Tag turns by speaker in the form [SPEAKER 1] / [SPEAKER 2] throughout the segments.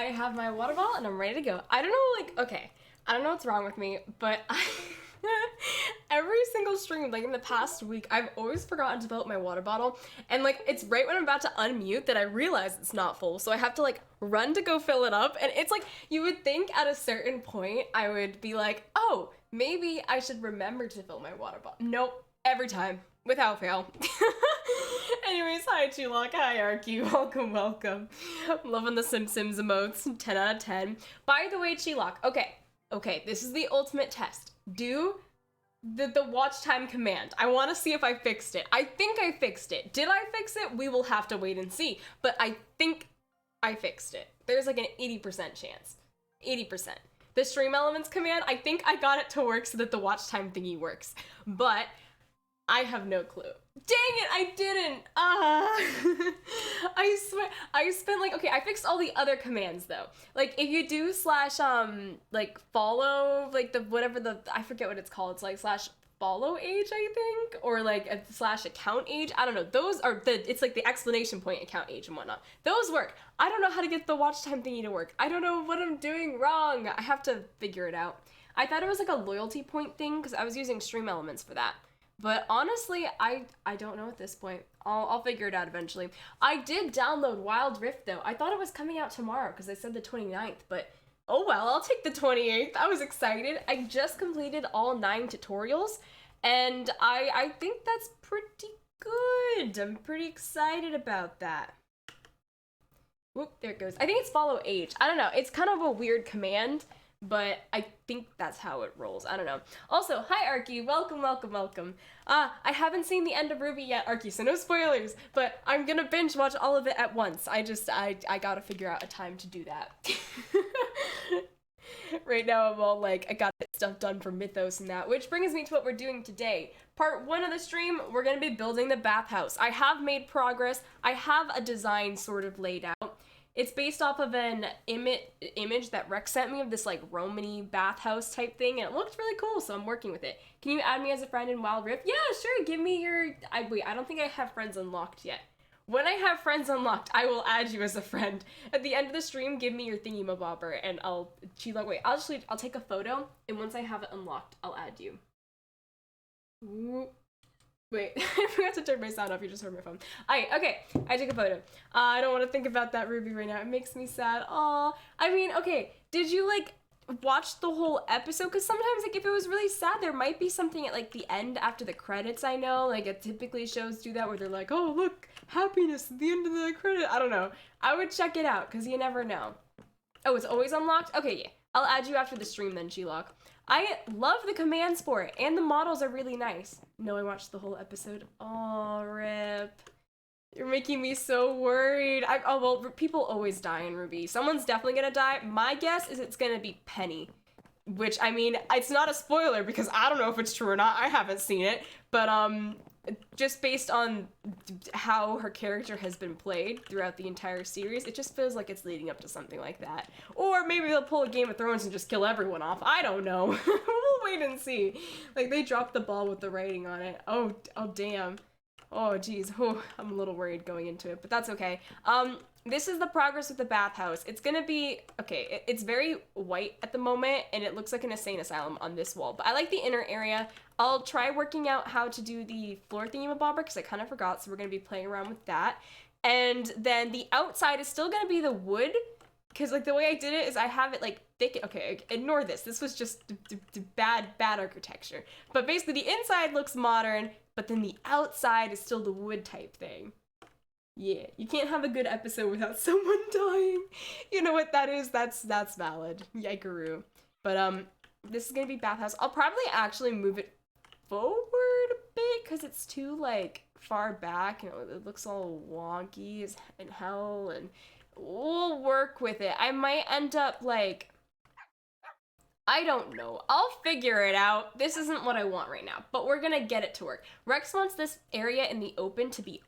[SPEAKER 1] have my water bottle and I'm ready to go. I don't know, like, okay, I don't know what's wrong with me, but every single stream, like in the past week, I've always forgotten to fill up my water bottle, and like it's right when I'm about to unmute that I realize it's not full, so I have to like run to go fill it up. And it's like, you would think at a certain point I would be like, oh, maybe I should remember to fill my water bottle. Nope, every time, without fail. Anyways, hi Chulok, hi Arky, welcome, welcome. I'm loving the Sims emotes, 10 out of 10. By the way, Chulok, okay, this is the ultimate test. Do the watch time command. I want to see if I fixed it. I think I fixed it. Did I fix it? We will have to wait and see, but I think I fixed it. There's like an 80% chance. 80%. The stream elements command, I think I got it to work so that the watch time thingy works, but I have no clue. Dang it, I didn't! I swear, I spent like, okay, I fixed all the other commands though. Like if you do slash, like follow, like the, whatever the, I forget what it's called. It's like slash follow age, I think, or like a slash account age. I don't know. Those are the, it's like the exclamation point account age and whatnot. Those work. I don't know how to get the watch time thingy to work. I don't know what I'm doing wrong. I have to figure it out. I thought it was like a loyalty point thing because I was using stream elements for that. But honestly, I don't know at this point. I'll figure it out eventually. I did download Wild Rift though. I thought it was coming out tomorrow because I said the 29th, but oh well, I'll take the 28th. I was excited. I just completed all 9 tutorials and I think that's pretty good. I'm pretty excited about that. Whoop, there it goes. I think it's follow age. I don't know. It's kind of a weird command, but I think that's how it rolls. I don't know. Also, hi Arky, welcome, welcome, welcome. I haven't seen the end of Ruby yet, Arky, so no spoilers, but I'm gonna binge watch all of it at once. I gotta figure out a time to do that. Right now I'm all like, I got stuff done for Mythos and that, which brings me to what we're doing today. Part 1 of the stream, we're gonna be building the bathhouse. I have made progress. I have a design sort of laid out. It's based off of an image that Rex sent me of this like Romany bathhouse type thing, and it looked really cool, so I'm working with it. Can you add me as a friend in Wild Rift? Yeah, sure, give me your... Wait, I don't think I have friends unlocked yet. When I have friends unlocked, I will add you as a friend. At the end of the stream, give me your thingy-mabobber, and I'll... Wait, I'll take a photo, and once I have it unlocked, I'll add you. Ooh. Wait, I forgot to turn my sound off, you just heard my phone. Okay, I took a photo. I don't want to think about that Ruby right now, it makes me sad. Aw, I mean, okay, did you, like, watch the whole episode? Because sometimes, like, if it was really sad, there might be something at, like, the end after the credits, I know. Like, it typically shows do that where they're like, oh, look, happiness at the end of the credit. I don't know. I would check it out, because you never know. Oh, it's always unlocked? Okay, yeah. I'll add you after the stream then, Chulok. I love the commands for it, and the models are really nice. No, I watched the whole episode. Oh, rip. You're making me so worried. Oh, well, people always die in Ruby. Someone's definitely gonna die. My guess is it's gonna be Penny. Which, I mean, it's not a spoiler because I don't know if it's true or not. I haven't seen it. But, just based on how her character has been played throughout the entire series, it just feels like it's leading up to something like that. Or maybe they'll pull a Game of Thrones and just kill everyone off. I don't know. We'll wait and see. Like, they dropped the ball with the writing on it. Oh damn. Oh, geez. Oh, I'm a little worried going into it, but that's okay. This is the progress with the bathhouse. It's gonna be, okay, it's very white at the moment, and it looks like an insane asylum on this wall, but I like the inner area. I'll try working out how to do the floor thingy-mabobber, because I kind of forgot, so we're gonna be playing around with that. And then the outside is still gonna be the wood, because, like, the way I did it is I have it, like, thick. Okay, ignore this. This was just bad architecture. But basically, the inside looks modern, but then the outside is still the wood type thing. Yeah, you can't have a good episode without someone dying. You know what that is? That's valid. Yikeroo. But, this is gonna be bathhouse. I'll probably actually move it forward a bit, because it's too, like, far back. You know, it looks all wonky as in hell, and we'll work with it. I might end up, like, I don't know. I'll figure it out. This isn't what I want right now, but we're gonna get it to work. Rex wants this area in the open to be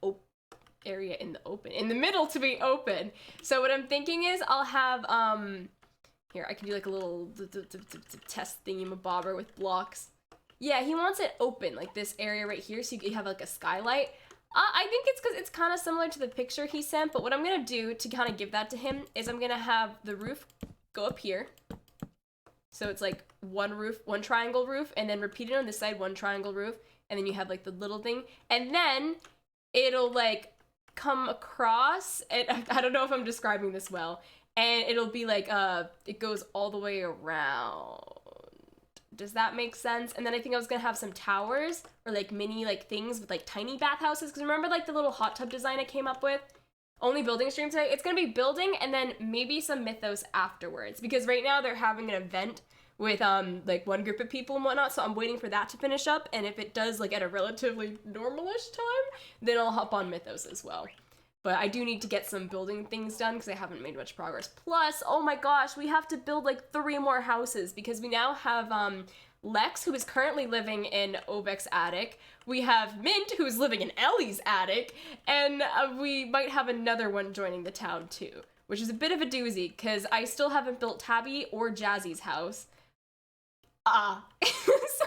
[SPEAKER 1] in the middle to be open. So what I'm thinking is I'll have, here, I can do like a little test thingy-mabobber with blocks. Yeah, he wants it open, like this area right here, so you have like a skylight. I think it's because it's kind of similar to the picture he sent, but what I'm gonna do to kind of give that to him is I'm gonna have the roof go up here. So it's like one roof, one triangle roof, and then repeat it on this side, one triangle roof, and then you have like the little thing, and then it'll like come across, and I don't know if I'm describing this well, and it'll be like, it goes all the way around. Does that make sense? And then I think I was gonna have some towers or like mini like things with like tiny bathhouses. Cause remember like the little hot tub design I came up with? Only building stream today. It's gonna be building and then maybe some mythos afterwards. Because right now they're having an event with like one group of people and whatnot. So I'm waiting for that to finish up. And if it does like at a relatively normalish time, then I'll hop on mythos as well. But I do need to get some building things done because I haven't made much progress. Plus, oh my gosh, we have to build like 3 more houses because we now have Lex, who is currently living in Ovek's attic. We have Mint, who is living in Ellie's attic. And we might have another one joining the town too, which is a bit of a doozy because I still haven't built Tabby or Jazzy's house. So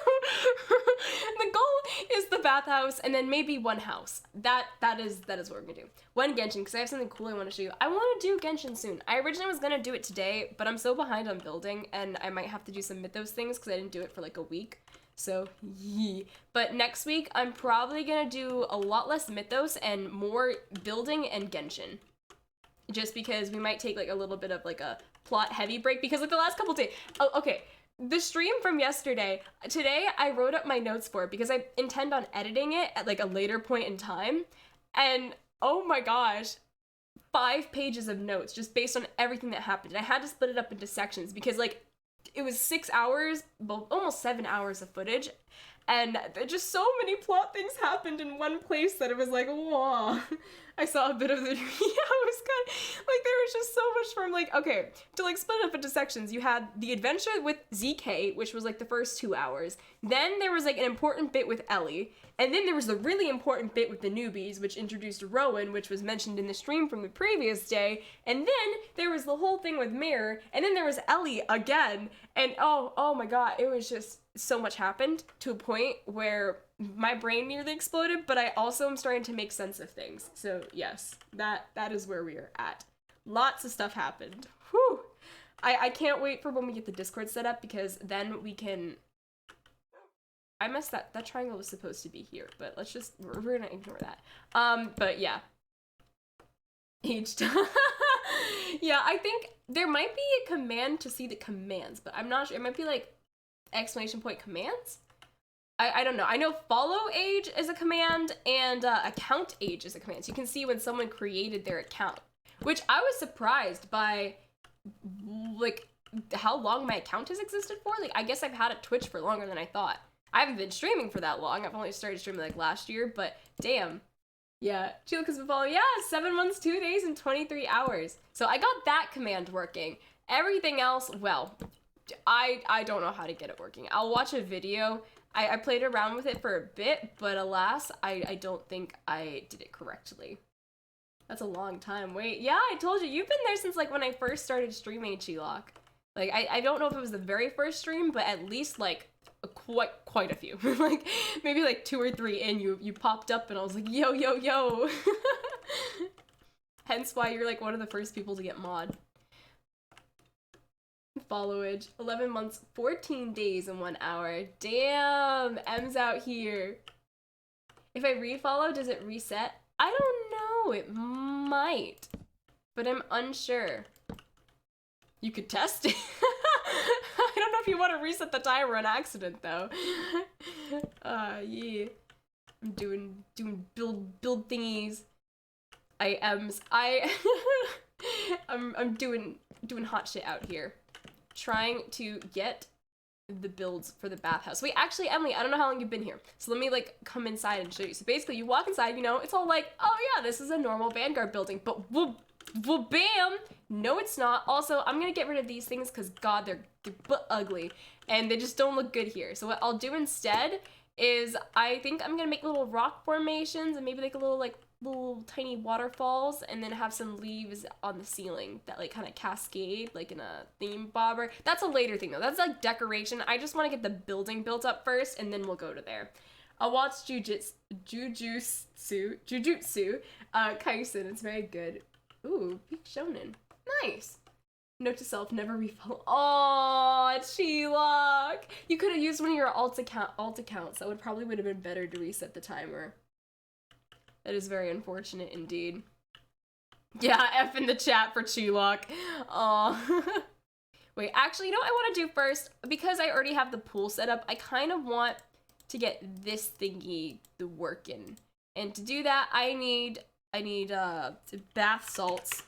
[SPEAKER 1] the goal is the bathhouse and then maybe one house. That is what we're gonna do. One Genshin, because I have something cool I want to show you. I want to do Genshin soon. I originally was gonna do it today, but I'm so behind on building and I might have to do some Mythos things because I didn't do it for like a week. So yee. But next week I'm probably gonna do a lot less Mythos and more building and Genshin. Just because we might take like a little bit of like a plot heavy break because like the last couple days. Oh, okay. The stream from yesterday, today I wrote up my notes for it because I intend on editing it at like a later point in time. And oh my gosh, 5 pages of notes just based on everything that happened. And I had to split it up into sections because like it was 6 hours, well, almost 7 hours of footage. And just so many plot things happened in one place that it was like, whoa. I saw a bit of the, yeah, it was kind of, like, there was just so much from, like, okay, to, like, split it up into sections, you had the adventure with ZK, which was, like, the first 2 hours. Then there was, like, an important bit with Ellie. And then there was the really important bit with the newbies, which introduced Rowan, which was mentioned in the stream from the previous day. And then there was the whole thing with Mirror. And then there was Ellie again. And, oh my god, it was just so much happened to a point where my brain nearly exploded, but I also am starting to make sense of things. So yes, that is where we are at. Lots of stuff happened. Whew. I can't wait for when we get the Discord set up because then we can... I missed that triangle was supposed to be here, but let's just, we're gonna ignore that. But yeah. Each time. Yeah, I think there might be a command to see the commands, but I'm not sure. It might be like exclamation point commands? I don't know. I know follow age is a command and account age is a command. So you can see when someone created their account, which I was surprised by, like, how long my account has existed for. Like, I guess I've had it Twitch for longer than I thought. I haven't been streaming for that long. I've only started streaming like last year, but damn. Yeah, Chilo has been following. Yeah, 7 months, 2 days, and 23 hours. So I got that command working. Everything else, well, I don't know how to get it working. I'll watch a video. I played around with it for a bit, but alas, I don't think I did it correctly. That's a long time. Wait, yeah, I told you, you've been there since like when I first started streaming Chilok. Like, I don't know if it was the very first stream, but at least like quite a few. Like maybe like 2 or 3 in, you popped up and I was like, yo. Hence why you're like one of the first people to get mod. Followage, 11 months, 14 days and 1 hour. Damn, M's out here. If I refollow, does it reset? I don't know, it might, but I'm unsure. You could test it. I don't know if you want to reset the timer on accident though. Yeah. I'm doing build thingies. I'm doing hot shit out here. Trying to get the builds for the bathhouse. Wait, actually, Emily, I don't know how long you've been here. So let me like come inside and show you. So basically you walk inside, you know, it's all like, oh yeah, this is a normal Vanguard building, but bam! No, it's not. Also, I'm gonna get rid of these things because god, they're ugly and they just don't look good here. So what I'll do instead is I think I'm gonna make little rock formations and maybe like a little tiny waterfalls and then have some leaves on the ceiling that like kind of cascade like in a theme bobber. That's a later thing though. That's like decoration. I just want to get the building built up first and then we'll go to there. I'll watch Jujutsu Kaisen. It's very good. Ooh, Peak Shonen. Nice. Note to self, never refollow. Oh, Chilok. You could have used one of your alt accounts. That would have been better to reset the timer. That is very unfortunate indeed. Yeah, F in the chat for Chilok. Aw. Wait, actually, you know what I want to do first? Because I already have the pool set up, I kind of want to get this thingy working. And to do that, I need bath salts.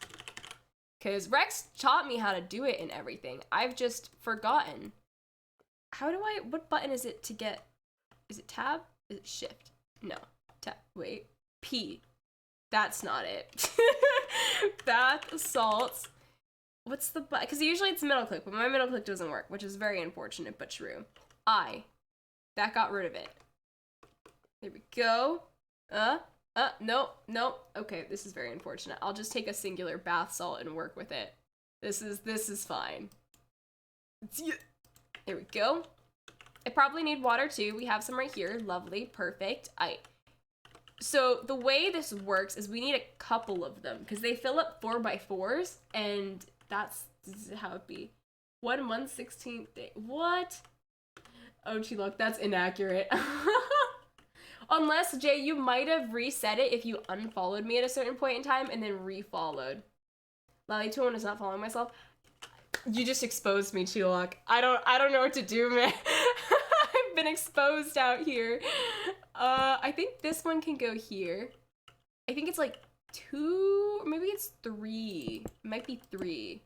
[SPEAKER 1] Because Rex taught me how to do it and everything. I've just forgotten. What button is it to get? Is it tab? Is it shift? No. Tab, wait. P. That's not it. Bath salts. What's the button? Because usually it's middle click, but my middle click doesn't work, which is very unfortunate, but true. I. That got rid of it. There we go. Nope. Okay, this is very unfortunate. I'll just take a singular bath salt and work with it. This is fine. There we go. I probably need water too. We have some right here. Lovely, perfect. So the way this works is we need a couple of them because they fill up 4x4s, and this is how it be. 1/116th day. What? Oh, look, that's inaccurate. Unless, Jay, you might have reset it if you unfollowed me at a certain point in time and then refollowed. Lilee21 is not following myself. You just exposed me, Chilok. I don't know what to do, man. I've been exposed out here. I think this one can go here. I think it's like 2, or maybe it's 3. It might be 3.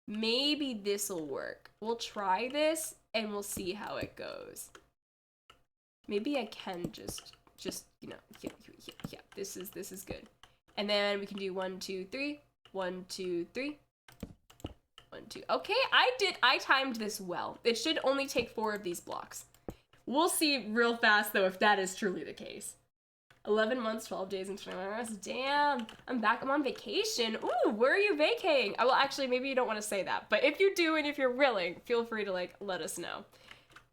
[SPEAKER 1] Maybe this'll work. We'll try this and we'll see how it goes. Maybe I can just you know, yeah. This is good. And then we can do 1, 2, 3. 1, 2, 3. 1, 2. Okay, I timed this well. It should only take 4 of these blocks. We'll see real fast though if that is truly the case. 11 months, 12 days, and 21 hours. Damn, I'm back. I'm on vacation. Ooh, where are you vacating? Well, actually, maybe you don't want to say that, but if you do and if you're willing, feel free to like let us know.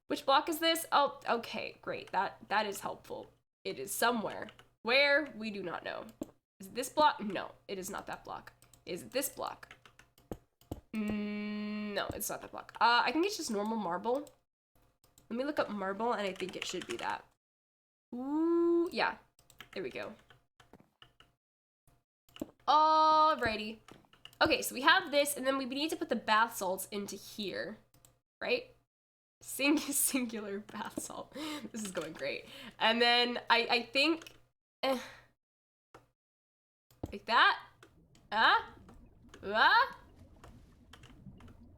[SPEAKER 1] Which block is this? Oh, okay, great. That is helpful. It is somewhere. Where? We do not know. Is it this block? No, it is not that block. Is it this block? No, it's not that block. I think it's just normal marble. Let me look up marble, and I think it should be that. Ooh, yeah. There we go. Alrighty. Okay, so we have this, and then we need to put the bath salts into here, right? Singular bath salt. This is going great. And then I think, like that.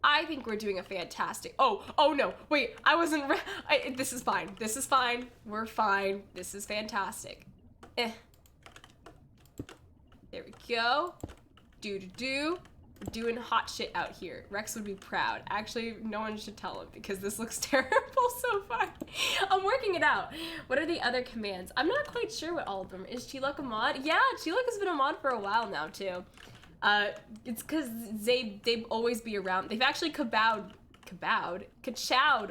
[SPEAKER 1] I think we're doing a fantastic. Oh no, wait, I wasn't. This is fine. This is fine. We're fine. This is fantastic. There we go. We're doing hot shit out here. Rex would be proud. Actually, no one should tell him because this looks terrible so far. I'm working it out. What are the other commands? I'm not quite sure what all of them. Is Chilok a mod? Yeah, Chilok has been a mod for a while now too. It's because they always be around. They've actually kachowed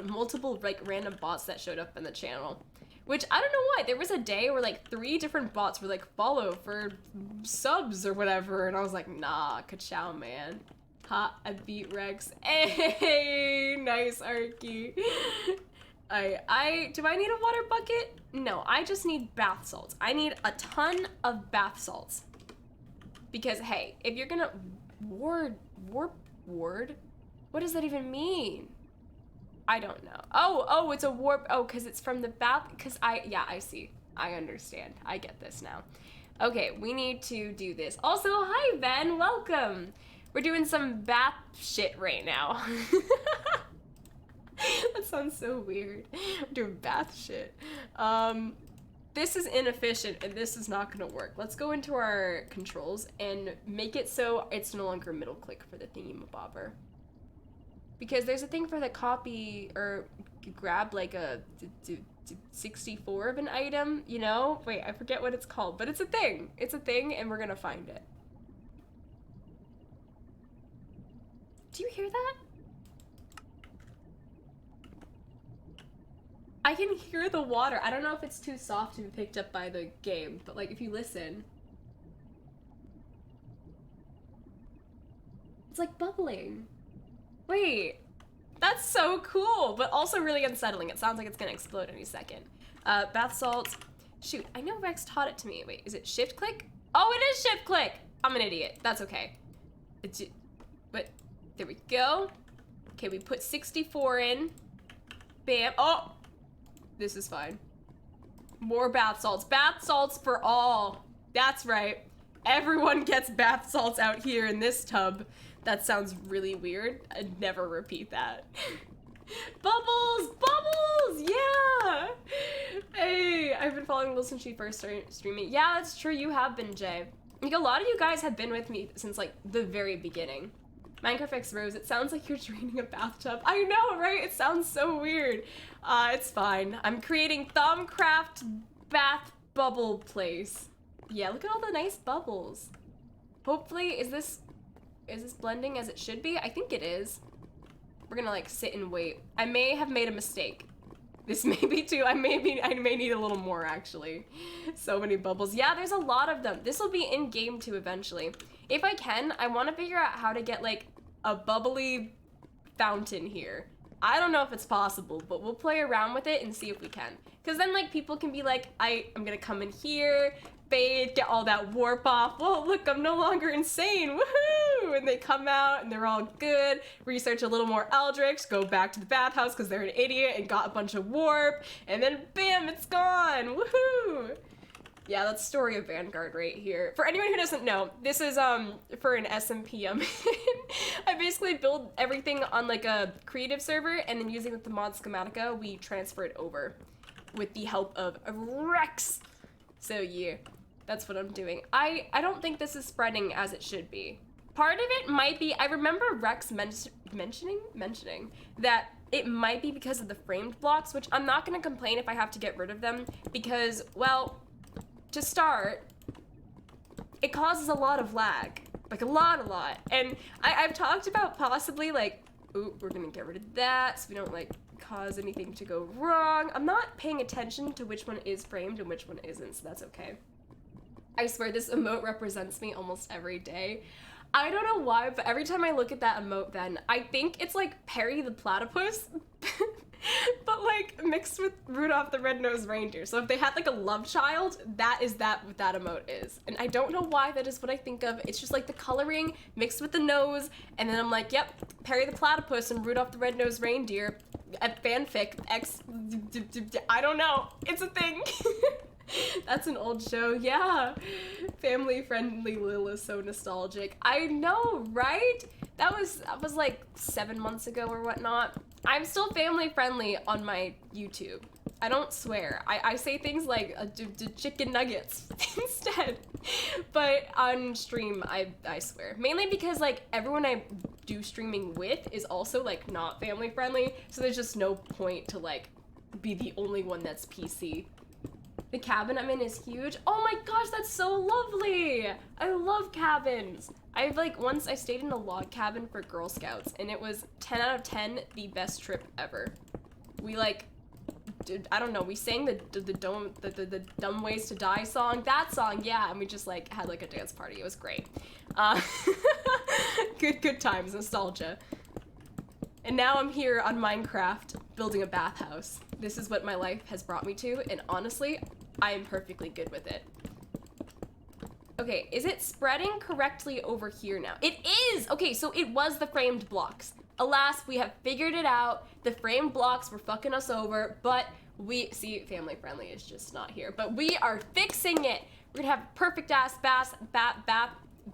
[SPEAKER 1] multiple like random bots that showed up in the channel. Which, I don't know why, there was a day where like 3 different bots were like, follow for subs or whatever, and I was like, nah, kachow, man. Ha, I beat Rex. Hey, nice, Arky. Do I need a water bucket? No, I just need bath salts. I need a ton of bath salts. Because, hey, if you're gonna ward, what does that even mean? I don't know. Oh, it's a warp. Oh, because it's from the bath. Yeah, I see. I understand. I get this now. Okay, we need to do this. Also, hi, Ben. Welcome. We're doing some bath shit right now. That sounds so weird. We're doing bath shit. This is inefficient, and this is not going to work. Let's go into our controls and make it so it's no longer middle click for the thingy-mabobber. Because there's a thing for the copy or grab like a 64 of an item, you know? Wait, I forget what it's called, but it's a thing. It's a thing, and we're gonna find it. Do you hear that? I can hear the water. I don't know if it's too soft to be picked up by the game, but like if you listen, it's like bubbling. Wait, that's so cool, but also really unsettling. It sounds like it's gonna explode any second. Bath salts. Shoot, I know Rex taught it to me. Wait, is it shift click? Oh, it is shift click. I'm an idiot. That's okay. But there we go. Okay, we put 64 in. Bam. Oh, this is fine. More bath salts. Bath salts for all. That's right. Everyone gets bath salts out here in this tub. That sounds really weird. I'd never repeat that. Bubbles! Bubbles! Yeah! Hey, I've been following Will since she first started streaming. Yeah, that's true. You have been, Jay. Like, a lot of you guys have been with me since, like, the very beginning. Minecraft X Rose, it sounds like you're draining a bathtub. I know, right? It sounds so weird. It's fine. I'm creating Thumbcraft bath bubble place. Yeah, look at all the nice bubbles. Hopefully, is this blending as it should be? I think it is. We're gonna like sit and wait. I may have made a mistake. This may be too, I may need a little more actually. So many bubbles. Yeah, there's a lot of them. This will be in game too eventually. If I can, I want to figure out how to get like a bubbly fountain here. I don't know if it's possible, but we'll play around with it and see if we can. Cause then like people can be like, I'm gonna come in here, bathe, get all that warp off. Whoa, look, I'm no longer insane, woohoo! And they come out and they're all good, research a little more Eldritch, go back to the bathhouse because they're an idiot and got a bunch of warp, and then bam, it's gone, woohoo! Yeah, that's Story of Vanguard right here. For anyone who doesn't know, this is for an SMP. I basically build everything on like a creative server, and then using the mod Schematica, we transfer it over with the help of Rex. So yeah, that's what I'm doing. I don't think this is spreading as it should be. Part of it might be, I remember Rex mentioning that it might be because of the framed blocks, which I'm not gonna complain if I have to get rid of them because, well, to start, it causes a lot of lag, like a lot. And I've talked about possibly like, ooh, we're gonna get rid of that so we don't like cause anything to go wrong. I'm not paying attention to which one is framed and which one isn't, so that's okay. I swear this emote represents me almost every day. I don't know why, but every time I look at that emote then, I think it's like Perry the Platypus, but like mixed with Rudolph the Red-Nosed Reindeer. So if they had like a love child, that is what that emote is. And I don't know why that is what I think of. It's just like the coloring mixed with the nose, and then I'm like, yep, Perry the Platypus and Rudolph the Red-Nosed Reindeer at fanfic I don't know, it's a thing. That's an old show, yeah. Family friendly Lil is so nostalgic. I know, right? That was like 7 months ago or whatnot. I'm still family friendly on my YouTube. I don't swear. I say things like chicken nuggets instead. But on stream, I swear. Mainly because like everyone I do streaming with is also like not family friendly. So there's just no point to like be the only one that's PC. The cabin I'm in is huge. Oh my gosh, that's so lovely. I love cabins. I've like, once I stayed in a log cabin for Girl Scouts and it was 10 out of 10, the best trip ever. We like, I don't know, we sang the Dumb Ways to Die song, that song, yeah, and we just like had like a dance party. It was great. Good times, nostalgia. And now I'm here on Minecraft building a bathhouse. This is what my life has brought me to, and honestly, I am perfectly good with it. Okay, is it spreading correctly over here now? It is! Okay, so it was the framed blocks. Alas, we have figured it out. The framed blocks were fucking us over, but see, family friendly is just not here, but we are fixing it. We're gonna have perfect ass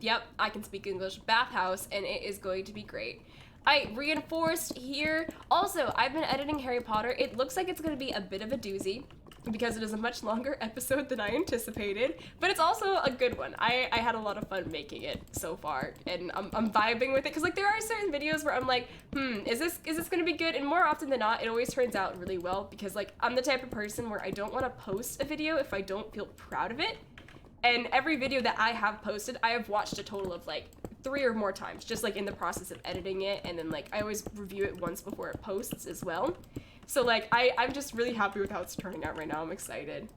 [SPEAKER 1] yep, I can speak English, bathhouse, and it is going to be great. I reinforced here. Also, I've been editing Harry Potter. It looks like it's gonna be a bit of a doozy because it is a much longer episode than I anticipated, but it's also a good one. I had a lot of fun making it so far, and I'm vibing with it because like there are certain videos where I'm like, is this gonna be good? And more often than not, it always turns out really well because like I'm the type of person where I don't want to post a video if I don't feel proud of it. And every video that I have posted, I have watched a total of like 3 or more times, just like in the process of editing it, and then like I always review it once before it posts as well. So like, I'm just really happy with how it's turning out right now. I'm excited.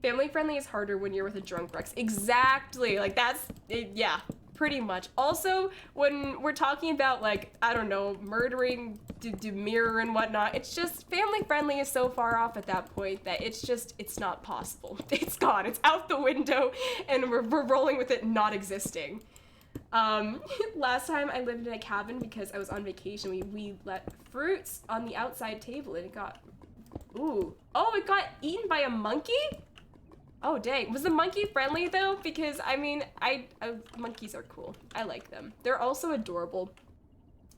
[SPEAKER 1] Family friendly is harder when you're with a drunk Rex. Exactly, like that's, yeah, pretty much. Also, when we're talking about like, I don't know, murdering Demir and whatnot, it's just, family friendly is so far off at that point that it's just, it's not possible. It's gone, it's out the window, and we're rolling with it not existing. Last time I lived in a cabin because I was on vacation, we let fruits on the outside table and it got, ooh. Oh, it got eaten by a monkey? Oh dang, was the monkey friendly though? Because I mean, monkeys are cool. I like them. They're also adorable.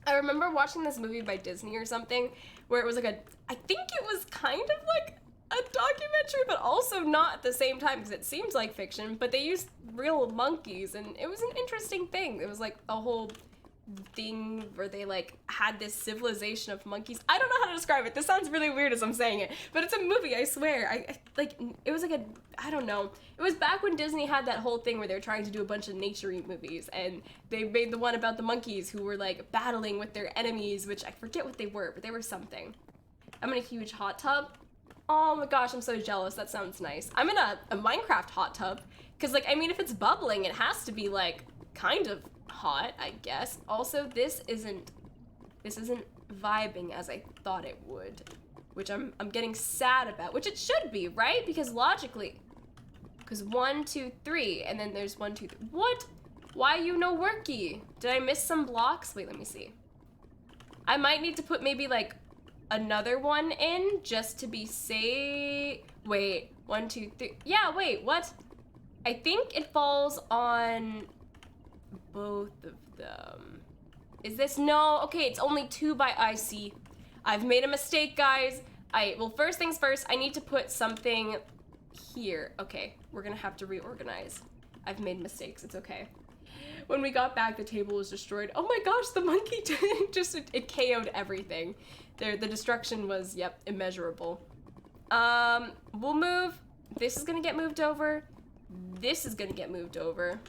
[SPEAKER 1] I remember watching this movie by Disney or something where it was like I think it was kind of like a documentary, but also not at the same time because it seems like fiction, but they used real monkeys and it was an interesting thing. It was like a whole thing where they like had this civilization of monkeys. I don't know how to describe it. This sounds really weird as I'm saying it, but it's a movie, I swear. I like, it was like I don't know. It was back when Disney had that whole thing where they were trying to do a bunch of nature-y movies, and they made the one about the monkeys who were like battling with their enemies, which I forget what they were, but they were something. I'm in a huge hot tub. Oh my gosh, I'm so jealous. That sounds nice. I'm in a Minecraft hot tub, because like, I mean, if it's bubbling, it has to be like kind of hot, I guess. Also, this isn't vibing as I thought it would, which I'm getting sad about, which it should be, right? Because logically, because 1, 2, 3, and then there's 1, 2, 3. What? Why you no worky? Did I miss some blocks? Wait, let me see. I might need to put maybe like another one in just to be safe. Wait, 1, 2, 3. Yeah, wait, what? I think it falls on both of them. Is this? No, okay, it's only 2 by IC. I've made a mistake, guys. Well, first things first, I need to put something here. Okay, we're gonna have to reorganize. I've made mistakes, it's okay. When we got back, the table was destroyed. Oh my gosh, the monkey it KO'd everything. The destruction was, yep, immeasurable. We'll move. This is gonna get moved over. This is gonna get moved over.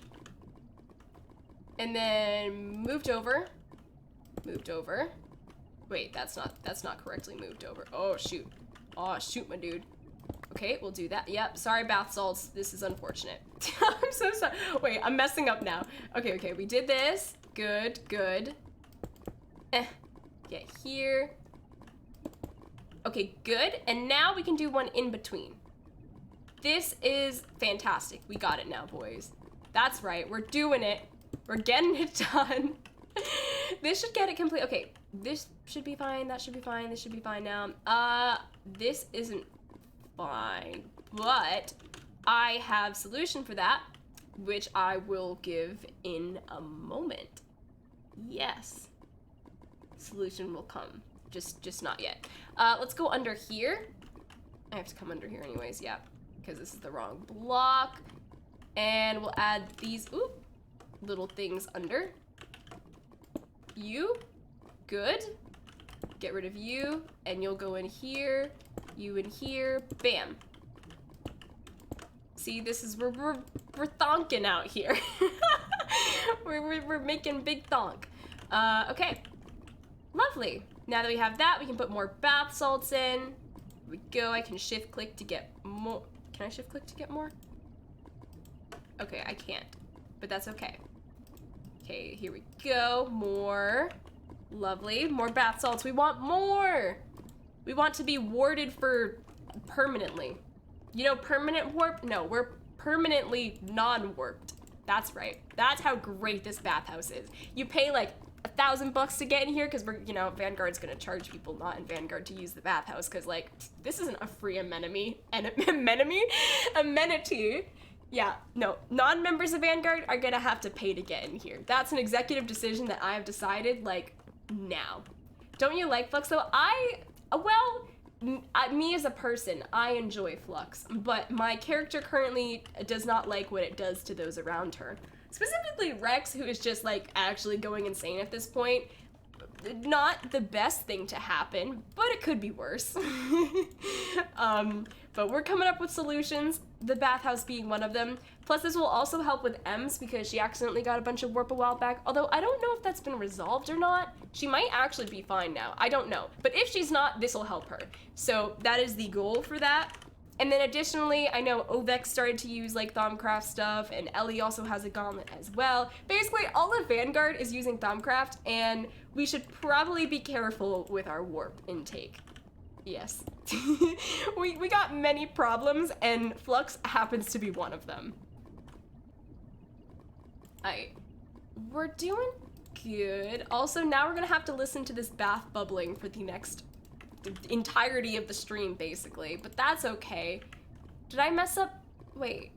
[SPEAKER 1] And then moved over. Moved over. Wait, that's not correctly moved over. Oh shoot. Oh shoot, my dude. Okay, we'll do that. Yep, sorry bath salts. This is unfortunate. I'm so sorry. Wait, I'm messing up now. Okay, we did this. Good. Get here. Okay, good. And now we can do one in between. This is fantastic. We got it now, boys. That's right, we're doing it. We're getting it done. This should get it complete. Okay, this should be fine. That should be fine. This should be fine now. This isn't fine, but I have solution for that, which I will give in a moment. Yes, solution will come. Just not yet. Let's go under here. I have to come under here anyways. Yeah, because this is the wrong block. And we'll add these. Ooh. Little things under. You, good. Get rid of you, and you'll go in here, you in here, bam. See, this is, we're thonking out here. we're making big thonk. Okay, lovely. Now that we have that, we can put more bath salts in. Here we go, I can shift click to get more. Can I shift click to get more? Okay, I can't, but that's okay. Okay, here we go. More. Lovely. More bath salts. We want more. We want to be warded for permanently. You know, permanent warp? No, we're permanently non-warped. That's right. That's how great this bathhouse is. You pay like $1,000 to get in here because we're, you know, Vanguard's gonna charge people not in Vanguard to use the bathhouse because like, this isn't a free amenity. Yeah, no, non-members of Vanguard are gonna have to pay to get in here. That's an executive decision that I have decided, like, now. Don't you like Flux, though? Me as a person, I enjoy Flux, but my character currently does not like what it does to those around her. Specifically Rex, who is just, like, actually going insane at this point. Not the best thing to happen, but it could be worse. But we're coming up with solutions, the bathhouse being one of them. Plus, this will also help with Ems because she accidentally got a bunch of warp a while back. Although I don't know if that's been resolved or not. She might actually be fine now. I don't know. But if she's not, this will help her. So that is the goal for that. And then additionally, I know Ovex started to use like Thaumcraft stuff, and Ellie also has a gauntlet as well. Basically, all of Vanguard is using Thaumcraft, and we should probably be careful with our warp intake. Yes. we got many problems, and Flux happens to be one of them. We're doing good. Also, now we're gonna have to listen to this bath bubbling for the next entirety of the stream, basically, but that's okay. Did I mess up? Wait.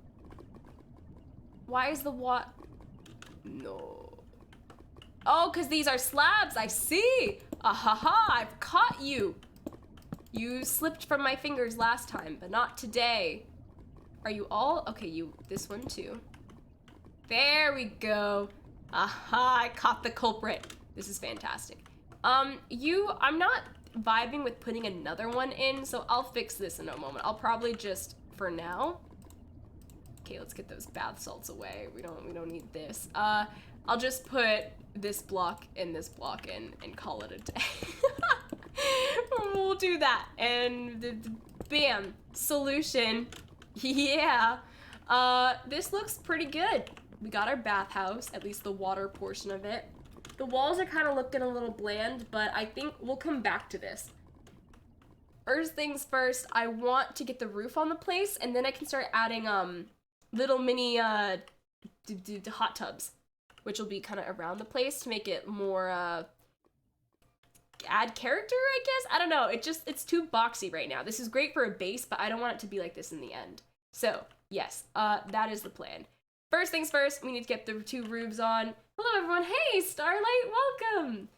[SPEAKER 1] Why is the No. Oh, because these are slabs, I see! Ahaha, I've caught you! You slipped from my fingers last time, but not today. Are you all? Okay, this one too. There we go. Aha, I caught the culprit. This is fantastic. I'm not vibing with putting another one in, so I'll fix this in a moment. I'll probably just, for now. Okay, let's get those bath salts away. We don't need this. I'll just put this block in and call it a day. We'll do that, and bam, solution. Yeah. This looks pretty good. We got our bathhouse, at least the water portion of it. The walls are kind of looking a little bland, but I think we'll come back to this. First things first, I want to get the roof on the place, and then I can start adding little mini hot tubs, which will be kind of around the place to make it more add character, I guess. I don't know. It's too boxy right now. This is great for a base, but I don't want it to be like this in the end. So yes, that is the plan. First things first, we need to get the 2 roofs on. Hello everyone, hey Starlight, welcome!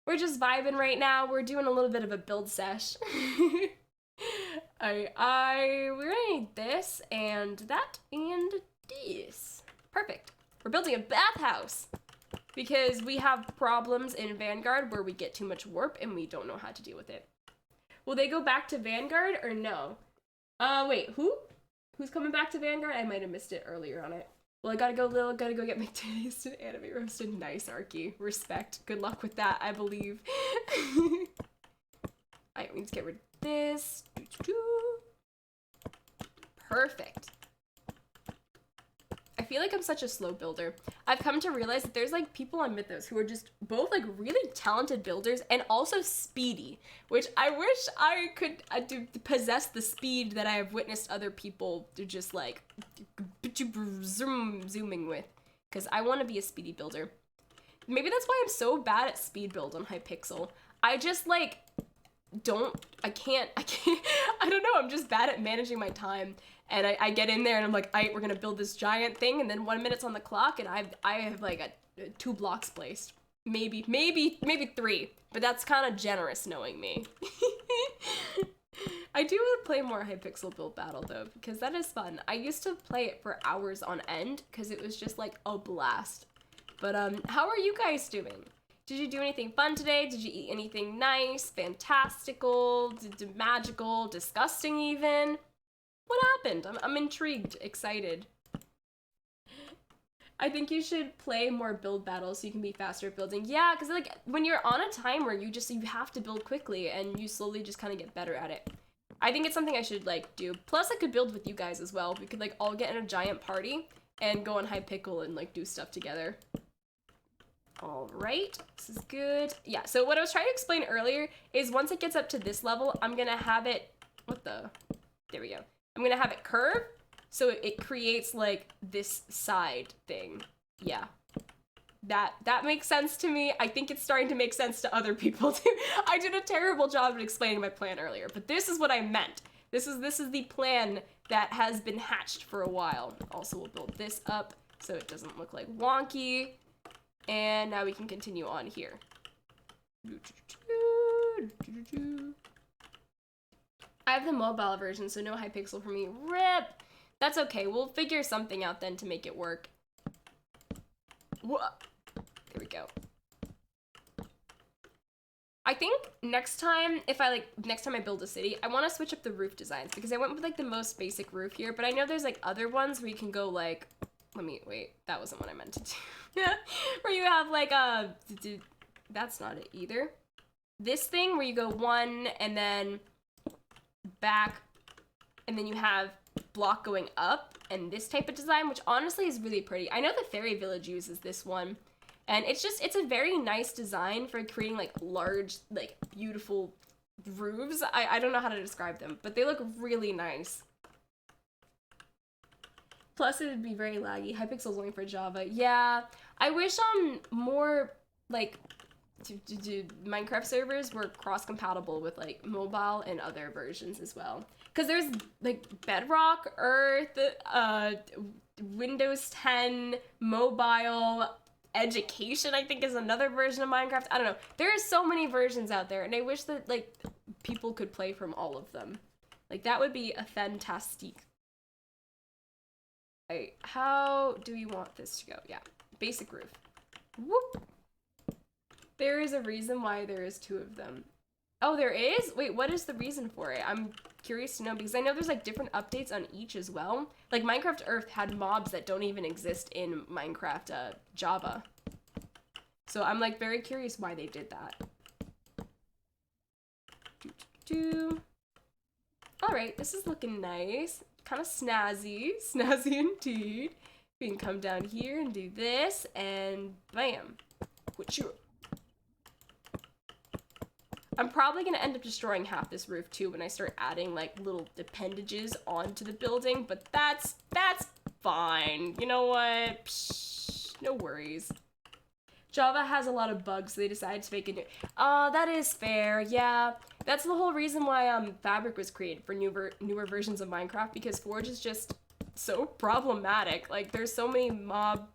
[SPEAKER 1] We're just vibing right now. We're doing a little bit of a build sesh. We're gonna need this and that and this. Perfect. We're building a bathhouse because we have problems in Vanguard where we get too much warp and we don't know how to deal with it. Will they go back to Vanguard or no? Wait, who? Who's coming back to Vanguard? I might have missed it earlier on it. Well, I gotta go get my tasted anime roasted. Nice, Arky. Respect. Good luck with that, I believe. Alright, we need to get rid of this. Perfect. I feel like I'm such a slow builder. I've come to realize that there's like people on Mythos who are just both like really talented builders and also speedy, which I wish I could possess the speed that I have witnessed other people do just like zooming with, because I want to be a speedy builder. Maybe that's why I'm so bad at speed build on Hypixel. I just like I can't, I don't know, I'm just bad at managing my time. And I get in there and I'm like, alright, we're gonna build this giant thing, and then 1 minute's on the clock and I have like 2 blocks placed. Maybe 3, but that's kind of generous knowing me. I do want to play more Hypixel build battle though, because that is fun. I used to play it for hours on end because it was just like a blast. But how are you guys doing? Did you do anything fun today? Did you eat anything nice, fantastical, magical, disgusting even? What happened? I'm intrigued, excited. I think you should play more build battles so you can be faster at building. Yeah, because like when you're on a timer, you have to build quickly and you slowly just kind of get better at it. I think it's something I should like do. Plus I could build with you guys as well. We could like all get in a giant party and go on Hypixel and like do stuff together. All right, this is good. Yeah, so what I was trying to explain earlier is once it gets up to this level, I'm gonna have it, there we go. I'm gonna have it curve, so it creates like this side thing. Yeah, that makes sense to me. I think it's starting to make sense to other people too. I did a terrible job of explaining my plan earlier, but this is what I meant. This is the plan that has been hatched for a while. Also, we'll build this up so it doesn't look like wonky. And now we can continue on here. I have the mobile version, so no Hypixel for me. RIP! That's okay, we'll figure something out then to make it work. Whoa. There we go. I think next time I build a city, I want to switch up the roof designs because I went with like the most basic roof here, but I know there's like other ones where you can go like, wait, that wasn't what I meant to do. Where you have like that's not it either. This thing where you go one and then back and then you have block going up and this type of design, which honestly is really pretty. I know the fairy village uses this one. And it's a very nice design for creating like large, like beautiful roofs. I don't know how to describe them, but they look really nice. Plus it would be very laggy. Hypixel's only for Java. Yeah, I wish more like Minecraft servers were cross-compatible with like mobile and other versions as well. Because there's like Bedrock, Earth, Windows 10, mobile, Education, I think, is another version of Minecraft. I don't know. There are so many versions out there, and I wish that, like, people could play from all of them. Like, that would be a fantastic. Right, how do you want this to go? Yeah, basic roof. Whoop! There is a reason why there is 2 of them. Oh, there is? Wait, what is the reason for it? I'm curious to know because I know there's like different updates on each as well. Like Minecraft Earth had mobs that don't even exist in Minecraft Java. So I'm like very curious why they did that. All right, this is looking nice. Kind of snazzy. Snazzy indeed. We can come down here and do this and bam. What you? I'm probably going to end up destroying half this roof too when I start adding like little appendages onto the building, but that's fine. You know what? Psh, no worries. Java has a lot of bugs, so they decided to make a new... Oh, that is fair, yeah. That's the whole reason why Fabric was created for newer versions of Minecraft, because Forge is just so problematic. Like, there's so many mod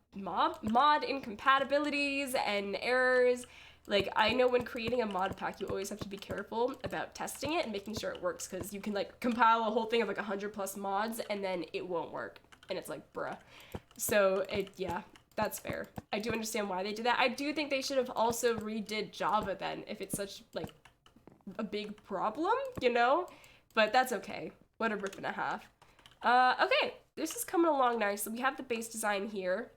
[SPEAKER 1] incompatibilities and errors. Like, I know when creating a mod pack, you always have to be careful about testing it and making sure it works, because you can, like, compile a whole thing of, like, 100+ mods, and then it won't work. And it's like, bruh. So, yeah, that's fair. I do understand why they did that. I do think they should have also redid Java then, if it's such, like, a big problem, you know? But that's okay. What a rip and a half. Okay, this is coming along nicely. We have the base design here.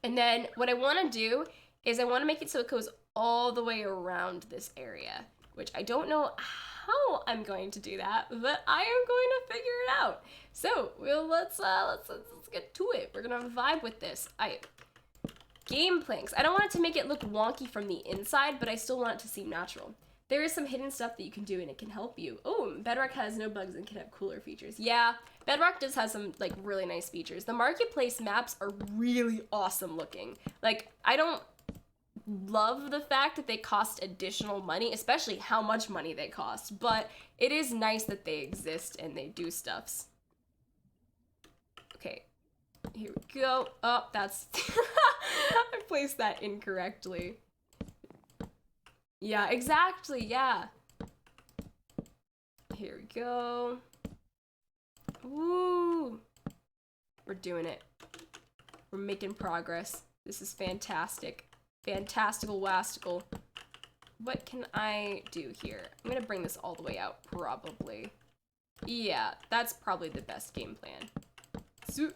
[SPEAKER 1] And then what I want to do is I want to make it so it goes all the way around this area, which I don't know how I'm going to do that, but I am going to figure it out. So let's get to it. We're gonna vibe with this. Game planks. I don't want it to make it look wonky from the inside, but I still want it to seem natural. There is some hidden stuff that you can do and it can help you. Oh, Bedrock has no bugs and can have cooler features. Yeah, Bedrock does have some like really nice features. The marketplace maps are really awesome looking. Like, I don't love the fact that they cost additional money, especially how much money they cost, but it is nice that they exist and they do stuffs. Okay, here we go. Oh, that's I placed that incorrectly. Yeah, exactly, yeah. Here we go. Woo! We're doing it. We're making progress. This is fantastic. Fantastical wastical. What can I do here? I'm gonna bring this all the way out, probably. Yeah, that's probably the best game plan. So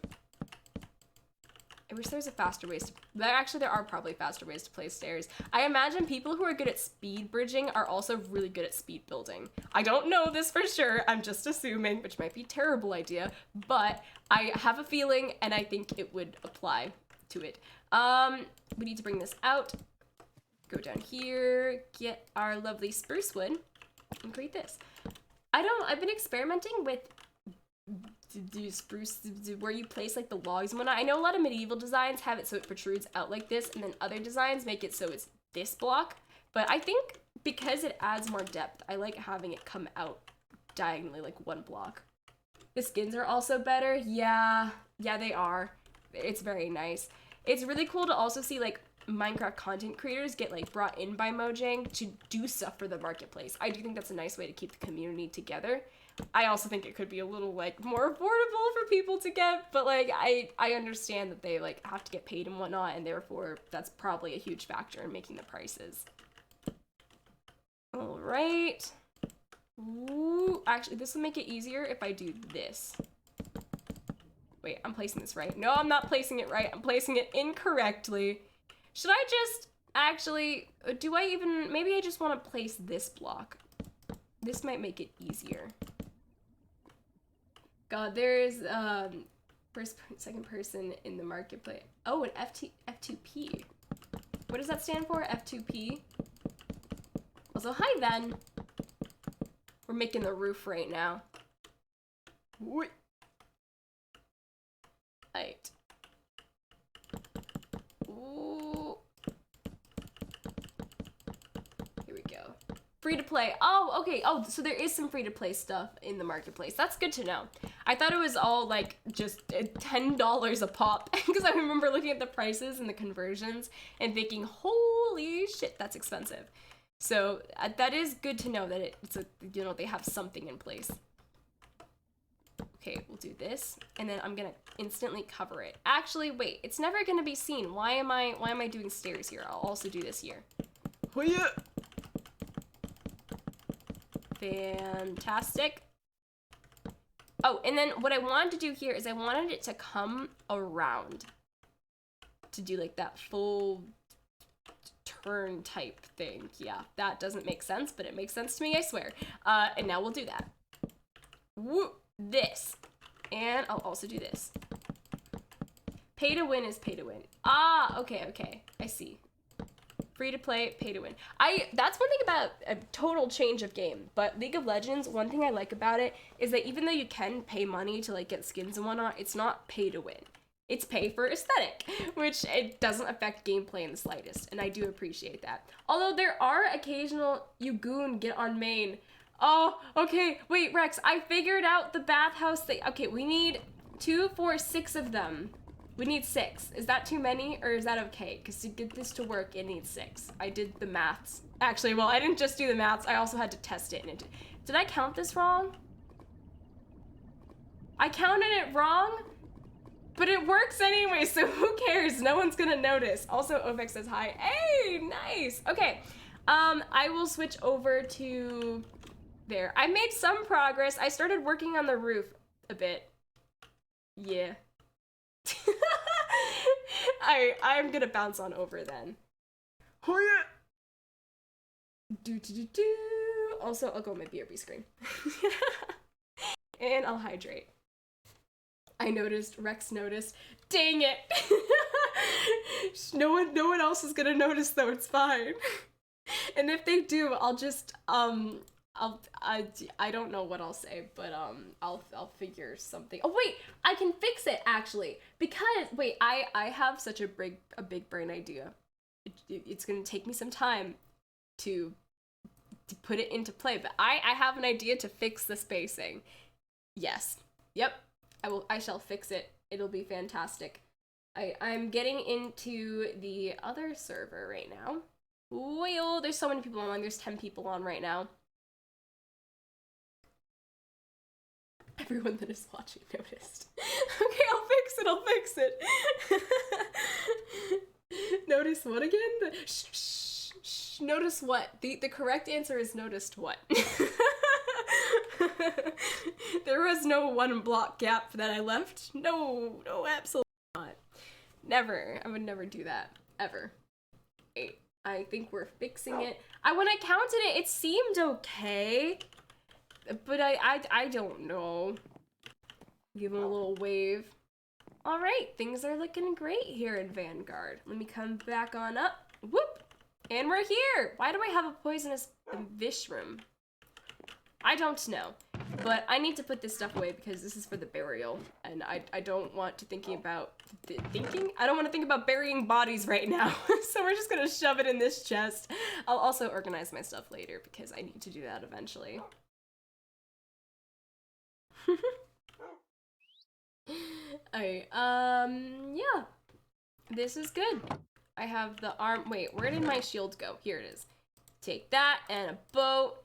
[SPEAKER 1] I wish there was a faster ways to... Actually, there are probably faster ways to place stairs. I imagine people who are good at speed bridging are also really good at speed building. I don't know this for sure. I'm just assuming, which might be a terrible idea, but I have a feeling and I think it would apply to it. We need to bring this out. Go down here, get our lovely spruce wood, and create this. I've been experimenting with spruce where you place like the logs and whatnot. I know a lot of medieval designs have it so it protrudes out like this, and then other designs make it so it's this block. But I think because it adds more depth, I like having it come out diagonally like one block. The skins are also better. Yeah, they are. It's very nice. It's really cool to also see like Minecraft content creators get like brought in by Mojang to do stuff for the marketplace. I do think that's a nice way to keep the community together. I also think it could be a little like more affordable for people to get, but like I understand that they like have to get paid and whatnot, and therefore that's probably a huge factor in making the prices. All right. Ooh, actually, this will make it easier if I do this. Wait, I'm placing this right. No, I'm not placing it right. I'm placing it incorrectly. Should I just actually, do I even, maybe I just want to place this block. This might make it easier. God, there's second person in the marketplace. Oh, an F2P. What does that stand for? F2P? Also, hi then. We're making the roof right now. Wait. Right. Ooh. Here we go. Free to play. Oh, okay. Oh, so there is some free to play stuff in the marketplace. That's good to know. I thought it was all like just $10 a pop because I remember looking at the prices and the conversions and thinking, holy shit, that's expensive. So that is good to know that it's a, you know, they have something in place. Okay, we'll do this, and then I'm gonna instantly cover it. Actually, wait, it's never gonna be seen. Why am I doing stairs here? I'll also do this here. Oh yeah. Fantastic. Oh, and then what I wanted to do here is I wanted it to come around to do like that full turn type thing. Yeah, that doesn't make sense, but it makes sense to me, I swear. And now we'll do that. Woo! This. And I'll also do this. Pay to win is pay to win. Ah, okay, okay. I see. Free to play, pay to win. That's one thing about a total change of game, but League of Legends, one thing I like about it is that even though you can pay money to like get skins and whatnot, it's not pay to win. It's pay for aesthetic, which it doesn't affect gameplay in the slightest, and I do appreciate that. Although there are occasional you goon get on main. Oh, okay, wait, Rex, I figured out the bathhouse thing. Okay, we need 2, 4, 6 of them. We need 6. Is that too many, or is that okay? Because to get this to work, it needs 6. I did the maths. Actually, well, I didn't just do the maths, I also had to test it. And did I count this wrong? I counted it wrong? But it works anyway, so who cares? No one's gonna notice. Also, Ovex says hi. Hey, nice. Okay, I will switch over to there. I made some progress. I started working on the roof a bit. Yeah. I'm gonna bounce on over then. Oh yeah. Do. Also, I'll go on my BRB screen. And I'll hydrate. I noticed, Rex noticed. Dang it! No one else is gonna notice though, it's fine. And if they do, I'll just, I don't know what I'll say, but I'll figure something. Oh wait, I can fix it actually, because wait, I have such a big brain idea. It's gonna take me some time to put it into play, but I have an idea to fix the spacing. Yes. Yep. I shall fix it. It'll be fantastic. I'm getting into the other server right now. Well, there's so many people online. There's 10 people on right now. Everyone that is watching noticed. Okay, I'll fix it. Notice what again? Shh. Notice what? The correct answer is noticed what? There was no 1 block gap that I left. No, absolutely not. Never. I would never do that. Ever. Wait, I think we're fixing it. When I counted it, it seemed okay. But I don't know. Give him a little wave. All right, things are looking great here in Vanguard. Let me come back on up. Whoop! And we're here! Why do I have a poisonous Vishroom? I don't know. But I need to put this stuff away because this is for the burial. And I don't want to think about burying bodies right now. So we're just gonna shove it in this chest. I'll also organize my stuff later because I need to do that eventually. Alright, yeah. This is good. I have the arm. Wait, where did my shield go? Here it is. Take that and a boat.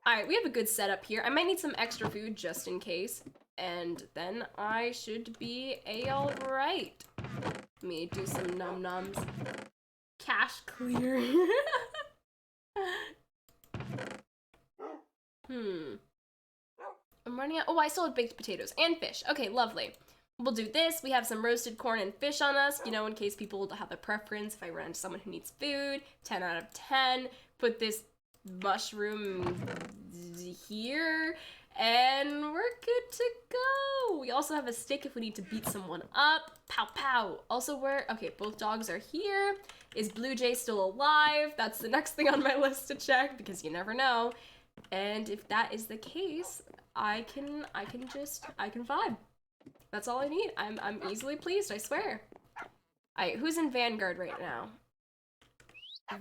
[SPEAKER 1] Alright, we have a good setup here. I might need some extra food just in case. And then I should be alright. Let me do some num-nums. Cash clear. I'm running out. Oh, I still have baked potatoes and fish. Okay, lovely. We'll do this. We have some roasted corn and fish on us, you know, in case people have a preference. If I run into someone who needs food, 10 out of 10. Put this mushroom here, and we're good to go. We also have a stick if we need to beat someone up. Pow, pow. Also, okay, both dogs are here. Is Blue Jay still alive? That's the next thing on my list to check, because you never know. And if that is the case, I can vibe. That's all I need. I'm easily pleased, I swear. Alright, who's in Vanguard right now?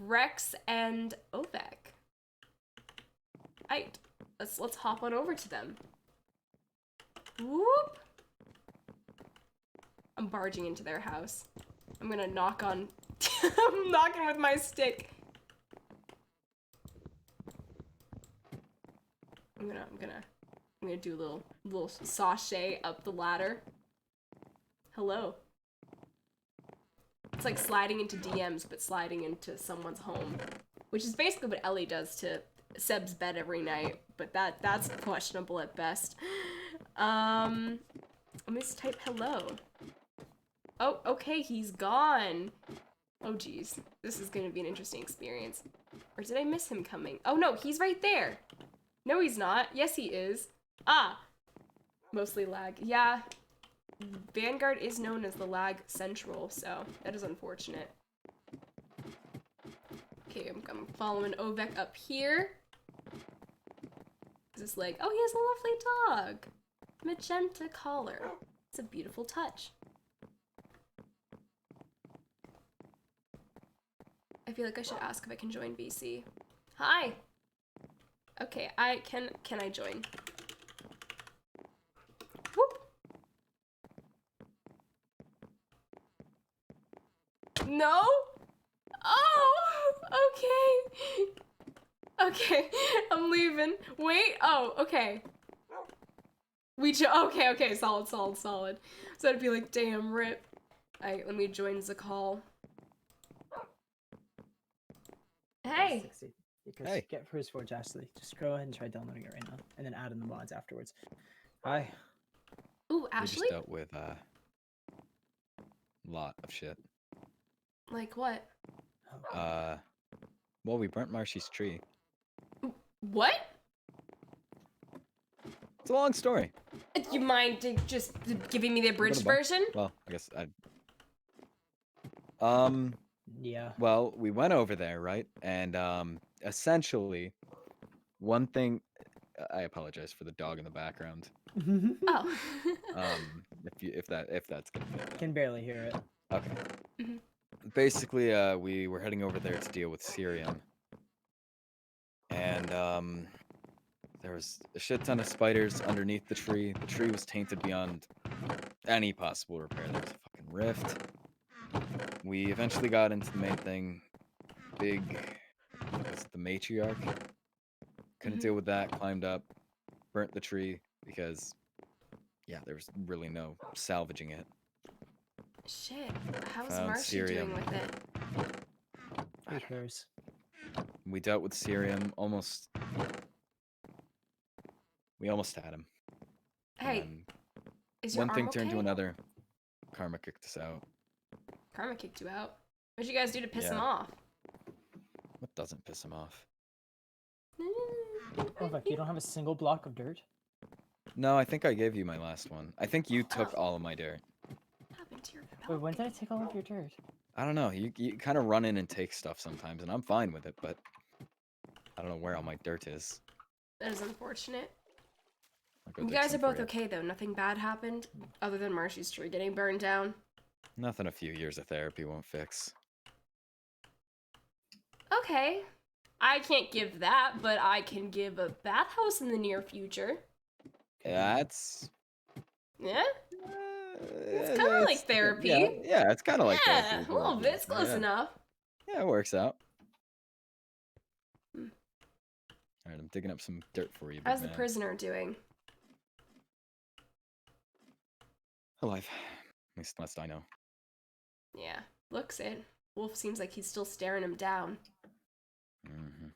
[SPEAKER 1] Rex and Ovek. Alright, let's hop on over to them. Whoop! I'm barging into their house. I'm gonna knock on. I'm knocking with my stick. I'm gonna do a little sashay up the ladder. Hello. It's like sliding into DMs, but sliding into someone's home, which is basically what Ellie does to Seb's bed every night. But that's questionable at best. Let me just type hello. Oh, okay, he's gone. Oh, geez, this is gonna be an interesting experience. Or did I miss him coming? Oh no, he's right there. No, he's not. Yes, he is. Ah! Mostly lag. Yeah. Vanguard is known as the lag central, so that is unfortunate. Okay, I'm following Ovek up here. This is like, oh, he has a lovely dog. Magenta collar. It's a beautiful touch. I feel like I should ask if I can join VC. Hi! Okay, can I join? Whoop! No? Oh, okay. Okay, I'm leaving. Wait, oh, okay. Okay, solid. So I'd be like, damn, rip. Alright, let me join the call. Hey!
[SPEAKER 2] Because get First Forge, Ashley. Just go ahead and try downloading it right now, and then add in the mods afterwards. Hi.
[SPEAKER 1] Ooh,
[SPEAKER 3] We
[SPEAKER 1] Ashley?
[SPEAKER 3] just dealt with a lot of shit.
[SPEAKER 1] Like what?
[SPEAKER 3] Well, we burnt Marshy's tree.
[SPEAKER 1] What?
[SPEAKER 3] It's a long story.
[SPEAKER 1] You mind just giving me the abridged version?
[SPEAKER 3] Well, I guess
[SPEAKER 2] Yeah.
[SPEAKER 3] Well, we went over there, right? And essentially, one thing. I apologize for the dog in the background.
[SPEAKER 1] Oh.
[SPEAKER 3] If that's gonna fit.
[SPEAKER 2] Can barely hear it.
[SPEAKER 3] Okay.
[SPEAKER 1] Mm-hmm.
[SPEAKER 3] Basically, we were heading over there to deal with Cerium, and there was a shit ton of spiders underneath the tree. The tree was tainted beyond any possible repair. There was a fucking rift. We eventually got into the main thing. The matriarch. Couldn't deal with that, climbed up, burnt the tree because, yeah, there was really no salvaging it.
[SPEAKER 1] Shit, how's
[SPEAKER 3] Found
[SPEAKER 1] Marshy doing
[SPEAKER 3] Cerium.
[SPEAKER 1] with it?
[SPEAKER 2] Who cares?
[SPEAKER 3] We dealt with Cerium, we almost had him.
[SPEAKER 1] Hey,
[SPEAKER 3] And
[SPEAKER 1] is your
[SPEAKER 3] one
[SPEAKER 1] arm
[SPEAKER 3] thing turned to
[SPEAKER 1] okay?
[SPEAKER 3] another. Karma kicked us out.
[SPEAKER 1] Karma kicked you out. What'd you guys do to piss him
[SPEAKER 3] Yeah.
[SPEAKER 1] off?
[SPEAKER 3] What doesn't piss him off?
[SPEAKER 2] Oh, fuck, you don't have a single block of dirt?
[SPEAKER 3] No, I think I gave you my last one. I think you took
[SPEAKER 1] Oh.
[SPEAKER 3] all of my dirt.
[SPEAKER 1] What happened to your
[SPEAKER 2] Wait, when did I take all of your dirt?
[SPEAKER 3] I don't know. You kind of run in and take stuff sometimes, and I'm fine with it, but I don't know where all my dirt is.
[SPEAKER 1] That is unfortunate.
[SPEAKER 3] I'll go
[SPEAKER 1] You
[SPEAKER 3] dig
[SPEAKER 1] guys are
[SPEAKER 3] some for
[SPEAKER 1] both
[SPEAKER 3] you.
[SPEAKER 1] okay though. Nothing bad happened other than Marshy's tree getting burned down.
[SPEAKER 3] Nothing a few years of therapy won't fix.
[SPEAKER 1] Okay. I can't give that, but I can give a bathhouse in the near future.
[SPEAKER 3] That's...
[SPEAKER 1] Yeah?
[SPEAKER 3] It's
[SPEAKER 1] kinda like therapy.
[SPEAKER 3] Yeah, it's kind of like
[SPEAKER 1] Yeah,
[SPEAKER 3] therapy.
[SPEAKER 1] a little bit. It's close
[SPEAKER 3] Yeah.
[SPEAKER 1] enough.
[SPEAKER 3] Yeah, it works out.
[SPEAKER 1] Hmm.
[SPEAKER 3] Alright, I'm digging up some dirt for you, big
[SPEAKER 1] How's the
[SPEAKER 3] man.
[SPEAKER 1] prisoner doing?
[SPEAKER 3] Alive. At least last I know.
[SPEAKER 1] Yeah, looks it. Wolf seems like he's still staring him down.
[SPEAKER 3] Mm-hmm.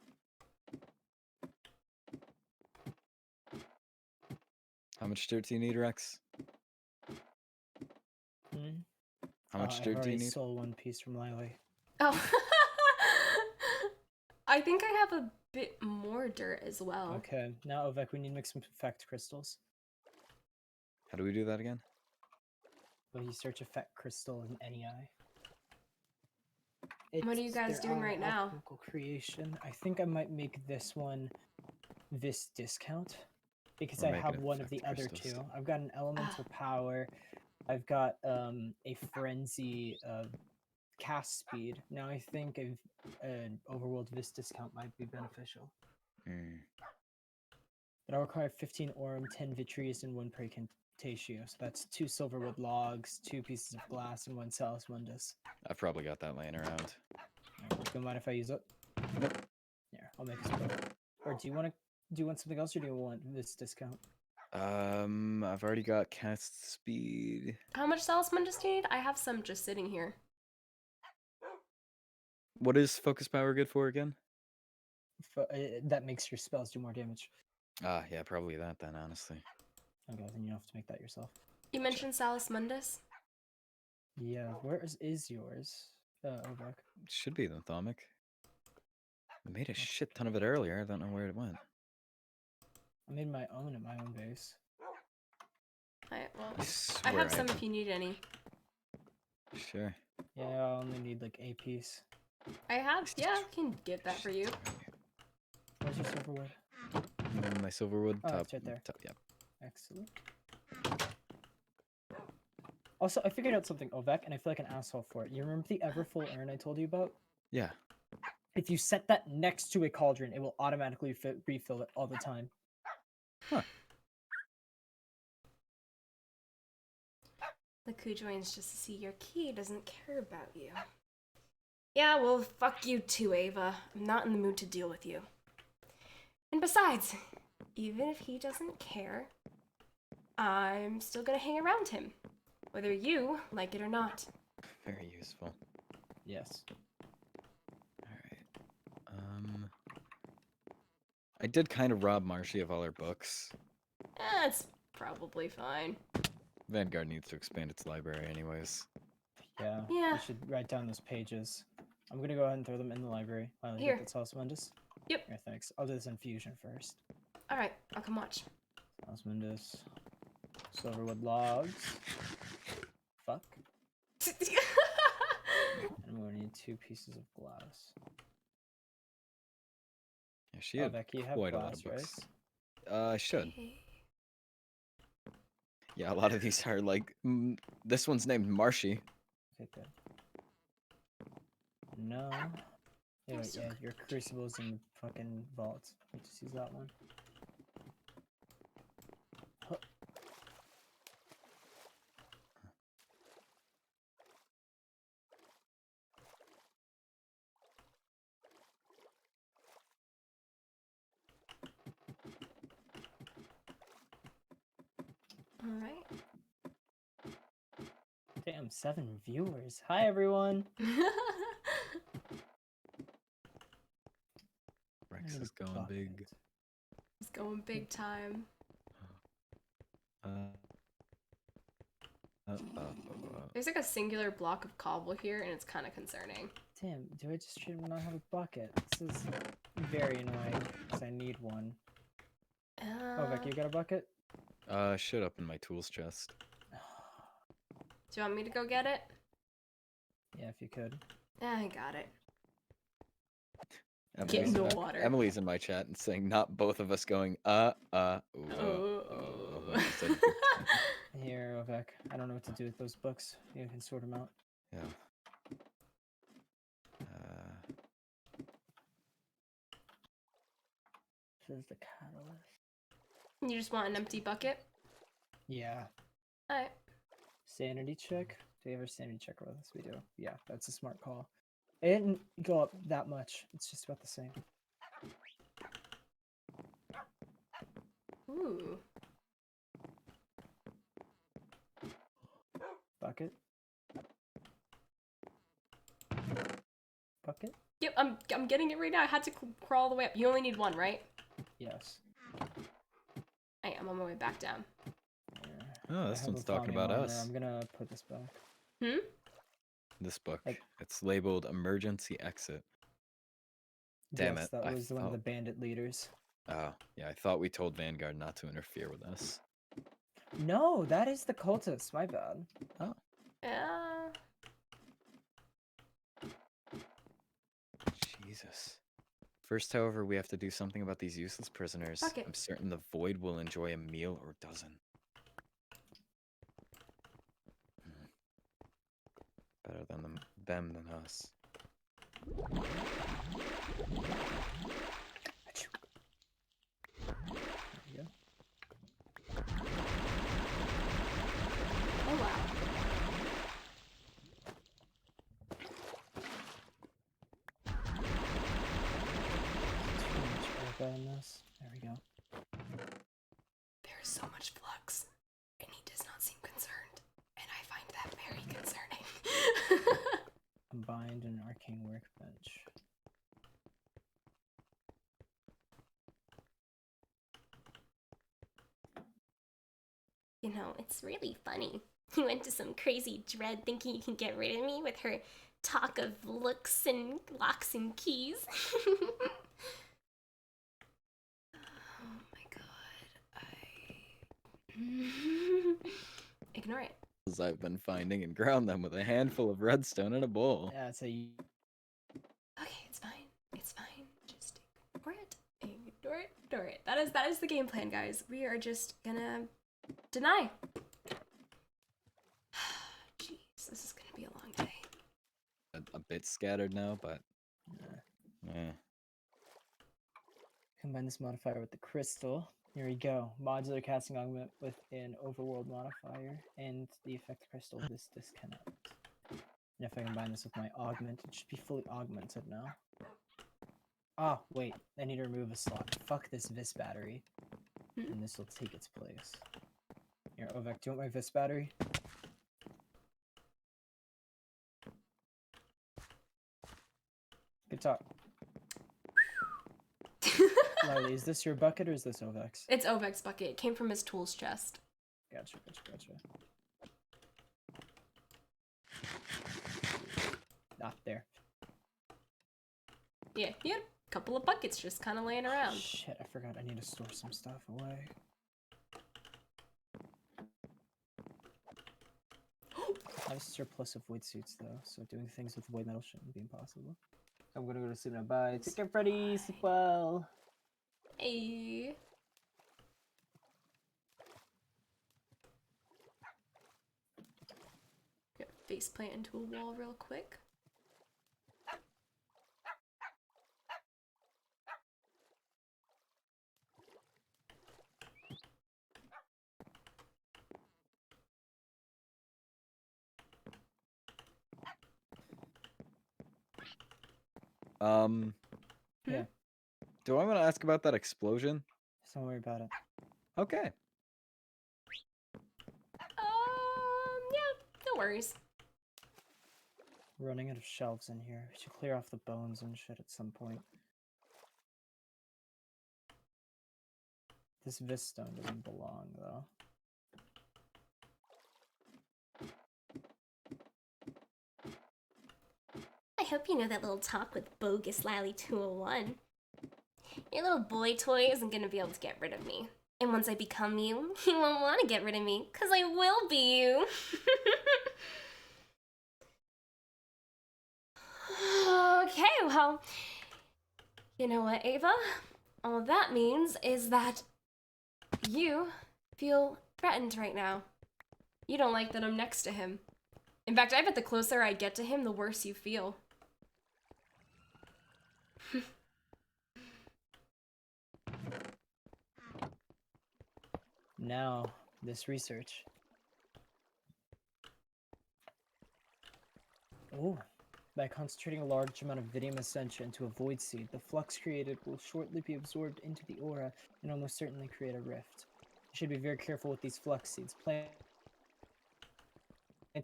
[SPEAKER 3] How much dirt do you need, Rex?
[SPEAKER 2] Hmm?
[SPEAKER 3] How much
[SPEAKER 2] I've
[SPEAKER 3] dirt do
[SPEAKER 2] already
[SPEAKER 3] you need?
[SPEAKER 2] stole one piece from Lilee.
[SPEAKER 1] Oh. I think I have a bit more dirt as well.
[SPEAKER 2] Okay, now Ovek, we need to make some effect crystals.
[SPEAKER 3] How do we do that again?
[SPEAKER 2] Well, you search effect crystal in NEI.
[SPEAKER 1] What are you guys doing right now?
[SPEAKER 2] Alchemical creation. I think I might make this one this discount because
[SPEAKER 3] We're
[SPEAKER 2] I
[SPEAKER 3] making
[SPEAKER 2] have one of the
[SPEAKER 3] effect
[SPEAKER 2] other
[SPEAKER 3] crystals.
[SPEAKER 2] two. I've got an elemental power. I've got a frenzy cast speed. Now I think an overworld vis discount might be beneficial.
[SPEAKER 3] Mm.
[SPEAKER 2] But I'll require 15 Aurum, 10 Vitreous, and 1 Precantatio. So that's 2 Silverwood logs, 2 pieces of glass, and 1 Salus Mundus.
[SPEAKER 3] I've probably got that laying around.
[SPEAKER 2] Don't mind if I use it?
[SPEAKER 3] Nope.
[SPEAKER 2] Here, I'll make a spell. Or do you want something else, or do you want this discount?
[SPEAKER 3] I've already got cast speed.
[SPEAKER 1] How much Salus Mundus do you need? I have some just sitting here.
[SPEAKER 3] What is focus power good for again?
[SPEAKER 2] That makes your spells do more damage.
[SPEAKER 3] Ah, yeah, probably that then, honestly.
[SPEAKER 2] Okay, then you don't have to make that yourself.
[SPEAKER 1] You mentioned Salus Mundus?
[SPEAKER 2] Yeah, where is yours? Ovek.
[SPEAKER 3] Should be the Thaumic. I made a shit ton of it earlier. I don't know where it went.
[SPEAKER 2] I made my own at my own base.
[SPEAKER 1] I have some if you need any.
[SPEAKER 3] Sure.
[SPEAKER 2] Yeah, I only need like a piece.
[SPEAKER 1] I have, yeah, I can get that for you.
[SPEAKER 2] Where's your silverwood?
[SPEAKER 3] My silverwood
[SPEAKER 2] Oh,
[SPEAKER 3] top.
[SPEAKER 2] it's right there.
[SPEAKER 3] Top, yep.
[SPEAKER 2] Excellent. Also, I figured out something, Ovek, and I feel like an asshole for it. You remember the ever full urn I told you about?
[SPEAKER 3] Yeah.
[SPEAKER 2] If you set that next to a cauldron, it will automatically refill it all the time.
[SPEAKER 3] Huh.
[SPEAKER 1] The coup joins just to see your key doesn't care about you. Yeah, well, fuck you too, Ava. I'm not in the mood to deal with you. And besides, even if he doesn't care, I'm still gonna hang around him. Whether you like it or not.
[SPEAKER 3] Very useful.
[SPEAKER 2] Yes.
[SPEAKER 3] Alright. I did kind of rob Marshy of all her books.
[SPEAKER 1] That's probably fine.
[SPEAKER 3] Vanguard needs to expand its library anyways.
[SPEAKER 2] Yeah.
[SPEAKER 1] Yeah.
[SPEAKER 2] You should write down those pages. I'm gonna go ahead and throw them in the library. While I
[SPEAKER 1] Here.
[SPEAKER 2] get that Salus Mundus.
[SPEAKER 1] Yep.
[SPEAKER 2] Here, thanks. I'll do this in fusion first.
[SPEAKER 1] Alright, I'll come watch.
[SPEAKER 2] Salus Mundus. Silverwood logs. Fuck. And I'm gonna need 2 pieces of glass.
[SPEAKER 3] Yeah, she had
[SPEAKER 2] Becky, you have
[SPEAKER 3] quite a lot
[SPEAKER 2] glass,
[SPEAKER 3] of books.
[SPEAKER 2] right?
[SPEAKER 3] I should. Yeah, a lot of these are like, this one's named Marshy.
[SPEAKER 2] Okay, good. No. Yeah, wait, yeah, your crucible's in the fucking vault. Let's just use that one. Huh.
[SPEAKER 1] Alright.
[SPEAKER 2] Damn, 7 viewers. Hi, everyone.
[SPEAKER 3] Rex is going big.
[SPEAKER 1] It's going big time. There's like a singular block of cobble here, and it's kind of concerning.
[SPEAKER 2] Damn, do I just not have a bucket? This is very annoying, because I need one. Oh, Becky, you got a bucket?
[SPEAKER 3] Shit up in my tools chest.
[SPEAKER 1] Do you want me to go get it?
[SPEAKER 2] Yeah, if you could.
[SPEAKER 1] I got it.
[SPEAKER 3] Emily's,
[SPEAKER 1] in the water.
[SPEAKER 3] Emily's in my chat and saying not both of us going,
[SPEAKER 2] Here, Ovek. I don't know what to do with those books. You can sort them out.
[SPEAKER 3] Yeah.
[SPEAKER 2] This is the catalyst.
[SPEAKER 1] You just want an empty bucket?
[SPEAKER 2] Yeah.
[SPEAKER 1] Alright.
[SPEAKER 2] Sanity check? Do we have our sanity check with us? We do. Yeah, that's a smart call. It didn't go up that much. It's just about the same.
[SPEAKER 1] Ooh.
[SPEAKER 2] Bucket. Bucket?
[SPEAKER 1] Yep, I'm getting it right now. I had to crawl all the way up. You only need one, right?
[SPEAKER 2] Yes.
[SPEAKER 1] I am on my way back down.
[SPEAKER 3] Oh,
[SPEAKER 2] I
[SPEAKER 3] this
[SPEAKER 2] have
[SPEAKER 3] one's
[SPEAKER 2] a
[SPEAKER 3] talking
[SPEAKER 2] founding
[SPEAKER 3] about
[SPEAKER 2] armor.
[SPEAKER 3] us.
[SPEAKER 2] I'm gonna put this back.
[SPEAKER 1] Hmm?
[SPEAKER 3] This book.
[SPEAKER 2] Like-
[SPEAKER 3] It's labeled Emergency Exit. Damn
[SPEAKER 2] Yes,
[SPEAKER 3] it.
[SPEAKER 2] that
[SPEAKER 3] I
[SPEAKER 2] was one of the
[SPEAKER 3] thought...
[SPEAKER 2] bandit leaders.
[SPEAKER 3] Oh, yeah, I thought we told Vanguard not to interfere with us.
[SPEAKER 2] No, that is the cultists. My bad.
[SPEAKER 3] Oh,
[SPEAKER 1] Yeah.
[SPEAKER 3] Jesus. First, however, we have to do something about these useless prisoners.
[SPEAKER 1] Fuck it.
[SPEAKER 3] I'm certain the Void will enjoy a meal or doesn't. Better than them than us.
[SPEAKER 2] Achoo. There we go.
[SPEAKER 1] Oh wow.
[SPEAKER 2] Too much air in this. There we go.
[SPEAKER 1] There is so much flux, and he does not seem concerned, and I find that very concerning.
[SPEAKER 2] Combined and arcane workbench.
[SPEAKER 4] You know, it's really funny. You went to some crazy dread thinking you can get rid of me with her talk of looks and locks and keys.
[SPEAKER 1] Oh my god, Ignore it.
[SPEAKER 3] As I've been finding and ground them with a handful of redstone in a bowl.
[SPEAKER 2] Yeah, it's a
[SPEAKER 1] Okay, it's fine. It's fine. Just ignore it. Ignore it. Ignore it. That is the game plan, guys. We are just gonna deny. Jeez, this is gonna be a long day.
[SPEAKER 3] A bit scattered now, but yeah.
[SPEAKER 2] combine this modifier with the crystal. Here we go. Modular casting augment with an overworld modifier and the effect crystal of this disconnect. And if I combine this with my augment, it should be fully augmented now. Ah, wait. I need to remove a slot. Fuck this Vis battery. And this will take its place. Here, Ovek, do you want my Vis battery? Good talk. Lilee, is this your bucket or is this Ovek's?
[SPEAKER 1] It's Ovek's bucket. It came from his tools chest.
[SPEAKER 2] Gotcha, gotcha. Not there.
[SPEAKER 1] Yeah, he had a couple of buckets just kind of laying around.
[SPEAKER 2] Shit, I forgot I need to store some stuff away. I have a surplus of void suits though, so doing things with void metal shouldn't be impossible. I'm gonna go to sleep now. Bye. Take care, Freddy. Sleep well.
[SPEAKER 1] Hey. Get face plant into a wall real quick.
[SPEAKER 2] Yeah.
[SPEAKER 3] Do I want to ask about that explosion?
[SPEAKER 2] Don't worry about it.
[SPEAKER 3] Okay.
[SPEAKER 1] Yeah, no worries.
[SPEAKER 2] We're running out of shelves in here. We should clear off the bones and shit at some point. This Vis stone doesn't belong though.
[SPEAKER 4] I hope you know that little talk with bogus Lally 201. Your little boy toy isn't gonna be able to get rid of me. And once I become you, he won't want to get rid of me, because I will be you.
[SPEAKER 1] Okay, well, you know what, Ava? All that means is that you feel threatened right now. You don't like that I'm next to him. In fact, I bet the closer I get to him, the worse you feel.
[SPEAKER 2] Now, this research. Oh, by concentrating a large amount of Vidium Essentia into a void seed, the flux created will shortly be absorbed into the aura and almost certainly create a rift. You should be very careful with these flux seeds. Planting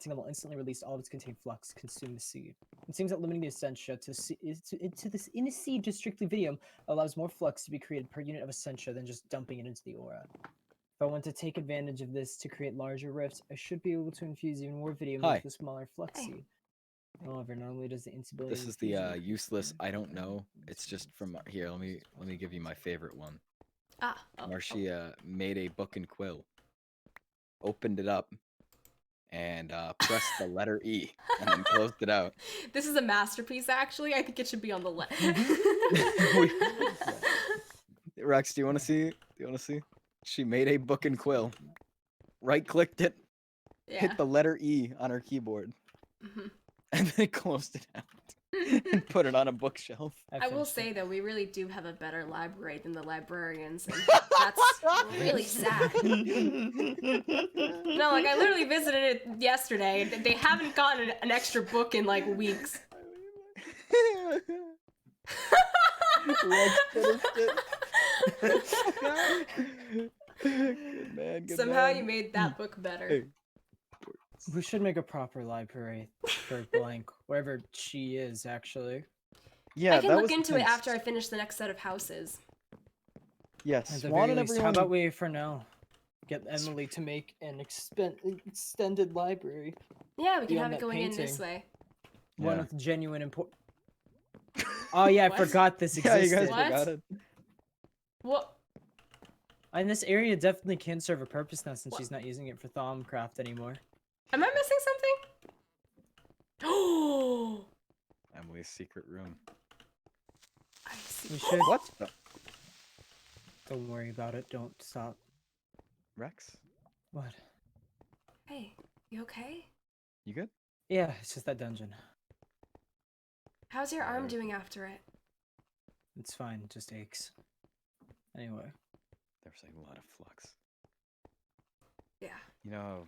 [SPEAKER 2] them will instantly release all of its contained flux, consume the seed. It seems that limiting the Essentia to this in a seed to strictly Vidium allows more flux to be created per unit of Essentia than just dumping it into the aura. If I want to take advantage of this to create larger rifts, I should be able to infuse even more video
[SPEAKER 3] Hi.
[SPEAKER 2] with the smaller flux seed. However, not only does the instability
[SPEAKER 3] This
[SPEAKER 2] of
[SPEAKER 3] is the
[SPEAKER 2] fusion-
[SPEAKER 3] useless. I don't know. It's just from here. Let me give you my favorite one.
[SPEAKER 1] Ah. Oh,
[SPEAKER 3] Marcia made a book and quill, opened it up, and pressed the letter E, and then closed it out.
[SPEAKER 1] This is a masterpiece, actually. I think it should be on the left.
[SPEAKER 3] Rex, do you want to see? Do you want to see? She made a book and quill. Right-clicked it,
[SPEAKER 1] Yeah.
[SPEAKER 3] hit the letter E on her keyboard,
[SPEAKER 1] Mhm.
[SPEAKER 3] and then closed it out and put it on a bookshelf.
[SPEAKER 1] I will
[SPEAKER 2] finished
[SPEAKER 1] say
[SPEAKER 2] it.
[SPEAKER 1] though, we really do have a better library than the librarians, and that's really sad. No, like I literally visited it yesterday. And they haven't gotten an extra book in like weeks.
[SPEAKER 3] Rex finished it. Good man, good
[SPEAKER 1] Somehow
[SPEAKER 3] man.
[SPEAKER 1] you made that book better.
[SPEAKER 3] Hey.
[SPEAKER 2] We should make a proper library for Blank, wherever she is, actually.
[SPEAKER 3] Yeah,
[SPEAKER 1] I can
[SPEAKER 3] that
[SPEAKER 1] look
[SPEAKER 3] was
[SPEAKER 1] into it
[SPEAKER 3] nice.
[SPEAKER 1] after I finish the next set of houses.
[SPEAKER 3] Yes,
[SPEAKER 2] At the
[SPEAKER 3] Swan
[SPEAKER 2] very
[SPEAKER 3] and
[SPEAKER 2] least,
[SPEAKER 3] everyone.
[SPEAKER 2] how about we, for now, get Emily to make an extended library?
[SPEAKER 1] Yeah, we can
[SPEAKER 2] Beyond
[SPEAKER 1] have it
[SPEAKER 2] that
[SPEAKER 1] going in this
[SPEAKER 2] painting.
[SPEAKER 1] way.
[SPEAKER 2] One
[SPEAKER 3] Yeah.
[SPEAKER 2] with genuine import. Oh yeah, I
[SPEAKER 1] What?
[SPEAKER 2] forgot this
[SPEAKER 3] Yeah, you
[SPEAKER 2] existed.
[SPEAKER 3] guys
[SPEAKER 1] What?
[SPEAKER 3] forgot it.
[SPEAKER 1] What?
[SPEAKER 2] And this area definitely can serve a purpose now since
[SPEAKER 1] What?
[SPEAKER 2] she's not using it for Thaumcraft anymore.
[SPEAKER 1] Am I missing something? Oh,
[SPEAKER 3] Emily's secret room.
[SPEAKER 1] I see.
[SPEAKER 2] We should.
[SPEAKER 3] What? the-
[SPEAKER 2] Don't worry about it. Don't stop.
[SPEAKER 3] Rex,
[SPEAKER 2] What?
[SPEAKER 1] Hey, you okay?
[SPEAKER 3] you good?
[SPEAKER 2] Yeah, it's just that dungeon.
[SPEAKER 1] How's your arm
[SPEAKER 3] Alright.
[SPEAKER 1] doing after it?
[SPEAKER 2] It's fine. It just aches. Anyway.
[SPEAKER 3] There's a lot of flux.
[SPEAKER 1] Yeah.
[SPEAKER 3] You know.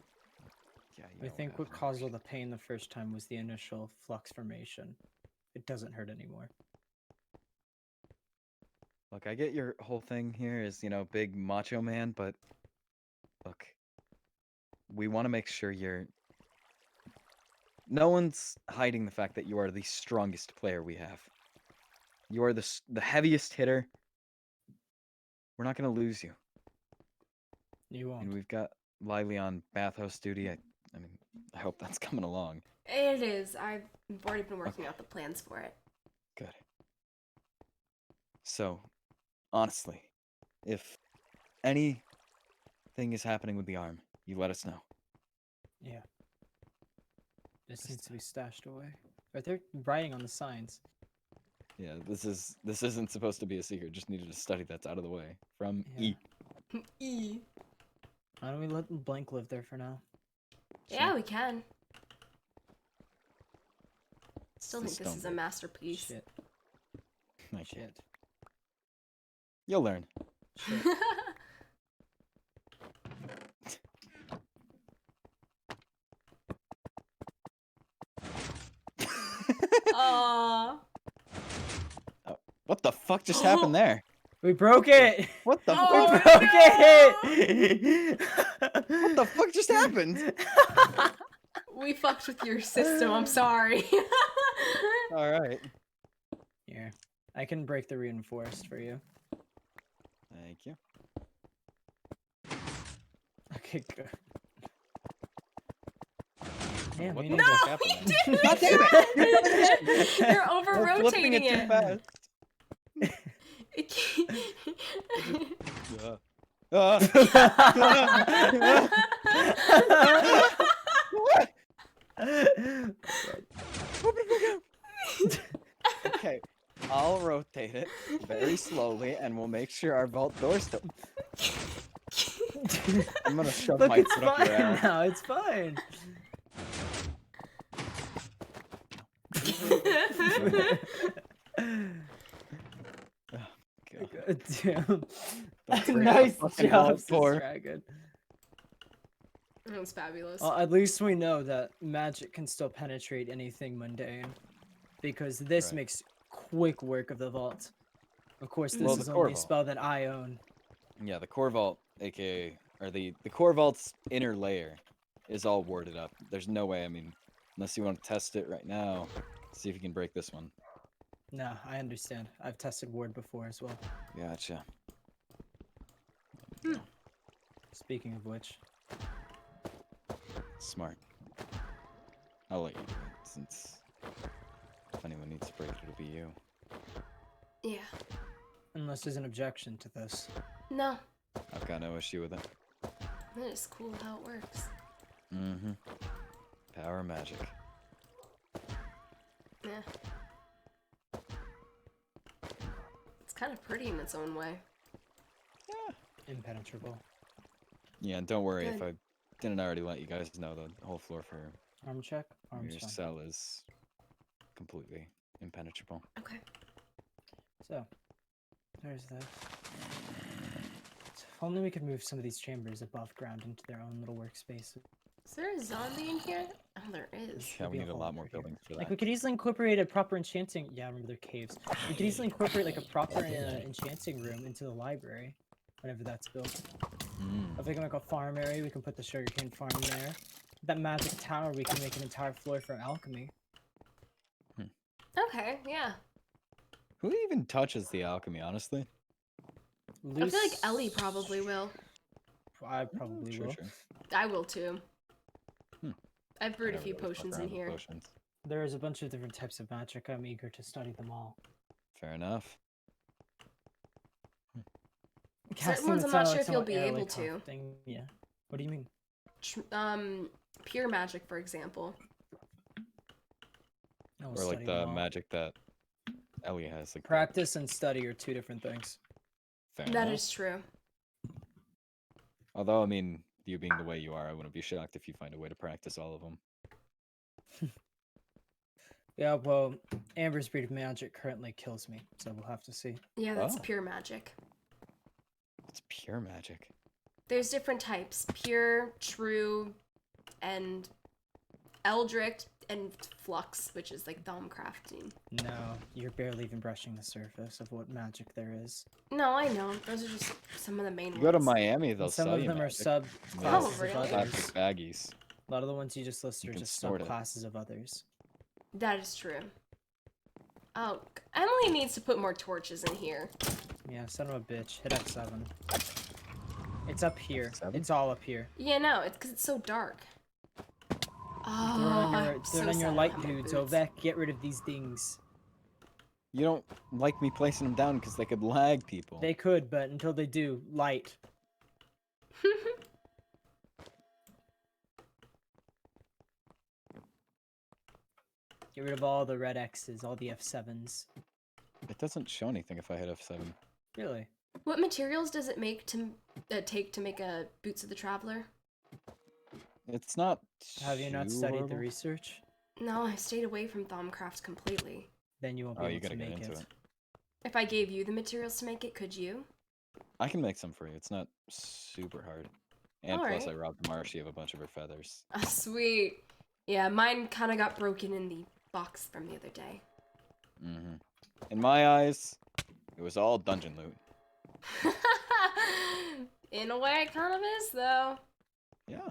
[SPEAKER 3] Yeah. You
[SPEAKER 2] I
[SPEAKER 3] know
[SPEAKER 2] think what
[SPEAKER 3] whatever.
[SPEAKER 2] caused all the pain the first time was the initial flux formation. It doesn't hurt anymore.
[SPEAKER 3] Look, I get your whole thing here is, big macho man, but look, we want to make sure you're. No one's hiding the fact that you are the strongest player we have. You are the heaviest hitter. We're not gonna lose you.
[SPEAKER 2] You
[SPEAKER 3] And
[SPEAKER 2] won't.
[SPEAKER 3] we've got Lilee on MYTHOS Studio. I mean, I hope that's coming along.
[SPEAKER 1] It is. I've already been working out the plans for it.
[SPEAKER 3] Good. So, honestly, if anything is happening with the arm, you let us know.
[SPEAKER 2] Yeah. This needs to be stashed away. But they're writing on the signs.
[SPEAKER 3] Yeah, this isn't supposed to be a secret. Just needed to study that's out of the way. From
[SPEAKER 2] Yeah.
[SPEAKER 3] E.
[SPEAKER 1] E.
[SPEAKER 2] Why don't we let Blank live there for now?
[SPEAKER 1] Yeah, we can. Still
[SPEAKER 3] the
[SPEAKER 1] think this is a
[SPEAKER 3] stone
[SPEAKER 1] masterpiece.
[SPEAKER 2] Shit.
[SPEAKER 3] Okay.
[SPEAKER 2] Shit.
[SPEAKER 3] You'll learn.
[SPEAKER 2] Shit.
[SPEAKER 1] Aww.
[SPEAKER 3] What the fuck just happened there?
[SPEAKER 2] We broke it!
[SPEAKER 3] What the
[SPEAKER 1] Oh,
[SPEAKER 2] We
[SPEAKER 3] fuck?
[SPEAKER 2] broke
[SPEAKER 1] no!
[SPEAKER 2] it!
[SPEAKER 3] What the fuck just happened?
[SPEAKER 1] We fucked with your system. I'm sorry.
[SPEAKER 3] All right.
[SPEAKER 2] Here. I can break the reinforced for you.
[SPEAKER 3] Thank you.
[SPEAKER 2] Okay, good. Damn,
[SPEAKER 3] What
[SPEAKER 2] we
[SPEAKER 3] the
[SPEAKER 2] need
[SPEAKER 3] fuck
[SPEAKER 2] to-
[SPEAKER 3] happened?
[SPEAKER 1] you
[SPEAKER 3] God damn
[SPEAKER 1] it! You're over
[SPEAKER 3] We're flipping
[SPEAKER 1] rotating
[SPEAKER 3] it too fast.
[SPEAKER 1] It can't-
[SPEAKER 3] Okay, I'll rotate it very slowly, and we'll make sure our vault door's still. I'm gonna shove
[SPEAKER 2] Look,
[SPEAKER 3] my
[SPEAKER 2] it's
[SPEAKER 3] foot up your
[SPEAKER 2] fine
[SPEAKER 3] ass.
[SPEAKER 2] now. It's fine.
[SPEAKER 3] God.
[SPEAKER 2] God damn.
[SPEAKER 3] Don't break the
[SPEAKER 2] Nice
[SPEAKER 3] fucking
[SPEAKER 2] job,
[SPEAKER 3] vault door.
[SPEAKER 2] Sis Dragon.
[SPEAKER 1] That was fabulous.
[SPEAKER 2] Well, at least we know that magic can still penetrate anything mundane, because this
[SPEAKER 3] Right.
[SPEAKER 2] makes quick work of the vault. Of course, this
[SPEAKER 3] Well,
[SPEAKER 2] is
[SPEAKER 3] the
[SPEAKER 2] only
[SPEAKER 3] core
[SPEAKER 2] a
[SPEAKER 3] vault.
[SPEAKER 2] spell that I own.
[SPEAKER 3] Yeah, the core vault, aka, or the core vault's inner layer, is all warded up. There's no way. I mean, unless you want to test it right now, see if you can break this one.
[SPEAKER 2] No, I understand. I've tested ward before as well.
[SPEAKER 3] Gotcha.
[SPEAKER 2] Speaking of which,
[SPEAKER 3] Smart. I'll let you do it, since if anyone needs to break it, it'll be you.
[SPEAKER 1] Yeah.
[SPEAKER 2] unless there's an objection to this.
[SPEAKER 1] No.
[SPEAKER 3] I've got no issue with it.
[SPEAKER 1] That is cool how it works.
[SPEAKER 3] Mm-hmm. Power magic.
[SPEAKER 1] Yeah. It's kind of pretty in its own way.
[SPEAKER 3] Yeah.
[SPEAKER 2] Impenetrable.
[SPEAKER 3] Yeah, and don't worry if
[SPEAKER 1] Good.
[SPEAKER 3] I didn't already let you guys know the whole floor for
[SPEAKER 2] Arm check. Arm's
[SPEAKER 3] your
[SPEAKER 2] fine.
[SPEAKER 3] cell is completely impenetrable.
[SPEAKER 1] Okay.
[SPEAKER 2] So, there's this. If only we could move some of these chambers above ground into their own little workspaces.
[SPEAKER 1] Is there a zombie in here? Oh, there is.
[SPEAKER 3] Yeah,
[SPEAKER 2] Should
[SPEAKER 3] we
[SPEAKER 2] be a
[SPEAKER 3] need a
[SPEAKER 2] hole
[SPEAKER 3] lot more
[SPEAKER 2] over here.
[SPEAKER 3] buildings for
[SPEAKER 2] Like,
[SPEAKER 3] that.
[SPEAKER 2] we could easily incorporate a proper enchanting... Yeah, I remember their caves. We could easily incorporate, like, a proper enchanting room into the library. Whenever that's built. If we can make a farm area, we can put the sugarcane farm there. That magic tower, we can make an entire floor for alchemy.
[SPEAKER 1] Okay, yeah.
[SPEAKER 3] Who even touches the alchemy, honestly?
[SPEAKER 1] I feel like Ellie probably will.
[SPEAKER 2] I probably
[SPEAKER 3] Sure,
[SPEAKER 2] will.
[SPEAKER 3] sure.
[SPEAKER 1] I will too. I've brewed a
[SPEAKER 3] I
[SPEAKER 1] few
[SPEAKER 3] never really fuck
[SPEAKER 1] potions in
[SPEAKER 3] around with
[SPEAKER 1] here.
[SPEAKER 3] potions.
[SPEAKER 2] There's a bunch of different types of magic. I'm eager to study them all.
[SPEAKER 3] Fair enough.
[SPEAKER 1] Certain ones I'm not sure if you'll be able to.
[SPEAKER 2] Yeah. What do you mean?
[SPEAKER 1] Pure magic, for example.
[SPEAKER 2] I will
[SPEAKER 3] Or
[SPEAKER 2] study
[SPEAKER 3] like
[SPEAKER 2] them
[SPEAKER 3] the
[SPEAKER 2] all.
[SPEAKER 3] magic that Ellie has. Like
[SPEAKER 2] Practice and study are two different things.
[SPEAKER 3] Fair
[SPEAKER 1] That
[SPEAKER 3] enough.
[SPEAKER 1] is true.
[SPEAKER 3] Although, I mean, you being the way you are, I wouldn't be shocked if you find a way to practice all of them.
[SPEAKER 2] Yeah, well, Amber's breed of magic currently kills me, so we'll have to see.
[SPEAKER 1] Yeah, that's
[SPEAKER 3] Oh.
[SPEAKER 1] pure magic.
[SPEAKER 3] It's pure magic.
[SPEAKER 1] There's different types. Pure, true, and eldritch, and flux, which is like Thaumcrafting.
[SPEAKER 2] No, you're barely even brushing the surface of what magic there is.
[SPEAKER 1] No, I know. Those are just some of the main
[SPEAKER 3] You
[SPEAKER 1] ones.
[SPEAKER 3] go to Miami, they'll
[SPEAKER 2] And some
[SPEAKER 3] sell
[SPEAKER 2] of
[SPEAKER 3] you
[SPEAKER 2] them are
[SPEAKER 3] magic.
[SPEAKER 2] sub
[SPEAKER 3] They'll
[SPEAKER 2] classes
[SPEAKER 1] really?
[SPEAKER 2] of others.
[SPEAKER 3] plastic baggies.
[SPEAKER 2] A lot of the ones you just listed
[SPEAKER 3] You
[SPEAKER 2] are
[SPEAKER 3] can
[SPEAKER 2] just
[SPEAKER 3] sort it.
[SPEAKER 2] subclasses of others.
[SPEAKER 1] That is true. Oh, Emily needs to put more torches in here.
[SPEAKER 2] Yeah, son of a bitch. Hit F7. It's up here.
[SPEAKER 3] F7?
[SPEAKER 2] It's all up here.
[SPEAKER 1] Yeah, no, it's because it's so dark.
[SPEAKER 2] Throw it
[SPEAKER 1] Oh,
[SPEAKER 2] on your,
[SPEAKER 1] I'm
[SPEAKER 2] throw
[SPEAKER 1] so
[SPEAKER 2] it on
[SPEAKER 1] sad
[SPEAKER 2] your
[SPEAKER 1] I
[SPEAKER 2] light
[SPEAKER 1] don't have my
[SPEAKER 2] dudes.
[SPEAKER 1] boots.
[SPEAKER 2] Ovek, get rid of these things.
[SPEAKER 3] You don't like me placing them down because they could lag people.
[SPEAKER 2] They could, but until they do, light. Get rid of all the red X's, all the F7s.
[SPEAKER 3] It doesn't show anything if I hit F7.
[SPEAKER 2] Really?
[SPEAKER 1] What materials does it make to take to make a Boots of the Traveler?
[SPEAKER 3] It's not.
[SPEAKER 2] Have you not
[SPEAKER 3] too
[SPEAKER 2] studied the
[SPEAKER 3] horrible.
[SPEAKER 2] research?
[SPEAKER 1] No, I stayed away from Thaumcraft completely.
[SPEAKER 2] Then you won't be
[SPEAKER 3] Oh,
[SPEAKER 2] able
[SPEAKER 3] you
[SPEAKER 2] to
[SPEAKER 3] gotta get
[SPEAKER 2] make
[SPEAKER 3] into
[SPEAKER 2] it.
[SPEAKER 3] it.
[SPEAKER 1] If I gave you the materials to make it, could you?
[SPEAKER 3] I can make some for you. It's not super hard. And plus,
[SPEAKER 1] Alright.
[SPEAKER 3] I robbed Marshy of a bunch of her feathers.
[SPEAKER 1] Oh, sweet. Yeah, mine kind of got broken in the box from the other day.
[SPEAKER 3] Mm-hmm. In my eyes, it was all dungeon loot.
[SPEAKER 1] In a way, it kind of is, though.
[SPEAKER 3] Yeah.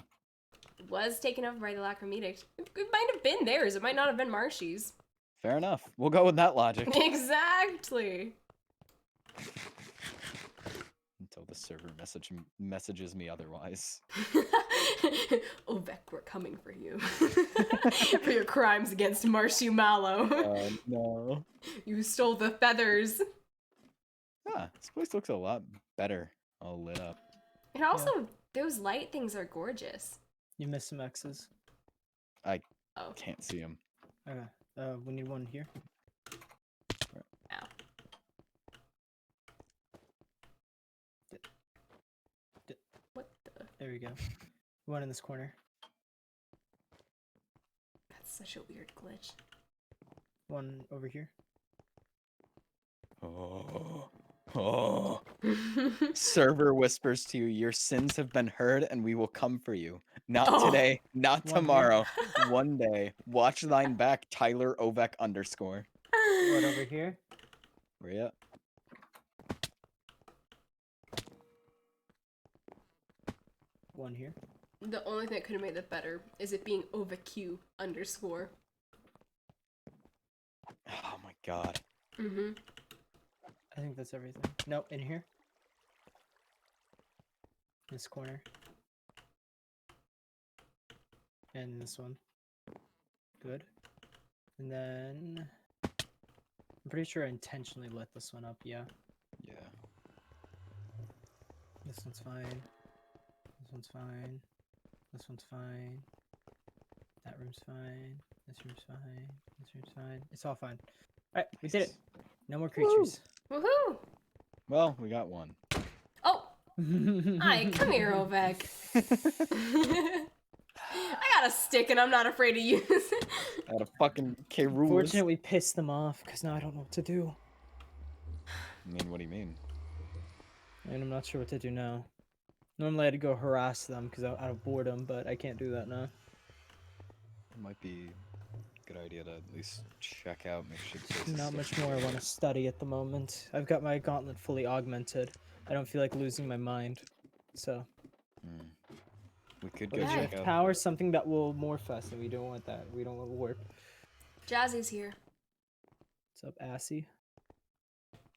[SPEAKER 1] It was taken over by the Lacrimetic. It might have been theirs. It might not have been Marshy's.
[SPEAKER 3] Fair enough. We'll go with that logic.
[SPEAKER 1] Exactly.
[SPEAKER 3] Until the server messages me otherwise.
[SPEAKER 1] Ovek, we're coming for you. For your crimes against Marshy Mallow.
[SPEAKER 3] Oh, no.
[SPEAKER 1] You stole the feathers.
[SPEAKER 3] Ah, this place looks a lot better. All lit up.
[SPEAKER 1] And also, those light things are gorgeous.
[SPEAKER 2] You missed some X's.
[SPEAKER 3] I
[SPEAKER 1] Oh.
[SPEAKER 3] can't see them.
[SPEAKER 2] Okay. We need one here.
[SPEAKER 1] Ow. What the?
[SPEAKER 2] There we go. One in this corner.
[SPEAKER 1] That's such a weird glitch.
[SPEAKER 2] One over here.
[SPEAKER 3] Oh. Oh. Server whispers to you, your sins have been heard and we will come for you. Not
[SPEAKER 1] Oh.
[SPEAKER 3] today, not
[SPEAKER 2] One here.
[SPEAKER 3] tomorrow. One day. Watch thine back, Tyler Ovek _
[SPEAKER 2] One over here.
[SPEAKER 3] Where you at?
[SPEAKER 2] One here.
[SPEAKER 1] The only thing that could have made that better is it being OVQ_.
[SPEAKER 3] Oh my god.
[SPEAKER 1] Mm-hmm.
[SPEAKER 2] I think that's everything. No, in here. This corner. And this one. Good. And then I'm pretty sure I intentionally lit this one up, yeah.
[SPEAKER 3] Yeah.
[SPEAKER 2] This one's fine. This one's fine. This one's fine. That room's fine. This room's fine. This room's fine. It's all fine. Alright, we did it. No more creatures.
[SPEAKER 1] Woohoo!
[SPEAKER 3] Well, we got one.
[SPEAKER 1] Oh, hi, come here, Ovek. I got a stick and I'm not afraid to use it.
[SPEAKER 3] I had a fucking K rulers.
[SPEAKER 2] Fortunately, we pissed them off because now I don't know what to do.
[SPEAKER 3] I mean, what do you mean?
[SPEAKER 2] And I'm not sure what to do now. Normally I'd go harass them because out of boredom, but I can't do that now.
[SPEAKER 3] It might be a good idea to at least check out, make sure the place is
[SPEAKER 2] Not
[SPEAKER 3] still
[SPEAKER 2] much more I want to study at the moment. I've got my gauntlet fully augmented. I don't feel like losing my mind. So,
[SPEAKER 3] Hmm. We could
[SPEAKER 2] but
[SPEAKER 3] go
[SPEAKER 2] if
[SPEAKER 3] check out.
[SPEAKER 2] power something that will morph us, and we don't want that. We don't want warp.
[SPEAKER 1] Jazzy's here.
[SPEAKER 2] What's up, Assy?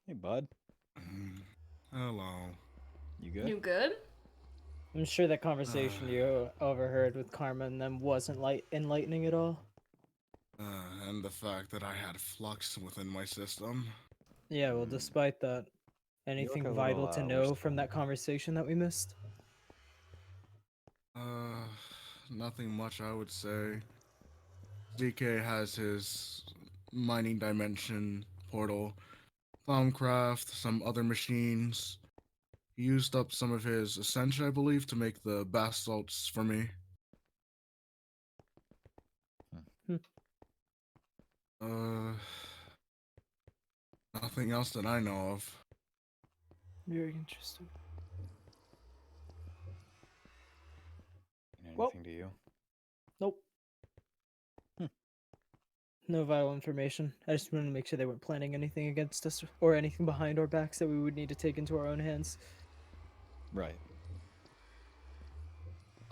[SPEAKER 3] Hey, bud.
[SPEAKER 5] Hello.
[SPEAKER 3] You good?
[SPEAKER 1] You good?
[SPEAKER 2] I'm sure that conversation you overheard with Karma and them wasn't enlightening at all.
[SPEAKER 5] And the fact that I had flux within my system.
[SPEAKER 2] Yeah, well, despite that, anything
[SPEAKER 3] a
[SPEAKER 2] vital
[SPEAKER 3] little,
[SPEAKER 2] to
[SPEAKER 3] worse
[SPEAKER 2] know from
[SPEAKER 3] than-
[SPEAKER 2] that conversation that we missed?
[SPEAKER 5] Nothing much, I would say. DK has his mining dimension portal, Thumbcraft, some other machines. He used up some of his Ascension, I believe, to make the basalts for me.
[SPEAKER 2] Hmm.
[SPEAKER 5] Nothing else that I know of.
[SPEAKER 2] Very interesting.
[SPEAKER 3] Anything
[SPEAKER 2] Well-
[SPEAKER 3] to you?
[SPEAKER 2] Nope. No vital information. I just wanted to make sure they weren't planning anything against us or anything behind our backs that we would need to take into our own hands.
[SPEAKER 3] Right.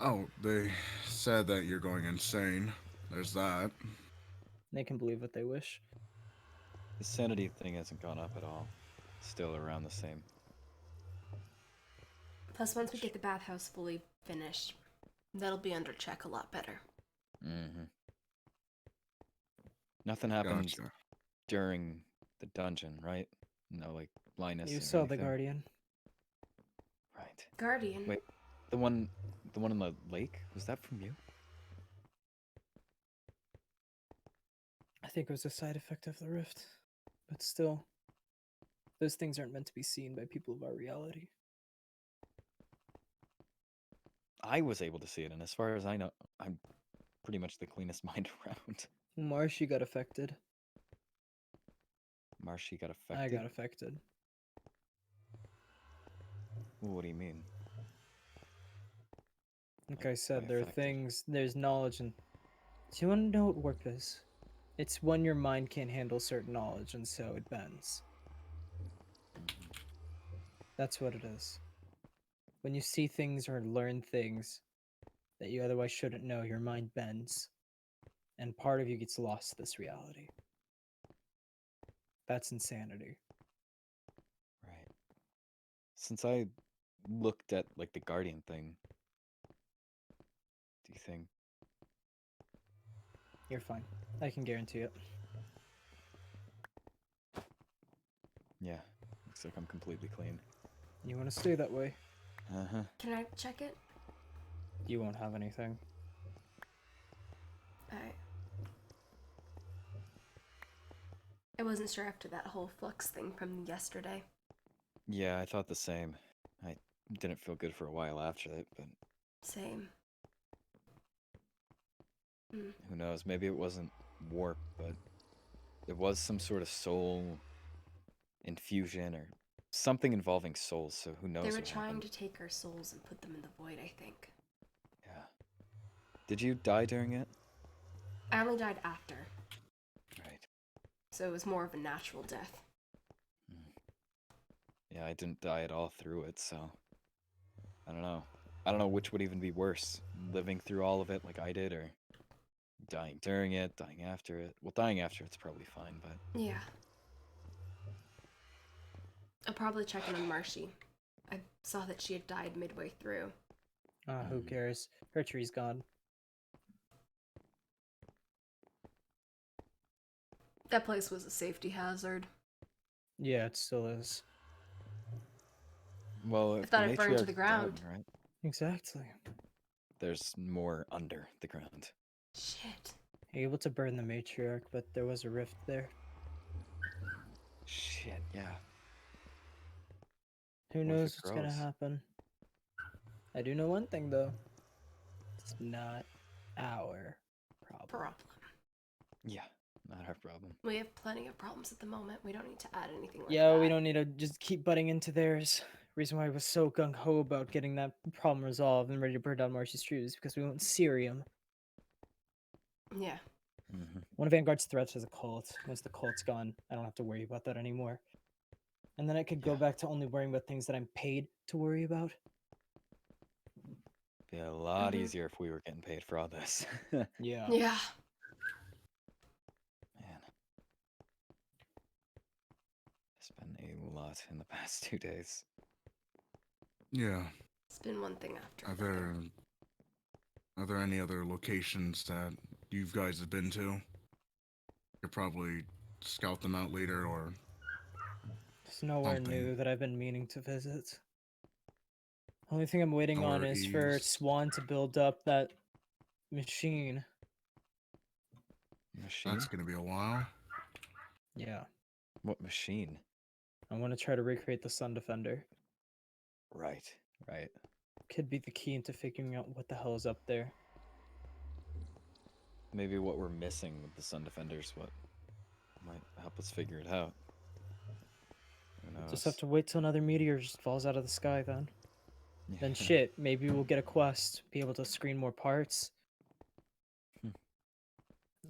[SPEAKER 5] Oh, they said that you're going insane. There's that.
[SPEAKER 2] They can believe what they wish.
[SPEAKER 3] The sanity thing hasn't gone up at all. Still around the same.
[SPEAKER 1] Plus, once we get the bathhouse fully finished, that'll be under check a lot better.
[SPEAKER 3] Mm-hmm. Nothing happened
[SPEAKER 5] Gotcha.
[SPEAKER 3] during the dungeon, right? No, like, blindness
[SPEAKER 2] You
[SPEAKER 3] or
[SPEAKER 2] saw the
[SPEAKER 3] anything?
[SPEAKER 2] Guardian.
[SPEAKER 3] Right.
[SPEAKER 1] Guardian.
[SPEAKER 3] Wait, the one in the lake? Was that from you?
[SPEAKER 2] I think it was a side effect of the rift. But still, those things aren't meant to be seen by people of our reality.
[SPEAKER 3] I was able to see it, and as far as I know, I'm pretty much the cleanest mind around.
[SPEAKER 2] Marshy got affected.
[SPEAKER 3] Marshy got affected?
[SPEAKER 2] I got affected.
[SPEAKER 3] What do you mean?
[SPEAKER 2] Like I said,
[SPEAKER 3] by
[SPEAKER 2] there are
[SPEAKER 3] affected?
[SPEAKER 2] things, there's knowledge, and do you want to know what warp is? It's when your mind can't handle certain knowledge, and so it bends. That's what it is. When you see things or learn things that you otherwise shouldn't know, your mind bends, and part of you gets lost to this reality. That's insanity.
[SPEAKER 3] Right. Since I looked at, like, the Guardian thing, do you think...
[SPEAKER 2] You're fine. I can guarantee it.
[SPEAKER 3] Yeah, looks like I'm completely clean.
[SPEAKER 2] You want to stay that way?
[SPEAKER 3] Uh-huh.
[SPEAKER 1] Can I check it?
[SPEAKER 2] You won't have anything.
[SPEAKER 1] Alright. I wasn't sure after that whole flux thing from yesterday.
[SPEAKER 3] Yeah, I thought the same. I didn't feel good for a while after it, but
[SPEAKER 1] Same.
[SPEAKER 3] who knows? Maybe it wasn't warp, but it was some sort of soul infusion or something involving souls, so who knows
[SPEAKER 1] They were
[SPEAKER 3] what
[SPEAKER 1] trying
[SPEAKER 3] happened.
[SPEAKER 1] to take our souls and put them in the void, I think.
[SPEAKER 3] Yeah. Did you die during it?
[SPEAKER 1] I only died after,
[SPEAKER 3] Right.
[SPEAKER 1] so it was more of a natural death.
[SPEAKER 3] Yeah, I didn't die at all through it, so I don't know. I don't know which would even be worse, living through all of it like I did, or dying during it, dying after it. Well, dying after it's probably fine, but
[SPEAKER 1] Yeah. I'll probably check in on Marshy. I saw that she had died midway through.
[SPEAKER 2] Who cares? Her tree's gone.
[SPEAKER 1] That place was a safety hazard.
[SPEAKER 2] Yeah, it still is.
[SPEAKER 3] Well, if
[SPEAKER 1] thought
[SPEAKER 3] the
[SPEAKER 1] it burned to
[SPEAKER 3] matriarch
[SPEAKER 1] the ground.
[SPEAKER 3] died, right?
[SPEAKER 2] Exactly.
[SPEAKER 3] There's more under the ground.
[SPEAKER 1] Shit.
[SPEAKER 2] Able to burn the matriarch, but there was a rift there.
[SPEAKER 3] Shit, yeah.
[SPEAKER 2] Who
[SPEAKER 3] What if
[SPEAKER 2] knows
[SPEAKER 3] it
[SPEAKER 2] what's gonna
[SPEAKER 3] grows?
[SPEAKER 2] happen? I do know one thing though. It's not our problem.
[SPEAKER 1] Problem.
[SPEAKER 3] Yeah, not our problem.
[SPEAKER 1] We have plenty of problems at the moment. We don't need to add anything like
[SPEAKER 2] Yeah,
[SPEAKER 1] that.
[SPEAKER 2] we don't need to just keep butting into theirs. Reason why I was so gung ho about getting that problem resolved and ready to burn down Marcy's trees is because we want Cerium.
[SPEAKER 1] Yeah.
[SPEAKER 3] Mm-hmm.
[SPEAKER 2] One of Vanguard's threats is a cult. Once the cult's gone, I don't have to worry about that anymore. And then I could go
[SPEAKER 3] Yeah.
[SPEAKER 2] back to only worrying about things that I'm paid to worry about.
[SPEAKER 3] Be a lot
[SPEAKER 1] Mhm.
[SPEAKER 3] easier if we were getting paid for all this.
[SPEAKER 2] Yeah.
[SPEAKER 1] Yeah.
[SPEAKER 3] Man. It's been a lot in the past 2 days.
[SPEAKER 5] Yeah.
[SPEAKER 1] It's been one thing after
[SPEAKER 5] Are
[SPEAKER 1] another.
[SPEAKER 5] there any other locations that you guys have been to? You could probably scout them out later, or
[SPEAKER 2] There's nowhere
[SPEAKER 5] Something.
[SPEAKER 2] new that I've been meaning to visit. Only thing I'm waiting on
[SPEAKER 5] Nowhere
[SPEAKER 2] is for
[SPEAKER 5] east.
[SPEAKER 2] Swan to build up that machine.
[SPEAKER 3] Machine?
[SPEAKER 5] that's gonna be a while.
[SPEAKER 2] Yeah.
[SPEAKER 3] What machine?
[SPEAKER 2] I want to try to recreate the Sun Defender.
[SPEAKER 3] Right, right.
[SPEAKER 2] Could be the key into figuring out what the hell is up there.
[SPEAKER 3] Maybe what we're missing with the Sun Defenders, what might help us figure it out. Who knows?
[SPEAKER 2] Just have to wait till another meteor just falls out of the sky then. Then
[SPEAKER 3] Yeah.
[SPEAKER 2] shit, maybe we'll get a quest, be able to screen more parts.
[SPEAKER 3] Hmm.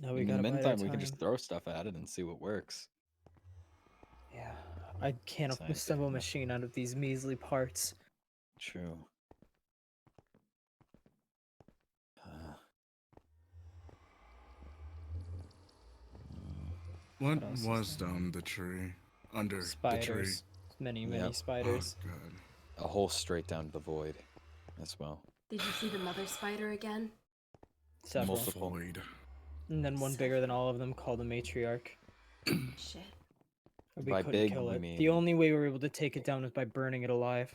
[SPEAKER 2] No, we
[SPEAKER 3] In the
[SPEAKER 2] gotta bide our
[SPEAKER 3] meantime, we
[SPEAKER 2] time.
[SPEAKER 3] can just throw stuff at it and see what works.
[SPEAKER 2] Yeah, I can't
[SPEAKER 3] Scientific
[SPEAKER 2] assemble a
[SPEAKER 3] method.
[SPEAKER 2] machine out of these measly parts.
[SPEAKER 3] True. Uh,
[SPEAKER 5] What
[SPEAKER 2] else is
[SPEAKER 5] was
[SPEAKER 2] there?
[SPEAKER 5] down the tree? Under the tree?
[SPEAKER 2] Spiders. Many
[SPEAKER 3] Yep.
[SPEAKER 2] spiders.
[SPEAKER 5] Oh god.
[SPEAKER 3] a hole straight down to the void as well.
[SPEAKER 1] Did you see the mother spider again?
[SPEAKER 2] Several.
[SPEAKER 3] multiple.
[SPEAKER 5] Void.
[SPEAKER 2] And then one bigger than all of them called the matriarch.
[SPEAKER 1] Shit.
[SPEAKER 2] But we
[SPEAKER 3] By
[SPEAKER 2] couldn't
[SPEAKER 3] big,
[SPEAKER 2] kill
[SPEAKER 3] we
[SPEAKER 2] it.
[SPEAKER 3] mean-
[SPEAKER 2] The only way we were able to take it down was by burning it alive.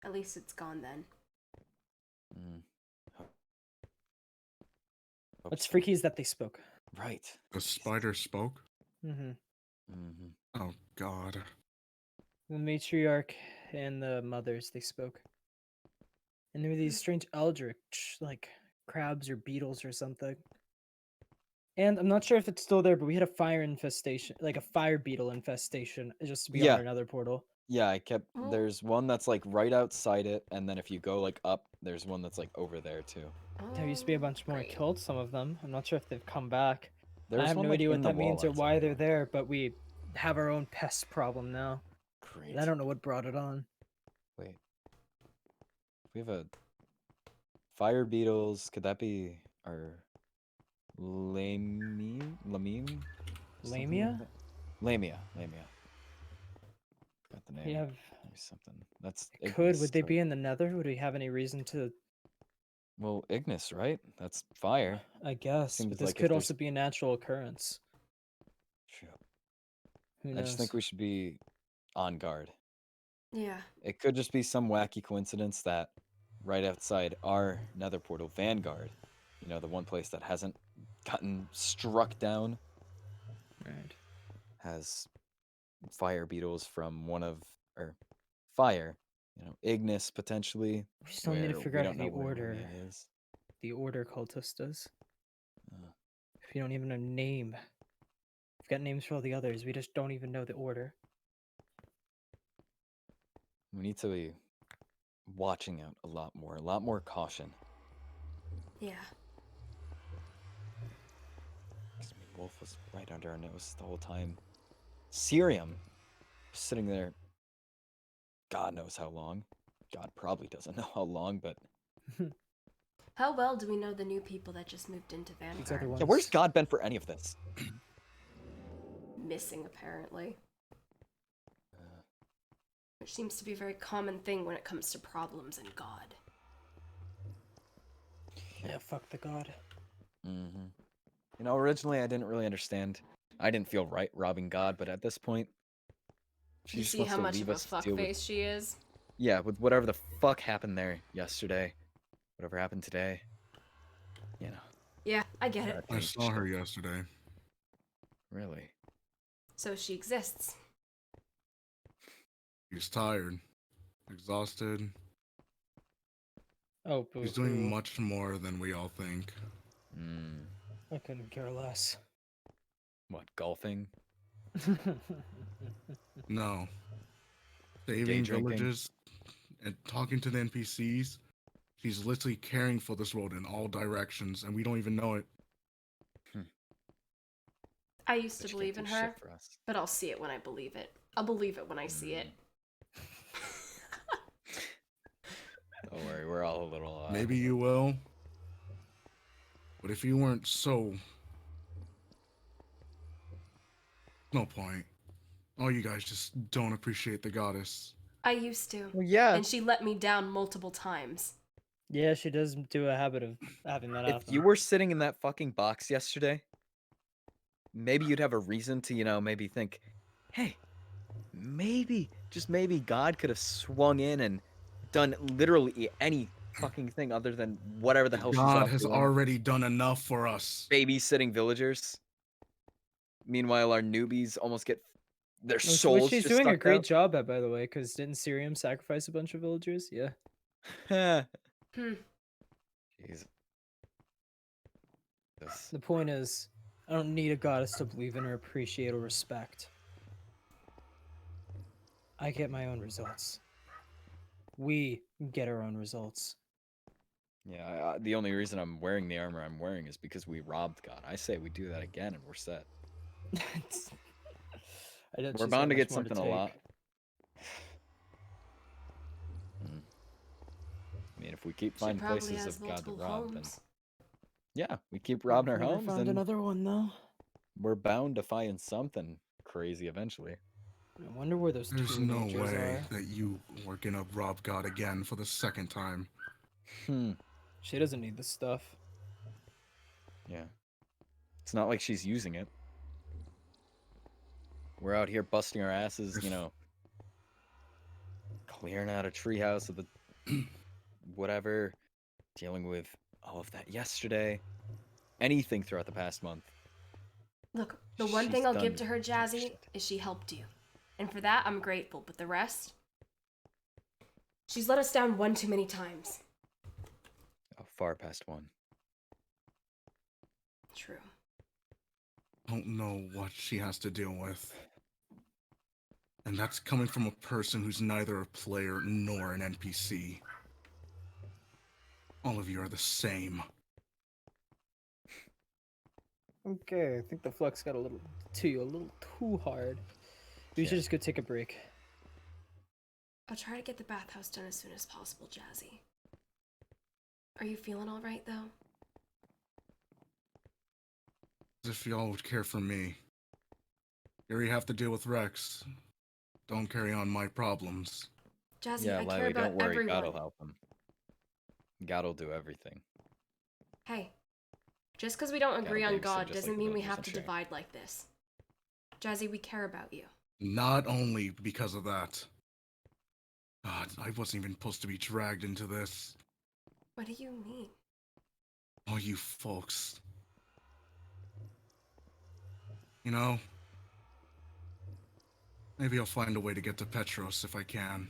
[SPEAKER 1] At least it's gone then.
[SPEAKER 3] Mm. Hope
[SPEAKER 2] What's
[SPEAKER 3] so.
[SPEAKER 2] freaky is that they spoke.
[SPEAKER 3] Right.
[SPEAKER 5] The spider spoke?
[SPEAKER 2] Mm-hmm.
[SPEAKER 3] Mm-hmm.
[SPEAKER 5] Oh god.
[SPEAKER 2] The matriarch and the mothers, they spoke. And there were these strange eldritch, like crabs or beetles or something. And I'm not sure if it's still there, but we had a fire infestation, like a fire beetle infestation, just to be
[SPEAKER 3] Yeah.
[SPEAKER 2] on another portal.
[SPEAKER 3] Yeah, I kept.
[SPEAKER 1] Oh.
[SPEAKER 3] There's one that's like right outside it, and then if you go like up, there's one that's like over there too.
[SPEAKER 2] There used to be a bunch more. I
[SPEAKER 1] Great.
[SPEAKER 2] killed some of them. I'm not sure if they've come back.
[SPEAKER 3] There's
[SPEAKER 2] I have
[SPEAKER 3] one,
[SPEAKER 2] no
[SPEAKER 3] like,
[SPEAKER 2] idea
[SPEAKER 3] in
[SPEAKER 2] what
[SPEAKER 3] the
[SPEAKER 2] that means or
[SPEAKER 3] wall
[SPEAKER 2] why
[SPEAKER 3] outside,
[SPEAKER 2] they're
[SPEAKER 3] though.
[SPEAKER 2] there, but we have our own pest problem now.
[SPEAKER 3] Great.
[SPEAKER 2] And I don't know what brought it on.
[SPEAKER 3] Wait. We have a fire beetles. Could that be our lamia? Lamine? Something
[SPEAKER 2] Lamia?
[SPEAKER 3] like that? Lamia. Lamia. Got the name.
[SPEAKER 2] We have.
[SPEAKER 3] Maybe something. That's
[SPEAKER 2] It could.
[SPEAKER 3] Ignis,
[SPEAKER 2] Would they
[SPEAKER 3] right?
[SPEAKER 2] be in the Nether? Would we have any reason to?
[SPEAKER 3] Well, Ignis, right? That's fire.
[SPEAKER 2] I guess,
[SPEAKER 3] Seems
[SPEAKER 2] but this
[SPEAKER 3] like if
[SPEAKER 2] could
[SPEAKER 3] there's-
[SPEAKER 2] also be a natural occurrence.
[SPEAKER 3] True.
[SPEAKER 2] Who
[SPEAKER 3] I
[SPEAKER 2] knows?
[SPEAKER 3] just think we should be on guard.
[SPEAKER 1] Yeah.
[SPEAKER 3] It could just be some wacky coincidence that right outside our nether portal, Vanguard, you know, the one place that hasn't gotten struck down,
[SPEAKER 2] Right.
[SPEAKER 3] has fire beetles from one of, or fire, you know, Ignis potentially.
[SPEAKER 2] We still need to
[SPEAKER 3] where
[SPEAKER 2] figure
[SPEAKER 3] we
[SPEAKER 2] out
[SPEAKER 3] don't
[SPEAKER 2] the
[SPEAKER 3] know where
[SPEAKER 2] order.
[SPEAKER 3] Lamia is.
[SPEAKER 2] The order cultist does.
[SPEAKER 3] Uh,
[SPEAKER 2] If you don't even know name. We've got names for all the others. We just don't even know the order.
[SPEAKER 3] we need to be watching out a lot more caution.
[SPEAKER 1] Yeah.
[SPEAKER 3] 'Cause, I mean, Wolf was right under our nose the whole time. Cerium was sitting there, God knows how long. God probably doesn't know how long, but
[SPEAKER 1] How well do we know the new people that just moved into
[SPEAKER 2] These other
[SPEAKER 1] Vanguard?
[SPEAKER 2] ones.
[SPEAKER 3] yeah, where's God been for any of this?
[SPEAKER 1] Missing, apparently. Which seems to be a very common thing when it comes to problems and God.
[SPEAKER 2] Yeah, fuck the god.
[SPEAKER 3] Mm-hmm. You know, originally I didn't really understand. I didn't feel right robbing God, but at this point, she
[SPEAKER 1] You
[SPEAKER 3] just
[SPEAKER 1] see
[SPEAKER 3] wants
[SPEAKER 1] how
[SPEAKER 3] to
[SPEAKER 1] much
[SPEAKER 3] leave
[SPEAKER 1] of a
[SPEAKER 3] us to deal with.
[SPEAKER 1] fuckface she is?
[SPEAKER 3] Yeah, with whatever the fuck happened there yesterday, whatever happened today. You know.
[SPEAKER 1] Yeah, I get
[SPEAKER 3] gotta
[SPEAKER 1] it.
[SPEAKER 5] I
[SPEAKER 3] think
[SPEAKER 5] saw her
[SPEAKER 3] shit.
[SPEAKER 5] yesterday.
[SPEAKER 3] Really.
[SPEAKER 1] So she exists.
[SPEAKER 5] She's tired, exhausted.
[SPEAKER 2] Oh,
[SPEAKER 5] She's doing
[SPEAKER 2] boo-hoo.
[SPEAKER 5] much more than we all think.
[SPEAKER 3] Mm.
[SPEAKER 2] I couldn't care less.
[SPEAKER 3] What, golfing?
[SPEAKER 5] No.
[SPEAKER 3] Day
[SPEAKER 5] Saving
[SPEAKER 3] drinking?
[SPEAKER 5] villages and talking to the NPCs. She's literally caring for this world in all directions, and we don't even know it.
[SPEAKER 1] I used
[SPEAKER 3] But
[SPEAKER 1] to
[SPEAKER 3] you
[SPEAKER 1] believe
[SPEAKER 3] can't
[SPEAKER 1] in
[SPEAKER 3] do shit
[SPEAKER 1] her,
[SPEAKER 3] for us.
[SPEAKER 1] but I'll see it when I believe it. I'll believe it when I see it.
[SPEAKER 3] Don't worry, we're all a little.
[SPEAKER 5] Maybe you will. But if you weren't so... No point. All you guys just don't appreciate the goddess.
[SPEAKER 1] I used to.
[SPEAKER 3] Well, yeah.
[SPEAKER 1] And she let me down multiple times.
[SPEAKER 2] Yeah, she does do a habit of having that
[SPEAKER 3] If
[SPEAKER 2] happen.
[SPEAKER 3] you were sitting in that fucking box yesterday, maybe you'd have a reason to, you know, maybe think, hey, maybe, just maybe God could have swung in and done literally any fucking thing other than whatever the hell she's
[SPEAKER 5] God
[SPEAKER 3] off
[SPEAKER 5] has
[SPEAKER 3] doing.
[SPEAKER 5] already done enough for us.
[SPEAKER 3] Babysitting villagers. Meanwhile, our newbies almost get their
[SPEAKER 2] Which
[SPEAKER 3] souls
[SPEAKER 2] she's
[SPEAKER 3] just
[SPEAKER 2] doing a
[SPEAKER 3] sucked
[SPEAKER 2] great
[SPEAKER 3] out.
[SPEAKER 2] job at, by the way, because didn't Sirium sacrifice a bunch of villagers? Yeah.
[SPEAKER 1] Hmm.
[SPEAKER 3] Jeez. This.
[SPEAKER 2] The point is, I don't need a goddess to believe in or appreciate or respect. I get my own results. We get our own results.
[SPEAKER 3] Yeah, the only reason I'm wearing the armor I'm wearing is because we robbed God. I say we do that again and we're set. We're bound to get something a lot. I mean, if we keep
[SPEAKER 1] She
[SPEAKER 3] finding
[SPEAKER 1] probably
[SPEAKER 3] places
[SPEAKER 1] has
[SPEAKER 3] of God to
[SPEAKER 1] multiple
[SPEAKER 3] rob, then
[SPEAKER 1] homes.
[SPEAKER 3] yeah, we keep robbing our
[SPEAKER 2] Never
[SPEAKER 3] homes,
[SPEAKER 2] found
[SPEAKER 3] and
[SPEAKER 2] another one though.
[SPEAKER 3] we're bound to find something crazy eventually.
[SPEAKER 2] I wonder where those
[SPEAKER 5] There's
[SPEAKER 2] two
[SPEAKER 5] no
[SPEAKER 2] villagers
[SPEAKER 5] way
[SPEAKER 2] are.
[SPEAKER 5] that you were gonna rob God again for the second time.
[SPEAKER 2] She doesn't need this stuff.
[SPEAKER 3] Yeah. It's not like she's using it. We're out here busting our asses, you know, clearing out a treehouse of the whatever, dealing with all of that yesterday, anything throughout the past month.
[SPEAKER 1] Look, the one
[SPEAKER 3] She's
[SPEAKER 1] thing I'll
[SPEAKER 3] done
[SPEAKER 1] give to her,
[SPEAKER 3] jack
[SPEAKER 1] Jazzy,
[SPEAKER 3] shit.
[SPEAKER 1] is she helped you. And for that, I'm grateful. But the rest? She's let us down one too many times.
[SPEAKER 3] Oh, far past one.
[SPEAKER 1] True.
[SPEAKER 5] Don't know what she has to deal with. And that's coming from a person who's neither a player nor an NPC. All of you are the same.
[SPEAKER 2] Okay, I think the flux got a little too hard. We should
[SPEAKER 3] Yeah.
[SPEAKER 2] just go take a break.
[SPEAKER 1] I'll try to get the bathhouse done as soon as possible, Jazzy. Are you feeling alright, though?
[SPEAKER 5] As if y'all would care for me. Here you have to deal with Rex. Don't carry on my problems.
[SPEAKER 1] Jazzy,
[SPEAKER 3] Yeah,
[SPEAKER 1] I care
[SPEAKER 3] Lilee,
[SPEAKER 1] about
[SPEAKER 3] don't worry.
[SPEAKER 1] everyone.
[SPEAKER 3] God'll help him. God'll do everything.
[SPEAKER 1] Hey, just because we don't
[SPEAKER 3] Gotta
[SPEAKER 1] agree on
[SPEAKER 3] babysit
[SPEAKER 1] God
[SPEAKER 3] just
[SPEAKER 1] doesn't
[SPEAKER 3] like the
[SPEAKER 1] mean we
[SPEAKER 3] villagers
[SPEAKER 1] have
[SPEAKER 3] and
[SPEAKER 1] to
[SPEAKER 3] shit.
[SPEAKER 1] divide like this. Jazzy, we care about you.
[SPEAKER 5] Not only because of that. God, I wasn't even supposed to be dragged into this.
[SPEAKER 1] What do you mean?
[SPEAKER 5] All you folks. You know, maybe I'll find a way to get to Petros if I can.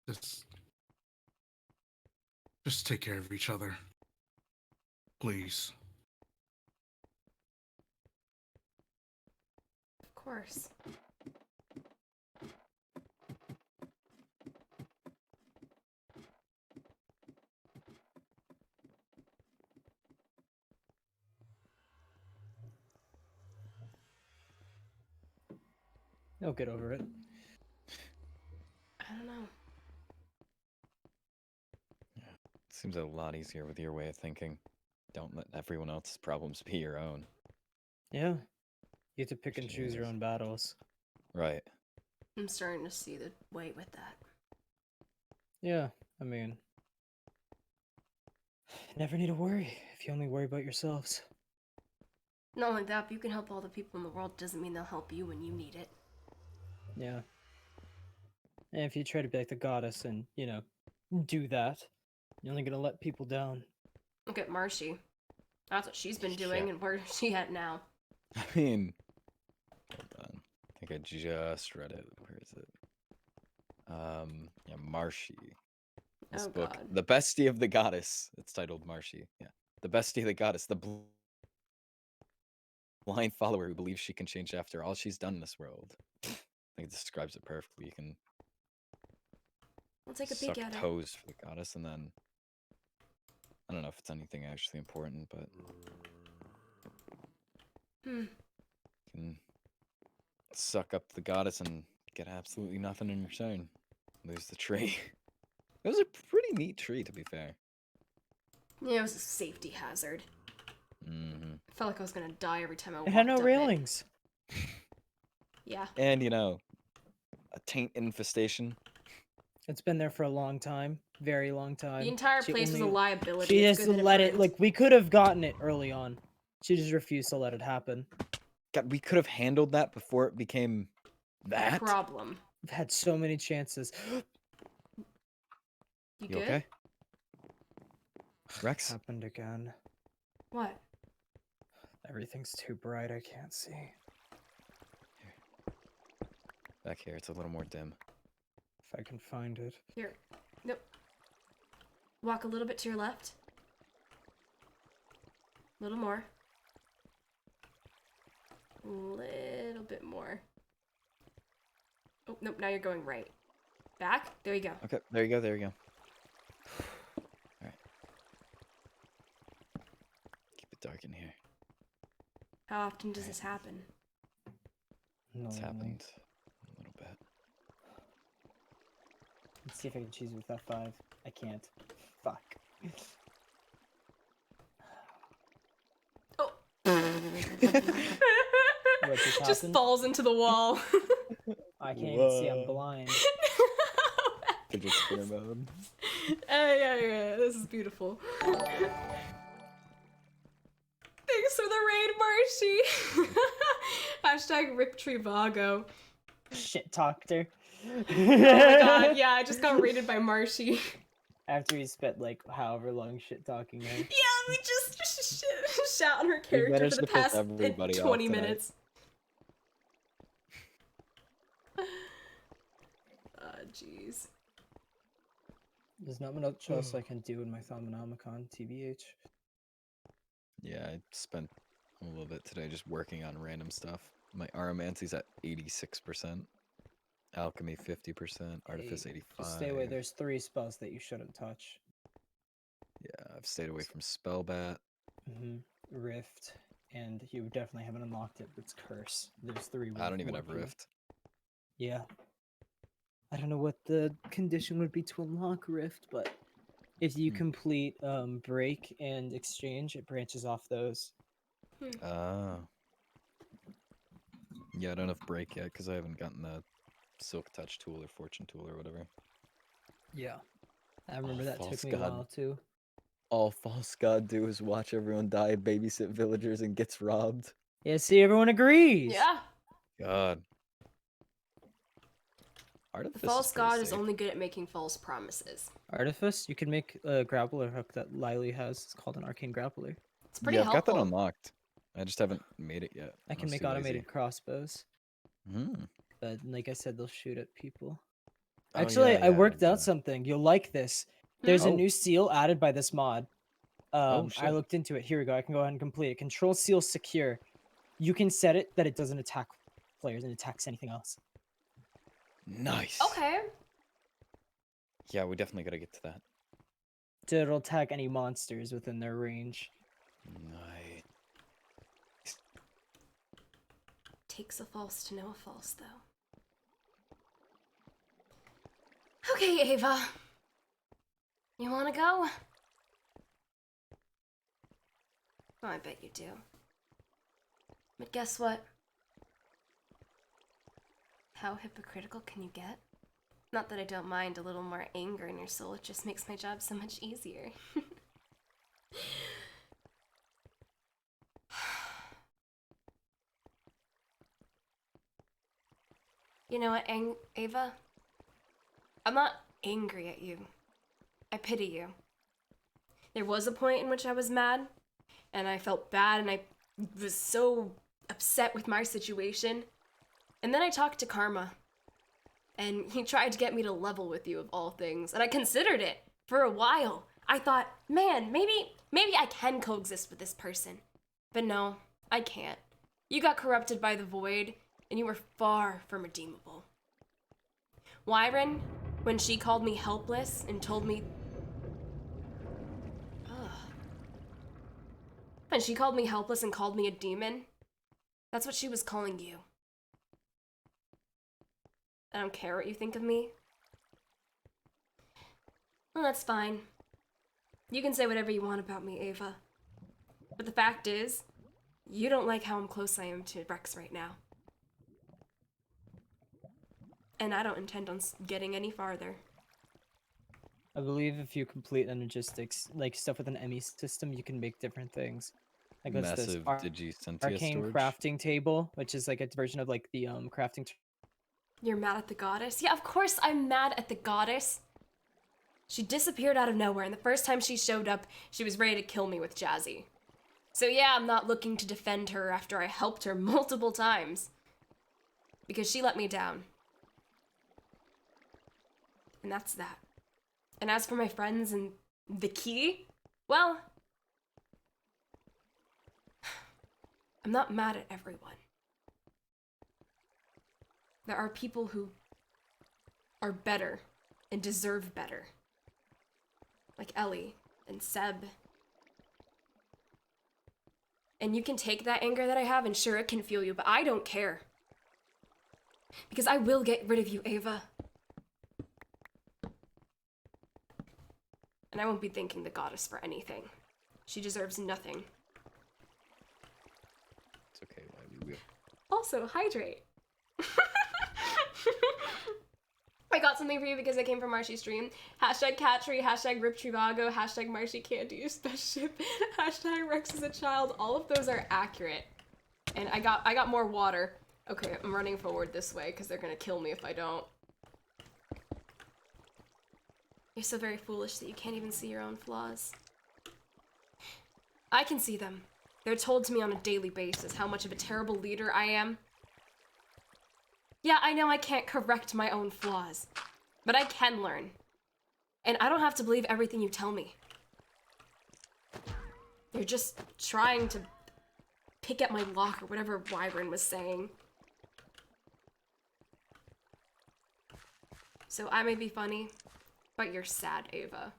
[SPEAKER 3] Alright.
[SPEAKER 5] Just take care of each other. Please.
[SPEAKER 1] Of course.
[SPEAKER 2] They'll get over it.
[SPEAKER 1] I don't know.
[SPEAKER 3] Seems a lot easier with your way of thinking. Don't let everyone else's problems be your own.
[SPEAKER 2] Yeah. You get to pick and choose your
[SPEAKER 3] Jeez.
[SPEAKER 2] own battles.
[SPEAKER 3] Right.
[SPEAKER 1] I'm starting to see the way with that.
[SPEAKER 2] Yeah, I mean, never need to worry if you only worry about yourselves.
[SPEAKER 1] Not only that, but you can help all the people in the world doesn't mean they'll help you when you need it.
[SPEAKER 2] Yeah. And if you try to be like the goddess and, you know, do that, you're only gonna let people down.
[SPEAKER 1] Look at Marshy. That's what she's been doing,
[SPEAKER 3] Yeah.
[SPEAKER 1] and where's she at now?
[SPEAKER 3] I mean, hold on. I think I just read it. Where is it? Yeah, Marshy. This
[SPEAKER 1] Oh,
[SPEAKER 3] book,
[SPEAKER 1] God.
[SPEAKER 3] The Bestie of the Goddess. It's titled Marshy. Yeah, The Bestie of the Goddess, the blind follower who believes she can change after all she's done in this world. I think it describes it perfectly. You can
[SPEAKER 1] I'll take a
[SPEAKER 3] suck
[SPEAKER 1] peek at it.
[SPEAKER 3] toes for the goddess, and then I don't know if it's anything actually important, but
[SPEAKER 1] Hmm.
[SPEAKER 3] you can suck up the goddess and get absolutely nothing in return. Lose the tree. It was a pretty neat tree, to be fair.
[SPEAKER 1] Yeah, it was a safety hazard.
[SPEAKER 3] Mm-hmm.
[SPEAKER 1] I felt like I was gonna die every time I walked
[SPEAKER 2] It had no
[SPEAKER 1] up it.
[SPEAKER 2] railings.
[SPEAKER 1] Yeah.
[SPEAKER 3] And, you know, a taint infestation.
[SPEAKER 2] It's been there for a long time. Very long time.
[SPEAKER 1] The entire
[SPEAKER 2] She
[SPEAKER 1] place was a
[SPEAKER 2] only-
[SPEAKER 1] liability.
[SPEAKER 2] She
[SPEAKER 1] It's
[SPEAKER 2] just
[SPEAKER 1] good that
[SPEAKER 2] let it,
[SPEAKER 1] burned.
[SPEAKER 2] like, we could have gotten it early on. She just refused to let it happen.
[SPEAKER 3] God, we could have handled that before it became
[SPEAKER 1] a
[SPEAKER 3] that.
[SPEAKER 1] problem.
[SPEAKER 2] We've had so many chances.
[SPEAKER 1] You
[SPEAKER 3] You
[SPEAKER 1] good?
[SPEAKER 3] okay? Rex?
[SPEAKER 2] Happened again.
[SPEAKER 1] What?
[SPEAKER 2] Everything's too bright, I can't see.
[SPEAKER 3] Back here, it's a little more dim.
[SPEAKER 2] If I can find it.
[SPEAKER 1] Here. Nope. Walk a little bit to your left. A little more. A little bit more. Oh, nope, now you're going right. Back? There you go.
[SPEAKER 3] Okay, there you go, there you go. Alright. Keep it dark in here.
[SPEAKER 1] How often does this happen?
[SPEAKER 2] No,
[SPEAKER 3] It's
[SPEAKER 2] no.
[SPEAKER 3] happened a little bit.
[SPEAKER 2] Let's see if I can choose with F5. I can't. Fuck.
[SPEAKER 1] Oh.
[SPEAKER 2] What just
[SPEAKER 1] Just
[SPEAKER 2] happened?
[SPEAKER 1] falls into the wall.
[SPEAKER 2] I can't even see, I'm
[SPEAKER 3] Whoa.
[SPEAKER 2] blind.
[SPEAKER 3] Fidget spinner mode.
[SPEAKER 1] Yeah, this is beautiful. Thanks for the raid, Marshy. Hashtag Rip Trivago.
[SPEAKER 2] Shit talked her.
[SPEAKER 1] Oh my god, yeah, I just got raided by Marshy.
[SPEAKER 2] After he spent like however long shit talking her.
[SPEAKER 1] Yeah, we just shout on her
[SPEAKER 3] We
[SPEAKER 1] character for
[SPEAKER 3] managed
[SPEAKER 1] the
[SPEAKER 3] to piss
[SPEAKER 1] past
[SPEAKER 3] everybody off
[SPEAKER 1] 20
[SPEAKER 3] tonight.
[SPEAKER 1] minutes. Jeez.
[SPEAKER 2] There's not much else I can do in my Thaumonomicon, TBH.
[SPEAKER 3] Yeah, I spent a little bit today just working on random stuff. My Aromancy's at 86%. Alchemy 50%. Artifice
[SPEAKER 2] Hey,
[SPEAKER 3] 85.
[SPEAKER 2] just stay away. There's 3 spells that you shouldn't touch.
[SPEAKER 3] Yeah, I've stayed away from Spellbat.
[SPEAKER 2] Rift, and you definitely haven't unlocked it, but it's Curse. There's 3
[SPEAKER 3] I don't even have
[SPEAKER 2] working.
[SPEAKER 3] Rift.
[SPEAKER 2] Yeah. I don't know what the condition would be to unlock Rift, but if you complete Break and Exchange, it branches off those.
[SPEAKER 3] Ah. Yeah, I don't have Break yet because I haven't gotten the Silk Touch tool or Fortune tool or whatever.
[SPEAKER 2] Yeah. I remember that took
[SPEAKER 3] false
[SPEAKER 2] me
[SPEAKER 3] god.
[SPEAKER 2] a while too.
[SPEAKER 3] All False God do is watch everyone die, babysit villagers, and gets robbed.
[SPEAKER 2] Yeah, see, everyone agrees.
[SPEAKER 1] Yeah,
[SPEAKER 3] God. Artifice
[SPEAKER 1] the false
[SPEAKER 3] is pretty
[SPEAKER 1] god is
[SPEAKER 3] safe.
[SPEAKER 1] only good at making false promises.
[SPEAKER 2] Artifice, you can make a grappler hook that Lilee has. It's called an Arcane Grappler.
[SPEAKER 1] It's pretty
[SPEAKER 3] Yeah, I've got
[SPEAKER 1] helpful.
[SPEAKER 3] that unlocked. I just haven't made it yet.
[SPEAKER 2] I can
[SPEAKER 3] was
[SPEAKER 2] make
[SPEAKER 3] too lazy.
[SPEAKER 2] automated crossbows,
[SPEAKER 3] Hmm.
[SPEAKER 2] but like I said, they'll shoot at people.
[SPEAKER 3] Oh,
[SPEAKER 2] Actually,
[SPEAKER 3] yeah,
[SPEAKER 2] I worked
[SPEAKER 3] yeah.
[SPEAKER 2] out something. You'll like this. There's a
[SPEAKER 3] Oh.
[SPEAKER 2] new seal added by this mod. I
[SPEAKER 3] shit.
[SPEAKER 2] looked into it. Here we go. I can go ahead and complete it. Control seal secure. You can set it that it doesn't attack players and attacks anything else.
[SPEAKER 3] Nice.
[SPEAKER 1] Okay.
[SPEAKER 3] Yeah, we definitely gotta get to that.
[SPEAKER 2] So it'll attack any monsters within their range.
[SPEAKER 3] Nice.
[SPEAKER 1] Takes a false to know a false, though. Okay, Ava. You wanna go?
[SPEAKER 4] Oh, I bet you do. But guess what? How hypocritical can you get? Not that I don't mind a little more anger in your soul, it just makes my job so much easier. You know what, Ava? I'm not angry at you. I pity you. There was a point in which I was mad, and I felt bad, and I was so upset with my situation. And then I talked to Karma, and he tried to get me to level with you of all things, and I considered it for a while. I thought, man, maybe I can coexist with this person. But no, I can't. You got corrupted by the void, and you were far from redeemable. Wyron, when she called me helpless and told me... When she called me helpless and called me a demon, that's what she was calling you. I don't care what you think of me. Well, that's fine. You can say whatever you want about me, Ava. But the fact is, you don't like how close I am to Rex right now. And I don't intend on getting any farther.
[SPEAKER 2] I believe if you complete energistics, like stuff with an ME system, you can make different things. Like what's this?
[SPEAKER 3] Massive Digisentia
[SPEAKER 2] Arcane
[SPEAKER 3] storage.
[SPEAKER 2] crafting table, which is like a version of like the crafting.
[SPEAKER 4] You're mad at the goddess? Yeah, of course I'm mad at the goddess. She disappeared out of nowhere, and the first time she showed up, she was ready to kill me with Jazzy. So yeah, I'm not looking to defend her after I helped her multiple times. Because she let me down. And that's that. And as for my friends and the key, well, I'm not mad at everyone. There are people who are better and deserve better. Like Ellie and Seb. And you can take that anger that I have, and sure, it can fuel you, but I don't care. Because I will get rid of you, Ava. And I won't be thanking the goddess for anything. She deserves nothing.
[SPEAKER 3] It's okay, Lilee.
[SPEAKER 1] Also, hydrate. I got something for you because I came from Marshy's stream. Hashtag Cattree, hashtag Rip Trivago, hashtag Marshy can't do your spaceship, hashtag Rex is a child. All of those are accurate. And I got more water. Okay, I'm running forward this way because they're gonna kill me if I don't.
[SPEAKER 4] You're so very foolish that you can't even see your own flaws. I can see them. They're told to me on a daily basis how much of a terrible leader I am. Yeah, I know I can't correct my own flaws, but I can learn. And I don't have to believe everything you tell me. You're just trying to pick at my lock or whatever Wyvern was saying. So I may be funny, but you're sad, Ava.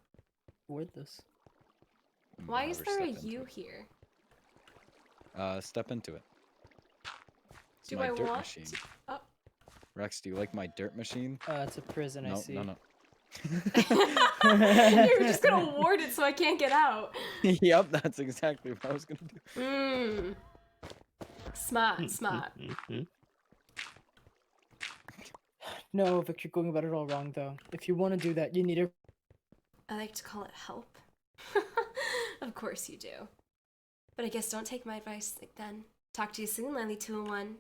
[SPEAKER 2] Wordless.
[SPEAKER 4] Why is there a
[SPEAKER 3] Step into
[SPEAKER 4] you
[SPEAKER 3] it.
[SPEAKER 4] here?
[SPEAKER 3] Step into it. It's
[SPEAKER 1] Do
[SPEAKER 3] my
[SPEAKER 1] I
[SPEAKER 3] dirt
[SPEAKER 1] want
[SPEAKER 3] machine.
[SPEAKER 1] to- Oh.
[SPEAKER 3] Rex, do you like my dirt machine?
[SPEAKER 2] It's a prison, I
[SPEAKER 3] No,
[SPEAKER 2] see.
[SPEAKER 3] no.
[SPEAKER 1] You're just gonna ward it so I can't get out.
[SPEAKER 3] Yep, that's exactly what I was gonna do.
[SPEAKER 1] Mmm. Smart, smart.
[SPEAKER 2] No, Vic, you're going about it all wrong, though. If you want to do that, you need to...
[SPEAKER 4] I like to call it help. Of course you do. But I guess don't take my advice then. Talk to you soon, Lilee 201.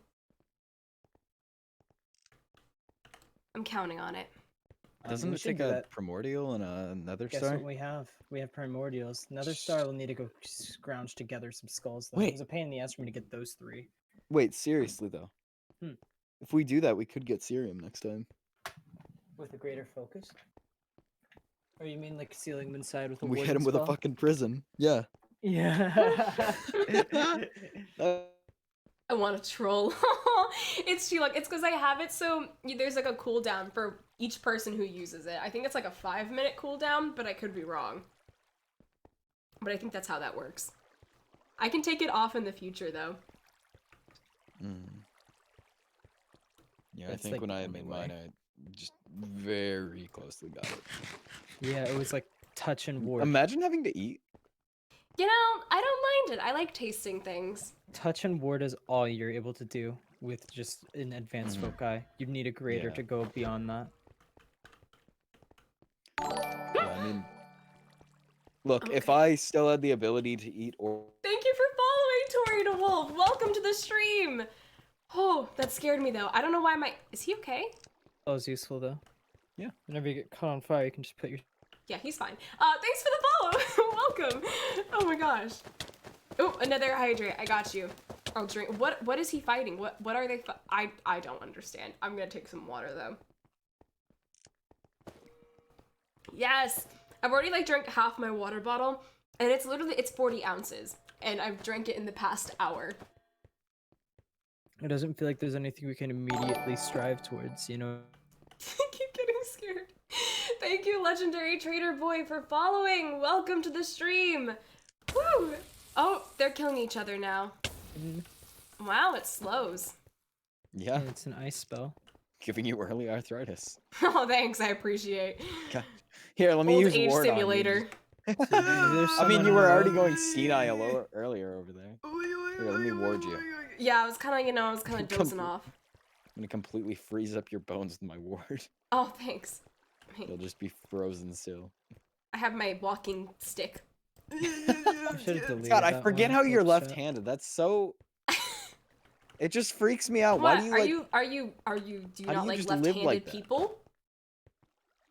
[SPEAKER 4] I'm counting on it.
[SPEAKER 3] Doesn't
[SPEAKER 2] we
[SPEAKER 3] it
[SPEAKER 2] should
[SPEAKER 3] take
[SPEAKER 2] do
[SPEAKER 3] a
[SPEAKER 2] that.
[SPEAKER 3] primordial and a nether
[SPEAKER 2] Guess
[SPEAKER 3] star?
[SPEAKER 2] what we have? We have primordials. Another star will need to go scrounge together some skulls, though.
[SPEAKER 3] Wait.
[SPEAKER 2] It was a pain in the ass for me to get those 3.
[SPEAKER 3] Wait, seriously though.
[SPEAKER 2] Hmm.
[SPEAKER 3] If we do that, we could get Cerium next time.
[SPEAKER 2] With a greater focus? Or you mean like sealing them inside with a
[SPEAKER 3] We hit
[SPEAKER 2] warden
[SPEAKER 3] him with a
[SPEAKER 2] spell?
[SPEAKER 3] fucking prison. Yeah.
[SPEAKER 2] Yeah.
[SPEAKER 1] I want to troll. It's because I have it so there's like a cooldown for each person who uses it. I think it's like a 5-minute cooldown, but I could be wrong. But I think that's how that works. I can take it off in the future though.
[SPEAKER 3] Yeah,
[SPEAKER 2] That's,
[SPEAKER 3] I think
[SPEAKER 2] like,
[SPEAKER 3] when
[SPEAKER 2] the
[SPEAKER 3] I
[SPEAKER 2] only
[SPEAKER 3] made
[SPEAKER 2] way.
[SPEAKER 3] mine, I just very closely got it.
[SPEAKER 2] Yeah, it was like touch and ward.
[SPEAKER 3] Imagine having to eat.
[SPEAKER 1] You know, I don't mind it. I like tasting things.
[SPEAKER 2] Touch and ward is all you're able to do with just an advanced foci. You'd need a grader
[SPEAKER 3] Yeah.
[SPEAKER 2] to go beyond that.
[SPEAKER 3] Yeah, I mean, look, if
[SPEAKER 1] Okay.
[SPEAKER 3] I still had the ability to eat or
[SPEAKER 1] Thank you for following, Tori the Wolf. Welcome to the stream. Oh, that scared me though. I don't know why my... Is he okay?
[SPEAKER 2] That was useful though.
[SPEAKER 3] Yeah.
[SPEAKER 2] Whenever you get caught on fire, you can just put your...
[SPEAKER 1] Yeah, he's fine. Thanks for the follow. Welcome. Oh my gosh. Oh, another hydrate. I got you. I'll drink. What is he fighting? What are they I don't understand. I'm gonna take some water though. Yes. I've already like drank half my water bottle, and it's 40 ounces, and I've drank it in the past hour.
[SPEAKER 2] It doesn't feel like there's anything we can immediately strive towards, you know?
[SPEAKER 1] I keep getting scared. Thank you, Legendary Trader Boy, for following. Welcome to the stream. Woo! Oh, they're killing each other now. Wow, it slows.
[SPEAKER 3] yeah,
[SPEAKER 2] And it's an ice spell.
[SPEAKER 3] giving you early arthritis.
[SPEAKER 1] Oh, thanks. I apprate.
[SPEAKER 3] God. Here, let me
[SPEAKER 1] Old
[SPEAKER 3] use
[SPEAKER 1] age
[SPEAKER 3] ward on you.
[SPEAKER 1] simulator.
[SPEAKER 2] There's
[SPEAKER 3] I mean,
[SPEAKER 2] someone
[SPEAKER 3] you were
[SPEAKER 2] who-
[SPEAKER 3] already going senile earlier over there. Here, let me ward you.
[SPEAKER 1] Yeah, I was kind of, I was kind of dozing off.
[SPEAKER 3] I'm gonna completely freeze up your bones with my ward.
[SPEAKER 1] Oh, thanks.
[SPEAKER 3] You'll just be frozen still.
[SPEAKER 1] I have my walking stick.
[SPEAKER 2] I should have deleted
[SPEAKER 3] God, I
[SPEAKER 2] that
[SPEAKER 3] forget
[SPEAKER 2] one,
[SPEAKER 3] how you're
[SPEAKER 2] clip chat.
[SPEAKER 3] left-handed. That's so. It just freaks me out. Why
[SPEAKER 1] What?
[SPEAKER 3] do you
[SPEAKER 1] Are
[SPEAKER 3] like?
[SPEAKER 1] you do you
[SPEAKER 3] How do
[SPEAKER 1] not
[SPEAKER 3] you
[SPEAKER 1] like
[SPEAKER 3] just live
[SPEAKER 1] left-handed
[SPEAKER 3] like that?
[SPEAKER 1] people?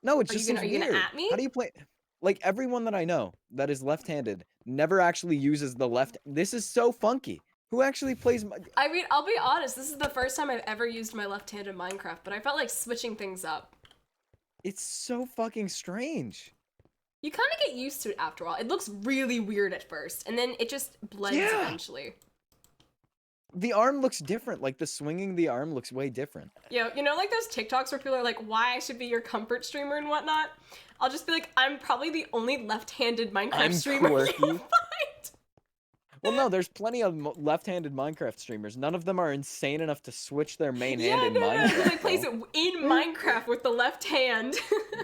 [SPEAKER 3] No, it
[SPEAKER 1] Are
[SPEAKER 3] just
[SPEAKER 1] you gonna-
[SPEAKER 3] seems
[SPEAKER 1] are you gonna
[SPEAKER 3] weird.
[SPEAKER 1] at me?
[SPEAKER 3] How do you play? Like everyone that I know that is left-handed never actually uses the left. This is so funky. Who actually plays?
[SPEAKER 1] I mean, I'll be honest, this is the first time I've ever used my left-handed Minecraft, but I felt like switching things up.
[SPEAKER 3] It's so fucking strange.
[SPEAKER 1] You kind of get used to it after a while. It looks really weird at first, and then it just blends
[SPEAKER 3] Yeah.
[SPEAKER 1] eventually.
[SPEAKER 3] The arm looks different. Like the swinging the arm looks way different.
[SPEAKER 1] You know, like those TikToks where people are like, why I should be your comfort streamer and whatnot? I'll just be like, I'm probably the only left-handed Minecraft
[SPEAKER 3] I'm
[SPEAKER 1] streamer
[SPEAKER 3] quirky.
[SPEAKER 1] you'll find.
[SPEAKER 3] Well, no, there's plenty of left-handed Minecraft streamers. None of them are insane enough to switch their main hand in
[SPEAKER 1] He
[SPEAKER 3] Minecraft.
[SPEAKER 1] like plays
[SPEAKER 3] though.
[SPEAKER 1] it in Minecraft with the left hand.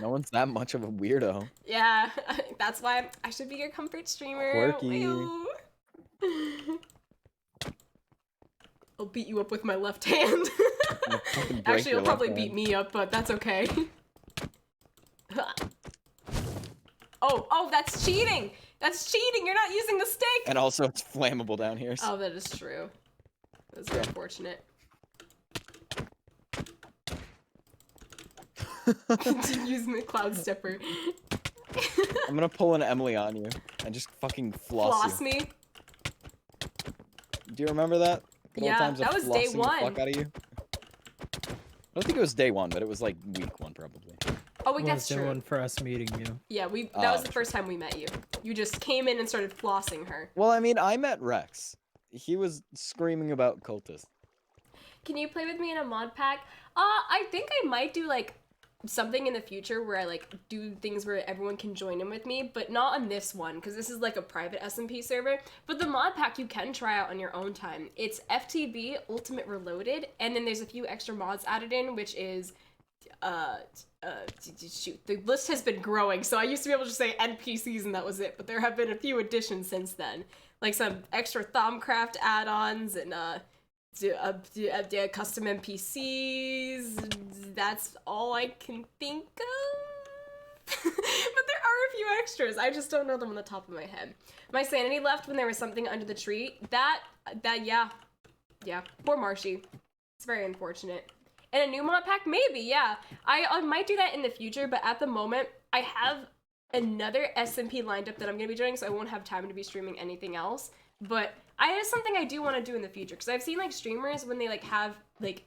[SPEAKER 3] No one's that much of a weirdo.
[SPEAKER 1] Yeah, that's why I should be your comfort streamer.
[SPEAKER 3] Quirky.
[SPEAKER 1] Woo. I'll beat you up with my left hand.
[SPEAKER 3] I'll fucking break
[SPEAKER 1] Actually,
[SPEAKER 3] your
[SPEAKER 1] you'll probably
[SPEAKER 3] left
[SPEAKER 1] beat
[SPEAKER 3] hand.
[SPEAKER 1] me up, but that's okay. Oh, that's cheating! That's cheating! You're not using the stick!
[SPEAKER 3] And also, it's flammable down here. So.
[SPEAKER 1] Oh, that is true. That's very unfortunate. Using the cloud stepper.
[SPEAKER 3] I'm gonna pull an Emily on you and just fucking floss you.
[SPEAKER 1] me?
[SPEAKER 3] Do you remember that? Good old
[SPEAKER 1] Yeah,
[SPEAKER 3] times of
[SPEAKER 1] that was day
[SPEAKER 3] flossing the
[SPEAKER 1] one.
[SPEAKER 3] fuck out of you? I don't think it was day one, but it was like week one probably.
[SPEAKER 1] Oh wait,
[SPEAKER 2] Was
[SPEAKER 1] that's
[SPEAKER 2] the
[SPEAKER 1] true.
[SPEAKER 2] one for us meeting you.
[SPEAKER 1] Yeah, that
[SPEAKER 3] Oh,
[SPEAKER 1] was the first time we met you. You just came in and started flossing her.
[SPEAKER 3] Well, I mean, I met Rex. He was screaming about cultists.
[SPEAKER 1] Can you play with me in a mod pack? I think I might do like something in the future where I like do things where everyone can join in with me, but not on this one because this is like a private SMP server. But the mod pack you can try out on your own time. It's FTB Ultimate Reloaded, and then there's a few extra mods added in, which is shoot, the list has been growing, so I used to be able to just say NPCs and that was it, but there have been a few additions since then, like some extra Thaumcraft add-ons and custom NPCs. That's all I can think of. But there are a few extras. I just don't know them on the top of my head. My sanity left when there was something under the tree. Yeah. Poor Marshy. It's very unfortunate. And a new mod pack, maybe, yeah. I might do that in the future, but at the moment, I have another SMP lined up that I'm gonna be doing, so I won't have time to be streaming anything else. But it is something I do want to do in the future, because I've seen like streamers when they like have like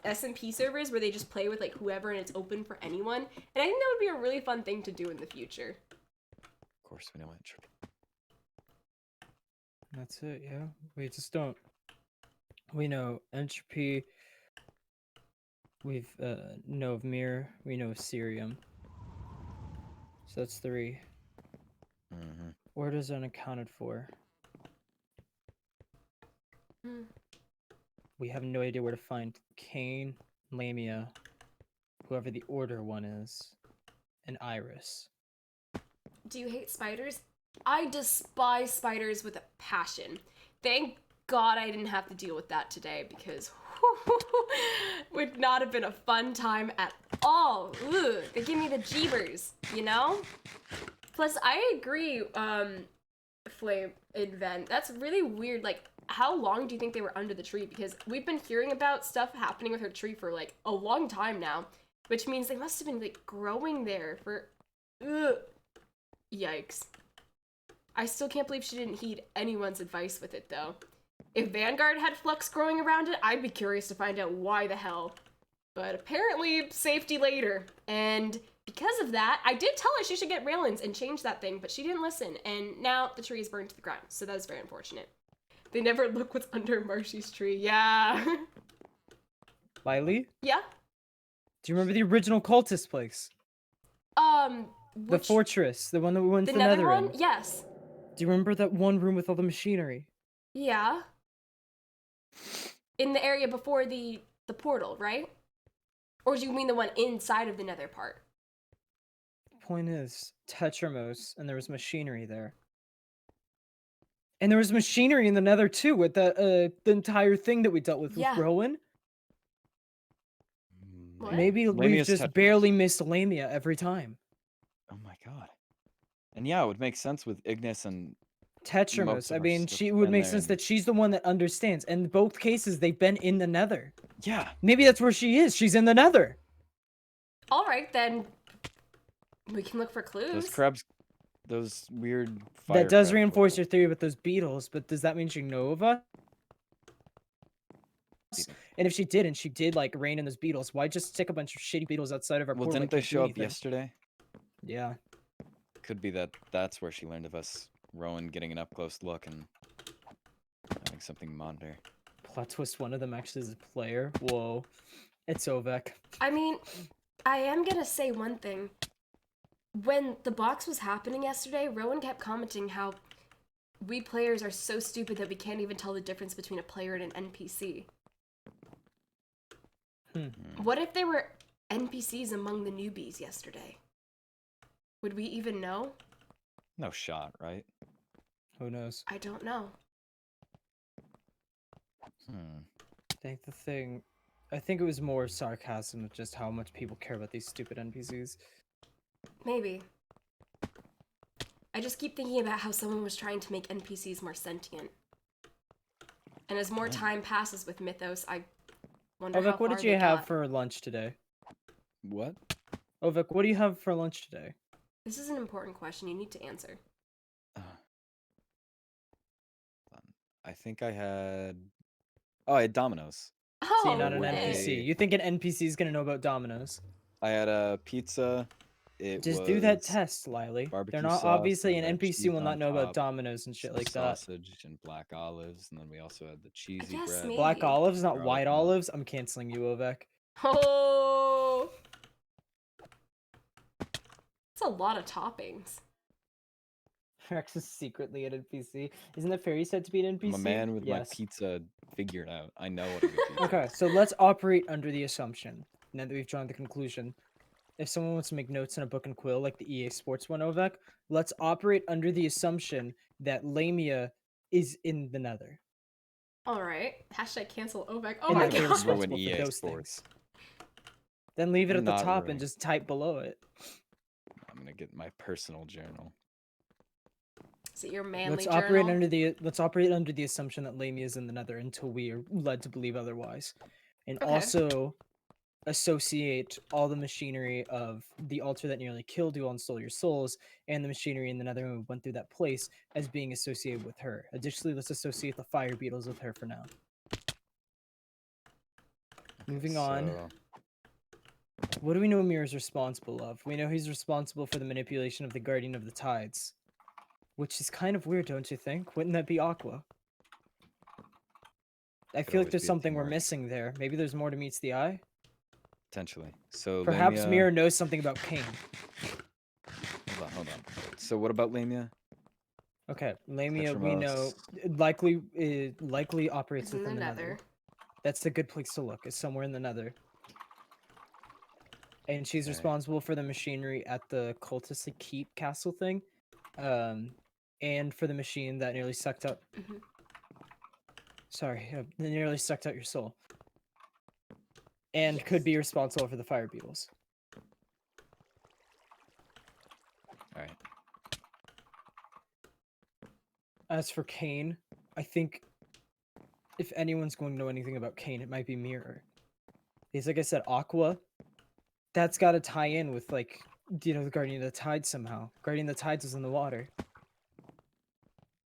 [SPEAKER 1] SMP servers where they just play with like whoever and it's open for anyone, and I think that would be a really fun thing to do in the future.
[SPEAKER 3] Of course, we know entropy.
[SPEAKER 2] That's it, yeah. We just don't. We know entropy. We've know of mirror. We know of cerium. So that's 3.
[SPEAKER 3] Mm-hmm.
[SPEAKER 2] Orders unaccounted for. We have no idea where to find Cain, Lamia, whoever the order one is, and Iris.
[SPEAKER 1] Do you hate spiders? I despise spiders with a passion. Thank God I didn't have to deal with that today because would not have been a fun time at all. Ugh, they give me the jeebers, you know? Plus, I agree, Flame and Ven. That's really weird. Like, how long do you think they were under the tree? Because we've been hearing about stuff happening with her tree for, like, a long time now. Which means they must have been, like, growing there for... Ugh. Yikes. I still can't believe she didn't heed anyone's advice with it, though. If Vanguard had flux growing around it, I'd be curious to find out why the hell. But apparently, safety later. And because of that, I did tell her she should get railings and change that thing, but she didn't listen, and now the tree is burned to the ground, so that is very unfortunate. They never look what's under Marshy's tree. Yeah.
[SPEAKER 2] Lilee?
[SPEAKER 1] Yeah?
[SPEAKER 2] Do you remember the original cultist place? The
[SPEAKER 1] Which,
[SPEAKER 2] fortress, the one that we went
[SPEAKER 1] the
[SPEAKER 2] to
[SPEAKER 1] nether
[SPEAKER 2] Nether
[SPEAKER 1] one?
[SPEAKER 2] in.
[SPEAKER 1] Yes.
[SPEAKER 2] Do you remember that one room with all the machinery?
[SPEAKER 1] Yeah. In the area before the portal, right? Or do you mean the one inside of the nether part?
[SPEAKER 2] The point is, Tetramos, and there was machinery there. And there was machinery in the nether too, with the entire thing that we dealt with
[SPEAKER 1] Yeah.
[SPEAKER 2] Rowan.
[SPEAKER 1] What?
[SPEAKER 2] Maybe we've
[SPEAKER 3] Lamia's
[SPEAKER 2] just
[SPEAKER 3] Tetris.
[SPEAKER 2] barely missed Lamia every time.
[SPEAKER 3] Oh my god. And yeah, it would make sense with Ignis and
[SPEAKER 2] Tetramos,
[SPEAKER 3] Most
[SPEAKER 2] I
[SPEAKER 3] of our
[SPEAKER 2] mean,
[SPEAKER 3] stuff
[SPEAKER 2] she would
[SPEAKER 3] been
[SPEAKER 2] make
[SPEAKER 3] there
[SPEAKER 2] sense
[SPEAKER 3] and-
[SPEAKER 2] that she's the one that understands. And in both cases, they've been in the nether.
[SPEAKER 3] yeah.
[SPEAKER 2] Maybe that's where she is. She's in the nether.
[SPEAKER 1] All right, then. We can look for clues.
[SPEAKER 3] Those crabs, those weird fire
[SPEAKER 2] That does
[SPEAKER 3] crabs
[SPEAKER 2] reinforce
[SPEAKER 3] look
[SPEAKER 2] your theory with those beetles, but does that mean she know of us?
[SPEAKER 3] beetles.
[SPEAKER 2] And if she did, and she did like rain in those beetles, why just stick a bunch of shitty beetles outside of our
[SPEAKER 3] Well,
[SPEAKER 2] portal?
[SPEAKER 3] didn't
[SPEAKER 2] that
[SPEAKER 3] they
[SPEAKER 2] can't do
[SPEAKER 3] show up
[SPEAKER 2] anything?
[SPEAKER 3] yesterday?
[SPEAKER 2] Yeah.
[SPEAKER 3] Could be that that's where she learned of us. Rowan getting an up close look and having something monitor.
[SPEAKER 2] Plot twist, one of them actually is a player. Whoa. It's Ovek.
[SPEAKER 1] I mean, I am gonna say one thing. When the box was happening yesterday, Rowan kept commenting how we players are so stupid that we can't even tell the difference between a player and an NPC. What if there were NPCs among the newbies yesterday? Would we even know?
[SPEAKER 3] No shot, right?
[SPEAKER 2] Who knows?
[SPEAKER 1] I don't know.
[SPEAKER 2] I think it was more sarcasm of just how much people care about these stupid NPCs.
[SPEAKER 1] Maybe. I just keep thinking about how someone was trying to make NPCs more sentient. And as more time passes with Mythos, I wonder how
[SPEAKER 2] Ovek, what
[SPEAKER 1] far
[SPEAKER 2] did you
[SPEAKER 1] they
[SPEAKER 2] have
[SPEAKER 1] got.
[SPEAKER 2] for lunch today?
[SPEAKER 3] What?
[SPEAKER 2] Ovek, what do you have for lunch today?
[SPEAKER 1] This is an important question you need to answer.
[SPEAKER 3] I think I had. Oh, I had Domino's.
[SPEAKER 1] Oh,
[SPEAKER 2] So you're not an
[SPEAKER 1] way.
[SPEAKER 2] NPC. You think an NPC is gonna know about Domino's?
[SPEAKER 3] I had a pizza. It
[SPEAKER 2] Just do that
[SPEAKER 3] was
[SPEAKER 2] test, Lily.
[SPEAKER 3] barbecue
[SPEAKER 2] They're not
[SPEAKER 3] sauce
[SPEAKER 2] obviously
[SPEAKER 3] and
[SPEAKER 2] an
[SPEAKER 3] red
[SPEAKER 2] NPC
[SPEAKER 3] cheese
[SPEAKER 2] will not
[SPEAKER 3] on
[SPEAKER 2] know about
[SPEAKER 3] top,
[SPEAKER 2] Domino's and shit
[SPEAKER 3] some
[SPEAKER 2] like that.
[SPEAKER 3] sausage and black olives, and then we also had the cheesy
[SPEAKER 1] guess
[SPEAKER 3] bread.
[SPEAKER 1] maybe.
[SPEAKER 2] Black olives, not
[SPEAKER 3] garlic
[SPEAKER 2] white
[SPEAKER 3] milk.
[SPEAKER 2] olives. I'm canceling you, Ovek.
[SPEAKER 1] Oh, it's a lot of toppings.
[SPEAKER 2] Rex is secretly an NPC. Isn't that fairy said to be an NPC?
[SPEAKER 3] I'm a man with my
[SPEAKER 2] Yes.
[SPEAKER 3] pizza figured out. I know what a good pizza
[SPEAKER 2] Okay,
[SPEAKER 3] is.
[SPEAKER 2] so let's operate under the assumption, now that we've drawn the conclusion. If someone wants to make notes in a book and quill, like the EA Sports one, Ovek, let's operate under the assumption that Lamia is in the nether.
[SPEAKER 1] All right. Hashtag cancel Ovek. Oh
[SPEAKER 2] and
[SPEAKER 1] my
[SPEAKER 2] that they're
[SPEAKER 1] god.
[SPEAKER 3] Ruin
[SPEAKER 2] responsible
[SPEAKER 3] EA
[SPEAKER 2] for those
[SPEAKER 3] Sports.
[SPEAKER 2] things. Then leave it at the
[SPEAKER 3] Not
[SPEAKER 2] top
[SPEAKER 3] ruin.
[SPEAKER 2] and just type below it.
[SPEAKER 3] I'm gonna get my personal journal.
[SPEAKER 1] Is it your manly
[SPEAKER 2] Let's
[SPEAKER 1] journal?
[SPEAKER 2] operate under the assumption that Lamia is in the nether until we are led to believe otherwise. And
[SPEAKER 1] Okay.
[SPEAKER 2] also associate all the machinery of the altar that nearly killed you and stole your souls, and the machinery in the nether when we went through that place as being associated with her. Additionally, let's associate the fire beetles with her for now. Moving on.
[SPEAKER 3] So,
[SPEAKER 2] What do we know Amir is responsible of? We know he's responsible for the manipulation of the Guardian of the Tides. Which is kind of weird, don't you think? Wouldn't that be Aqua? I
[SPEAKER 3] Could
[SPEAKER 2] feel like
[SPEAKER 3] always
[SPEAKER 2] there's
[SPEAKER 3] be a
[SPEAKER 2] something we're
[SPEAKER 3] teamwork.
[SPEAKER 2] missing there. Maybe there's more to meets the eye?
[SPEAKER 3] potentially. So
[SPEAKER 2] Perhaps
[SPEAKER 3] Lamia...
[SPEAKER 2] Mira knows something about Cain.
[SPEAKER 3] Hold on. So what about Lamia?
[SPEAKER 2] Okay, Lamia, we know
[SPEAKER 3] Tetramos.
[SPEAKER 2] likely operates
[SPEAKER 1] It's in
[SPEAKER 2] within
[SPEAKER 1] the
[SPEAKER 2] the
[SPEAKER 1] nether.
[SPEAKER 2] nether. That's a good place to look. It's somewhere in the nether. And she's
[SPEAKER 3] Okay.
[SPEAKER 2] responsible for the machinery at the cultist keep castle thing. and for the machine that nearly sucked up.
[SPEAKER 1] Mhm.
[SPEAKER 2] Sorry, that nearly sucked out your soul. And
[SPEAKER 1] Yes.
[SPEAKER 2] could be responsible for the fire beetles.
[SPEAKER 3] All right.
[SPEAKER 2] As for Kane, I think if anyone's going to know anything about Kane, it might be Mirror. Because like I said, Aqua, that's got to tie in with, like, you know, the Guardian of the Tides somehow. Guardian of the Tides is in the water.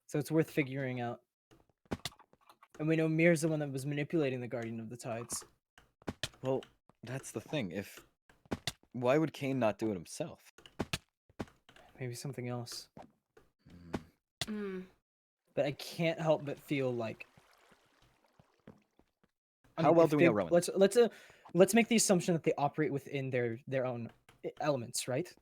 [SPEAKER 2] So it's worth figuring out. And we know Mirror's the one that was manipulating the Guardian of the Tides.
[SPEAKER 3] Well, that's the thing. Why would Kane not do it himself?
[SPEAKER 2] Maybe something else.
[SPEAKER 1] Mm.
[SPEAKER 2] But I can't help but feel like... I
[SPEAKER 3] How
[SPEAKER 2] mean,
[SPEAKER 3] well
[SPEAKER 2] if
[SPEAKER 3] do we
[SPEAKER 2] they-
[SPEAKER 3] know Rowan?
[SPEAKER 2] Let's make the assumption that they operate within their own elements, right?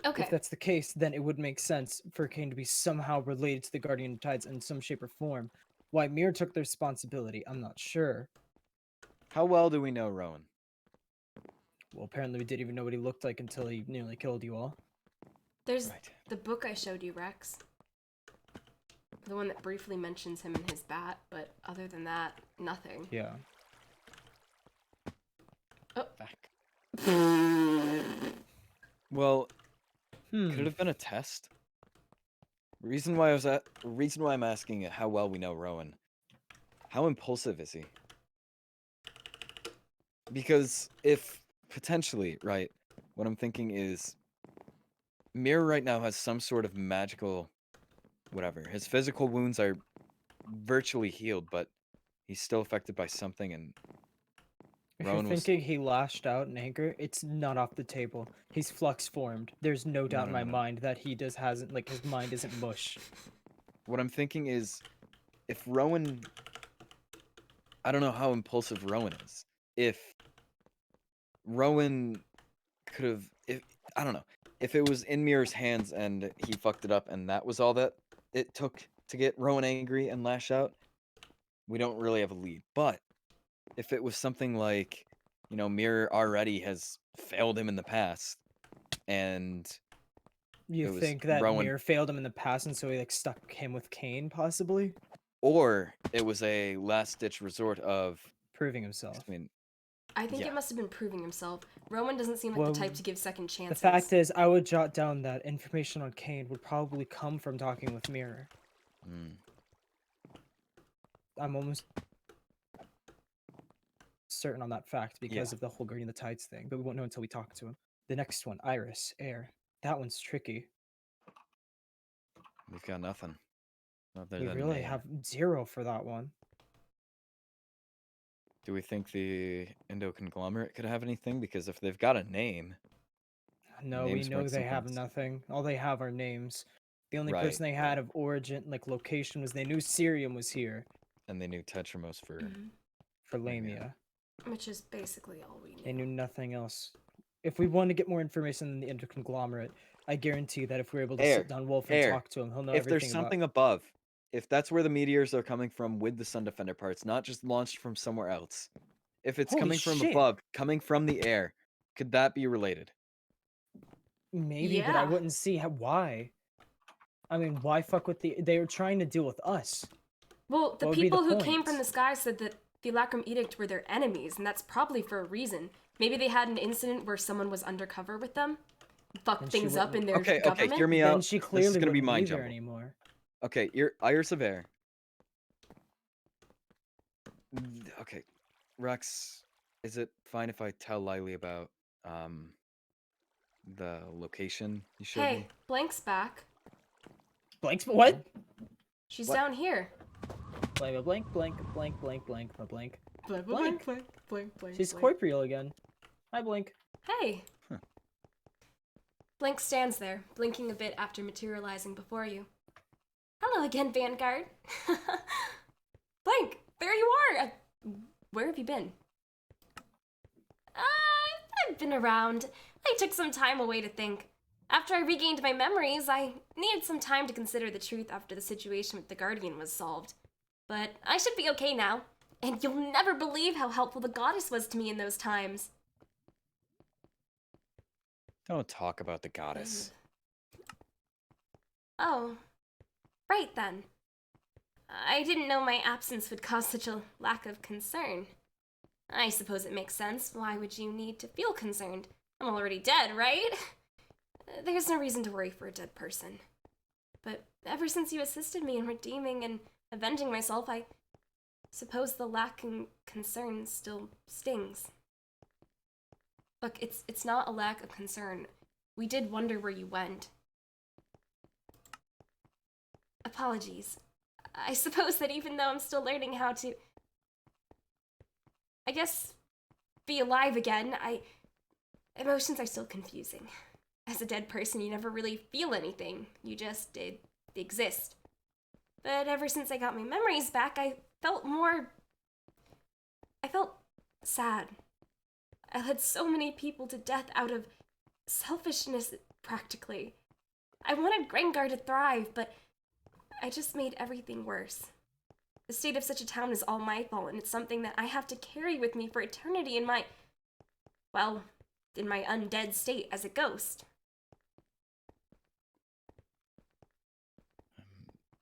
[SPEAKER 1] Okay.
[SPEAKER 2] If that's the case, then it would make sense for Kane to be somehow related to the Guardian of Tides in some shape or form. Why Mirror took the responsibility, I'm not sure.
[SPEAKER 3] How well do we know Rowan?
[SPEAKER 2] Well, apparently we didn't even know what he looked like until he nearly killed you all.
[SPEAKER 1] There's
[SPEAKER 3] Right.
[SPEAKER 1] the book I showed you, Rex. The one that briefly mentions him and his bat, but other than that, nothing.
[SPEAKER 2] Yeah.
[SPEAKER 3] Back. Well,
[SPEAKER 2] Hmm.
[SPEAKER 3] could it have been a test? Reason why I'm asking how well we know Rowan. How impulsive is he? Because if potentially, right, what I'm thinking is Mirror right now has some sort of magical whatever. His physical wounds are virtually healed, but he's still affected by something, and
[SPEAKER 2] If
[SPEAKER 3] Rowan
[SPEAKER 2] you're
[SPEAKER 3] was
[SPEAKER 2] thinking he lashed out in anger, it's not off the table. He's flux formed. There's no doubt in my
[SPEAKER 3] no.
[SPEAKER 2] mind that he hasn't, like, his mind isn't mush.
[SPEAKER 3] what I'm thinking is if Rowan, I don't know how impulsive Rowan is. If Rowan could have, if I don't know, if it was in Mirror's hands and he fucked it up and that was all that it took to get Rowan angry and lash out, we don't really have a lead. But if it was something like, you know, Mirror already has failed him in the past, and
[SPEAKER 2] You
[SPEAKER 3] it was
[SPEAKER 2] think that
[SPEAKER 3] Rowan,
[SPEAKER 2] Mirror failed him in the past and so he, like, stuck him with Kane, possibly?
[SPEAKER 3] or it was a last-ditch resort of,
[SPEAKER 2] Proving himself.
[SPEAKER 3] I mean,
[SPEAKER 1] I think
[SPEAKER 3] Yeah.
[SPEAKER 1] it must have been proving himself. Rowan doesn't seem like
[SPEAKER 2] Well,
[SPEAKER 1] the type to give second
[SPEAKER 2] The
[SPEAKER 1] chances.
[SPEAKER 2] fact is, I would jot down that information on Kane would probably come from talking with Mirror. I'm almost certain on that fact because of the whole Guardian of the Tides thing, but we won't know until we talk to him. The next one, Iris, Air. That one's tricky.
[SPEAKER 3] we've got nothing. Other
[SPEAKER 2] We
[SPEAKER 3] than
[SPEAKER 2] really
[SPEAKER 3] name.
[SPEAKER 2] have 0 for that one.
[SPEAKER 3] Do we think the Indo conglomerate could have anything? Because if they've got a name,
[SPEAKER 2] No, we
[SPEAKER 3] name's
[SPEAKER 2] know
[SPEAKER 3] worth
[SPEAKER 2] they
[SPEAKER 3] something
[SPEAKER 2] have
[SPEAKER 3] else.
[SPEAKER 2] nothing. All they have are names. The only
[SPEAKER 3] Right,
[SPEAKER 2] person they had of origin, like location, was they knew Syrium was here
[SPEAKER 3] and they knew Tetramos for
[SPEAKER 1] Mhm.
[SPEAKER 2] for
[SPEAKER 3] Lamia.
[SPEAKER 2] Lamia.
[SPEAKER 1] Which is basically all we
[SPEAKER 2] They
[SPEAKER 1] knew.
[SPEAKER 2] knew nothing else. If we want to get more information than the interconglomerate, I guarantee that if we're able to
[SPEAKER 3] Air,
[SPEAKER 2] sit down Wolf and
[SPEAKER 3] Air,
[SPEAKER 2] talk to him, he'll know
[SPEAKER 3] if
[SPEAKER 2] everything
[SPEAKER 3] there's something above, if that's where the meteors are coming from with the Sun Defender parts, not just launched from somewhere else, if it's
[SPEAKER 2] Holy
[SPEAKER 3] coming from
[SPEAKER 2] shit.
[SPEAKER 3] above, coming from the air, could that be related?
[SPEAKER 2] Maybe, but I
[SPEAKER 1] Yeah.
[SPEAKER 2] wouldn't see why. I mean, why fuck with they were trying to deal with us.
[SPEAKER 1] Well, the
[SPEAKER 2] What would be the
[SPEAKER 1] people who came
[SPEAKER 2] point?
[SPEAKER 1] from the sky said that the Lacrim Edict were their enemies, and that's probably for a reason. Maybe they had an incident where someone was undercover with them, fucked
[SPEAKER 2] Then she
[SPEAKER 1] things up in their
[SPEAKER 3] Okay,
[SPEAKER 1] government.
[SPEAKER 3] hear me
[SPEAKER 2] Then
[SPEAKER 3] out.
[SPEAKER 2] she
[SPEAKER 3] This is
[SPEAKER 2] clearly
[SPEAKER 3] gonna be
[SPEAKER 2] wouldn't
[SPEAKER 3] mind
[SPEAKER 2] be there
[SPEAKER 3] jumble.
[SPEAKER 2] anymore.
[SPEAKER 3] Okay, you're Iris of Air. Okay, Rex, is it fine if I tell Lilee about the location you showed
[SPEAKER 1] Hey,
[SPEAKER 3] me?
[SPEAKER 1] Blank's back.
[SPEAKER 2] Blanks, what?
[SPEAKER 1] She's
[SPEAKER 3] What?
[SPEAKER 1] down here.
[SPEAKER 2] Blank, blank, blank, blank, blank, blank, blank.
[SPEAKER 1] Blank,
[SPEAKER 2] Blank.
[SPEAKER 1] blank.
[SPEAKER 2] She's corporeal again. Hi, Blink.
[SPEAKER 1] Hey.
[SPEAKER 3] Huh.
[SPEAKER 1] Blank stands there, blinking a bit after materializing before you. Hello again, Vanguard. Blank, there you are. Where have you been? I've been around. I took some time away to think. After I regained my memories, I needed some time to consider the truth after the situation with the Guardian was solved. But I should be okay now, and you'll never believe how helpful the goddess was to me in those times.
[SPEAKER 3] Don't talk about the goddess.
[SPEAKER 1] Oh.
[SPEAKER 4] Right then. I didn't know my absence would cause such a lack of concern. I suppose it makes sense. Why would you need to feel concerned? I'm already dead, right? There's no reason to worry for a dead person. But ever since you assisted me in redeeming and avenging myself, I suppose the lack of concern still stings. Look, it's not a lack of concern. We did wonder where you went. Apologies. I suppose that even though I'm still learning how to, I guess, be alive again, emotions are still confusing. As a dead person, you never really feel anything. You just exist. But ever since I got my memories back, I felt sad. I led so many people to death out of selfishness, practically. I wanted Grengar to thrive, but I just made everything worse. The state of such a town is all my fault, and it's something that I have to carry with me for eternity in my undead state as a ghost.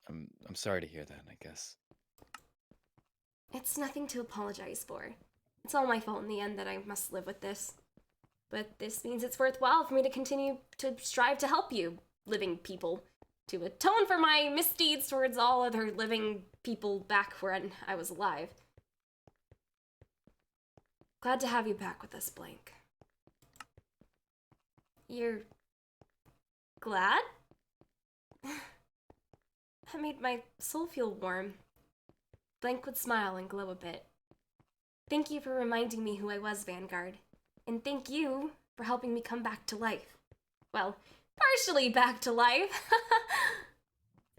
[SPEAKER 3] I'm sorry to hear that, I guess.
[SPEAKER 4] It's nothing to apologize for. It's all my fault in the end that I must live with this. But this means it's worthwhile for me to continue to strive to help you, living people, to atone for my misdeeds towards all other living people back when I was alive. Glad to have you back with us, Blank. You're glad? That made my soul feel warm. Blank would smile and glow a bit. Thank you for reminding me who I was, Vanguard. And thank you for helping me come back to life. Well, partially back to life.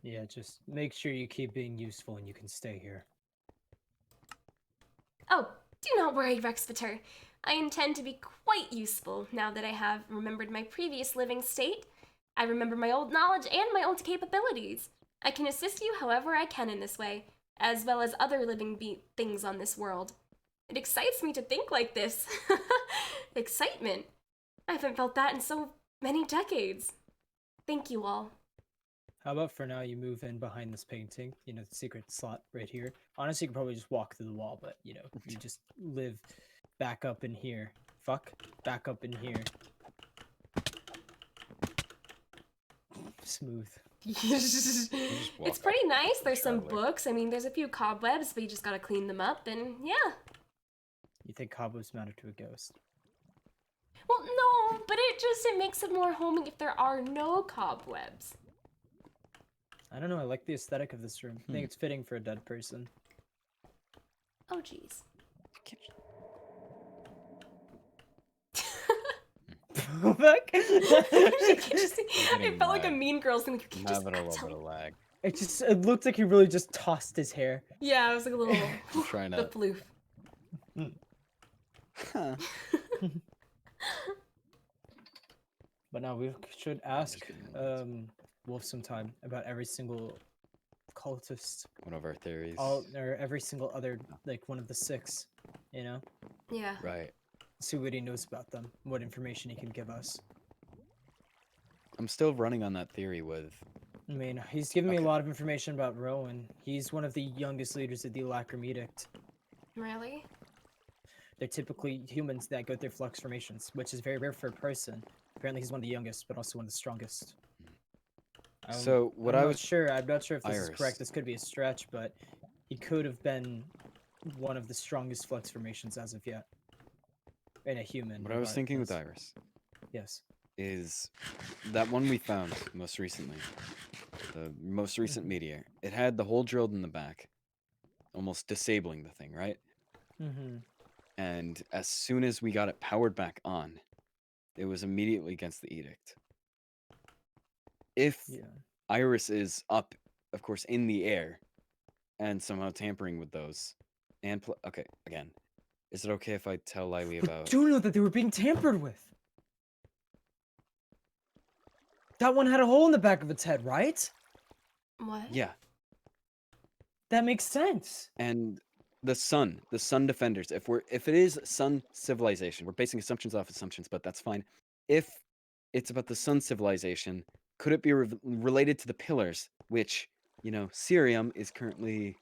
[SPEAKER 2] Yeah, just make sure you keep being useful and you can stay here.
[SPEAKER 4] Oh, do not worry, Rexpeter. I intend to be quite useful now that I have remembered my previous living state. I remember my old knowledge and my old capabilities. I can assist you however I can in this way, as well as other living things on this world. It excites me to think like this. Excitement. I haven't felt that in so many decades. Thank you all.
[SPEAKER 2] How about for now you move in behind this painting, you know, the secret slot right here. Honestly, you could probably just walk through the wall, but, you know, you just live back up in here. Back up in here. Smooth.
[SPEAKER 4] It's pretty nice. There's some
[SPEAKER 3] Traveler.
[SPEAKER 4] books. I mean, there's a few cobwebs, but you just gotta clean them up, and yeah.
[SPEAKER 2] You think cobwebs matter to a ghost?
[SPEAKER 4] Well, no, but it makes it more homey if there are no cobwebs.
[SPEAKER 2] I don't know, I like the aesthetic of this room. I think it's fitting for a dead person.
[SPEAKER 4] Oh, jeez.
[SPEAKER 2] Look!
[SPEAKER 4] It felt like a Mean Girls thing. Like, you
[SPEAKER 3] I'm
[SPEAKER 4] can't just
[SPEAKER 3] having a little
[SPEAKER 4] tell
[SPEAKER 3] bit of lag.
[SPEAKER 2] It looked like he really just tossed his hair.
[SPEAKER 4] Yeah, it was like a little
[SPEAKER 3] I'm trying
[SPEAKER 4] the
[SPEAKER 3] to.
[SPEAKER 4] floof.
[SPEAKER 3] Huh.
[SPEAKER 2] But now we should ask
[SPEAKER 3] Just getting notes.
[SPEAKER 2] Wolf sometime about every single cultist,
[SPEAKER 3] One of our theories.
[SPEAKER 2] or every single other, like one of the 6, you know?
[SPEAKER 4] Yeah.
[SPEAKER 3] Right.
[SPEAKER 2] See what he knows about them, what information he can give us.
[SPEAKER 3] I'm still running on that theory with.
[SPEAKER 2] I mean, he's given me a
[SPEAKER 3] Okay.
[SPEAKER 2] lot of information about Rowan. He's one of the youngest leaders of the Alacrium Edict.
[SPEAKER 4] Really?
[SPEAKER 2] They're typically humans that go through flux formations, which is very rare for a person. Apparently he's one of the youngest, but also one of the strongest.
[SPEAKER 3] So what
[SPEAKER 2] I'm
[SPEAKER 3] I
[SPEAKER 2] not
[SPEAKER 3] was
[SPEAKER 2] sure. I'm not sure if this is
[SPEAKER 3] Iris.
[SPEAKER 2] correct. This could be a stretch, but he could have been one of the strongest flux formations as of yet. In a human.
[SPEAKER 3] what I was thinking with
[SPEAKER 2] regardless.
[SPEAKER 3] Iris
[SPEAKER 2] Yes.
[SPEAKER 3] is that one we found most recently, the most recent meteor. It had the hole drilled in the back, almost disabling the thing, right?
[SPEAKER 2] Mm-hmm.
[SPEAKER 3] And as soon as we got it powered back on, it was immediately against the edict. If
[SPEAKER 2] Yeah.
[SPEAKER 3] Iris is up, of course, in the air, and somehow tampering with those, and okay, again, is it okay if I tell Lilee
[SPEAKER 2] But
[SPEAKER 3] about?
[SPEAKER 2] do you know that they were being tampered with? That one had a hole in the back of its head, right?
[SPEAKER 4] What?
[SPEAKER 3] Yeah,
[SPEAKER 2] That makes sense.
[SPEAKER 3] and the sun defenders. If it is sun civilization, we're basing assumptions off assumptions, but that's fine. If it's about the sun civilization, could it be related to the pillars, which you know, Cerium is currently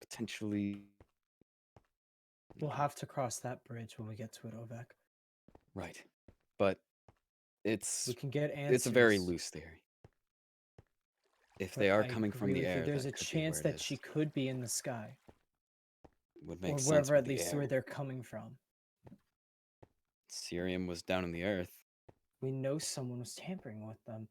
[SPEAKER 3] potentially
[SPEAKER 2] We'll have to cross that bridge when we get to it, Ovek.
[SPEAKER 3] right, but
[SPEAKER 2] We
[SPEAKER 3] it's
[SPEAKER 2] can get answers.
[SPEAKER 3] it's a very loose theory. If
[SPEAKER 2] but
[SPEAKER 3] they are
[SPEAKER 2] I
[SPEAKER 3] coming from
[SPEAKER 2] agree
[SPEAKER 3] the
[SPEAKER 2] with you.
[SPEAKER 3] air,
[SPEAKER 2] There's
[SPEAKER 3] that
[SPEAKER 2] a
[SPEAKER 3] could be where
[SPEAKER 2] chance
[SPEAKER 3] it
[SPEAKER 2] that
[SPEAKER 3] is.
[SPEAKER 2] she could be in the sky,
[SPEAKER 3] Would
[SPEAKER 2] or
[SPEAKER 3] make sense
[SPEAKER 2] wherever
[SPEAKER 3] with
[SPEAKER 2] at
[SPEAKER 3] the
[SPEAKER 2] least where
[SPEAKER 3] air.
[SPEAKER 2] they're coming from.
[SPEAKER 3] Cerium was down in the earth.
[SPEAKER 2] We know someone was tampering with them.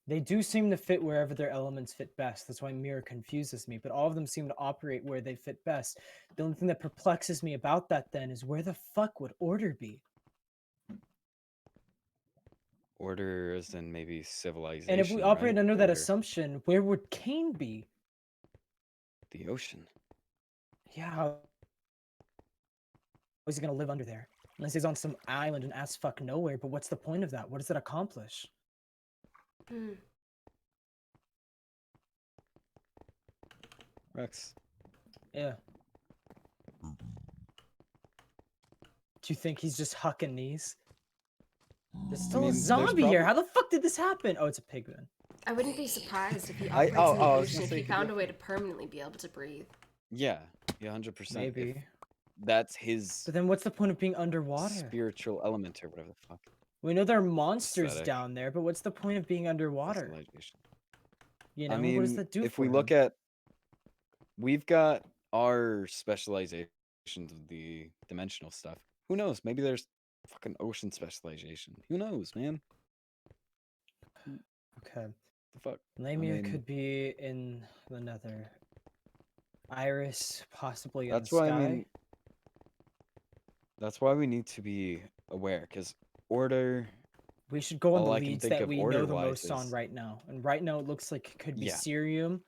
[SPEAKER 2] They do seem to fit wherever their elements fit best. That's why Mirror confuses me, but all of them seem to operate where they fit best. The only thing that perplexes me about that then is where the fuck would order be?
[SPEAKER 3] Order as in maybe civilization.
[SPEAKER 2] And if we operate
[SPEAKER 3] right?
[SPEAKER 2] under that
[SPEAKER 3] Order.
[SPEAKER 2] assumption, where would Cain be?
[SPEAKER 3] The ocean.
[SPEAKER 2] Yeah, how is he gonna live under there? Unless he's on some island in ass fuck nowhere, but what's the point of that? What does it accomplish?
[SPEAKER 4] Hmm.
[SPEAKER 3] Rex.
[SPEAKER 2] Yeah. Do you think he's just hucking these? There's still
[SPEAKER 3] mean,
[SPEAKER 2] a
[SPEAKER 3] there's
[SPEAKER 2] zombie here.
[SPEAKER 3] probably-
[SPEAKER 2] How the fuck did this happen? Oh, it's a pigman.
[SPEAKER 4] I wouldn't be surprised if he
[SPEAKER 3] I-
[SPEAKER 4] operates
[SPEAKER 3] oh,
[SPEAKER 4] in the
[SPEAKER 3] I was
[SPEAKER 4] ocean
[SPEAKER 3] gonna
[SPEAKER 4] if
[SPEAKER 3] say
[SPEAKER 4] he
[SPEAKER 3] he could
[SPEAKER 4] found a way
[SPEAKER 3] definitely-
[SPEAKER 4] to permanently be able to breathe.
[SPEAKER 3] Yeah, 100%.
[SPEAKER 2] Maybe.
[SPEAKER 3] If that's his
[SPEAKER 2] But then what's the point of being underwater?
[SPEAKER 3] spiritual element or whatever the fuck.
[SPEAKER 2] We know there are monsters
[SPEAKER 3] Aesthetic.
[SPEAKER 2] down there, but what's the point of being underwater?
[SPEAKER 3] Civilization.
[SPEAKER 2] You know,
[SPEAKER 3] I mean,
[SPEAKER 2] what does that do
[SPEAKER 3] if
[SPEAKER 2] for
[SPEAKER 3] we look
[SPEAKER 2] him?
[SPEAKER 3] at, we've got our specializations of the dimensional stuff. Who knows? Maybe there's fucking ocean specialization. Who knows, man?
[SPEAKER 2] Okay.
[SPEAKER 3] The fuck?
[SPEAKER 2] Lamia
[SPEAKER 3] mean-
[SPEAKER 2] could be in the Nether. Iris possibly in
[SPEAKER 3] That's
[SPEAKER 2] the
[SPEAKER 3] why
[SPEAKER 2] sky.
[SPEAKER 3] I mean. That's why we need to be aware, because order.
[SPEAKER 2] We should go on
[SPEAKER 3] all
[SPEAKER 2] the
[SPEAKER 3] I can
[SPEAKER 2] leads
[SPEAKER 3] think
[SPEAKER 2] that
[SPEAKER 3] of
[SPEAKER 2] we know the
[SPEAKER 3] order-wise
[SPEAKER 2] most on
[SPEAKER 3] is-
[SPEAKER 2] right now. And right now it looks like it could be
[SPEAKER 3] Yeah.
[SPEAKER 2] Cerium.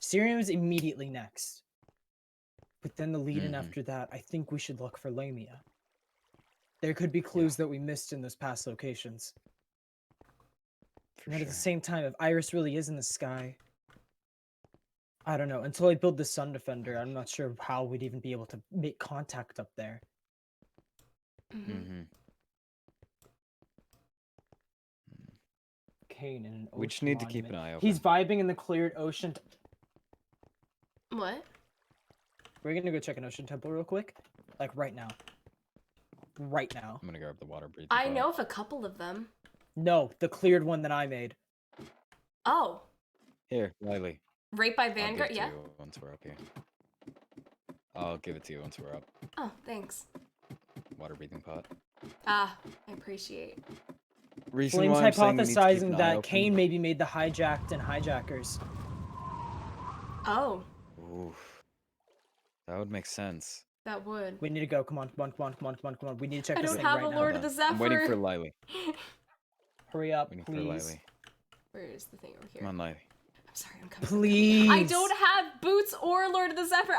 [SPEAKER 2] Cerium is immediately next. But then the lead in
[SPEAKER 3] Mhm.
[SPEAKER 2] after that, I think we should look for Lamia. There could be clues that we missed in those past locations.
[SPEAKER 3] For
[SPEAKER 2] And at
[SPEAKER 3] sure.
[SPEAKER 2] the same time, if Iris really is in the sky, I don't know. Until I build the Sun Defender, I'm not sure how we'd even be able to make contact up there.
[SPEAKER 4] Mm-hmm.
[SPEAKER 3] Mm-hmm.
[SPEAKER 2] Cain in an ocean
[SPEAKER 3] We just need to keep an
[SPEAKER 2] monument.
[SPEAKER 3] eye open.
[SPEAKER 2] He's vibing in the cleared ocean.
[SPEAKER 4] What?
[SPEAKER 2] We're gonna go check an ocean temple real quick. Like right now. Right now.
[SPEAKER 3] I'm gonna grab the water breathing.
[SPEAKER 4] I
[SPEAKER 3] pot.
[SPEAKER 4] know of a couple of them.
[SPEAKER 2] No, the cleared one that I made.
[SPEAKER 4] Oh,
[SPEAKER 3] Here, Lilee.
[SPEAKER 4] right by
[SPEAKER 3] I'll give
[SPEAKER 4] Vanguard.
[SPEAKER 3] it to
[SPEAKER 4] Yeah.
[SPEAKER 3] you once we're up here. I'll give it to you once we're up.
[SPEAKER 4] Oh, thanks.
[SPEAKER 3] Water breathing pot.
[SPEAKER 4] Ah, I appreciate.
[SPEAKER 3] Reason
[SPEAKER 2] Flame's
[SPEAKER 3] why I'm saying we need to keep
[SPEAKER 2] hypothesizing
[SPEAKER 3] an eye
[SPEAKER 2] that
[SPEAKER 3] open-
[SPEAKER 2] Cain maybe made the hijacked and hijackers.
[SPEAKER 4] Oh,
[SPEAKER 3] Oof. That would make sense.
[SPEAKER 4] that would.
[SPEAKER 2] We need to go. Come on, come on, come on, come on, come on, come on. We need to check
[SPEAKER 4] I
[SPEAKER 2] this
[SPEAKER 4] don't
[SPEAKER 2] thing
[SPEAKER 4] have
[SPEAKER 2] right
[SPEAKER 4] a
[SPEAKER 2] now.
[SPEAKER 4] Lord
[SPEAKER 3] Hold
[SPEAKER 4] of the
[SPEAKER 3] on. I'm waiting for
[SPEAKER 4] Zephyr.
[SPEAKER 3] Lilee.
[SPEAKER 2] Hurry up,
[SPEAKER 3] Waiting for
[SPEAKER 2] please.
[SPEAKER 3] Lilee.
[SPEAKER 4] Where is the thing over here?
[SPEAKER 3] Come on, Lilee.
[SPEAKER 4] I'm sorry, I'm coming.
[SPEAKER 2] Please.
[SPEAKER 4] I don't have boots or Lord of the Zephyr.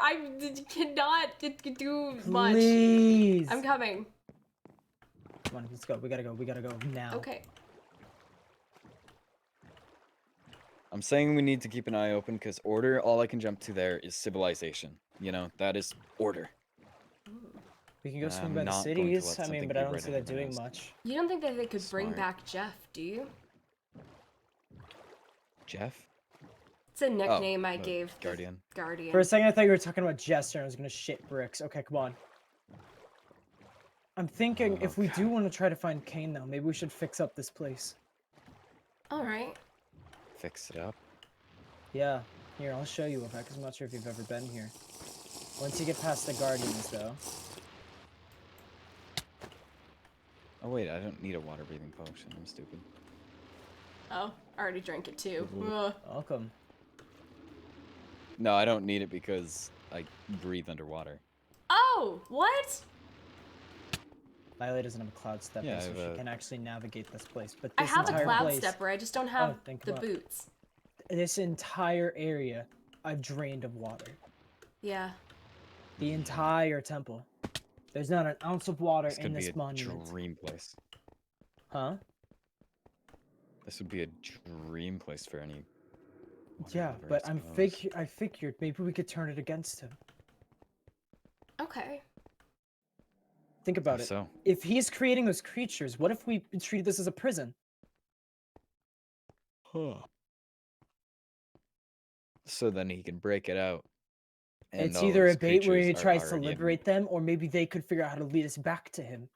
[SPEAKER 4] Cannot do much.
[SPEAKER 2] Please.
[SPEAKER 4] I'm coming.
[SPEAKER 2] Come on, let's go. We gotta go. We gotta go now.
[SPEAKER 4] Okay.
[SPEAKER 3] I'm saying we need to keep an eye open because order, all I can jump to there is civilization. You know, that is order.
[SPEAKER 2] We can go swing
[SPEAKER 3] I'm
[SPEAKER 2] by the
[SPEAKER 3] not going to
[SPEAKER 2] cities.
[SPEAKER 3] let
[SPEAKER 2] I mean,
[SPEAKER 3] something
[SPEAKER 2] but
[SPEAKER 3] be
[SPEAKER 2] I don't
[SPEAKER 3] right
[SPEAKER 2] see that
[SPEAKER 3] under my
[SPEAKER 2] doing
[SPEAKER 3] nose.
[SPEAKER 2] much.
[SPEAKER 4] You don't think that they could bring
[SPEAKER 3] Smart.
[SPEAKER 4] back Jeff, do you?
[SPEAKER 3] Jeff?
[SPEAKER 4] It's a nickname I
[SPEAKER 3] the
[SPEAKER 4] gave. the
[SPEAKER 3] Guardian.
[SPEAKER 4] Guardian.
[SPEAKER 2] For a second, I thought you were talking about Jester and I was gonna shit bricks. Okay, come on. I'm thinking if we do
[SPEAKER 3] God.
[SPEAKER 2] want to try to find Cain, though, maybe we should fix up this place.
[SPEAKER 4] All right.
[SPEAKER 3] Fix it up.
[SPEAKER 2] Yeah. Here, I'll show you, because I'm not sure if you've ever been here. Once you get past the Guardians, though.
[SPEAKER 3] Oh wait, I don't need a water breathing potion. I'm stupid.
[SPEAKER 4] Oh, I already drank it too.
[SPEAKER 3] Ooh.
[SPEAKER 4] Ugh.
[SPEAKER 2] Welcome.
[SPEAKER 3] No, I don't need it because I breathe underwater.
[SPEAKER 4] Oh, what?
[SPEAKER 2] Lilee doesn't have a cloud stepper,
[SPEAKER 3] Yeah, I
[SPEAKER 2] so
[SPEAKER 3] have
[SPEAKER 2] she
[SPEAKER 3] a-
[SPEAKER 2] can actually navigate this place. But
[SPEAKER 4] I
[SPEAKER 2] this
[SPEAKER 4] have a
[SPEAKER 2] entire
[SPEAKER 4] cloud
[SPEAKER 2] place,
[SPEAKER 4] stepper. I just don't have
[SPEAKER 2] then
[SPEAKER 4] the
[SPEAKER 2] come on.
[SPEAKER 4] boots.
[SPEAKER 2] This entire area, I've drained of water.
[SPEAKER 4] Yeah.
[SPEAKER 2] The entire temple. There's not an ounce of water
[SPEAKER 3] This
[SPEAKER 2] in
[SPEAKER 3] could be
[SPEAKER 2] this
[SPEAKER 3] a
[SPEAKER 2] monument.
[SPEAKER 3] dream place.
[SPEAKER 2] Huh?
[SPEAKER 3] This would be a dream place for any.
[SPEAKER 2] Yeah,
[SPEAKER 3] whatever,
[SPEAKER 2] but
[SPEAKER 3] I
[SPEAKER 2] I figured maybe we could turn it against him.
[SPEAKER 4] Okay.
[SPEAKER 2] Think about it.
[SPEAKER 3] So
[SPEAKER 2] If he's creating those creatures, what if we treated this as a prison?
[SPEAKER 3] so then he can break it out. And
[SPEAKER 2] It's either a
[SPEAKER 3] those
[SPEAKER 2] bait where he
[SPEAKER 3] creatures are
[SPEAKER 2] tries to
[SPEAKER 3] already in
[SPEAKER 2] liberate them, or maybe they could figure out how to lead us back to him.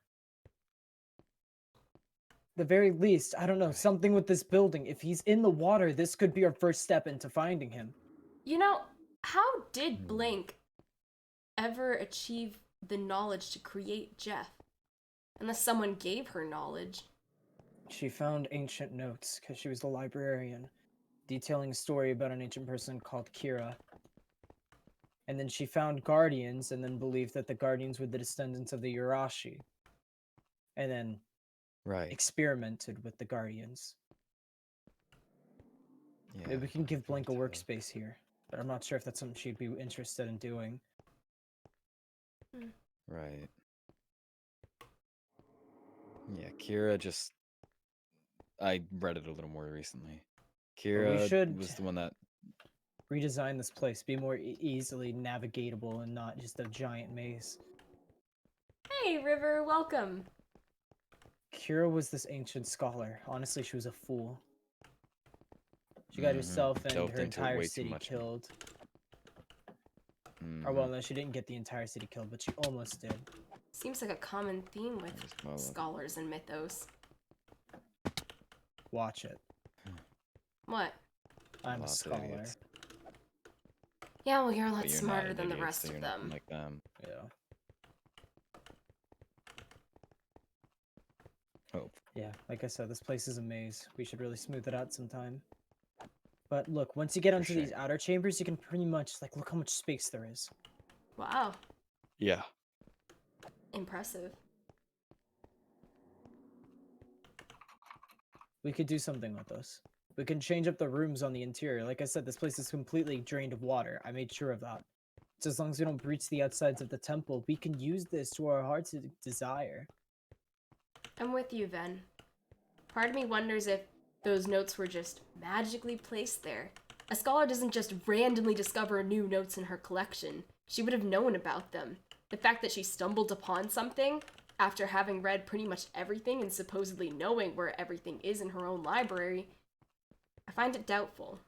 [SPEAKER 2] The very least, I don't know,
[SPEAKER 3] Right.
[SPEAKER 2] something with this building. If he's in the water, this could be our first step into finding him.
[SPEAKER 1] You know, how did
[SPEAKER 3] Hmm.
[SPEAKER 1] Blink ever achieve the knowledge to create Jeff? Unless someone gave her knowledge.
[SPEAKER 2] She found ancient notes, because she was the librarian, detailing a story about an ancient person called Kira. And then she found guardians, and then believed that the guardians were the descendants of the Urashi. And then
[SPEAKER 3] Right.
[SPEAKER 2] experimented with the guardians.
[SPEAKER 3] Yeah.
[SPEAKER 2] Maybe we can give
[SPEAKER 3] I
[SPEAKER 2] Blink a
[SPEAKER 3] can't tell.
[SPEAKER 2] workspace here, but I'm not sure if that's something she'd be interested in doing.
[SPEAKER 3] Right. Yeah, Kira just. I read it a little more recently. Kira
[SPEAKER 2] should-
[SPEAKER 3] was the one that.
[SPEAKER 2] Redesign this place, be more easily navigatable and not just a giant maze.
[SPEAKER 1] Hey, River, welcome.
[SPEAKER 2] Kira was this ancient scholar. Honestly, she was a fool. She got
[SPEAKER 3] Mhm.
[SPEAKER 2] herself and
[SPEAKER 3] Delved
[SPEAKER 2] her
[SPEAKER 3] into it
[SPEAKER 2] entire
[SPEAKER 3] way too
[SPEAKER 2] city
[SPEAKER 3] much.
[SPEAKER 2] killed. Or well,
[SPEAKER 3] Mhm.
[SPEAKER 2] no, she didn't get the entire city killed, but she almost did.
[SPEAKER 1] Seems like a common theme with
[SPEAKER 3] There's Moa.
[SPEAKER 1] scholars in Mythos.
[SPEAKER 2] Watch it.
[SPEAKER 1] What?
[SPEAKER 2] I'm a
[SPEAKER 3] Lots of
[SPEAKER 2] scholar.
[SPEAKER 3] idiots.
[SPEAKER 1] Yeah, well, you're a lot
[SPEAKER 3] But you're not
[SPEAKER 1] smarter
[SPEAKER 3] an
[SPEAKER 1] than the
[SPEAKER 3] idiot,
[SPEAKER 1] rest
[SPEAKER 3] so
[SPEAKER 1] of
[SPEAKER 3] you're nothing
[SPEAKER 1] them.
[SPEAKER 3] like them.
[SPEAKER 2] Yeah.
[SPEAKER 3] Hope.
[SPEAKER 2] Yeah, like I said, this place is a maze. We should really smooth it out sometime. But look, once you get
[SPEAKER 3] For
[SPEAKER 2] onto these
[SPEAKER 3] sure.
[SPEAKER 2] outer chambers, you can pretty much, like, look how much space there is.
[SPEAKER 1] Wow,
[SPEAKER 3] Yeah.
[SPEAKER 1] impressive.
[SPEAKER 2] We could do something with this. We can change up the rooms on the interior. Like I said, this place is completely drained of water. I made sure of that. So as long as we don't breach the outsides of the temple, we can use this to our heart's desire.
[SPEAKER 1] I'm with you, Ven. Part of me wonders if those notes were just magically placed there. A scholar doesn't just randomly discover new notes in her collection. She would have known about them. The fact that she stumbled upon something after having read pretty much everything and supposedly knowing where everything is in her own library, I find it doubtful.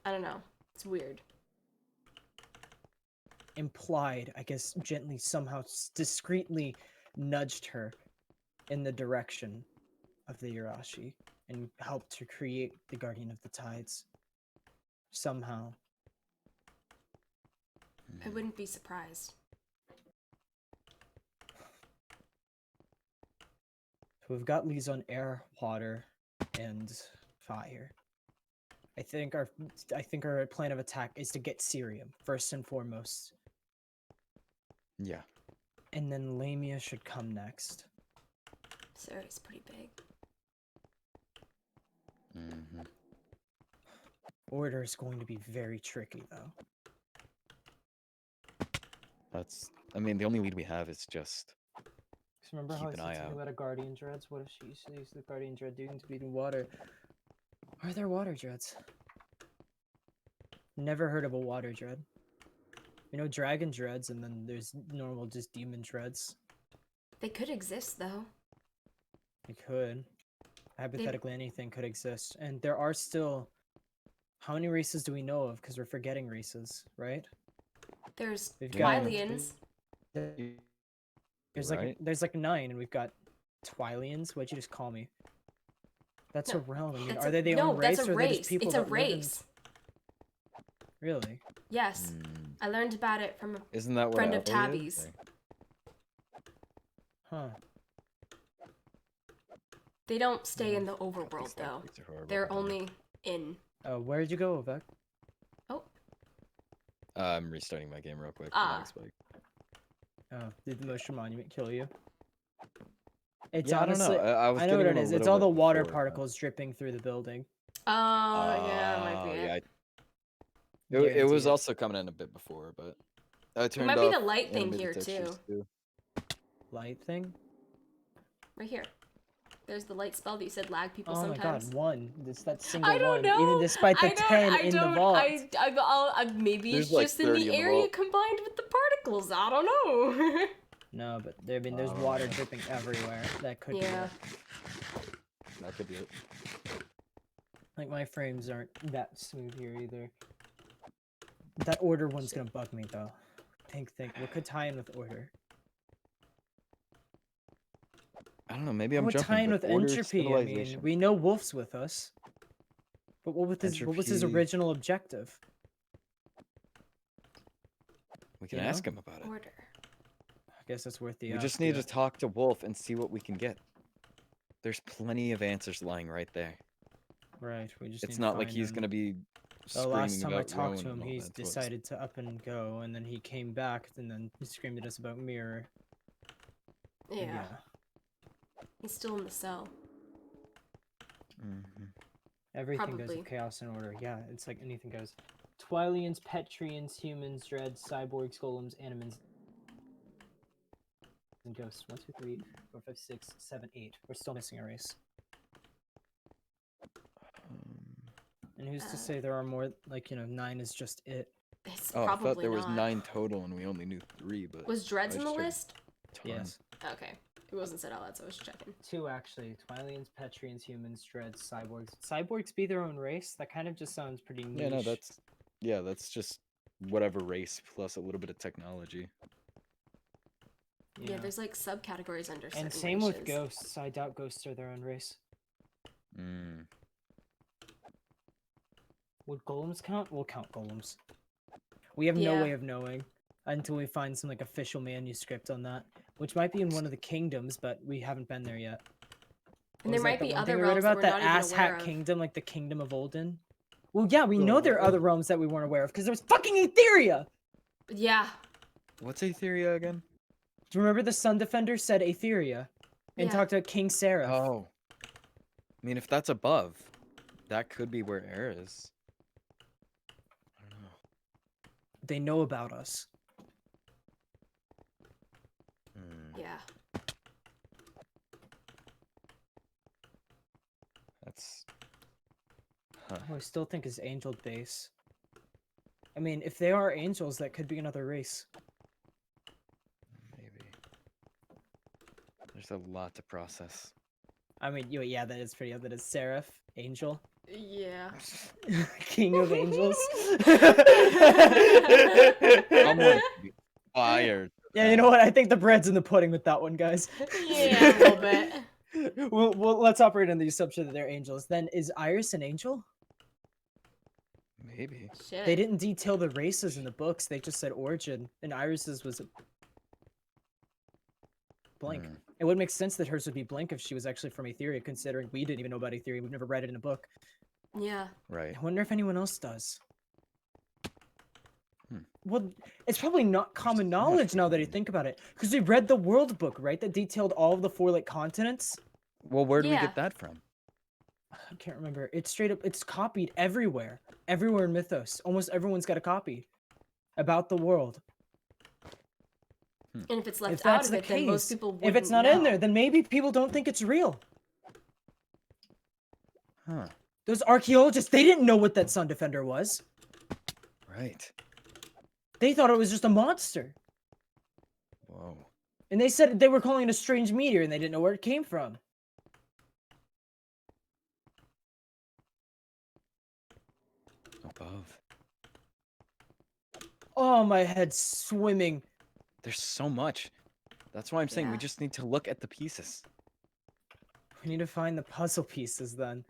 [SPEAKER 1] I don't know. It's weird.
[SPEAKER 2] Implied, I guess, gently somehow discreetly nudged her in the direction of the Urashi and helped to create the Guardian of the Tides. Somehow.
[SPEAKER 1] I wouldn't be surprised.
[SPEAKER 2] So we've got Lee's on air, water, and fire. I think our plan of attack is to get Cerium first and foremost,
[SPEAKER 3] Yeah.
[SPEAKER 2] and then Lamia should come next.
[SPEAKER 1] Sarah's pretty big.
[SPEAKER 3] Mm-hmm.
[SPEAKER 2] Order is going to be very tricky, though.
[SPEAKER 3] That's. I mean, the only lead we have is just.
[SPEAKER 2] Remember
[SPEAKER 3] Keep
[SPEAKER 2] how I
[SPEAKER 3] an
[SPEAKER 2] said
[SPEAKER 3] eye
[SPEAKER 2] something
[SPEAKER 3] out.
[SPEAKER 2] about a Guardian Dreads? What if she sees the Guardian Dread doing to be in water? Are there water dreads? Never heard of a water dread. You know, dragon dreads, and then there's normal just demon dreads.
[SPEAKER 1] They could exist, though.
[SPEAKER 2] It could. Hypothetically, anything could exist. And there are still... How many races do we know of? Because we're forgetting races, right?
[SPEAKER 1] There's
[SPEAKER 2] We've got-
[SPEAKER 1] Twylians.
[SPEAKER 2] There's
[SPEAKER 3] Right.
[SPEAKER 2] there's like 9, and we've got Twylians. What'd you just call me? That's
[SPEAKER 1] No,
[SPEAKER 2] a realm. I mean,
[SPEAKER 1] That's
[SPEAKER 2] are they their
[SPEAKER 1] no,
[SPEAKER 2] own race,
[SPEAKER 1] that's a
[SPEAKER 2] or are they
[SPEAKER 1] race.
[SPEAKER 2] just people
[SPEAKER 1] It's a
[SPEAKER 2] that live in-
[SPEAKER 1] race.
[SPEAKER 2] Really?
[SPEAKER 1] Yes, I learned about it from a
[SPEAKER 3] Isn't that what
[SPEAKER 1] friend of
[SPEAKER 3] Ellie is?
[SPEAKER 1] Tabby's.
[SPEAKER 3] Or-
[SPEAKER 2] Huh.
[SPEAKER 1] They don't stay in the
[SPEAKER 3] These
[SPEAKER 1] overworld, though.
[SPEAKER 3] zombies are horrible.
[SPEAKER 1] They're only in.
[SPEAKER 2] Where'd you go, Vec?
[SPEAKER 3] I'm restarting my game real quick.
[SPEAKER 1] Ah.
[SPEAKER 3] Spike.
[SPEAKER 2] Did the Motion Monument kill you? It's
[SPEAKER 3] Yeah,
[SPEAKER 2] honestly...
[SPEAKER 3] I don't know. I was
[SPEAKER 2] I know what
[SPEAKER 3] getting
[SPEAKER 2] it
[SPEAKER 3] a
[SPEAKER 2] is. It's
[SPEAKER 3] little
[SPEAKER 2] all the
[SPEAKER 3] bit
[SPEAKER 2] water
[SPEAKER 3] before, but-
[SPEAKER 2] particles dripping through the building.
[SPEAKER 1] Oh, yeah, might be
[SPEAKER 3] yeah,
[SPEAKER 1] it.
[SPEAKER 3] It was
[SPEAKER 2] Guarantee it.
[SPEAKER 3] also coming in a bit before, but I
[SPEAKER 1] It
[SPEAKER 3] turned
[SPEAKER 1] might be the
[SPEAKER 3] off
[SPEAKER 1] light thing
[SPEAKER 3] animated
[SPEAKER 1] here,
[SPEAKER 3] textures,
[SPEAKER 1] too.
[SPEAKER 2] Light thing?
[SPEAKER 1] Right here. There's the light spell that you said lag people
[SPEAKER 2] Oh
[SPEAKER 1] sometimes.
[SPEAKER 2] my god, 1. It's that single
[SPEAKER 1] I don't
[SPEAKER 2] one.
[SPEAKER 1] know.
[SPEAKER 2] Even despite the 10 in the vault.
[SPEAKER 1] Maybe
[SPEAKER 3] There's
[SPEAKER 1] it's
[SPEAKER 3] like
[SPEAKER 1] just in
[SPEAKER 3] 30
[SPEAKER 1] the
[SPEAKER 3] in the
[SPEAKER 1] area
[SPEAKER 3] vault.
[SPEAKER 1] combined with the particles. I don't know.
[SPEAKER 2] No, but there's
[SPEAKER 3] Oh,
[SPEAKER 2] water
[SPEAKER 3] yeah.
[SPEAKER 2] dripping everywhere. That could
[SPEAKER 1] Yeah.
[SPEAKER 2] be it.
[SPEAKER 3] That could be it.
[SPEAKER 2] Like, my frames aren't that smooth here either. That order one's gonna bug me, though. Think. What could tie in with order?
[SPEAKER 3] I don't know. Maybe
[SPEAKER 2] What
[SPEAKER 3] I'm
[SPEAKER 2] would tie in
[SPEAKER 3] jumping,
[SPEAKER 2] with
[SPEAKER 3] but order
[SPEAKER 2] entropy? I mean,
[SPEAKER 3] civilization.
[SPEAKER 2] we know Wolf's with us. But what was his
[SPEAKER 3] Entropy.
[SPEAKER 2] original objective?
[SPEAKER 3] We can
[SPEAKER 2] you know?
[SPEAKER 3] ask him about it.
[SPEAKER 4] Order.
[SPEAKER 2] I guess that's worth the
[SPEAKER 3] We
[SPEAKER 2] ask,
[SPEAKER 3] just need
[SPEAKER 2] yeah.
[SPEAKER 3] to talk to Wolf and see what we can get. There's plenty of answers lying right there.
[SPEAKER 2] Right, we just
[SPEAKER 3] It's
[SPEAKER 2] need
[SPEAKER 3] not
[SPEAKER 2] to
[SPEAKER 3] like
[SPEAKER 2] find
[SPEAKER 3] he's
[SPEAKER 2] them.
[SPEAKER 3] gonna be
[SPEAKER 2] The
[SPEAKER 3] screaming
[SPEAKER 2] last time I
[SPEAKER 3] about
[SPEAKER 2] talked to
[SPEAKER 3] Rowan
[SPEAKER 2] him,
[SPEAKER 3] and all
[SPEAKER 2] he
[SPEAKER 3] that.
[SPEAKER 2] decided to up and go, and then he came back, and then he screamed at us about Mirror. and
[SPEAKER 4] Yeah. He's still in the cell.
[SPEAKER 3] Mm-hmm.
[SPEAKER 2] Everything goes
[SPEAKER 4] Probably.
[SPEAKER 2] with chaos and order. Yeah, it's like anything goes. Twylians, Petrians, humans, dreads, cyborgs, golems, animans, and ghosts. 1, 2, 3, 4, 5, 6, 7, 8. We're still missing a race. And who's to say there are more? Like, 9 is just it.
[SPEAKER 4] It's
[SPEAKER 3] Oh, I
[SPEAKER 4] probably
[SPEAKER 3] thought there was
[SPEAKER 4] not.
[SPEAKER 3] 9 total and we only knew 3, but
[SPEAKER 4] Was Dreads
[SPEAKER 3] I
[SPEAKER 4] in the
[SPEAKER 3] just checked.
[SPEAKER 4] list?
[SPEAKER 3] Ton.
[SPEAKER 2] Yes.
[SPEAKER 4] Okay. It wasn't said out loud, so I was checking.
[SPEAKER 2] 2 actually. Twylians, Petrians, humans, dreads, cyborgs. Cyborgs be their own race? That kind of just sounds pretty niche.
[SPEAKER 3] Yeah, no, that's just whatever race plus a little bit of technology.
[SPEAKER 4] Yeah, there's like subcategories under certain
[SPEAKER 2] And same
[SPEAKER 4] races.
[SPEAKER 2] with ghosts. I doubt ghosts are their own race.
[SPEAKER 3] Mm.
[SPEAKER 2] Would golems count? We'll count golems. We have no
[SPEAKER 4] Yeah.
[SPEAKER 2] way of knowing until we find some like official manuscript on that, which might be in one of the kingdoms, but we haven't been there yet.
[SPEAKER 4] And
[SPEAKER 2] What
[SPEAKER 4] there
[SPEAKER 2] was
[SPEAKER 4] might
[SPEAKER 2] that,
[SPEAKER 4] be
[SPEAKER 2] the one
[SPEAKER 4] other
[SPEAKER 2] thing we read
[SPEAKER 4] realms that
[SPEAKER 2] about
[SPEAKER 4] we're
[SPEAKER 2] that
[SPEAKER 4] not even
[SPEAKER 2] ass
[SPEAKER 4] aware
[SPEAKER 2] hat
[SPEAKER 4] of.
[SPEAKER 2] kingdom, like the kingdom of Olden. Well, yeah, we know there are other realms that we weren't aware of because there was fucking Aetheria.
[SPEAKER 4] Yeah.
[SPEAKER 3] What's Aetheria again?
[SPEAKER 2] Do you remember the Sun Defender said Aetheria and
[SPEAKER 4] Yeah.
[SPEAKER 2] talked about King Seraph?
[SPEAKER 3] Oh. I mean, if that's above, that could be where air is. I don't know.
[SPEAKER 2] They know about us.
[SPEAKER 3] Hmm.
[SPEAKER 4] Yeah.
[SPEAKER 3] That's... Huh.
[SPEAKER 2] I still think is angel base. I mean, if they are angels, that could be another race.
[SPEAKER 3] Maybe. There's a lot to process.
[SPEAKER 2] I mean, yeah, that is pretty. That is Seraph, angel,
[SPEAKER 4] Yeah.
[SPEAKER 2] king of angels.
[SPEAKER 3] Someone should be fired.
[SPEAKER 2] Yeah, you know what? I think the bread's in the pudding with that one, guys.
[SPEAKER 4] Yeah, a little bit.
[SPEAKER 2] Well, let's operate on the assumption that they're angels. Then is Iris an angel?
[SPEAKER 3] Maybe.
[SPEAKER 4] Shit.
[SPEAKER 2] They didn't detail the races in the books. They just said origin, and Iris's was blank.
[SPEAKER 3] Hmm.
[SPEAKER 2] It would make sense that hers would be blank if she was actually from Aetheria, considering we didn't even know about Aetheria. We've never read it in a book.
[SPEAKER 4] Yeah.
[SPEAKER 3] Right.
[SPEAKER 2] I wonder if anyone else does.
[SPEAKER 3] Hmm.
[SPEAKER 2] Well, it's probably not common
[SPEAKER 3] so much
[SPEAKER 2] knowledge now that I
[SPEAKER 3] information.
[SPEAKER 2] think about it, because we read the world book, right? That detailed all of the 4 like continents.
[SPEAKER 3] Well, where do we
[SPEAKER 4] Yeah.
[SPEAKER 3] get that from?
[SPEAKER 2] I can't remember. It's straight up. It's copied everywhere. Everywhere in Mythos. Almost everyone's got a copy about the world.
[SPEAKER 4] And if it's left
[SPEAKER 2] If
[SPEAKER 4] out
[SPEAKER 2] that's
[SPEAKER 4] of
[SPEAKER 2] the
[SPEAKER 4] it, then most
[SPEAKER 2] case,
[SPEAKER 4] people wouldn't
[SPEAKER 2] if it's not in
[SPEAKER 4] know.
[SPEAKER 2] there, then maybe people don't think it's real.
[SPEAKER 3] Huh.
[SPEAKER 2] Those archaeologists, they didn't know what that Sun Defender was.
[SPEAKER 3] Right.
[SPEAKER 2] They thought it was just a monster.
[SPEAKER 3] Whoa.
[SPEAKER 2] And they said they were calling it a strange meteor and they didn't know where it came from.
[SPEAKER 3] Above.
[SPEAKER 2] Oh, my head's swimming.
[SPEAKER 3] There's so much. That's why I'm saying we
[SPEAKER 4] Yeah.
[SPEAKER 3] just need to look at the pieces.
[SPEAKER 2] We need to find the puzzle pieces then.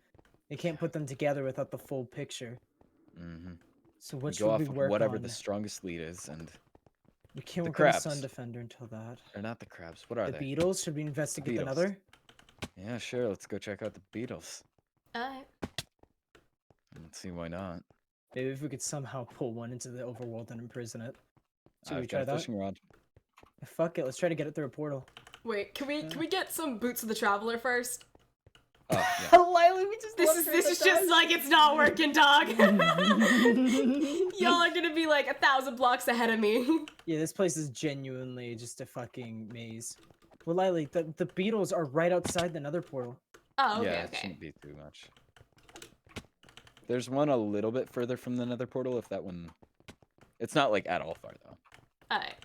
[SPEAKER 2] They can't put them together without the full picture.
[SPEAKER 3] Mm-hmm.
[SPEAKER 2] So
[SPEAKER 3] We
[SPEAKER 2] what
[SPEAKER 3] go
[SPEAKER 2] should
[SPEAKER 3] off
[SPEAKER 2] we
[SPEAKER 3] of
[SPEAKER 2] work
[SPEAKER 3] whatever
[SPEAKER 2] on?
[SPEAKER 3] the strongest lead is, and
[SPEAKER 2] We can't
[SPEAKER 3] the
[SPEAKER 2] work on the
[SPEAKER 3] crabs.
[SPEAKER 2] Sun Defender until that.
[SPEAKER 3] they're not the crabs. What are
[SPEAKER 2] The
[SPEAKER 3] they?
[SPEAKER 2] beetles? Should we investigate the
[SPEAKER 3] Beetles.
[SPEAKER 2] Nether?
[SPEAKER 3] Yeah, sure. Let's go check out the beetles.
[SPEAKER 4] Alright.
[SPEAKER 3] Let's see why not.
[SPEAKER 2] Maybe if we could somehow pull one into the overworld and imprison it. Should we
[SPEAKER 3] I've
[SPEAKER 2] try
[SPEAKER 3] got a
[SPEAKER 2] that?
[SPEAKER 3] fishing rod.
[SPEAKER 2] Fuck it, let's try to get it through a portal.
[SPEAKER 1] Wait, can we get some Boots of the Traveler first?
[SPEAKER 3] Oh, yeah.
[SPEAKER 2] Lily, we just
[SPEAKER 1] This is just like it's not working, dog. Y'all are gonna be like 1,000 blocks ahead of me.
[SPEAKER 2] Yeah, this place is genuinely just a fucking maze. Well, Lily, the beetles are right outside the Nether portal.
[SPEAKER 1] Oh, okay,
[SPEAKER 3] Yeah, it
[SPEAKER 1] okay.
[SPEAKER 3] shouldn't be too much. There's one a little bit further from the Nether portal. If that one, it's not like at all far though.
[SPEAKER 1] Alright.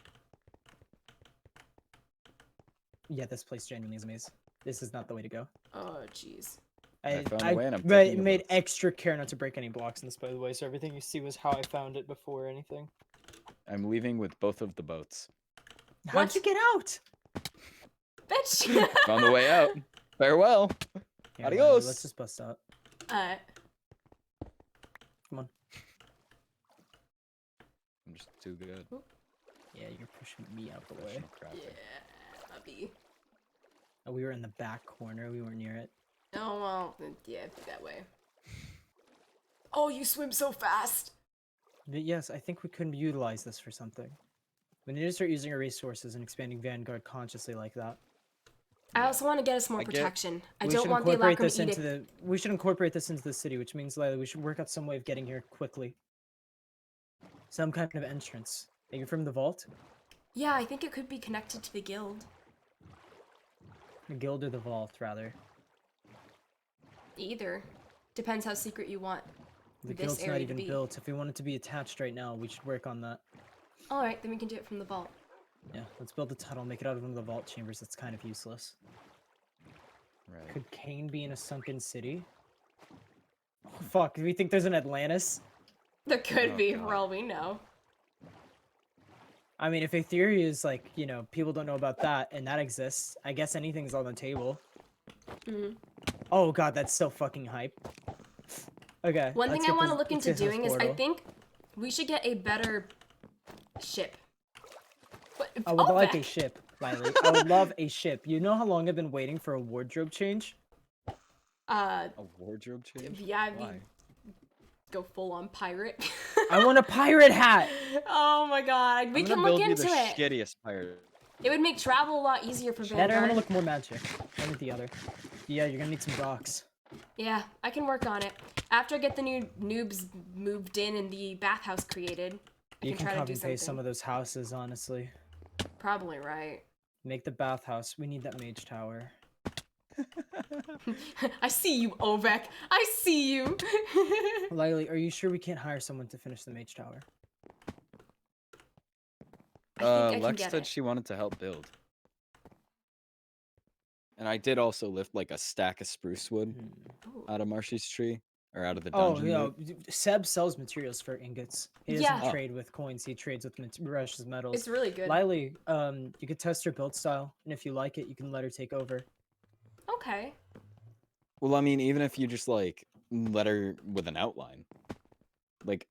[SPEAKER 2] Yeah, this place genuinely is a maze. This is not the way to go.
[SPEAKER 1] Oh, jeez.
[SPEAKER 3] I found a way and I'm
[SPEAKER 2] but
[SPEAKER 3] taking the
[SPEAKER 2] made
[SPEAKER 3] votes.
[SPEAKER 2] extra care not to break any blocks in this, by the way. So everything you see was how I found it before anything.
[SPEAKER 3] I'm leaving with both of the boats.
[SPEAKER 2] How'd you get out?
[SPEAKER 1] Bitch.
[SPEAKER 3] Found the way out. Farewell.
[SPEAKER 2] Here, Riley,
[SPEAKER 3] Adios.
[SPEAKER 2] let's just bust out.
[SPEAKER 1] Alright.
[SPEAKER 2] Come on.
[SPEAKER 3] I'm just too good.
[SPEAKER 2] Yeah, you're pushing me out the way.
[SPEAKER 3] Professional crafter.
[SPEAKER 1] Yeah, Abby.
[SPEAKER 2] Oh, we were in the back corner. We weren't near it.
[SPEAKER 1] Oh, well, yeah, that way. Oh, you swim so fast.
[SPEAKER 2] But yes, I think we could utilize this for something. We need to start using our resources and expanding Vanguard consciously like that.
[SPEAKER 1] I also want to get us more
[SPEAKER 3] I get-
[SPEAKER 1] protection. I
[SPEAKER 2] We
[SPEAKER 1] don't
[SPEAKER 2] should
[SPEAKER 1] want the
[SPEAKER 2] incorporate
[SPEAKER 1] Alakram
[SPEAKER 2] this
[SPEAKER 1] edict.
[SPEAKER 2] into the. We should incorporate this into the city, which means, Lilee, we should work out some way of getting here quickly. Some kind of entrance. Are you from the vault?
[SPEAKER 1] Yeah, I think it could be connected to the guild.
[SPEAKER 2] The guild or the vault, rather.
[SPEAKER 1] Either. Depends how secret you want
[SPEAKER 2] The
[SPEAKER 1] this
[SPEAKER 2] guild's not
[SPEAKER 1] area to
[SPEAKER 2] even
[SPEAKER 1] be.
[SPEAKER 2] built. If we want it to be attached right now, we should work on that.
[SPEAKER 1] Alright, then we can do it from the vault.
[SPEAKER 2] Yeah, let's build a tunnel, make it out of one of the vault chambers. That's kind of useless.
[SPEAKER 3] Right.
[SPEAKER 2] Could Kane be in a sunken city? Oh, fuck, do we think there's an Atlantis?
[SPEAKER 1] There could
[SPEAKER 3] Oh,
[SPEAKER 1] be,
[SPEAKER 3] God.
[SPEAKER 1] for all we know.
[SPEAKER 2] I mean, if a theory is like, you know, people don't know about that and that exists, I guess anything's on the table.
[SPEAKER 1] Mhm.
[SPEAKER 2] Oh god, that's so fucking hype. Okay.
[SPEAKER 1] One thing
[SPEAKER 2] let's
[SPEAKER 1] I
[SPEAKER 2] get
[SPEAKER 1] want to
[SPEAKER 2] this-
[SPEAKER 1] look
[SPEAKER 2] let's
[SPEAKER 1] into
[SPEAKER 2] get this
[SPEAKER 1] doing is I
[SPEAKER 2] portal.
[SPEAKER 1] think we should get a better ship. What?
[SPEAKER 2] I would like a
[SPEAKER 1] Beck.
[SPEAKER 2] ship, Lilee. I would love a ship. You know how long I've been waiting for a wardrobe change?
[SPEAKER 3] A wardrobe change?
[SPEAKER 1] Yeah, I
[SPEAKER 3] Why?
[SPEAKER 1] mean, go full on pirate.
[SPEAKER 2] I want a pirate hat!
[SPEAKER 1] Oh my god, we
[SPEAKER 3] I'm
[SPEAKER 1] can
[SPEAKER 3] gonna
[SPEAKER 1] look
[SPEAKER 3] build you
[SPEAKER 1] into
[SPEAKER 3] the
[SPEAKER 1] it.
[SPEAKER 3] shittiest pirate.
[SPEAKER 1] It would make travel a lot easier for
[SPEAKER 2] Better, I want to
[SPEAKER 1] Vanguard.
[SPEAKER 2] look more magic. One with the other. Yeah, you're gonna need some docks.
[SPEAKER 1] Yeah, I can work on it. After I get the new noobs moved in and the bathhouse created, I
[SPEAKER 2] You
[SPEAKER 1] can
[SPEAKER 2] can
[SPEAKER 1] try to
[SPEAKER 2] copy
[SPEAKER 1] do
[SPEAKER 2] and paste some
[SPEAKER 1] something.
[SPEAKER 2] of those houses, honestly.
[SPEAKER 1] Probably right.
[SPEAKER 2] Make the bathhouse. We need that mage tower.
[SPEAKER 1] I see you, Ovek. I see you.
[SPEAKER 2] Lilee, are you sure we can't hire someone to finish the mage tower?
[SPEAKER 1] I think I can
[SPEAKER 3] Lex
[SPEAKER 1] get
[SPEAKER 3] said
[SPEAKER 1] it.
[SPEAKER 3] she wanted to help build. And I did also lift like a stack of spruce wood
[SPEAKER 1] Ooh.
[SPEAKER 3] out of Marshy's tree. Or out of the
[SPEAKER 2] Oh,
[SPEAKER 3] dungeon.
[SPEAKER 2] yeah.
[SPEAKER 3] loot.
[SPEAKER 2] Seb sells materials for ingots. He doesn't
[SPEAKER 1] Yeah.
[SPEAKER 2] trade with coins. He trades with precious metals.
[SPEAKER 1] It's really good.
[SPEAKER 2] Lilee, you could test her build style, and if you like it, you can let her take over.
[SPEAKER 1] Okay.
[SPEAKER 3] Well, I mean, even if you just like let her with an outline, like,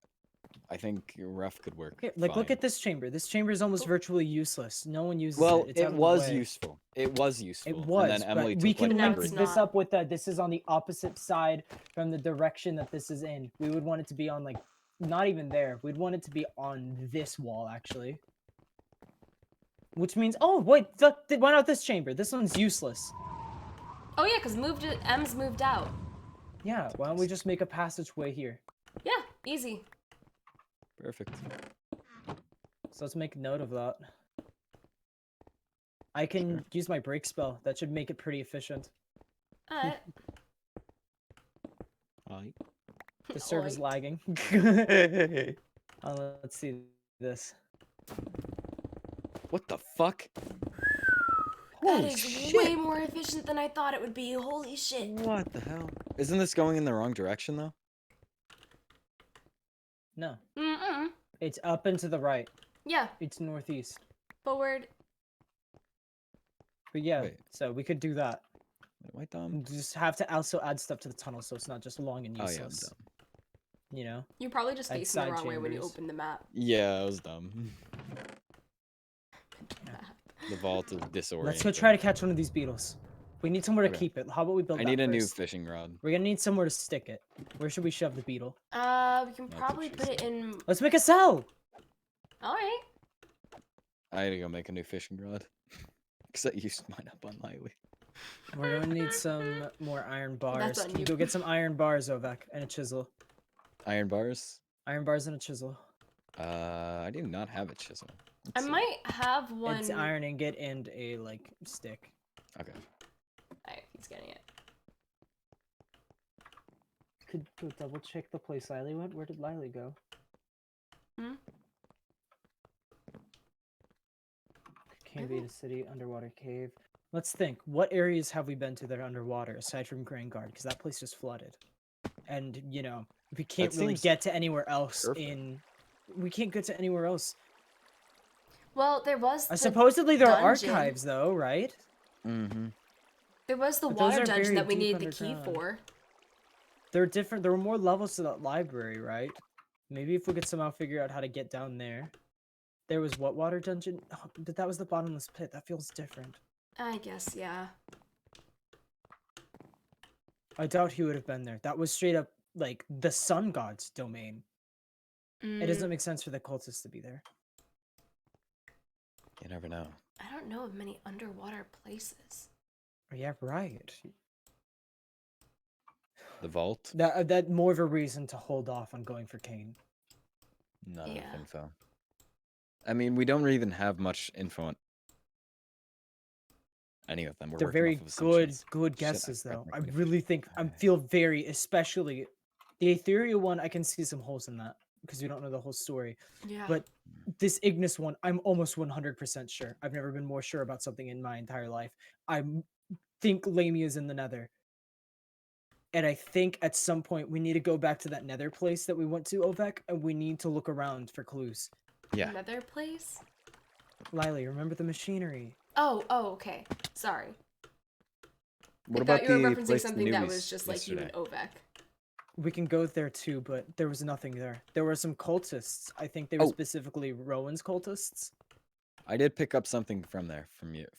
[SPEAKER 3] I think rough could work.
[SPEAKER 2] Here, like, look
[SPEAKER 3] fine.
[SPEAKER 2] at this chamber. This chamber is almost virtually useless. No one uses
[SPEAKER 3] Well,
[SPEAKER 2] it. It's
[SPEAKER 3] it
[SPEAKER 2] out of the
[SPEAKER 3] was
[SPEAKER 2] way.
[SPEAKER 3] useful. It was useful.
[SPEAKER 2] It was,
[SPEAKER 3] And then Emily
[SPEAKER 2] but we
[SPEAKER 3] took, like,
[SPEAKER 2] can
[SPEAKER 1] now
[SPEAKER 2] link
[SPEAKER 1] it's
[SPEAKER 2] this
[SPEAKER 1] not.
[SPEAKER 2] up with the. This is on the opposite side from the direction that this is in. We would want it to be on like, not even there. We'd want it to be on this wall actually. Which means, oh wait, why not this chamber? This one's useless.
[SPEAKER 1] Oh yeah, cause M's moved out.
[SPEAKER 2] Yeah, why don't we just make a passageway here?
[SPEAKER 1] Yeah, easy.
[SPEAKER 3] Perfect.
[SPEAKER 2] So let's make note of that. I can use my break spell. That should make it pretty efficient.
[SPEAKER 1] Alright.
[SPEAKER 3] Alright.
[SPEAKER 2] The server's
[SPEAKER 1] Oi.
[SPEAKER 2] lagging. Let's see this.
[SPEAKER 3] What the fuck?
[SPEAKER 1] That
[SPEAKER 3] Holy
[SPEAKER 1] is
[SPEAKER 3] shit!
[SPEAKER 1] way more efficient than I thought it would be. Holy shit.
[SPEAKER 3] What the hell? Isn't this going in the wrong direction though?
[SPEAKER 2] No,
[SPEAKER 1] Mm-mm.
[SPEAKER 2] it's up and to the right.
[SPEAKER 1] Yeah,
[SPEAKER 2] It's northeast.
[SPEAKER 1] forward.
[SPEAKER 2] But yeah,
[SPEAKER 3] Wait.
[SPEAKER 2] so we could do that.
[SPEAKER 3] Am I dumb?
[SPEAKER 2] Just have to also add stuff to the tunnel so it's not just long and
[SPEAKER 3] Oh yeah, I'm
[SPEAKER 2] useless.
[SPEAKER 3] dumb.
[SPEAKER 2] You know?
[SPEAKER 1] You probably just
[SPEAKER 2] Like
[SPEAKER 1] faced the
[SPEAKER 2] side
[SPEAKER 1] wrong way when you
[SPEAKER 2] chambers.
[SPEAKER 1] opened the map.
[SPEAKER 3] Yeah, I was dumb. The vault is disorienting.
[SPEAKER 2] Let's go try to catch one of these beetles. We need somewhere to
[SPEAKER 3] Okay.
[SPEAKER 2] keep it. How about we build
[SPEAKER 3] I
[SPEAKER 2] that
[SPEAKER 3] need a new
[SPEAKER 2] first?
[SPEAKER 3] fishing rod.
[SPEAKER 2] We're gonna need somewhere to stick it. Where should we shove the beetle?
[SPEAKER 1] We can
[SPEAKER 3] That's what
[SPEAKER 1] probably
[SPEAKER 3] she
[SPEAKER 1] put it in.
[SPEAKER 2] Let's make a cell!
[SPEAKER 1] Alright.
[SPEAKER 3] I need to go make a new fishing rod. Because I used mine up on Lilee.
[SPEAKER 2] We're gonna need some more iron bars.
[SPEAKER 1] on
[SPEAKER 2] Can you
[SPEAKER 1] you.
[SPEAKER 2] go get some iron bars, Ovek, and a chisel?
[SPEAKER 3] Iron bars?
[SPEAKER 2] Iron bars and a chisel.
[SPEAKER 3] I do not have a chisel.
[SPEAKER 1] I
[SPEAKER 3] Let's see.
[SPEAKER 1] might have one.
[SPEAKER 2] It's iron ingot and a like stick.
[SPEAKER 3] Okay.
[SPEAKER 1] Alright, he's getting it.
[SPEAKER 2] Could go double check the place Lilee went. Where did Lilee go?
[SPEAKER 1] Hmm?
[SPEAKER 2] Can be the city underwater cave. Let's think. What areas have we been to that are underwater aside from Grand Guard? Because that place just flooded. And, you know, we can't really
[SPEAKER 3] seems
[SPEAKER 2] get to anywhere else
[SPEAKER 3] perfect.
[SPEAKER 2] We can't get to anywhere else.
[SPEAKER 4] Well, there was the
[SPEAKER 2] Supposedly there are
[SPEAKER 4] dungeon.
[SPEAKER 2] archives, though, right?
[SPEAKER 3] Mm-hmm.
[SPEAKER 4] There was the
[SPEAKER 2] But those
[SPEAKER 4] water
[SPEAKER 2] are
[SPEAKER 4] dungeon
[SPEAKER 2] very
[SPEAKER 4] that we
[SPEAKER 2] deep
[SPEAKER 4] needed the key
[SPEAKER 2] underground.
[SPEAKER 4] for.
[SPEAKER 2] They're different. There were more levels to that library, right? Maybe if we could somehow figure out how to get down there. There was what water dungeon? Oh, but that was the bottomless pit. That feels different.
[SPEAKER 4] I guess, yeah.
[SPEAKER 2] I doubt he would have been there. That was straight up, like, the sun god's domain. It doesn't make sense for the cultists to be there.
[SPEAKER 3] You never know.
[SPEAKER 4] I don't know of many underwater places.
[SPEAKER 2] Oh, yeah, right.
[SPEAKER 3] The vault?
[SPEAKER 2] That more of a reason to hold off on going for Kane.
[SPEAKER 3] Not
[SPEAKER 4] Yeah.
[SPEAKER 3] enough info. I mean, we don't even have much info on any of them. We're
[SPEAKER 2] They're
[SPEAKER 3] working
[SPEAKER 2] very
[SPEAKER 3] off of assumptions.
[SPEAKER 2] good
[SPEAKER 3] Shit, I
[SPEAKER 2] guesses,
[SPEAKER 3] forgot
[SPEAKER 2] though.
[SPEAKER 3] my
[SPEAKER 2] I
[SPEAKER 3] green
[SPEAKER 2] really think I
[SPEAKER 3] Okay.
[SPEAKER 2] feel very, especially the ethereal one. I can see some holes in that because we don't know the whole story.
[SPEAKER 4] Yeah.
[SPEAKER 2] But this Ignis one, I'm almost 100% sure. I've never been more sure about something in my entire life. I think Lamia's in the Nether. And I think at some point we need to go back to that Nether place that we went to, Ovek, and we need to look around for clues.
[SPEAKER 3] Yeah.
[SPEAKER 4] Another place?
[SPEAKER 2] Lilee, remember the machinery?
[SPEAKER 4] Oh, okay. Sorry.
[SPEAKER 3] What
[SPEAKER 4] I
[SPEAKER 3] about
[SPEAKER 4] thought you were
[SPEAKER 3] the
[SPEAKER 4] referencing
[SPEAKER 3] place the
[SPEAKER 4] something that
[SPEAKER 3] newbies
[SPEAKER 4] was just like you and
[SPEAKER 3] yesterday?
[SPEAKER 4] Ovek.
[SPEAKER 2] We can go there too, but there was nothing there. There were some cultists. I think they were
[SPEAKER 3] Oh.
[SPEAKER 2] specifically Rowan's cultists.
[SPEAKER 3] I did pick up something from there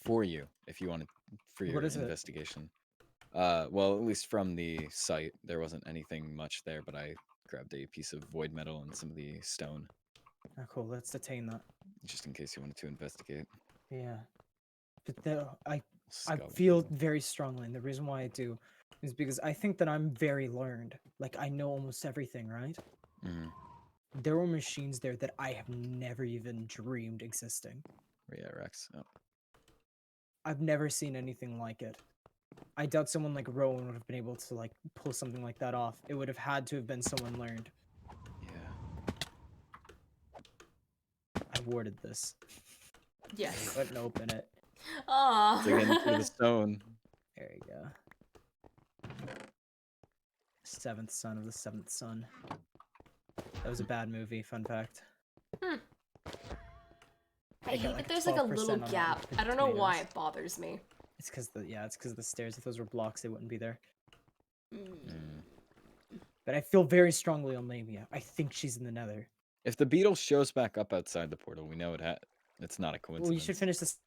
[SPEAKER 3] for you if you wanted for your
[SPEAKER 2] What is it?
[SPEAKER 3] investigation. Well, at least from the site, there wasn't anything much there, but I grabbed a piece of void metal and some of the stone,
[SPEAKER 2] Oh, cool. Let's detain that.
[SPEAKER 3] just in case you wanted to investigate.
[SPEAKER 2] Yeah. But I
[SPEAKER 3] Skull
[SPEAKER 2] feel
[SPEAKER 3] thing.
[SPEAKER 2] very strongly, and the reason why I do is because I think that I'm very learned. Like, I know almost everything, right?
[SPEAKER 3] Mhm.
[SPEAKER 2] There were machines there that I have never even dreamed existing.
[SPEAKER 3] Yeah, Rex. Oh.
[SPEAKER 2] I've never seen anything like it. I doubt someone like Rowan would have been able to, like, pull something like that off. It would have had to have been someone learned.
[SPEAKER 3] Yeah.
[SPEAKER 2] I warded this.
[SPEAKER 4] Yes.
[SPEAKER 2] Couldn't open it.
[SPEAKER 4] Aww.
[SPEAKER 3] Dig in through the stone.
[SPEAKER 2] There you go. Seventh son of the seventh son. That was a bad movie, fun fact.
[SPEAKER 4] I
[SPEAKER 2] They
[SPEAKER 4] hate
[SPEAKER 2] got,
[SPEAKER 4] that
[SPEAKER 2] like,
[SPEAKER 4] there's like a
[SPEAKER 2] 12%
[SPEAKER 4] little
[SPEAKER 2] on Rotten
[SPEAKER 4] gap. I don't know why
[SPEAKER 2] Tomatoes.
[SPEAKER 4] it bothers me.
[SPEAKER 2] It's because of the stairs. If those were blocks, they wouldn't be there.
[SPEAKER 3] Mm.
[SPEAKER 2] But I feel very strongly on Lamia. I think she's in the Nether.
[SPEAKER 3] If the beetle shows back up outside the portal, we know it's not a coincidence.
[SPEAKER 2] Well, you should finish this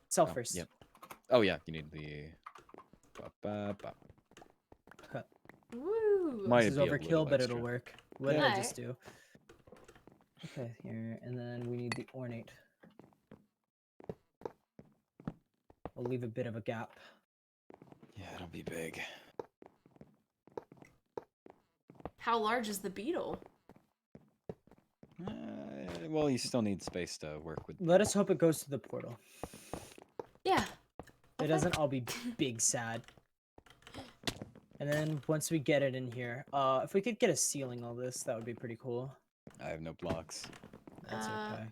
[SPEAKER 2] cell
[SPEAKER 3] Oh,
[SPEAKER 2] first.
[SPEAKER 3] yep. Oh yeah, you need the. Ba-ba-ba.
[SPEAKER 4] Woo.
[SPEAKER 3] Might
[SPEAKER 2] This is
[SPEAKER 3] be a little
[SPEAKER 2] overkill, but it'll
[SPEAKER 3] extra.
[SPEAKER 2] work. What did I just
[SPEAKER 4] Alright.
[SPEAKER 2] do? Okay, here, and then we need the ornate. We'll leave a bit of a gap.
[SPEAKER 3] Yeah, it'll be big.
[SPEAKER 4] How large is the beetle?
[SPEAKER 3] Well, you still need space to work with.
[SPEAKER 2] Let us hope it goes to the portal.
[SPEAKER 4] Yeah.
[SPEAKER 2] If it
[SPEAKER 4] Okay.
[SPEAKER 2] doesn't, I'll be big sad. And then once we get it in here, if we could get a ceiling on this, that would be pretty cool.
[SPEAKER 3] I have no blocks.
[SPEAKER 2] That's okay.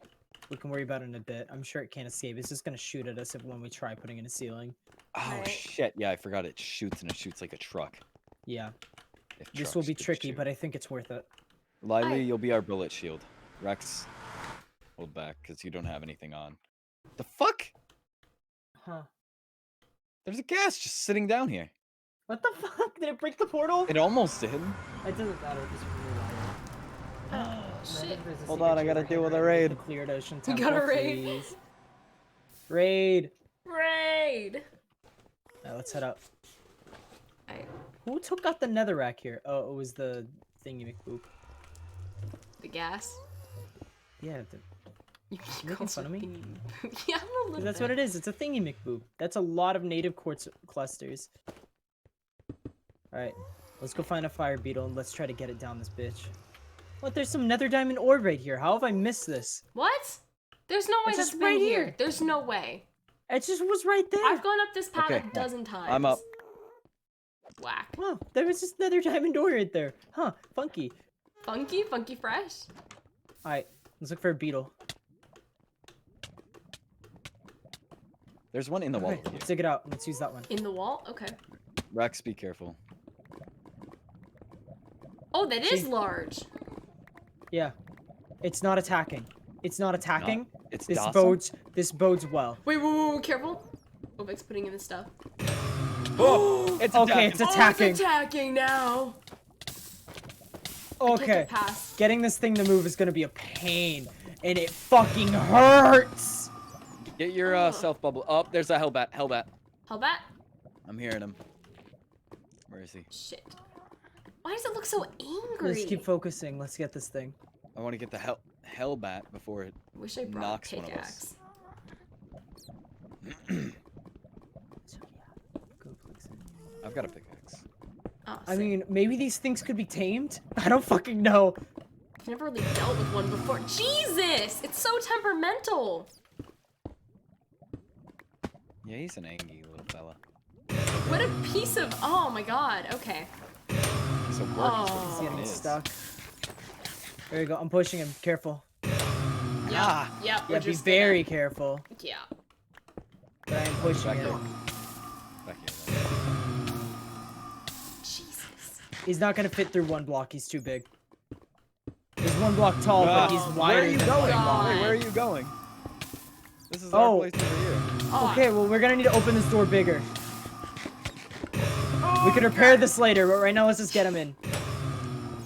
[SPEAKER 2] We can worry about it in a bit. I'm sure it can't escape. It's just gonna shoot at us when we try putting in a ceiling.
[SPEAKER 3] Oh
[SPEAKER 4] Right.
[SPEAKER 3] shit! Yeah, I forgot it shoots, and it shoots like a truck.
[SPEAKER 2] Yeah,
[SPEAKER 3] If
[SPEAKER 2] this will
[SPEAKER 3] trucks
[SPEAKER 2] be
[SPEAKER 3] could
[SPEAKER 2] tricky,
[SPEAKER 3] shoot.
[SPEAKER 2] but I think it's worth it.
[SPEAKER 3] Lilee, you'll be our bullet shield. Rex, hold back, because you don't have anything on. The fuck?
[SPEAKER 2] Huh?
[SPEAKER 3] There's a gas just sitting down here.
[SPEAKER 2] What the fuck? Did it break the portal?
[SPEAKER 3] It almost did.
[SPEAKER 2] It doesn't matter. This
[SPEAKER 4] Oh, shit.
[SPEAKER 3] Hold on, I gotta deal with a raid.
[SPEAKER 2] Cleared ocean
[SPEAKER 4] You
[SPEAKER 2] temple,
[SPEAKER 4] got a raid.
[SPEAKER 2] please. Raid.
[SPEAKER 4] Raid.
[SPEAKER 2] Alright, let's head up.
[SPEAKER 4] Alright.
[SPEAKER 2] Who took out the netherrack here? Oh, it was the thingy McBoop.
[SPEAKER 4] The gas.
[SPEAKER 2] Yeah,
[SPEAKER 4] You
[SPEAKER 2] making fun of me?
[SPEAKER 4] Yeah, I'm a little
[SPEAKER 2] that's
[SPEAKER 4] bit.
[SPEAKER 2] what it is. It's a thingy McBoop. That's a lot of native quartz clusters. Alright, let's go find a fire beetle and let's try to get it down this bitch. What? There's some nether diamond ore right here. How have I missed this?
[SPEAKER 4] What? There's no way
[SPEAKER 2] It's
[SPEAKER 4] that's
[SPEAKER 2] just
[SPEAKER 4] been
[SPEAKER 2] right
[SPEAKER 4] here.
[SPEAKER 2] here.
[SPEAKER 4] There's no way.
[SPEAKER 2] It just was right there.
[SPEAKER 4] I've gone up this path
[SPEAKER 3] Okay,
[SPEAKER 4] a dozen times.
[SPEAKER 3] I'm up.
[SPEAKER 4] Whack.
[SPEAKER 2] Wow, there was just nether diamond ore right there. Huh, funky.
[SPEAKER 4] Funky? Funky fresh?
[SPEAKER 2] Alright, let's look for a beetle.
[SPEAKER 3] There's one in the wall
[SPEAKER 2] Okay,
[SPEAKER 3] over here.
[SPEAKER 2] let's dig it out. Let's use that one.
[SPEAKER 1] In the wall? Okay.
[SPEAKER 3] Rex, be careful.
[SPEAKER 1] Oh, that is
[SPEAKER 2] See?
[SPEAKER 1] large.
[SPEAKER 2] Yeah. It's not attacking. It's not attacking.
[SPEAKER 3] It's
[SPEAKER 2] This
[SPEAKER 3] docile?
[SPEAKER 2] bodes well.
[SPEAKER 1] Wait, careful. Ovek's putting in the stuff.
[SPEAKER 3] Oh, it's
[SPEAKER 2] Okay,
[SPEAKER 3] attacking.
[SPEAKER 2] it's attacking.
[SPEAKER 1] Oh, it's attacking now.
[SPEAKER 2] Okay.
[SPEAKER 1] Get past.
[SPEAKER 2] Getting this thing to move is gonna be a pain. And it fucking hurts!
[SPEAKER 3] Get your self bubble. Oh, there's a hellbat. Hellbat.
[SPEAKER 1] Hellbat?
[SPEAKER 3] I'm hearing him. Where is he?
[SPEAKER 1] Shit. Why does it look so angry?
[SPEAKER 2] Let's keep focusing. Let's get this thing.
[SPEAKER 3] I want to get the hellbat before it
[SPEAKER 1] Wish I brought
[SPEAKER 3] knocks
[SPEAKER 1] a
[SPEAKER 3] one of us.
[SPEAKER 1] pickaxe.
[SPEAKER 3] I've got a pickaxe.
[SPEAKER 1] Oh,
[SPEAKER 2] I
[SPEAKER 1] sick.
[SPEAKER 2] mean, maybe these things could be tamed? I don't fucking know.
[SPEAKER 1] I've never really dealt with one before. Jesus! It's so temperamental.
[SPEAKER 3] Yeah, he's an angry little fella.
[SPEAKER 1] What a piece of. Oh my god. Okay.
[SPEAKER 3] He's a work.
[SPEAKER 1] Oh.
[SPEAKER 2] He's
[SPEAKER 3] He
[SPEAKER 2] getting
[SPEAKER 3] is.
[SPEAKER 2] stuck. There you go. I'm pushing him. Careful.
[SPEAKER 1] Yeah. Yep.
[SPEAKER 2] Yeah,
[SPEAKER 1] We're
[SPEAKER 2] be
[SPEAKER 1] just
[SPEAKER 2] very careful.
[SPEAKER 1] Yeah.
[SPEAKER 2] But I am pushing
[SPEAKER 3] Back
[SPEAKER 2] him.
[SPEAKER 3] here. Back here.
[SPEAKER 1] Jesus.
[SPEAKER 2] He's not gonna fit through one block. He's too big. He's one block tall, but he's
[SPEAKER 1] Oh,
[SPEAKER 2] wider
[SPEAKER 3] Where are you
[SPEAKER 2] than
[SPEAKER 3] going?
[SPEAKER 2] one block.
[SPEAKER 3] Wait, where are you going? This is
[SPEAKER 2] Oh.
[SPEAKER 3] our place over here.
[SPEAKER 1] Oh,
[SPEAKER 2] Okay, well, we're gonna need to open this door bigger.
[SPEAKER 1] oh,
[SPEAKER 2] We can repair this later, but right now let's just get him in.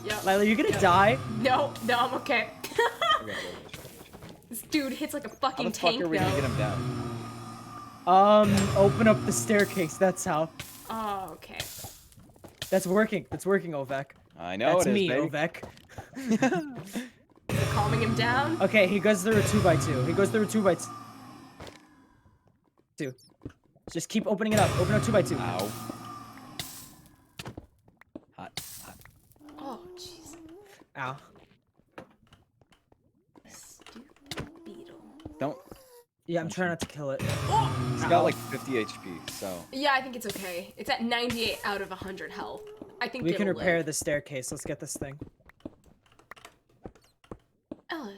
[SPEAKER 1] Yep.
[SPEAKER 2] Lila, you're gonna die?
[SPEAKER 1] No, I'm okay.
[SPEAKER 3] Okay, wait.
[SPEAKER 1] This dude hits like a
[SPEAKER 3] How
[SPEAKER 1] fucking
[SPEAKER 3] the fuck
[SPEAKER 1] tank
[SPEAKER 3] are we gonna
[SPEAKER 1] though.
[SPEAKER 3] get him down?
[SPEAKER 2] Open up the staircase. That's how.
[SPEAKER 1] Oh, okay.
[SPEAKER 2] That's working. That's working, Ovek.
[SPEAKER 3] I know
[SPEAKER 2] That's
[SPEAKER 3] it is,
[SPEAKER 2] me,
[SPEAKER 3] baby.
[SPEAKER 2] Ovek.
[SPEAKER 1] Is it calming him down?
[SPEAKER 2] Okay, he goes through a 2x2. He goes through a 2x2. Just keep opening it up. Open up 2x2.
[SPEAKER 3] Ow. Hot.
[SPEAKER 1] Oh, jeez.
[SPEAKER 2] Ow.
[SPEAKER 1] Stupid beetle.
[SPEAKER 3] Don't.
[SPEAKER 2] Yeah, I'm trying not to kill it.
[SPEAKER 3] He's got like 50 HP, so.
[SPEAKER 1] Yeah, I think it's okay. It's at 98 out of 100 health. I think
[SPEAKER 2] We can
[SPEAKER 1] it'll
[SPEAKER 2] repair
[SPEAKER 1] live.
[SPEAKER 2] the staircase. Let's get this thing.
[SPEAKER 1] Oh.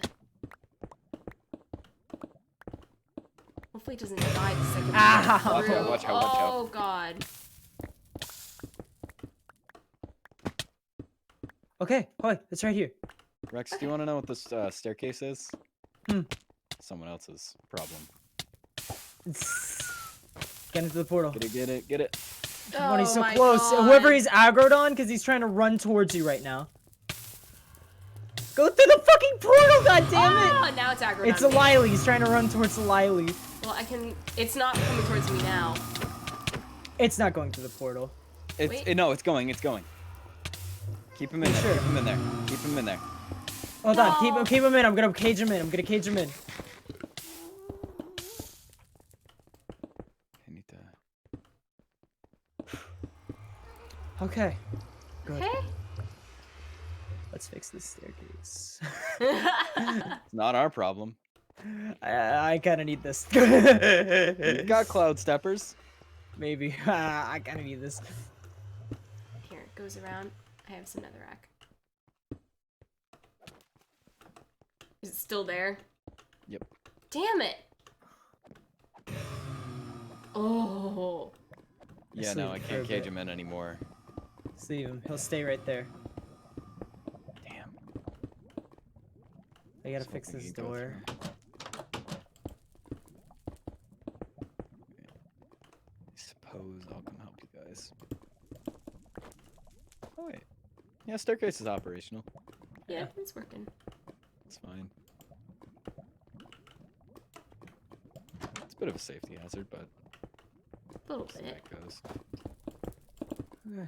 [SPEAKER 1] Hopefully it doesn't die the second we
[SPEAKER 2] Ow.
[SPEAKER 1] get through.
[SPEAKER 3] Watch out, watch out.
[SPEAKER 1] Oh, God.
[SPEAKER 2] Okay, Hoy, it's right here.
[SPEAKER 3] Rex, do you want to know what this staircase is?
[SPEAKER 2] Hmm.
[SPEAKER 3] Someone else's problem.
[SPEAKER 2] Get into the portal.
[SPEAKER 3] Get it, get it, get it.
[SPEAKER 2] Come on, he's so
[SPEAKER 1] Oh my
[SPEAKER 2] close.
[SPEAKER 1] God.
[SPEAKER 2] Whoever he's aggroed on, because he's trying to run towards you right now. Go through the fucking portal, goddammit!
[SPEAKER 1] Oh, now it's aggro
[SPEAKER 2] It's a
[SPEAKER 1] on me.
[SPEAKER 2] Lilee. He's trying to run towards the Lilee.
[SPEAKER 1] Well, I can. It's not coming towards me now.
[SPEAKER 2] It's not going through the portal.
[SPEAKER 1] Wait.
[SPEAKER 3] No, it's going, it's going. Keep him in there,
[SPEAKER 2] Sure.
[SPEAKER 3] keep him in there. Keep him in there.
[SPEAKER 2] Hold
[SPEAKER 1] No.
[SPEAKER 2] on, keep him in. I'm gonna cage him in. I'm gonna cage him in.
[SPEAKER 3] I need to.
[SPEAKER 2] Okay. Good.
[SPEAKER 1] Okay.
[SPEAKER 2] Let's fix this staircase.
[SPEAKER 3] It's not our problem.
[SPEAKER 2] I kinda need this.
[SPEAKER 3] You've got cloud steppers.
[SPEAKER 2] Maybe. I kinda need this.
[SPEAKER 1] Here, it goes around. I have some netherrack. Is it still there?
[SPEAKER 3] Yep.
[SPEAKER 1] Damn it! Oh.
[SPEAKER 3] Yeah,
[SPEAKER 2] Just
[SPEAKER 3] no,
[SPEAKER 2] leave
[SPEAKER 3] I
[SPEAKER 2] it for a
[SPEAKER 3] can't cage
[SPEAKER 2] bit.
[SPEAKER 3] him in anymore.
[SPEAKER 2] Just leave him. He'll stay right there.
[SPEAKER 3] Damn.
[SPEAKER 2] I gotta
[SPEAKER 3] Was
[SPEAKER 2] fix
[SPEAKER 3] hoping
[SPEAKER 2] this
[SPEAKER 3] he'd go
[SPEAKER 2] door.
[SPEAKER 3] I suppose I'll come help you guys. Oh wait. Yeah, staircase is operational.
[SPEAKER 1] Yeah, it's working.
[SPEAKER 3] It's fine. It's a bit of a safety hazard, but
[SPEAKER 1] A little
[SPEAKER 3] that's the way
[SPEAKER 1] bit.
[SPEAKER 3] it goes.
[SPEAKER 2] Okay.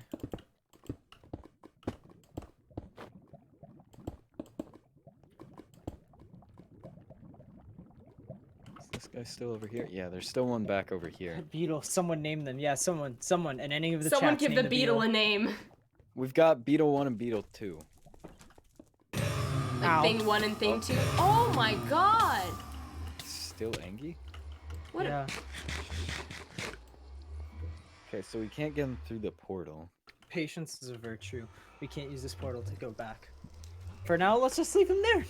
[SPEAKER 3] Is this guy still over here? Yeah, there's still one back over here.
[SPEAKER 2] Beetle. Someone name them. Yeah, someone. And any of the
[SPEAKER 1] Someone
[SPEAKER 2] chats
[SPEAKER 1] give
[SPEAKER 2] name
[SPEAKER 1] the beetle a name.
[SPEAKER 3] We've got Beetle 1 and Beetle 2.
[SPEAKER 1] Like
[SPEAKER 2] Ow.
[SPEAKER 1] thing 1 and thing 2. Oh my god!
[SPEAKER 3] Still Angie?
[SPEAKER 1] What
[SPEAKER 2] Yeah.
[SPEAKER 3] Okay, so we can't get him through the portal.
[SPEAKER 2] Patience is a virtue. We can't use this portal to go back. For now, let's just leave him there.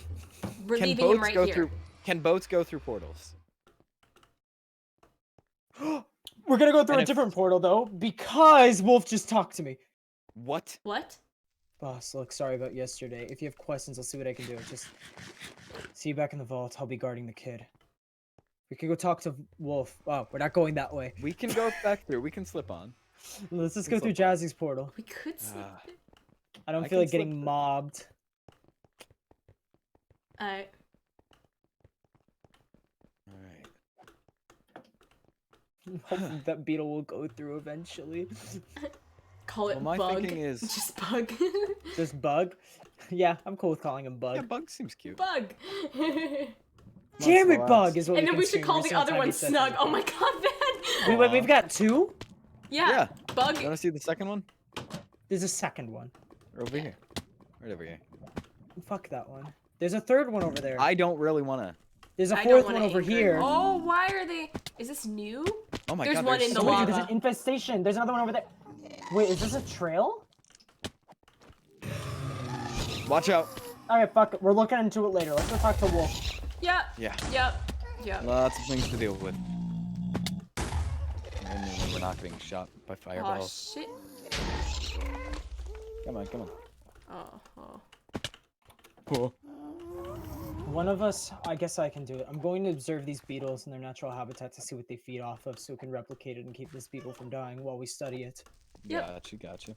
[SPEAKER 1] We're
[SPEAKER 3] Can
[SPEAKER 1] leaving him
[SPEAKER 3] boats
[SPEAKER 1] right
[SPEAKER 3] go
[SPEAKER 1] here.
[SPEAKER 3] through? Can boats go through portals?
[SPEAKER 2] We're gonna go through
[SPEAKER 3] And
[SPEAKER 2] a
[SPEAKER 3] if-
[SPEAKER 2] different portal though, because Wolf just talked to me.
[SPEAKER 3] What?
[SPEAKER 1] What?
[SPEAKER 2] Boss, look, sorry about yesterday. If you have questions, I'll see what I can do. Just see you back in the vault. I'll be guarding the kid. We can go talk to Wolf. Oh, we're not going that way.
[SPEAKER 3] We can go back through. We can slip on.
[SPEAKER 2] Let's just
[SPEAKER 3] Can
[SPEAKER 2] go through
[SPEAKER 3] slip on.
[SPEAKER 2] Jazzy's portal.
[SPEAKER 1] We could sleep.
[SPEAKER 3] Ah.
[SPEAKER 2] I don't
[SPEAKER 3] I
[SPEAKER 2] feel
[SPEAKER 3] can
[SPEAKER 2] like getting
[SPEAKER 3] slip through.
[SPEAKER 2] mobbed.
[SPEAKER 1] I
[SPEAKER 3] All right.
[SPEAKER 2] Hopefully that beetle will go through eventually.
[SPEAKER 1] call it
[SPEAKER 3] Well, my
[SPEAKER 1] bug.
[SPEAKER 3] thinking is-
[SPEAKER 1] Just bug.
[SPEAKER 2] Just Bug? Yeah, I'm cool with calling him Bug.
[SPEAKER 3] Yeah, bug seems cute.
[SPEAKER 1] bug.
[SPEAKER 2] Damn it,
[SPEAKER 3] Slow
[SPEAKER 2] Bug
[SPEAKER 3] ass.
[SPEAKER 2] is what
[SPEAKER 1] And then
[SPEAKER 2] can
[SPEAKER 1] we should
[SPEAKER 2] scream
[SPEAKER 1] call
[SPEAKER 2] every
[SPEAKER 1] the
[SPEAKER 2] single
[SPEAKER 1] other
[SPEAKER 2] time
[SPEAKER 1] one
[SPEAKER 2] he says
[SPEAKER 1] Snug. Oh
[SPEAKER 2] anything.
[SPEAKER 1] my god, Ben.
[SPEAKER 2] We've got 2?
[SPEAKER 1] Yeah.
[SPEAKER 3] Yeah.
[SPEAKER 1] Bug.
[SPEAKER 3] You want to see the second one?
[SPEAKER 2] There's a second one.
[SPEAKER 3] Or over here. Right over here.
[SPEAKER 2] Fuck that one. There's a third one over there.
[SPEAKER 3] I don't really want to.
[SPEAKER 2] There's a
[SPEAKER 1] I don't
[SPEAKER 2] fourth
[SPEAKER 1] wanna
[SPEAKER 2] one over
[SPEAKER 1] anchor.
[SPEAKER 2] here.
[SPEAKER 1] Oh, why are they? Is this new?
[SPEAKER 3] Oh my
[SPEAKER 1] There's
[SPEAKER 3] god.
[SPEAKER 1] one
[SPEAKER 3] there's
[SPEAKER 1] in
[SPEAKER 3] so
[SPEAKER 1] the
[SPEAKER 3] many-
[SPEAKER 2] Dude, there's
[SPEAKER 1] lava.
[SPEAKER 2] an infestation. There's another one over there. Wait, is this a trail?
[SPEAKER 3] Watch out.
[SPEAKER 2] Alright, fuck it. We're looking into it later. Let's go talk to Wolf.
[SPEAKER 1] Yep.
[SPEAKER 3] Yeah.
[SPEAKER 1] Yep. Yep.
[SPEAKER 3] Lots of things to deal with. And when we're not being shot by
[SPEAKER 1] Oh
[SPEAKER 3] fireballs.
[SPEAKER 1] shit.
[SPEAKER 3] Come on, come on.
[SPEAKER 1] Oh.
[SPEAKER 3] Cool.
[SPEAKER 2] One of us, I guess I can do it. I'm going to observe these beetles in their natural habitat to see what they feed off of so we can replicate it and keep this beetle from dying while we study it.
[SPEAKER 1] Yep.
[SPEAKER 3] Gotcha, gotcha.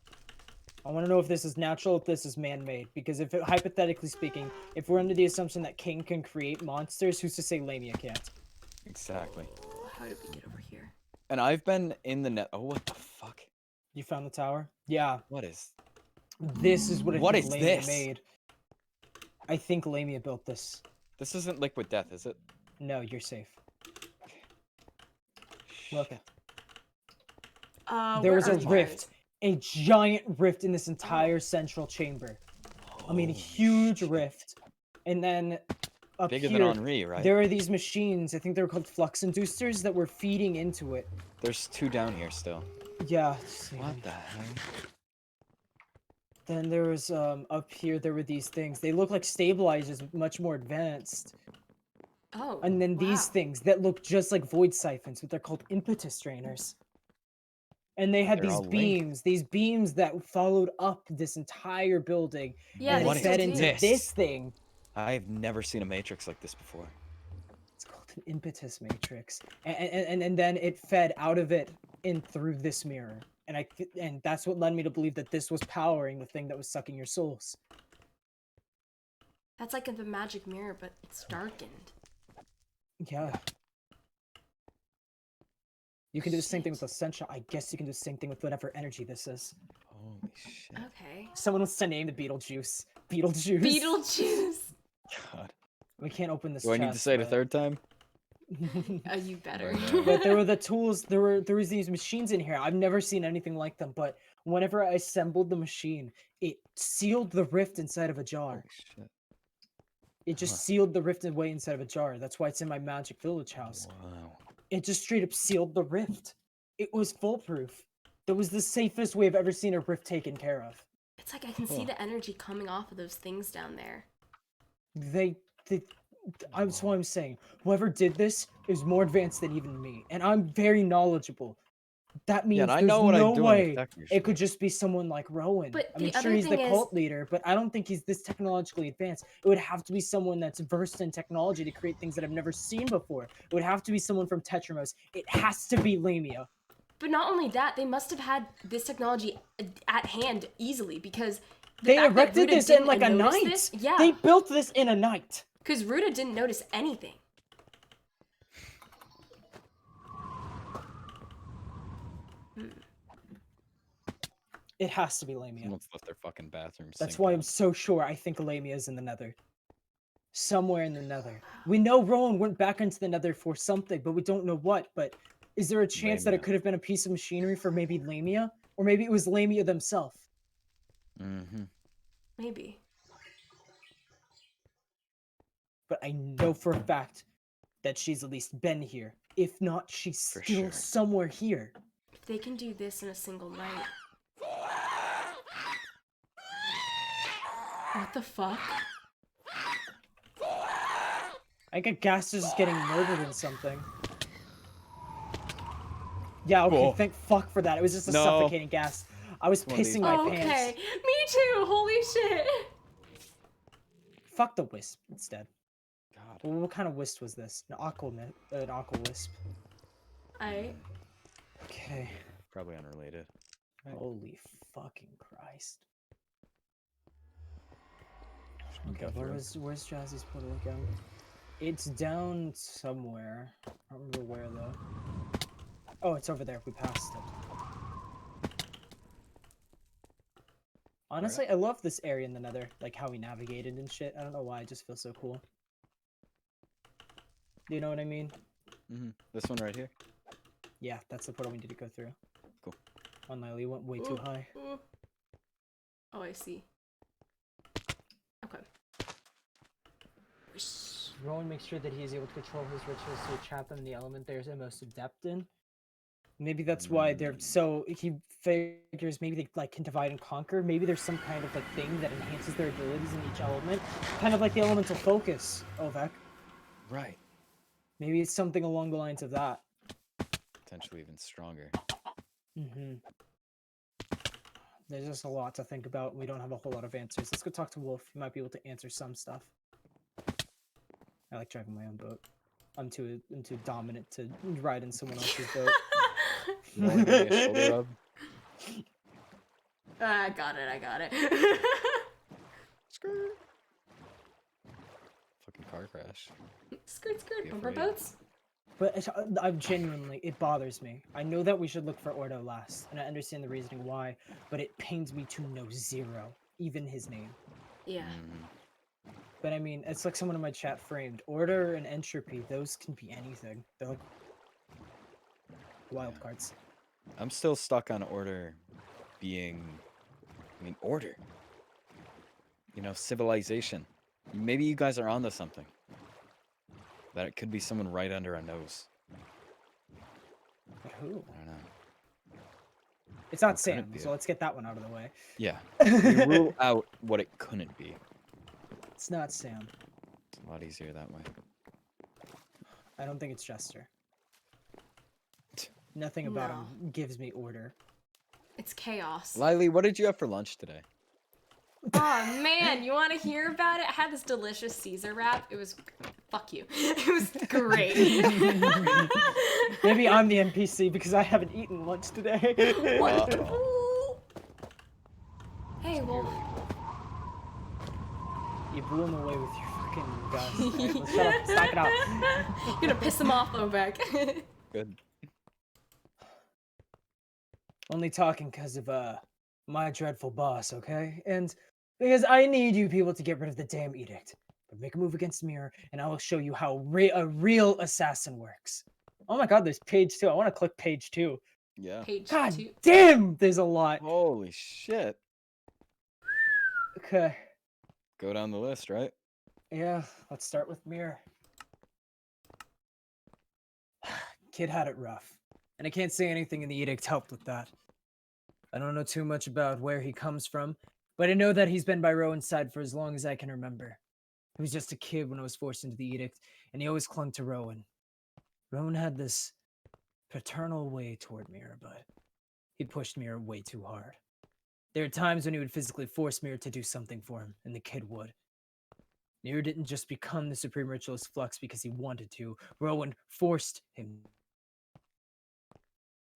[SPEAKER 2] I want to know if this is natural, if this is man-made. Because if it, hypothetically speaking, if we're under the assumption that King can create monsters, who's to say Lamia can't?
[SPEAKER 3] Exactly.
[SPEAKER 1] How did we get over here?
[SPEAKER 3] And I've been in the net. Oh, what the fuck?
[SPEAKER 2] You found the tower? Yeah.
[SPEAKER 3] What is?
[SPEAKER 2] This is what I
[SPEAKER 3] What
[SPEAKER 2] think
[SPEAKER 3] is
[SPEAKER 2] Lamia
[SPEAKER 3] this?
[SPEAKER 2] made. I think Lamia built this.
[SPEAKER 3] This isn't liquid death, is it?
[SPEAKER 2] No, you're safe. Look. There
[SPEAKER 1] where
[SPEAKER 2] was
[SPEAKER 1] are
[SPEAKER 2] a
[SPEAKER 1] you
[SPEAKER 2] rift.
[SPEAKER 1] guys?
[SPEAKER 2] A giant rift in this entire central chamber. I mean, a
[SPEAKER 3] Oh,
[SPEAKER 2] huge
[SPEAKER 3] shit.
[SPEAKER 2] rift. And then up
[SPEAKER 3] Bigger
[SPEAKER 2] here,
[SPEAKER 3] than Henri, right?
[SPEAKER 2] there are these machines. I think they're called flux inducers that were feeding into it.
[SPEAKER 3] There's 2 down here still.
[SPEAKER 2] Yeah.
[SPEAKER 3] What the hell?
[SPEAKER 2] Then there was up here. There were these things. They look like stabilizers, much more advanced.
[SPEAKER 1] Oh.
[SPEAKER 2] And then these
[SPEAKER 1] wow.
[SPEAKER 2] things that look just like void siphons, but they're called impetus drainers. And they had
[SPEAKER 3] They're
[SPEAKER 2] these
[SPEAKER 3] all linked.
[SPEAKER 2] these beams that followed up this entire building.
[SPEAKER 1] Yeah,
[SPEAKER 2] and
[SPEAKER 3] What
[SPEAKER 2] they
[SPEAKER 3] is
[SPEAKER 2] fed
[SPEAKER 1] still
[SPEAKER 2] into
[SPEAKER 1] do.
[SPEAKER 3] this?
[SPEAKER 2] this thing.
[SPEAKER 3] I've never seen a matrix like this before.
[SPEAKER 2] It's called an impetus matrix. And then it fed out of it in through this mirror. And that's what led me to believe that this was powering the thing that was sucking your souls.
[SPEAKER 1] That's like the magic mirror, but it's darkened.
[SPEAKER 2] Yeah. You can do the same thing
[SPEAKER 1] Shit.
[SPEAKER 2] with Essential. I guess you can do the same thing with whatever energy this is.
[SPEAKER 3] Holy shit.
[SPEAKER 1] Okay.
[SPEAKER 2] Someone wants to name the Beetlejuice. Beetlejuice.
[SPEAKER 1] Beetlejuice.
[SPEAKER 3] God.
[SPEAKER 2] We can't open this.
[SPEAKER 3] Do I need to say it a third time?
[SPEAKER 1] You better.
[SPEAKER 3] Right now.
[SPEAKER 2] But there were the tools. There was these machines in here. I've never seen anything like them. But whenever I assembled the machine, it sealed the rift inside of a jar.
[SPEAKER 3] Holy shit.
[SPEAKER 2] It just
[SPEAKER 3] Huh.
[SPEAKER 2] sealed the rift away inside of a jar. That's why it's in my magic village house.
[SPEAKER 3] Wow.
[SPEAKER 2] It just straight up sealed the rift. It was foolproof. That was the safest way I've ever seen a rift taken care of.
[SPEAKER 1] It's like I can see
[SPEAKER 3] Huh.
[SPEAKER 1] the energy coming off of those things down there.
[SPEAKER 2] That's what I'm saying. Whoever did this is more advanced than even me, and I'm very knowledgeable. That means
[SPEAKER 3] Yeah, and I
[SPEAKER 2] there's
[SPEAKER 3] know what
[SPEAKER 2] no
[SPEAKER 3] I'm doing.
[SPEAKER 2] way
[SPEAKER 3] exactly,
[SPEAKER 2] it could
[SPEAKER 3] sure.
[SPEAKER 2] just be someone like Rowan.
[SPEAKER 1] But
[SPEAKER 2] I mean,
[SPEAKER 1] the
[SPEAKER 2] sure,
[SPEAKER 1] other
[SPEAKER 2] he's the
[SPEAKER 1] thing is-
[SPEAKER 2] cult leader, but I don't think he's this technologically advanced. It would have to be someone that's versed in technology to create things that I've never seen before. It would have to be someone from Tetrimos. It has to be Lamia.
[SPEAKER 1] But not only that, they must have had this technology at hand easily because
[SPEAKER 2] They erected this in like a night.
[SPEAKER 1] This, yeah,
[SPEAKER 2] They built this in a night.
[SPEAKER 1] because Ruta didn't notice anything.
[SPEAKER 2] It has to be Lamia.
[SPEAKER 3] Someone's left their fucking bathroom.
[SPEAKER 2] That's
[SPEAKER 3] sink
[SPEAKER 2] why
[SPEAKER 3] on.
[SPEAKER 2] I'm so sure I think Lamia is in the Nether. Somewhere in the Nether. We know Rowan went back into the Nether for something, but we don't know what. But is there a chance that it
[SPEAKER 3] Lamia.
[SPEAKER 2] could have been a piece of machinery for maybe Lamia? Or maybe it was Lamia themselves?
[SPEAKER 3] Mm-hmm.
[SPEAKER 1] Maybe.
[SPEAKER 2] But I know for a fact that she's at least been here. If not, she's
[SPEAKER 3] For
[SPEAKER 2] still
[SPEAKER 3] sure.
[SPEAKER 2] somewhere here.
[SPEAKER 1] If they can do this in a single night. What the fuck?
[SPEAKER 2] I get Gas is getting murdered in something. Yeah, okay,
[SPEAKER 3] Cool.
[SPEAKER 2] thank fuck for that. It was just a
[SPEAKER 3] No.
[SPEAKER 2] suffocating gas. I was
[SPEAKER 3] One of these
[SPEAKER 2] pissing my
[SPEAKER 1] Okay,
[SPEAKER 2] pants.
[SPEAKER 1] me too. Holy shit.
[SPEAKER 2] Fuck the wisp instead.
[SPEAKER 3] God.
[SPEAKER 2] Well, what kind of wisp was this? An aqua wisp. Okay.
[SPEAKER 3] Probably unrelated. Right.
[SPEAKER 2] Holy fucking Christ.
[SPEAKER 3] Should we
[SPEAKER 2] Okay,
[SPEAKER 3] go through?
[SPEAKER 2] where's Jazzy's portal again? It's down somewhere. I don't remember where though. Oh, it's over there. We passed it. Honestly, I love this area in the Nether, like how we navigated and shit. I don't know why, it just feels so cool. Do you know what I mean?
[SPEAKER 3] Mm-hmm. This one right here.
[SPEAKER 2] Yeah, that's the portal we need to go through.
[SPEAKER 3] Cool.
[SPEAKER 2] On Lilee went way too high.
[SPEAKER 1] Ooh. Oh, I see. Okay.
[SPEAKER 2] Rowan makes sure that he is able to control his rituals to trap them in the element they're most adept in. Maybe that's why they're so. He figures maybe they like can divide and conquer. Maybe there's some kind of like thing that enhances their abilities in each element, kind of like the elemental focus, Ovek.
[SPEAKER 3] Right.
[SPEAKER 2] Maybe it's something along the lines of that.
[SPEAKER 3] Potentially even stronger.
[SPEAKER 2] Mm-hmm. There's just a lot to think about. We don't have a whole lot of answers. Let's go talk to Wolf. He might be able to answer some stuff. I like driving my own boat. I'm too dominant to ride in someone else's boat.
[SPEAKER 3] You wanna give me a shoulder rub?
[SPEAKER 1] I got it.
[SPEAKER 3] Skirt. Fucking car crash.
[SPEAKER 1] Skirt,
[SPEAKER 3] Be
[SPEAKER 1] bumper
[SPEAKER 3] afraid.
[SPEAKER 1] boats.
[SPEAKER 2] But I'm genuinely, it bothers me. I know that we should look for Ordo last, and I understand the reasoning why, but it pains me to know zero, even his name.
[SPEAKER 1] Yeah.
[SPEAKER 3] Mhm.
[SPEAKER 2] But I mean, it's like someone in my chat framed Order and Entropy. Those can be anything. They're like wild
[SPEAKER 3] Yeah.
[SPEAKER 2] cards.
[SPEAKER 3] I'm still stuck on order being, I mean, order. You know, civilization. Maybe you guys are onto something. That it could be someone right under our nose.
[SPEAKER 2] But who?
[SPEAKER 3] I don't know.
[SPEAKER 2] It's not
[SPEAKER 3] Who could
[SPEAKER 2] Sam,
[SPEAKER 3] it be?
[SPEAKER 2] so let's get that one out of the way.
[SPEAKER 3] Yeah. We rule out what it couldn't be.
[SPEAKER 2] It's not Sam.
[SPEAKER 3] It's a lot easier that way.
[SPEAKER 2] I don't think it's Jester. Nothing about
[SPEAKER 1] No.
[SPEAKER 2] him gives me order.
[SPEAKER 1] It's chaos.
[SPEAKER 3] Lilee, what did you have for lunch today?
[SPEAKER 1] Oh man, you want to hear about it? I had this delicious Caesar wrap. It was, fuck you. It was great.
[SPEAKER 2] Maybe I'm the NPC because I haven't eaten lunch today.
[SPEAKER 1] What?
[SPEAKER 3] Uh-oh.
[SPEAKER 1] Ooh. Hey, well,
[SPEAKER 2] You blew him away with your fucking guns. Alright, let's shut up. Stack it out.
[SPEAKER 1] you're gonna piss him off, Ovek.
[SPEAKER 3] Good.
[SPEAKER 2] Only talking because of my dreadful boss, okay? And because I need you people to get rid of the damn edict. But make a move against Mirror, and I will show you how a real assassin works. Oh my god, there's page 2. I want to click page 2.
[SPEAKER 3] Yeah.
[SPEAKER 1] Page
[SPEAKER 2] God
[SPEAKER 1] 2.
[SPEAKER 2] damn, there's a lot.
[SPEAKER 3] Holy shit.
[SPEAKER 2] Okay,
[SPEAKER 3] Go down the list, right?
[SPEAKER 2] yeah, let's start with Mirror. Kid had it rough, and I can't say anything in the edict helped with that. I don't know too much about where he comes from, but I know that he's been by Rowan's side for as long as I can remember. He was just a kid when I was forced into the edict, and he always clung to Rowan. Rowan had this paternal way toward Mirror, but he pushed Mirror way too hard. There are times when he would physically force Mirror to do something for him, and the kid would. Mirror didn't just become the Supreme Ritualist Flux because he wanted to. Rowan forced him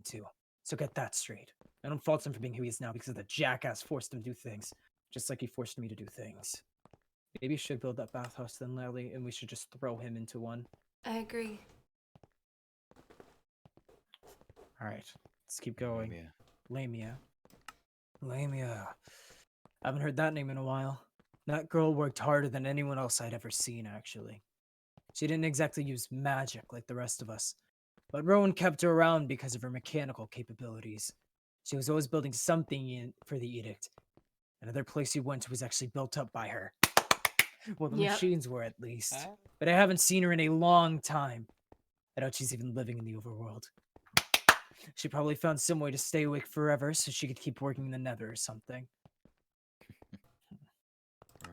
[SPEAKER 2] to. So get that straight. I don't fault him for being who he is now because the jackass forced him to do things, just like he forced me to do things. Maybe you should build that bathhouse then, Lilee, and we should just throw him into one.
[SPEAKER 1] I agree.
[SPEAKER 2] Alright, let's keep going.
[SPEAKER 3] Yeah.
[SPEAKER 2] Lamia. Lamia. I haven't heard that name in a while. That girl worked harder than anyone else I'd ever seen, actually. She didn't exactly use magic like the rest of us, but Rowan kept her around because of her mechanical capabilities. She was always building something in for the edict. Another place he went to was actually built up by her. Well, the
[SPEAKER 1] Yep.
[SPEAKER 2] machines were at least. But I haven't seen her in a long time. I doubt she's even living in the overworld. She probably found some way to stay awake forever so she could keep working in the Nether or something.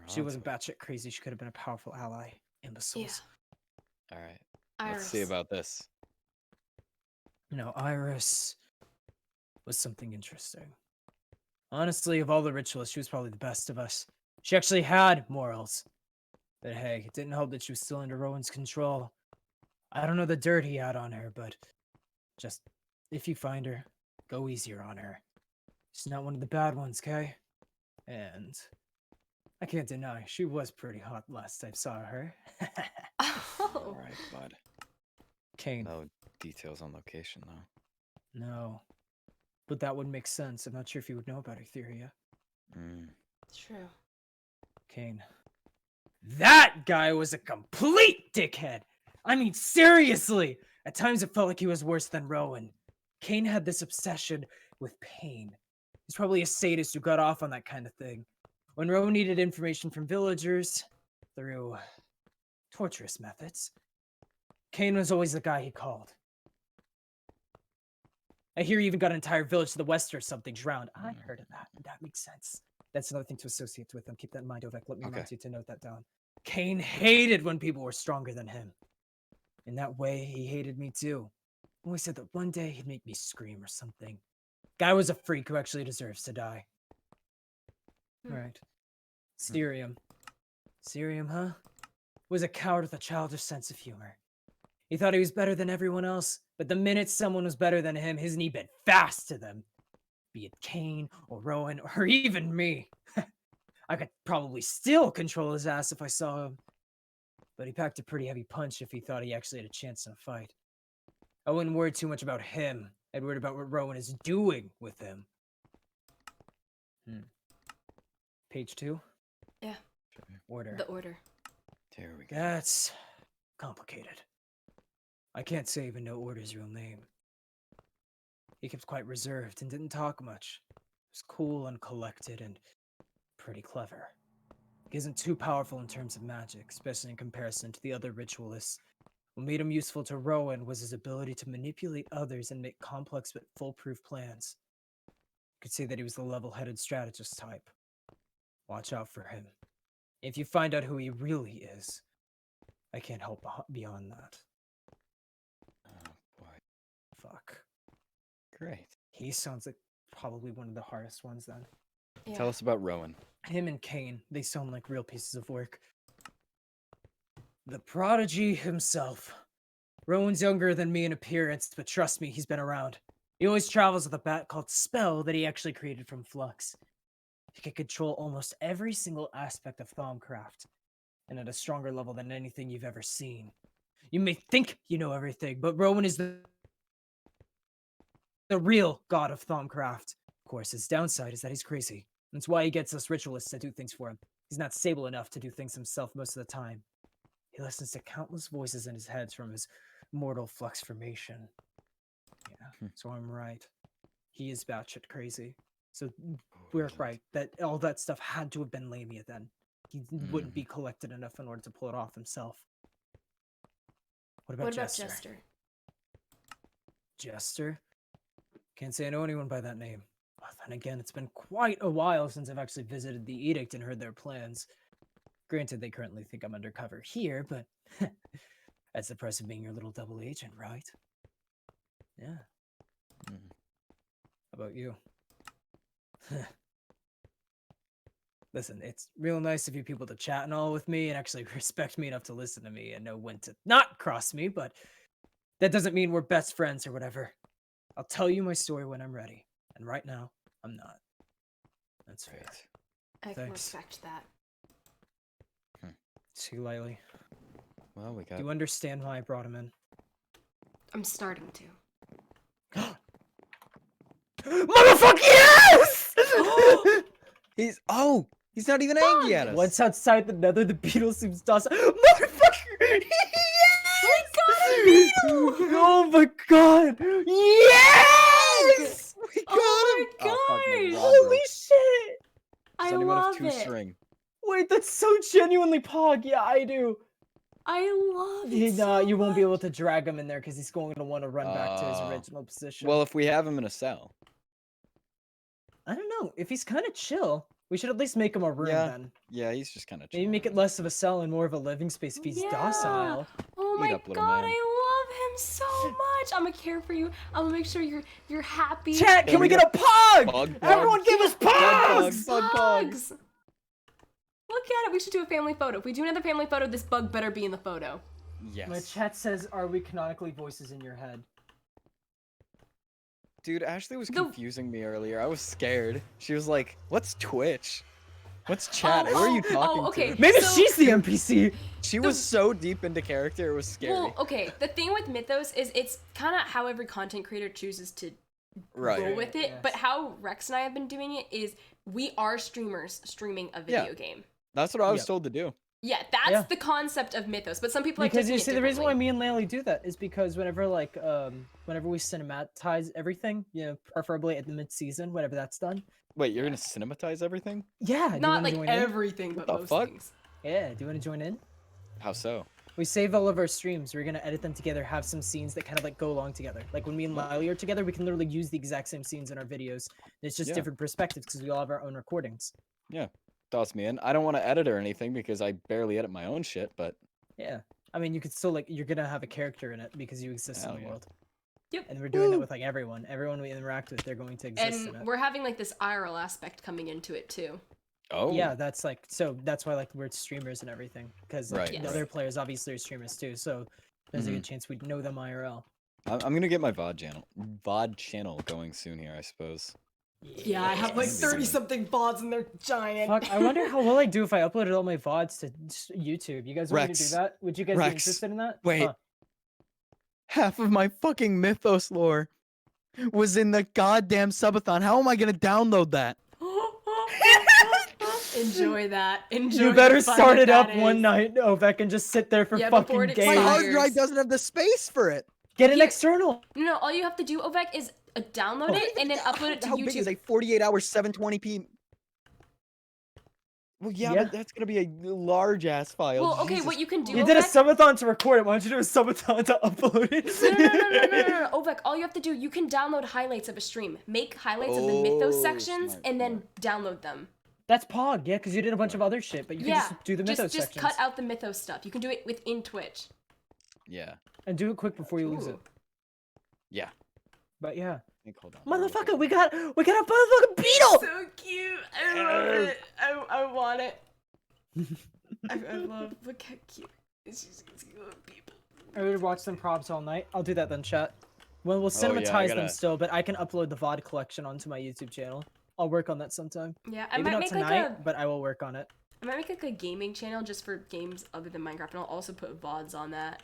[SPEAKER 2] She wasn't batshit crazy. She could have been a powerful ally. Imbeciles.
[SPEAKER 3] All right.
[SPEAKER 1] Iris.
[SPEAKER 3] Let's see about this.
[SPEAKER 2] You know, Iris was something interesting. Honestly, of all the ritualists, she was probably the best of us. She actually had morals. But hey, it didn't help that she was still under Rowan's control. I don't know the dirt he had on her, but just, if you find her, go easier on her. She's not one of the bad ones, Kay? And I can't deny, she was pretty hot last I saw her.
[SPEAKER 1] Oh.
[SPEAKER 3] Alright, bud.
[SPEAKER 2] Kane.
[SPEAKER 3] No details on location, though.
[SPEAKER 2] No. But that would make sense. I'm not sure if you would know about Etheria.
[SPEAKER 1] True.
[SPEAKER 2] Kane. That guy was a complete dickhead! I mean, seriously! At times it felt like he was worse than Rowan. Kane had this obsession with pain. He's probably a sadist who got off on that kind of thing. When Rowan needed information from villagers, through torturous methods, Kane was always the guy he called. I hear he even got an entire village to the west or something drowned. I heard of that. That makes sense. That's another thing to associate with him. Keep that in mind, Ovek. Let me remind you to note that down. Kane hated when people were stronger than him. In that way, he hated me too. Always said that one day he'd make me scream or something. Guy was a freak who actually deserves to die. Alright. Styrium. Styrium, huh? Was a coward with a childish sense of humor. He thought he was better than everyone else, but the minute someone was better than him, his knee bent fast to them. Be it Kane, or Rowan, or even me. I could probably still control his ass if I saw him. But he packed a pretty heavy punch if he thought he actually had a chance in a fight. I wouldn't worry too much about him. I'd worry about what Rowan is doing with him. Page 2?
[SPEAKER 1] Yeah.
[SPEAKER 2] Order.
[SPEAKER 1] The order.
[SPEAKER 3] Here we go.
[SPEAKER 2] That's complicated. I can't say even know Order's real name. He kept quite reserved and didn't talk much. He was cool and collected and pretty clever. He isn't too powerful in terms of magic, especially in comparison to the other ritualists. What made him useful to Rowan was his ability to manipulate others and make complex but foolproof plans. You could say that he was the level-headed strategist type. Watch out for him. If you find out who he really is, I can't help beyond that.
[SPEAKER 3] Oh, boy.
[SPEAKER 2] Fuck.
[SPEAKER 3] Great.
[SPEAKER 2] He sounds like probably one of the hardest ones then.
[SPEAKER 1] Yeah.
[SPEAKER 3] Tell us about Rowan.
[SPEAKER 2] Him and Kane, they sound like real pieces of work. The prodigy himself. Rowan's younger than me in appearance, but trust me, he's been around. He always travels with a bat called Spell that he actually created from Flux. He can control almost every single aspect of Thaumcraft, and at a stronger level than anything you've ever seen. You may think you know everything, but Rowan is the real god of Thaumcraft. Of course, his downside is that he's crazy. That's why he gets us ritualists to do things for him. He's not stable enough to do things himself most of the time. He listens to countless voices in his head from his mortal flux formation. Yeah, so I'm right. He is batshit crazy. So we're right, that all that stuff had to have been Lamia then. He wouldn't be collected enough in order to pull it off himself. What about Jester? Jester? Can't say I know anyone by that name. But then again, it's been quite a while since I've actually visited the Edict and heard their plans. Granted, they currently think I'm undercover here, but that's the price of being your little double agent, right? Yeah. How about you? Listen, it's real nice of you people to chat and all with me and actually respect me enough to listen to me and know when to not cross me, but that doesn't mean we're best friends or whatever. I'll tell you my story when I'm ready, and right now, I'm not. That's fair.
[SPEAKER 1] I can
[SPEAKER 2] Thanks.
[SPEAKER 1] respect that.
[SPEAKER 2] See, Lilee.
[SPEAKER 3] Well, we got...
[SPEAKER 2] Do you understand why I brought him in?
[SPEAKER 1] I'm starting to.
[SPEAKER 2] Motherfucker, yes!
[SPEAKER 3] He's not even angry at us.
[SPEAKER 2] Once outside the Nether, the beetle seems docile. Motherfucker! Yes! Oh my god! Yes!
[SPEAKER 3] We got
[SPEAKER 1] Oh
[SPEAKER 3] him!
[SPEAKER 1] my
[SPEAKER 3] fuck,
[SPEAKER 1] gosh!
[SPEAKER 2] Holy shit!
[SPEAKER 1] I
[SPEAKER 3] Send him out
[SPEAKER 1] love
[SPEAKER 3] of 2
[SPEAKER 1] it.
[SPEAKER 3] string.
[SPEAKER 2] Wait, that's so genuinely Pog. Yeah, I do.
[SPEAKER 1] I love it so
[SPEAKER 2] You won't be able
[SPEAKER 1] much.
[SPEAKER 2] to drag him in there because he's going to want to run back to his original position.
[SPEAKER 3] Well, if we have him in a cell.
[SPEAKER 2] I don't know. If he's kind of chill, we should at least make him a room then.
[SPEAKER 3] Yeah, he's just kind of
[SPEAKER 2] Maybe make it less of a cell and more of a living space if he's docile.
[SPEAKER 1] Oh
[SPEAKER 3] Eat
[SPEAKER 1] my
[SPEAKER 3] up, little
[SPEAKER 1] god,
[SPEAKER 3] man.
[SPEAKER 1] I love him so much. I'm gonna care for you. I'm gonna make sure you're happy.
[SPEAKER 2] Chat, can we get a pug?
[SPEAKER 3] Bug,
[SPEAKER 2] Everyone give us pugs!
[SPEAKER 3] Bug.
[SPEAKER 1] Bugs. Look at it. We should do a family photo. If we do another family photo, this bug better be in the photo.
[SPEAKER 3] Yes.
[SPEAKER 2] My chat says, are we canonically voices in your head?
[SPEAKER 3] Dude, Ashley was confusing me earlier. I was scared. She was like, "What's Twitch? What's chat? Who are you talking
[SPEAKER 1] okay.
[SPEAKER 3] to?"
[SPEAKER 2] Maybe
[SPEAKER 1] So-
[SPEAKER 2] she's the NPC.
[SPEAKER 3] She was so deep into character, it was scary.
[SPEAKER 1] Well, okay. The thing with Mythos is it's kind of how every content creator chooses to
[SPEAKER 3] Right.
[SPEAKER 1] roll with it.
[SPEAKER 2] Yes.
[SPEAKER 1] But how Rex and I have been doing it is we are streamers streaming a video game.
[SPEAKER 3] That's what I was
[SPEAKER 2] Yep.
[SPEAKER 3] told to do.
[SPEAKER 1] Yeah, that's
[SPEAKER 2] Yeah.
[SPEAKER 1] the concept of Mythos. But some people like
[SPEAKER 2] Because
[SPEAKER 1] taking
[SPEAKER 2] you
[SPEAKER 1] it
[SPEAKER 2] see, the reason why
[SPEAKER 1] differently.
[SPEAKER 2] me and Lilee do that is because whenever like whenever we cinematize everything, you know, preferably at the mid-season, whenever that's done.
[SPEAKER 3] Wait, you're gonna cinematize everything?
[SPEAKER 2] Yeah. do you
[SPEAKER 1] Not
[SPEAKER 2] wanna
[SPEAKER 1] like
[SPEAKER 2] join in?
[SPEAKER 1] everything, but
[SPEAKER 3] the
[SPEAKER 1] most
[SPEAKER 3] fuck?
[SPEAKER 1] things.
[SPEAKER 2] Yeah. Do you want to join in?
[SPEAKER 3] How so?
[SPEAKER 2] We save all of our streams. We're gonna edit them together, have some scenes that kind of like go along together. Like when me and Lilee are together, we can literally use the exact same scenes in our videos. It's just
[SPEAKER 3] Yeah.
[SPEAKER 2] different perspectives because we all have our own recordings.
[SPEAKER 3] Toss me in. I don't want to edit or anything because I barely edit my own shit, but
[SPEAKER 2] Yeah. I mean, you could still like you're gonna have a character in it because you exist
[SPEAKER 3] Hell
[SPEAKER 2] in the
[SPEAKER 3] yeah.
[SPEAKER 2] world.
[SPEAKER 1] Yep.
[SPEAKER 2] And we're doing it with like everyone. Everyone we interact with, they're going to exist in
[SPEAKER 1] And
[SPEAKER 2] it.
[SPEAKER 1] we're having like this IRL aspect coming into it too.
[SPEAKER 3] oh
[SPEAKER 2] Yeah, that's like so. That's why like we're streamers and everything because like,
[SPEAKER 3] Right,
[SPEAKER 2] the
[SPEAKER 1] right.
[SPEAKER 2] other players obviously are streamers too. So there's a good chance we'd know them IRL.
[SPEAKER 3] I'm gonna get my VOD channel going soon here, I suppose.
[SPEAKER 1] Yeah, I have like
[SPEAKER 3] Yes.
[SPEAKER 1] 30 something VODs and they're giant.
[SPEAKER 2] Fuck, I wonder how will I do if I uploaded all my VODs to YouTube. You guys want me to do
[SPEAKER 3] Rex.
[SPEAKER 2] that? Would you guys be
[SPEAKER 3] Rex.
[SPEAKER 2] interested in that?
[SPEAKER 3] Wait.
[SPEAKER 2] Huh.
[SPEAKER 3] Half of my fucking Mythos lore was in the goddamn subathon. How am I gonna download that?
[SPEAKER 1] Enjoy that. Enjoy
[SPEAKER 2] You
[SPEAKER 1] the
[SPEAKER 2] better
[SPEAKER 1] fun
[SPEAKER 2] start it
[SPEAKER 1] that
[SPEAKER 2] up one
[SPEAKER 1] is.
[SPEAKER 2] night, Ovek, and just sit there for
[SPEAKER 1] Yeah, before
[SPEAKER 2] fucking
[SPEAKER 1] it
[SPEAKER 2] days.
[SPEAKER 3] My hard
[SPEAKER 1] expires.
[SPEAKER 3] drive doesn't have the space for it.
[SPEAKER 2] Get an
[SPEAKER 1] Here-
[SPEAKER 2] external.
[SPEAKER 1] No, all you have to do, Ovek, is download it and then upload it to
[SPEAKER 3] How big is
[SPEAKER 1] YouTube.
[SPEAKER 3] a 48-hour 720p? Well, yeah,
[SPEAKER 2] Yeah.
[SPEAKER 3] but that's gonna be a large ass file.
[SPEAKER 1] Well, okay,
[SPEAKER 3] Jesus
[SPEAKER 1] what you can do,
[SPEAKER 2] You did a
[SPEAKER 1] Ovek-
[SPEAKER 2] subathon to record it. Why don't you do a subathon to upload it?
[SPEAKER 1] No, Ovek, all you have to do, you can download highlights of a stream. Make highlights of the Mythos
[SPEAKER 3] Oh,
[SPEAKER 1] sections
[SPEAKER 3] smart,
[SPEAKER 1] and then download them.
[SPEAKER 2] That's Pog, yeah, because you did a bunch of other shit, but you
[SPEAKER 1] Yeah,
[SPEAKER 2] can just do the Mythos
[SPEAKER 1] just
[SPEAKER 2] sections.
[SPEAKER 1] cut out the Mythos stuff. You can do it within Twitch.
[SPEAKER 3] Yeah.
[SPEAKER 2] And do it quick before you lose it.
[SPEAKER 1] Ooh.
[SPEAKER 3] Yeah.
[SPEAKER 2] But yeah.
[SPEAKER 3] Hold on.
[SPEAKER 2] Motherfucker, we got a motherfucking beetle!
[SPEAKER 1] So cute. I love it. I want it. I love, look how cute. It's just cute people.
[SPEAKER 2] I would watch them props all night. I'll do that then, chat. Well, we'll
[SPEAKER 3] Oh, yeah, I
[SPEAKER 2] cinematize them
[SPEAKER 3] gotta-
[SPEAKER 2] still, but I can upload the VOD collection onto my YouTube channel. I'll work on that sometime.
[SPEAKER 1] Yeah, I
[SPEAKER 2] Maybe
[SPEAKER 1] might
[SPEAKER 2] not
[SPEAKER 1] make
[SPEAKER 2] tonight,
[SPEAKER 1] like a
[SPEAKER 2] but I will work on it.
[SPEAKER 1] I might make like a gaming channel just for games other than Minecraft, and I'll also put VODs on that.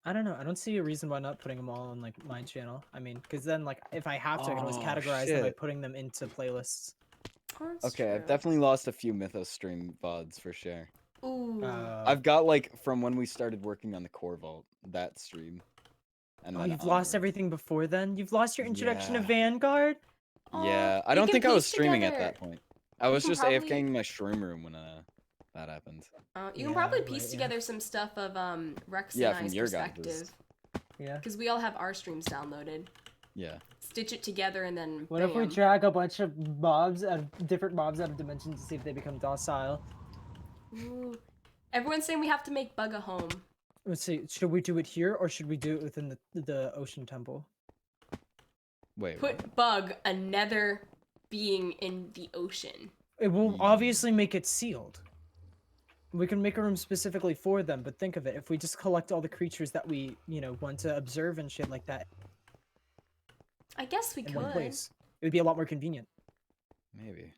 [SPEAKER 2] I don't know. I don't see a reason why not putting them all on like my channel. I mean, because then like if I have to, I can always
[SPEAKER 3] Oh,
[SPEAKER 2] categorize them by
[SPEAKER 3] shit.
[SPEAKER 2] putting them into playlists.
[SPEAKER 1] Oh, that's
[SPEAKER 3] Okay, I've
[SPEAKER 1] true.
[SPEAKER 3] definitely lost a few Mythos stream VODs for sure.
[SPEAKER 1] Ooh.
[SPEAKER 3] I've got like from when we started working on the core vault, that stream. And
[SPEAKER 2] Oh,
[SPEAKER 3] then
[SPEAKER 2] you've lost
[SPEAKER 3] onward.
[SPEAKER 2] everything before then? You've lost your introduction of
[SPEAKER 3] Yeah.
[SPEAKER 2] Vanguard?
[SPEAKER 3] Yeah,
[SPEAKER 1] Aw,
[SPEAKER 3] I
[SPEAKER 1] you
[SPEAKER 3] don't
[SPEAKER 1] can
[SPEAKER 3] think I was
[SPEAKER 1] piece
[SPEAKER 3] streaming at
[SPEAKER 1] together.
[SPEAKER 3] that point. I was
[SPEAKER 1] can
[SPEAKER 3] just
[SPEAKER 1] probably-
[SPEAKER 3] AFKing in my stream room when that happened.
[SPEAKER 1] You can
[SPEAKER 2] Yeah,
[SPEAKER 1] probably
[SPEAKER 2] right,
[SPEAKER 1] piece
[SPEAKER 2] yeah.
[SPEAKER 1] together some stuff of Rex
[SPEAKER 3] Yeah,
[SPEAKER 1] and
[SPEAKER 3] from
[SPEAKER 1] I's
[SPEAKER 3] your guys'.
[SPEAKER 1] perspective,
[SPEAKER 2] Yeah.
[SPEAKER 1] because we all have our streams downloaded.
[SPEAKER 3] Yeah.
[SPEAKER 1] Stitch it together and then.
[SPEAKER 2] What if we
[SPEAKER 1] bam.
[SPEAKER 2] drag a bunch of different mobs out of dimensions to see if they become docile?
[SPEAKER 1] Ooh. Everyone's saying we have to make Bug a home.
[SPEAKER 2] Let's see. Should we do it here or should we do it within the ocean temple?
[SPEAKER 3] Wait. what?
[SPEAKER 1] Put Bug, a nether being in the ocean.
[SPEAKER 2] It will
[SPEAKER 3] Yeah.
[SPEAKER 2] obviously make it sealed. We can make a room specifically for them, but think of it. If we just collect all the creatures that we, want to observe and shit like that
[SPEAKER 1] I guess we
[SPEAKER 2] in
[SPEAKER 1] could.
[SPEAKER 2] one place, it would be a lot more convenient.
[SPEAKER 3] Maybe.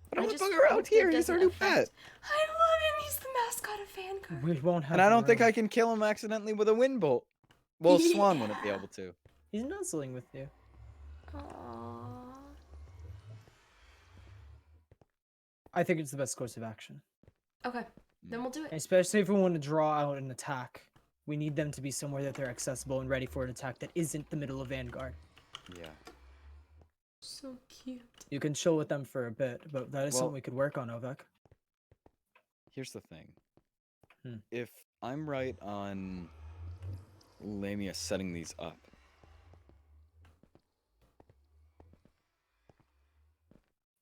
[SPEAKER 3] But
[SPEAKER 1] I
[SPEAKER 3] I want
[SPEAKER 1] just
[SPEAKER 3] Bugger
[SPEAKER 1] hope
[SPEAKER 3] out
[SPEAKER 1] it
[SPEAKER 3] here. He's our
[SPEAKER 1] doesn't
[SPEAKER 3] new
[SPEAKER 1] affect-
[SPEAKER 3] pet.
[SPEAKER 1] I love him. He's the mascot of Vanguard.
[SPEAKER 2] We won't have
[SPEAKER 3] And I don't think
[SPEAKER 2] room.
[SPEAKER 3] I can kill him accidentally with a wind bolt. Well, Swan wouldn't be able to.
[SPEAKER 2] He's nuzzling with you.
[SPEAKER 1] Aww.
[SPEAKER 2] I think it's the best course of action.
[SPEAKER 1] Okay, then we'll do it.
[SPEAKER 2] Especially if we want to draw out an attack. We need them to be somewhere that they're accessible and ready for an attack that isn't the middle of Vanguard.
[SPEAKER 3] Yeah.
[SPEAKER 1] So cute.
[SPEAKER 2] You can chill with them for a bit, but that is
[SPEAKER 3] Well-
[SPEAKER 2] something we could work on, Ovek.
[SPEAKER 3] Here's the thing.
[SPEAKER 2] Hmm.
[SPEAKER 3] If I'm right on Lamia setting these up,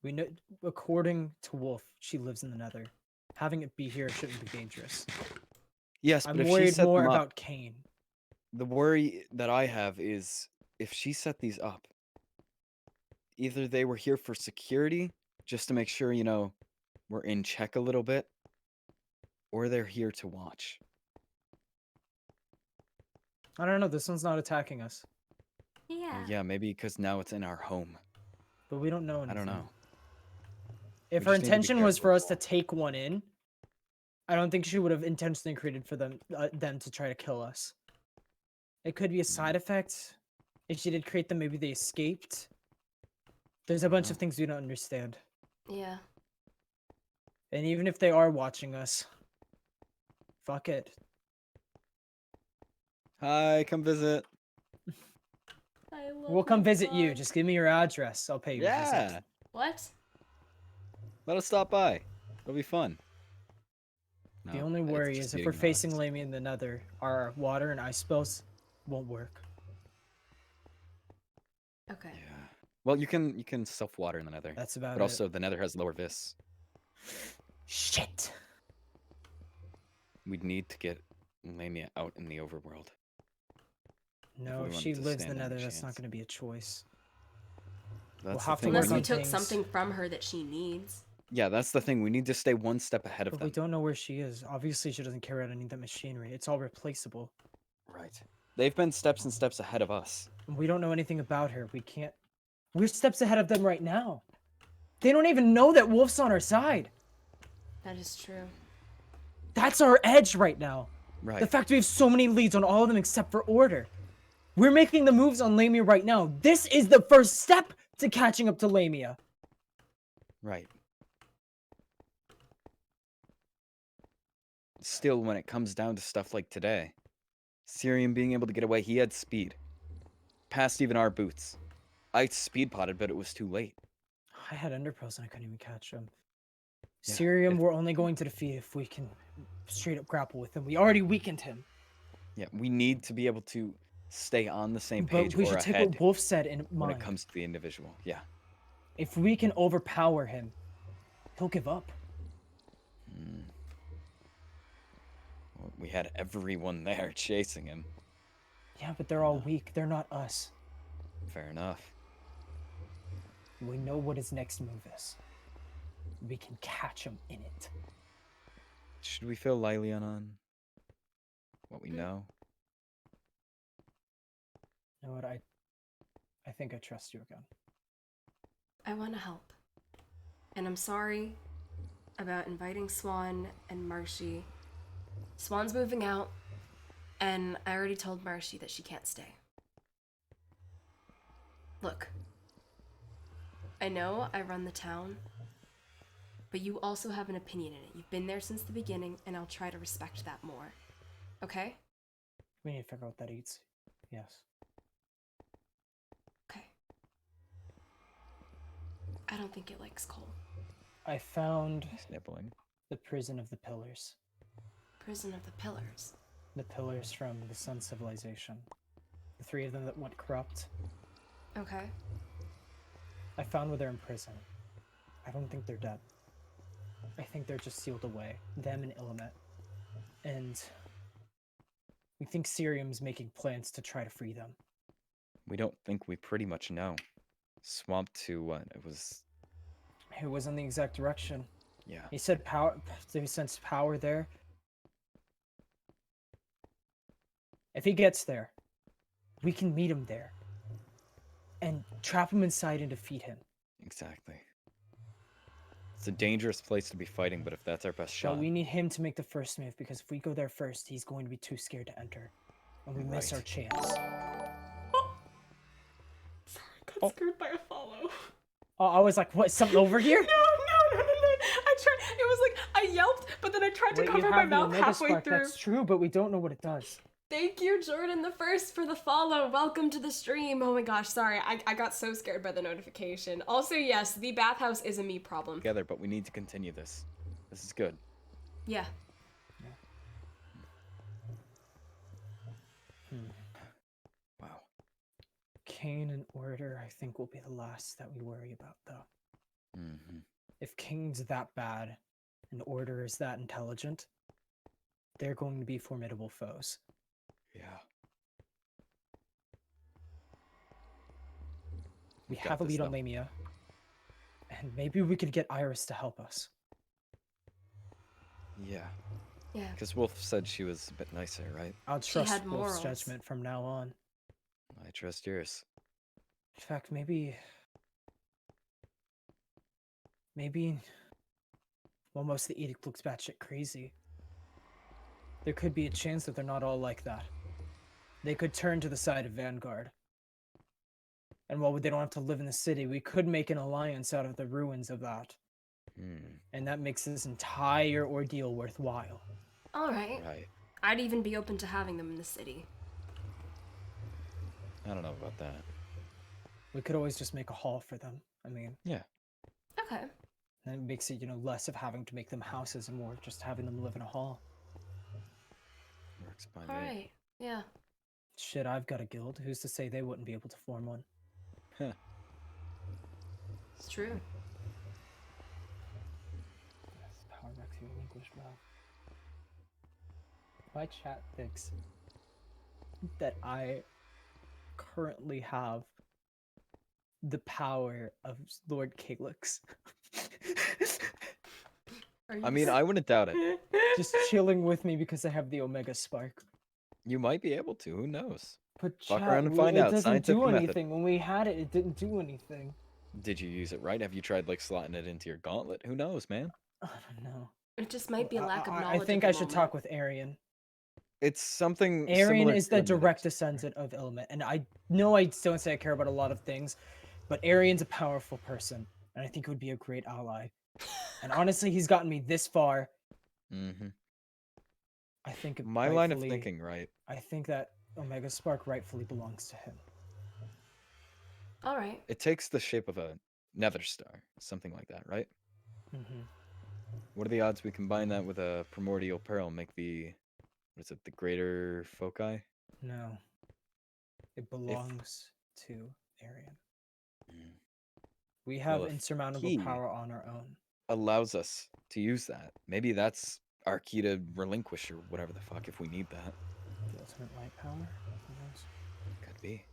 [SPEAKER 2] We know, according to Wolf, she lives in the Nether. Having it be here shouldn't be dangerous.
[SPEAKER 3] yes,
[SPEAKER 2] I'm
[SPEAKER 3] but if she
[SPEAKER 2] worried
[SPEAKER 3] set
[SPEAKER 2] more
[SPEAKER 3] them up,
[SPEAKER 2] about Kane.
[SPEAKER 3] The worry that I have is if she set these up, either they were here for security, just to make sure, you know, we're in check a little bit, or they're here to watch.
[SPEAKER 2] I don't know. This one's not attacking us,
[SPEAKER 4] Yeah.
[SPEAKER 3] Well, yeah, maybe because now it's in our home.
[SPEAKER 2] but we don't know anything.
[SPEAKER 3] I don't know.
[SPEAKER 2] If
[SPEAKER 3] We
[SPEAKER 2] her
[SPEAKER 3] just need to be
[SPEAKER 2] intention was for us to
[SPEAKER 3] careful.
[SPEAKER 2] take one in, I don't think she would have intentionally created for them to try to kill us. It could be a side effect. If she did create them, maybe they escaped. There's a bunch of things we don't understand.
[SPEAKER 4] Yeah.
[SPEAKER 2] And even if they are watching us, fuck it.
[SPEAKER 3] Hi, come visit.
[SPEAKER 2] We'll come visit you. Just give me your address. I'll pay you a
[SPEAKER 3] Yeah,
[SPEAKER 2] visit.
[SPEAKER 4] What?
[SPEAKER 3] let us stop by. It'll be fun.
[SPEAKER 2] The
[SPEAKER 3] No,
[SPEAKER 2] only
[SPEAKER 3] it's
[SPEAKER 2] worry
[SPEAKER 3] just
[SPEAKER 2] is if
[SPEAKER 3] eating
[SPEAKER 2] we're facing
[SPEAKER 3] nuts.
[SPEAKER 2] Lamie in the Nether, our water and ice spells won't work.
[SPEAKER 4] Okay.
[SPEAKER 3] Yeah. Well, you can self-water in the Nether,
[SPEAKER 2] That's about
[SPEAKER 3] but
[SPEAKER 2] it.
[SPEAKER 3] also the Nether has lower vis.
[SPEAKER 2] Shit.
[SPEAKER 3] We'd need to get Lamia out in the overworld.
[SPEAKER 2] No,
[SPEAKER 3] we
[SPEAKER 2] if
[SPEAKER 3] wanted
[SPEAKER 2] she
[SPEAKER 3] to
[SPEAKER 2] lives in the
[SPEAKER 3] stand any
[SPEAKER 2] Nether, that's not
[SPEAKER 3] chance.
[SPEAKER 2] going to be a choice.
[SPEAKER 3] That's
[SPEAKER 2] have to
[SPEAKER 3] the thing.
[SPEAKER 2] work
[SPEAKER 4] Unless
[SPEAKER 3] We
[SPEAKER 4] we
[SPEAKER 2] on
[SPEAKER 3] need,
[SPEAKER 4] took
[SPEAKER 2] things.
[SPEAKER 4] something from her that she needs.
[SPEAKER 3] yeah, that's the thing. We need to stay one step ahead of
[SPEAKER 2] But
[SPEAKER 3] them.
[SPEAKER 2] we don't know where she is. Obviously, she doesn't carry out any of that machinery. It's all replaceable.
[SPEAKER 3] Right. They've been steps and steps ahead of us.
[SPEAKER 2] And we don't know anything about her. We can't... We're steps ahead of them right now. They don't even know that Wolf's on our side.
[SPEAKER 4] That is true.
[SPEAKER 2] That's our edge right now.
[SPEAKER 3] Right.
[SPEAKER 2] The fact we have so many leads on all of them except for Order. We're making the moves on Lamia right now. This is the first step to catching up to Lamia.
[SPEAKER 3] Right. Still, when it comes down to stuff like today, Syrian being able to get away, he had speed. Past even our boots. I speed potted, but it was too late.
[SPEAKER 2] I had Underpros and I couldn't even catch him.
[SPEAKER 3] Yeah,
[SPEAKER 2] Syrium,
[SPEAKER 3] if-
[SPEAKER 2] we're only going to defeat if we can straight up grapple with him. We already weakened him.
[SPEAKER 3] Yeah, we need to be able to stay on the same
[SPEAKER 2] But
[SPEAKER 3] page
[SPEAKER 2] we
[SPEAKER 3] or
[SPEAKER 2] should take
[SPEAKER 3] ahead
[SPEAKER 2] what Wolf said in
[SPEAKER 3] when it
[SPEAKER 2] mind.
[SPEAKER 3] comes to the individual. Yeah.
[SPEAKER 2] If we can overpower him, he'll give up.
[SPEAKER 3] Well, we had everyone there chasing him.
[SPEAKER 2] Yeah, but they're all weak. They're not us.
[SPEAKER 3] Fair enough.
[SPEAKER 2] We know what his next move is. We can catch him in it.
[SPEAKER 3] Should we fill Lilee on what we know?
[SPEAKER 2] You know what? I think I trust you again.
[SPEAKER 4] I want to help. And I'm sorry about inviting Swan and Marshy. Swan's moving out, and I already told Marshy that she can't stay. Look, I know I run the town, but you also have an opinion in it. You've been there since the beginning, and I'll try to respect that more. Okay?
[SPEAKER 2] We need to figure out what that eats. Yes.
[SPEAKER 4] Okay. I don't think it likes coal.
[SPEAKER 2] I found
[SPEAKER 3] Snippling.
[SPEAKER 2] the prison of the pillars.
[SPEAKER 4] Prison of the Pillars.
[SPEAKER 2] The pillars from the Sun Civilization. The three of them that went corrupt.
[SPEAKER 4] Okay.
[SPEAKER 2] I found where they're in prison. I don't think they're dead. I think they're just sealed away. Them and Illimet. And we think Syrium's making plans to try to free them.
[SPEAKER 3] We don't think we pretty much know. Swamp to what? It was.
[SPEAKER 2] It was in the exact direction.
[SPEAKER 3] Yeah.
[SPEAKER 2] He said power. He sensed power there. If he gets there, we can meet him there. And trap him inside and defeat him.
[SPEAKER 3] Exactly. It's a dangerous place to be fighting, but if that's our best
[SPEAKER 2] But
[SPEAKER 3] shot.
[SPEAKER 2] we need him to make the first move, because if we go there first, he's going to be too scared to enter. And we miss
[SPEAKER 3] Right.
[SPEAKER 2] our chance.
[SPEAKER 1] Sorry, I got scared by a follow.
[SPEAKER 2] Oh, I was like, what, something over here?
[SPEAKER 1] No. I tried. It was like I yelped, but then I tried to
[SPEAKER 2] Wait, you
[SPEAKER 1] cover my
[SPEAKER 2] have the
[SPEAKER 1] mouth
[SPEAKER 2] Omega
[SPEAKER 1] halfway
[SPEAKER 2] Spark,
[SPEAKER 1] through.
[SPEAKER 2] That's true, but we don't know what it does.
[SPEAKER 1] Thank you, Jordan the First, for the follow. Welcome to the stream. Oh my gosh, sorry. I got so scared by the notification. Also, yes, the bathhouse is a me problem.
[SPEAKER 3] Together, but we need to continue this. This is good.
[SPEAKER 4] Yeah.
[SPEAKER 3] Wow.
[SPEAKER 2] Kane and Order, I think, will be the last that we worry about, though.
[SPEAKER 3] Mm-hmm.
[SPEAKER 2] If Kane's that bad and Order is that intelligent, they're going to be formidable foes.
[SPEAKER 3] Yeah.
[SPEAKER 2] We
[SPEAKER 3] Got
[SPEAKER 2] have a
[SPEAKER 3] this,
[SPEAKER 2] lead on
[SPEAKER 3] though.
[SPEAKER 2] Lamia. And maybe we could get Iris to help us.
[SPEAKER 3] Yeah.
[SPEAKER 1] Yeah.
[SPEAKER 3] Because Wolf said she was a bit nicer, right?
[SPEAKER 2] I'll
[SPEAKER 1] She
[SPEAKER 2] trust
[SPEAKER 1] had
[SPEAKER 2] Wolf's
[SPEAKER 1] morals.
[SPEAKER 2] judgment from now on.
[SPEAKER 3] I trust yours.
[SPEAKER 2] In fact, maybe... Well, most of the edict looks batshit crazy. There could be a chance that they're not all like that. They could turn to the side of Vanguard. And while they don't have to live in the city, we could make an alliance out of the ruins of that. And that makes this entire ordeal worthwhile.
[SPEAKER 1] All right.
[SPEAKER 3] Right.
[SPEAKER 1] I'd even be open to having them in the city.
[SPEAKER 3] I don't know about that.
[SPEAKER 2] We could always just make a hall for them. I mean,
[SPEAKER 3] Yeah.
[SPEAKER 1] Okay.
[SPEAKER 2] that makes it, less of having to make them houses and more of just having them live in a hall.
[SPEAKER 3] Works by
[SPEAKER 1] All
[SPEAKER 3] me.
[SPEAKER 1] right. Yeah.
[SPEAKER 2] Shit, I've got a guild. Who's to say they wouldn't be able to form one?
[SPEAKER 3] Huh.
[SPEAKER 1] It's true.
[SPEAKER 2] Power back to English, bro. My chat thinks that I currently have the power of Lord Calyx.
[SPEAKER 3] I mean, I wouldn't doubt it.
[SPEAKER 2] Just chilling with me because I have the Omega Spark.
[SPEAKER 3] You might be able to. Who knows?
[SPEAKER 2] But
[SPEAKER 3] Fuck
[SPEAKER 2] chat,
[SPEAKER 3] around and find
[SPEAKER 2] it
[SPEAKER 3] out.
[SPEAKER 2] doesn't do
[SPEAKER 3] Scientific method.
[SPEAKER 2] anything. When we had it, it didn't do anything.
[SPEAKER 3] Did you use it right? Have you tried like slotting it into your gauntlet? Who knows, man?
[SPEAKER 2] I don't know.
[SPEAKER 1] It just might be a lack of
[SPEAKER 2] I
[SPEAKER 1] knowledge.
[SPEAKER 2] think
[SPEAKER 1] at
[SPEAKER 2] I
[SPEAKER 1] the
[SPEAKER 2] should
[SPEAKER 1] moment.
[SPEAKER 2] talk with Arian.
[SPEAKER 3] It's something.
[SPEAKER 2] Arian
[SPEAKER 3] similar
[SPEAKER 2] is
[SPEAKER 3] to
[SPEAKER 2] the
[SPEAKER 3] a Nether
[SPEAKER 2] direct
[SPEAKER 3] star.
[SPEAKER 2] descendant of Element, and I know I don't say I care about a lot of things, but Arian's a powerful person, and I think he would be a great ally. And honestly, he's gotten me this far.
[SPEAKER 3] Mm-hmm.
[SPEAKER 2] I think it
[SPEAKER 3] My line of
[SPEAKER 2] rightfully-
[SPEAKER 3] thinking, right?
[SPEAKER 2] I think that Omega Spark rightfully belongs to him.
[SPEAKER 1] All right.
[SPEAKER 3] It takes the shape of a Nether star, something like that, right?
[SPEAKER 2] Mm-hmm.
[SPEAKER 3] What are the odds we combine that with a primordial pearl and make the, what is it, the greater foci?
[SPEAKER 2] No, it belongs to Arian.
[SPEAKER 3] Mm.
[SPEAKER 2] We have
[SPEAKER 3] Well, if
[SPEAKER 2] insurmountable
[SPEAKER 3] he-
[SPEAKER 2] power on our own.
[SPEAKER 3] Allows us to use that. Maybe that's our key to relinquish or whatever the fuck if we need that.
[SPEAKER 2] The ultimate light power. Who knows?
[SPEAKER 3] Could be.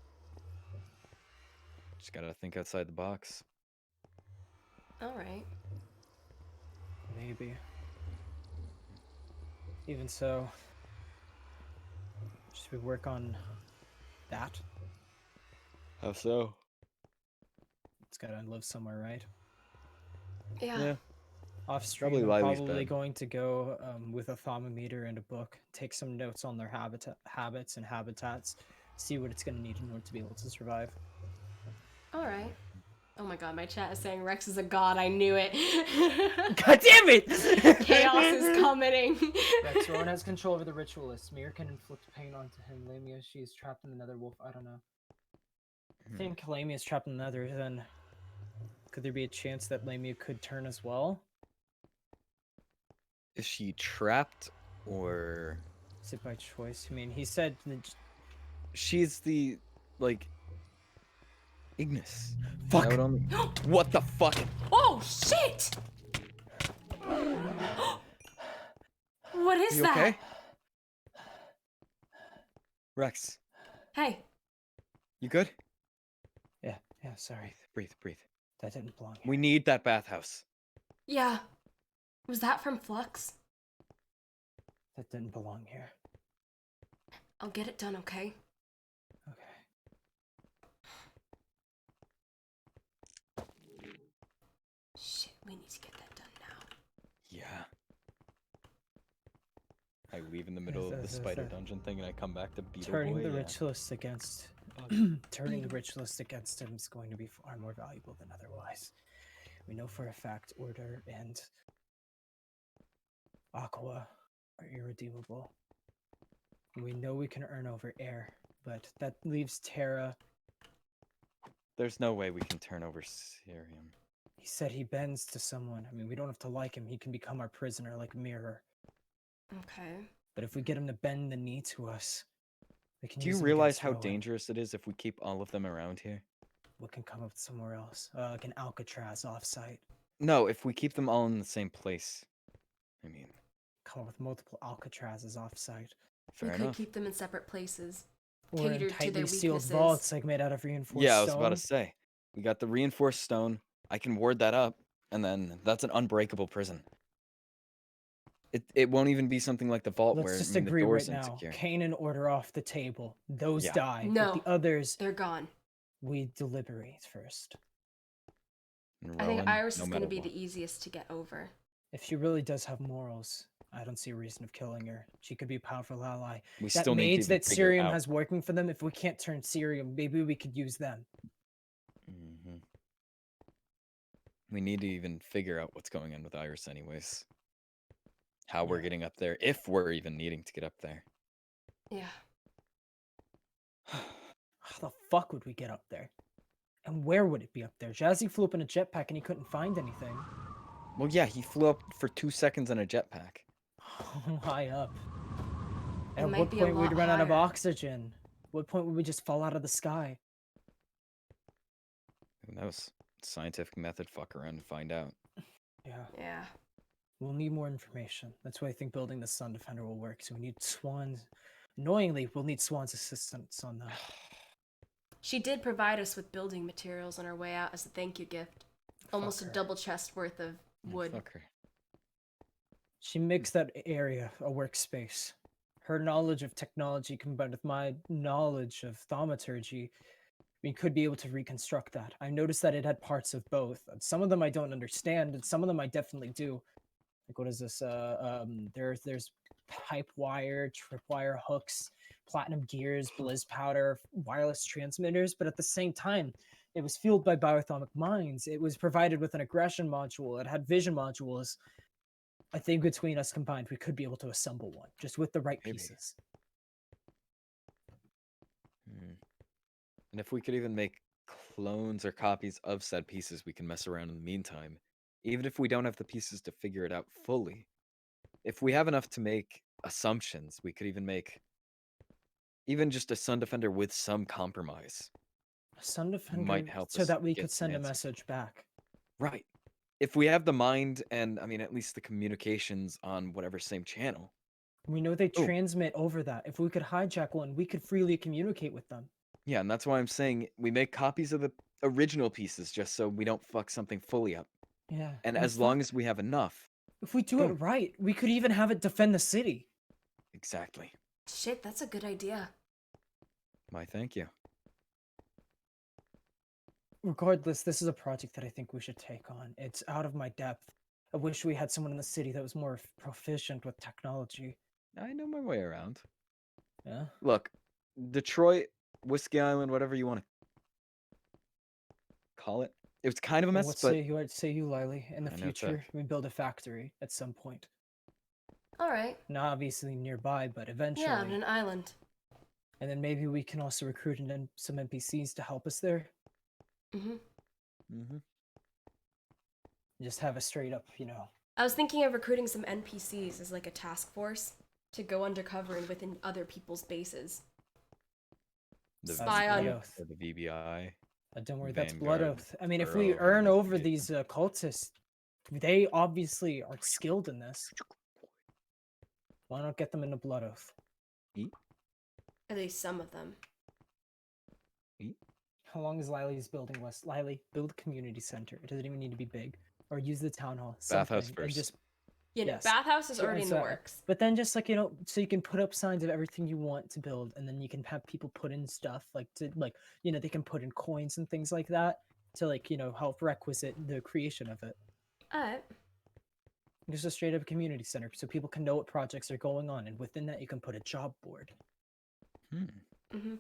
[SPEAKER 3] Just gotta think outside the box.
[SPEAKER 1] All right.
[SPEAKER 2] Maybe. Even so, should we work on that?
[SPEAKER 3] How so?
[SPEAKER 2] It's gotta live somewhere, right?
[SPEAKER 1] Yeah.
[SPEAKER 2] Off stream,
[SPEAKER 3] Probably
[SPEAKER 2] I'm
[SPEAKER 3] Lilee's
[SPEAKER 2] probably
[SPEAKER 3] bed.
[SPEAKER 2] going to go with a thermometer and a book, take some notes on their habits and habitats, see what it's gonna need in order to be able to survive.
[SPEAKER 1] All right. Oh my god, my chat is saying Rex is a god. I knew it.
[SPEAKER 2] God damn it!
[SPEAKER 1] Chaos is coming.
[SPEAKER 2] Rex, Rowan has control over the ritualist. Mir can inflict pain onto him. Lamia, she is trapped in the Nether. Wolf, I don't know. I think Lamia is trapped in the Nether, then could there be a chance that Lamia could turn as well?
[SPEAKER 3] Is she trapped or
[SPEAKER 2] Is it by choice? I mean, he said that
[SPEAKER 3] she's the like Ignis?
[SPEAKER 2] Fuck!
[SPEAKER 3] That would only... What the fuck?
[SPEAKER 1] Oh shit! What is
[SPEAKER 3] You
[SPEAKER 1] that?
[SPEAKER 3] okay? Rex,
[SPEAKER 1] Hey.
[SPEAKER 3] you good?
[SPEAKER 2] Yeah, sorry.
[SPEAKER 3] Breathe, breathe.
[SPEAKER 2] That didn't belong here.
[SPEAKER 3] We need that bathhouse.
[SPEAKER 1] Yeah. Was that from Flux?
[SPEAKER 2] That didn't belong here.
[SPEAKER 1] I'll get it done, okay?
[SPEAKER 2] Okay.
[SPEAKER 1] Shit, we need to get that done now.
[SPEAKER 3] Yeah. I leave in the middle of the spider dungeon thing and I come back to Beetle
[SPEAKER 2] Turning
[SPEAKER 3] Boy.
[SPEAKER 2] the
[SPEAKER 3] Yeah.
[SPEAKER 2] ritualist against turning the ritualist against him is going to be far more valuable than otherwise. We know for a fact Order and Aqua are irredeemable. We know we can earn over Air, but that leaves Terra.
[SPEAKER 3] There's no way we can turn over Sirium.
[SPEAKER 2] He said he bends to someone. I mean, we don't have to like him. He can become our prisoner like Mirror.
[SPEAKER 1] Okay.
[SPEAKER 2] But if we get him to bend the knee to us, we can
[SPEAKER 3] Do
[SPEAKER 2] use
[SPEAKER 3] you
[SPEAKER 2] him
[SPEAKER 3] realize
[SPEAKER 2] against
[SPEAKER 3] how
[SPEAKER 2] Rowan.
[SPEAKER 3] dangerous it is if we keep all of them around here?
[SPEAKER 2] We can come up somewhere else, like an Alcatraz offsite.
[SPEAKER 3] No, if we keep them all in the same place. I mean,
[SPEAKER 2] Come up with multiple Alcatrazes offsite.
[SPEAKER 1] We
[SPEAKER 3] fair
[SPEAKER 1] could
[SPEAKER 3] enough.
[SPEAKER 1] keep them in separate places.
[SPEAKER 2] Or in
[SPEAKER 1] Catered to their
[SPEAKER 2] tightly sealed
[SPEAKER 1] weaknesses.
[SPEAKER 2] vaults, like made out of reinforced
[SPEAKER 3] Yeah, I was
[SPEAKER 2] stone.
[SPEAKER 3] about to say. We got the reinforced stone. I can ward that up, and then that's an unbreakable prison. It won't even be something like the vault
[SPEAKER 2] Let's
[SPEAKER 3] where
[SPEAKER 2] just
[SPEAKER 3] I mean, the
[SPEAKER 2] agree
[SPEAKER 3] door's
[SPEAKER 2] right now.
[SPEAKER 3] insecure.
[SPEAKER 2] Kanan order off the table. Those
[SPEAKER 3] Yeah.
[SPEAKER 2] die.
[SPEAKER 1] No.
[SPEAKER 2] But the others,
[SPEAKER 1] They're gone.
[SPEAKER 2] we deliberate first.
[SPEAKER 3] And
[SPEAKER 1] I think
[SPEAKER 3] Rowan,
[SPEAKER 1] Iris
[SPEAKER 3] no
[SPEAKER 1] is going to
[SPEAKER 3] matter
[SPEAKER 1] be
[SPEAKER 3] what.
[SPEAKER 1] the easiest to get over.
[SPEAKER 2] If she really does have morals, I don't see a reason of killing her. She could be a powerful ally.
[SPEAKER 3] We
[SPEAKER 2] That
[SPEAKER 3] still need to
[SPEAKER 2] maids
[SPEAKER 3] even
[SPEAKER 2] that
[SPEAKER 3] figure it
[SPEAKER 2] Cerium
[SPEAKER 3] out.
[SPEAKER 2] has working for them, if we can't turn Cerium, maybe we could use them.
[SPEAKER 3] Mhm. We need to even figure out what's going on with Iris anyways. How we're
[SPEAKER 2] Yeah.
[SPEAKER 3] getting up there, if we're even needing to get up there.
[SPEAKER 1] Yeah.
[SPEAKER 2] How the fuck would we get up there? And where would it be up there? Jazzy flew up in a jetpack and he couldn't find anything.
[SPEAKER 3] Well, yeah, he flew up for 2 seconds in a jetpack.
[SPEAKER 2] High up.
[SPEAKER 1] It
[SPEAKER 2] At
[SPEAKER 1] might
[SPEAKER 2] what
[SPEAKER 1] be a
[SPEAKER 2] point we'd
[SPEAKER 1] lot
[SPEAKER 2] run out of
[SPEAKER 1] higher.
[SPEAKER 2] oxygen? What point would we just fall out of the sky?
[SPEAKER 3] Who knows? Scientific method, fuck around and find out.
[SPEAKER 2] Yeah.
[SPEAKER 1] Yeah.
[SPEAKER 2] We'll need more information. That's why I think building the Sun Defender will work. So we need Swan's. Annoyingly, we'll need Swan's assistance on that.
[SPEAKER 1] She did provide us with building materials on our way out as a thank you gift. Almost
[SPEAKER 2] Fuck
[SPEAKER 1] a
[SPEAKER 2] her.
[SPEAKER 1] double chest worth of wood.
[SPEAKER 3] Fuck her.
[SPEAKER 2] She makes that area a workspace. Her knowledge of technology combined with my knowledge of thaumaturgy, we could be able to reconstruct that. I noticed that it had parts of both. And some of them I don't understand, and some of them I definitely do. Like what is this? There's pipe wire, tripwire hooks, platinum gears, blizz powder, wireless transmitters. But at the same time, it was fueled by biothermic mines. It was provided with an aggression module. It had vision modules. I think between us combined, we could be able to assemble one, just with the right
[SPEAKER 3] Maybe.
[SPEAKER 2] pieces.
[SPEAKER 3] And if we could even make clones or copies of said pieces, we can mess around in the meantime. Even if we don't have the pieces to figure it out fully. If we have enough to make assumptions, we could even make even just a Sun Defender with some compromise.
[SPEAKER 2] Sun Defender,
[SPEAKER 3] Might help
[SPEAKER 2] so
[SPEAKER 3] us
[SPEAKER 2] that we
[SPEAKER 3] get
[SPEAKER 2] could
[SPEAKER 3] some
[SPEAKER 2] send a
[SPEAKER 3] answers.
[SPEAKER 2] message back.
[SPEAKER 3] Right. If we have the mind and, I mean, at least the communications on whatever same channel.
[SPEAKER 2] We know they
[SPEAKER 3] Oh.
[SPEAKER 2] transmit over that. If we could hijack one, we could freely communicate with them.
[SPEAKER 3] Yeah, and that's why I'm saying we make copies of the original pieces just so we don't fuck something fully up.
[SPEAKER 2] Yeah.
[SPEAKER 3] And as long as we have enough.
[SPEAKER 2] if we do it
[SPEAKER 3] boom.
[SPEAKER 2] right, we could even have it defend the city.
[SPEAKER 3] Exactly.
[SPEAKER 1] Shit, that's a good idea.
[SPEAKER 3] Why, thank you.
[SPEAKER 2] Regardless, this is a project that I think we should take on. It's out of my depth. I wish we had someone in the city that was more proficient with technology.
[SPEAKER 3] I know my way around.
[SPEAKER 2] Yeah.
[SPEAKER 3] Look, Detroit, Whiskey Island, whatever you want to call it. It was kind of a
[SPEAKER 2] And
[SPEAKER 3] mess,
[SPEAKER 2] what
[SPEAKER 3] but
[SPEAKER 2] say you, Lilee? In the
[SPEAKER 3] I know it's a-
[SPEAKER 2] future, we build a factory at some point.
[SPEAKER 1] Alright.
[SPEAKER 2] Not obviously nearby, but eventually.
[SPEAKER 1] Yeah, on an island.
[SPEAKER 2] And then maybe we can also recruit some NPCs to help us there.
[SPEAKER 1] Mm-hmm.
[SPEAKER 2] Just have a straight up,
[SPEAKER 1] I was thinking of recruiting some NPCs as like a task force to go undercover and within other people's bases.
[SPEAKER 3] the
[SPEAKER 1] Spy on-
[SPEAKER 3] VBI or the VBI.
[SPEAKER 2] Don't worry, that's Blood
[SPEAKER 3] Vanguard,
[SPEAKER 2] Oath. I mean, if
[SPEAKER 3] or
[SPEAKER 2] we
[SPEAKER 3] however
[SPEAKER 2] earn
[SPEAKER 3] you
[SPEAKER 2] over
[SPEAKER 3] say it.
[SPEAKER 2] these cultists, they obviously are skilled in this. Why not get them into Blood Oath?
[SPEAKER 1] At least some of them.
[SPEAKER 2] How long is Lilee's building list? Lilee, build a community center. It doesn't even need to be big. Or use the town hall.
[SPEAKER 3] Bathhouse
[SPEAKER 2] something, and
[SPEAKER 3] first.
[SPEAKER 2] just
[SPEAKER 1] You know,
[SPEAKER 2] Yes.
[SPEAKER 1] bathhouse is
[SPEAKER 2] Sure,
[SPEAKER 1] already in
[SPEAKER 2] so-
[SPEAKER 1] the works.
[SPEAKER 2] But then just so you can put up signs of everything you want to build, and then you can have people put in stuff they can put in coins and things like that to help requisite the creation of it.
[SPEAKER 1] Alright.
[SPEAKER 2] Just a straight up community center so people can know what projects are going on, and within that you can put a job board
[SPEAKER 1] Mm-hmm.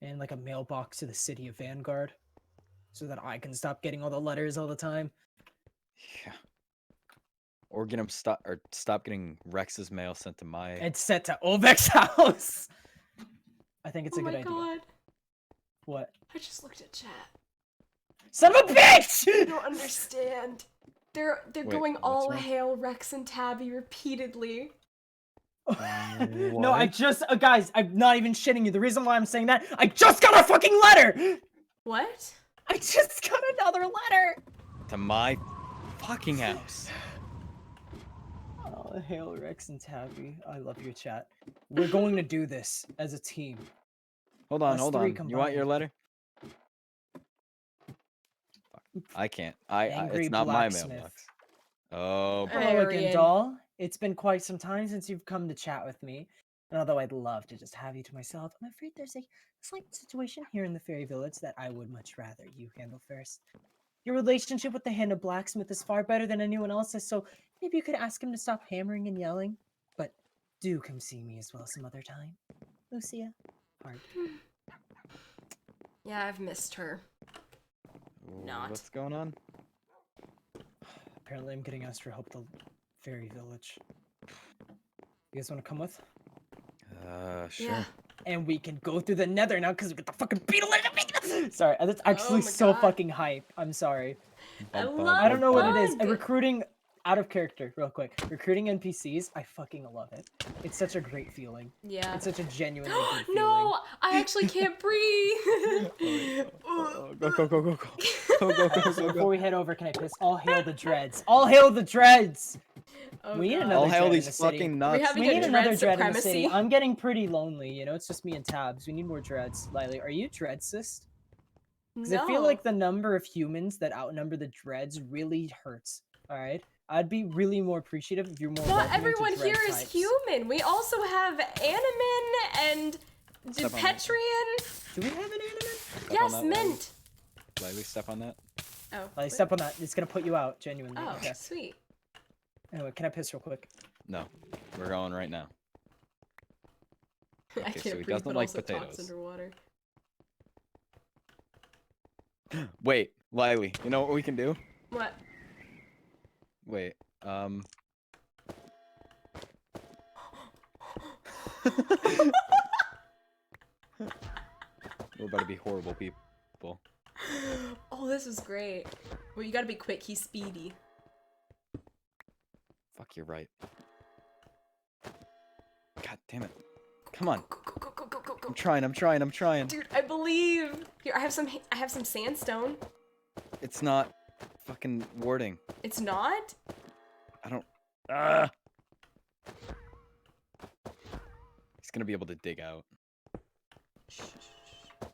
[SPEAKER 2] and like a mailbox to the city of Vanguard, so that I can stop getting all the letters all the time.
[SPEAKER 3] Yeah. Or get him stop getting Rex's mail sent to my.
[SPEAKER 2] It's set to Ovek's house. I think it's
[SPEAKER 1] Oh
[SPEAKER 2] a good
[SPEAKER 1] my
[SPEAKER 2] idea.
[SPEAKER 1] god.
[SPEAKER 2] What?
[SPEAKER 1] I just looked at chat.
[SPEAKER 2] Son of a bitch!
[SPEAKER 1] You don't understand. They're
[SPEAKER 3] Wait,
[SPEAKER 1] going
[SPEAKER 3] what's
[SPEAKER 1] all
[SPEAKER 3] wrong?
[SPEAKER 1] hail Rex and Tabby repeatedly.
[SPEAKER 2] No, I just guys, I'm not even shitting you. The reason why I'm saying that, I just got a fucking letter.
[SPEAKER 1] What?
[SPEAKER 2] I just got another letter.
[SPEAKER 3] To my fucking house.
[SPEAKER 2] Oh, hail Rex and Tabby. I love your chat. We're going to do this as a team.
[SPEAKER 3] Hold on,
[SPEAKER 2] Us
[SPEAKER 3] hold
[SPEAKER 2] three
[SPEAKER 3] on. You want your
[SPEAKER 2] combined.
[SPEAKER 3] letter? I can't.
[SPEAKER 2] Angry
[SPEAKER 3] It's not my
[SPEAKER 2] blacksmith.
[SPEAKER 3] mailbox. Oh,
[SPEAKER 1] Hey.
[SPEAKER 2] Hello
[SPEAKER 1] Arian.
[SPEAKER 2] again, doll. It's been quite some time since you've come to chat with me. And although I'd love to just have you to myself, I'm afraid there's a slight situation here in the fairy village that I would much rather you handle first. Your relationship with the hand of blacksmith is far better than anyone else's, so maybe you could ask him to stop hammering and yelling. But do come see me as well some other time. Lucia. Heart.
[SPEAKER 1] Yeah, I've missed her. Not.
[SPEAKER 3] what's going on?
[SPEAKER 2] Apparently I'm getting asked for help at the fairy village. You guys want to come with?
[SPEAKER 3] Sure.
[SPEAKER 1] Yeah.
[SPEAKER 2] And we can go through the Nether now because we got the fucking beetle in it. Sorry, that's actually
[SPEAKER 1] my
[SPEAKER 2] so
[SPEAKER 1] God.
[SPEAKER 2] fucking hype. I'm sorry.
[SPEAKER 1] I
[SPEAKER 3] Bum, bum,
[SPEAKER 1] love
[SPEAKER 2] I don't know what it is.
[SPEAKER 1] Bug.
[SPEAKER 2] And recruiting out of character, real quick. Recruiting NPCs, I fucking love it. It's such a great feeling.
[SPEAKER 1] Yeah.
[SPEAKER 2] It's such a genuinely good feeling.
[SPEAKER 1] No, I actually can't breathe.
[SPEAKER 3] Go, go, go, go, go. Go, go, go,
[SPEAKER 2] So
[SPEAKER 3] go,
[SPEAKER 2] before
[SPEAKER 3] go.
[SPEAKER 2] we head over, can I piss? All hail the dreads. All hail the dreads.
[SPEAKER 1] Oh,
[SPEAKER 2] We need
[SPEAKER 1] God.
[SPEAKER 2] another
[SPEAKER 3] All hail
[SPEAKER 2] dread in
[SPEAKER 3] these
[SPEAKER 2] the city.
[SPEAKER 3] fucking
[SPEAKER 1] we
[SPEAKER 3] nuts.
[SPEAKER 1] having
[SPEAKER 2] We
[SPEAKER 1] a
[SPEAKER 2] need
[SPEAKER 1] dread
[SPEAKER 2] another dread in the city.
[SPEAKER 1] supremacy?
[SPEAKER 2] I'm getting pretty lonely, you know? It's just me and Tabs. We need more dreads. Lilee, are you dreadsist? Because I feel
[SPEAKER 1] No.
[SPEAKER 2] like the number of humans that outnumber the dreads really hurts. Alright? I'd be really more appreciative if you're more
[SPEAKER 1] Not
[SPEAKER 2] welcoming to
[SPEAKER 1] everyone
[SPEAKER 2] dread
[SPEAKER 1] here is
[SPEAKER 2] types.
[SPEAKER 1] human. We also have Animan and
[SPEAKER 3] Step on it.
[SPEAKER 1] Petrian.
[SPEAKER 2] Do we have an animate?
[SPEAKER 3] Step on
[SPEAKER 1] Yes,
[SPEAKER 3] that,
[SPEAKER 1] mint.
[SPEAKER 3] Lightly step on that.
[SPEAKER 1] Oh.
[SPEAKER 2] Lilee,
[SPEAKER 1] wait.
[SPEAKER 2] step on that. It's gonna put you out, genuinely.
[SPEAKER 1] Oh,
[SPEAKER 2] Okay.
[SPEAKER 1] sweet.
[SPEAKER 2] Anyway, can I piss real quick?
[SPEAKER 3] No, we're going right now.
[SPEAKER 1] I
[SPEAKER 3] Okay,
[SPEAKER 1] can't
[SPEAKER 3] so he
[SPEAKER 1] breathe,
[SPEAKER 3] doesn't
[SPEAKER 1] but
[SPEAKER 3] like
[SPEAKER 1] also talks
[SPEAKER 3] potatoes.
[SPEAKER 1] underwater.
[SPEAKER 3] Wait, Lilee, you know what we can do?
[SPEAKER 1] What?
[SPEAKER 3] Wait, we're about to be horrible people.
[SPEAKER 1] Oh, this is great. Well, you gotta be quick. He's speedy.
[SPEAKER 3] Fuck, you're right. God damn it. Come on.
[SPEAKER 1] Go, go, go, go, go, go.
[SPEAKER 3] I'm trying.
[SPEAKER 1] Dude, I believe. Here, I have some sandstone.
[SPEAKER 3] It's not fucking warding.
[SPEAKER 1] It's not?
[SPEAKER 3] I don't. Ah! He's gonna be able to dig out.
[SPEAKER 1] Shh, shh, shh.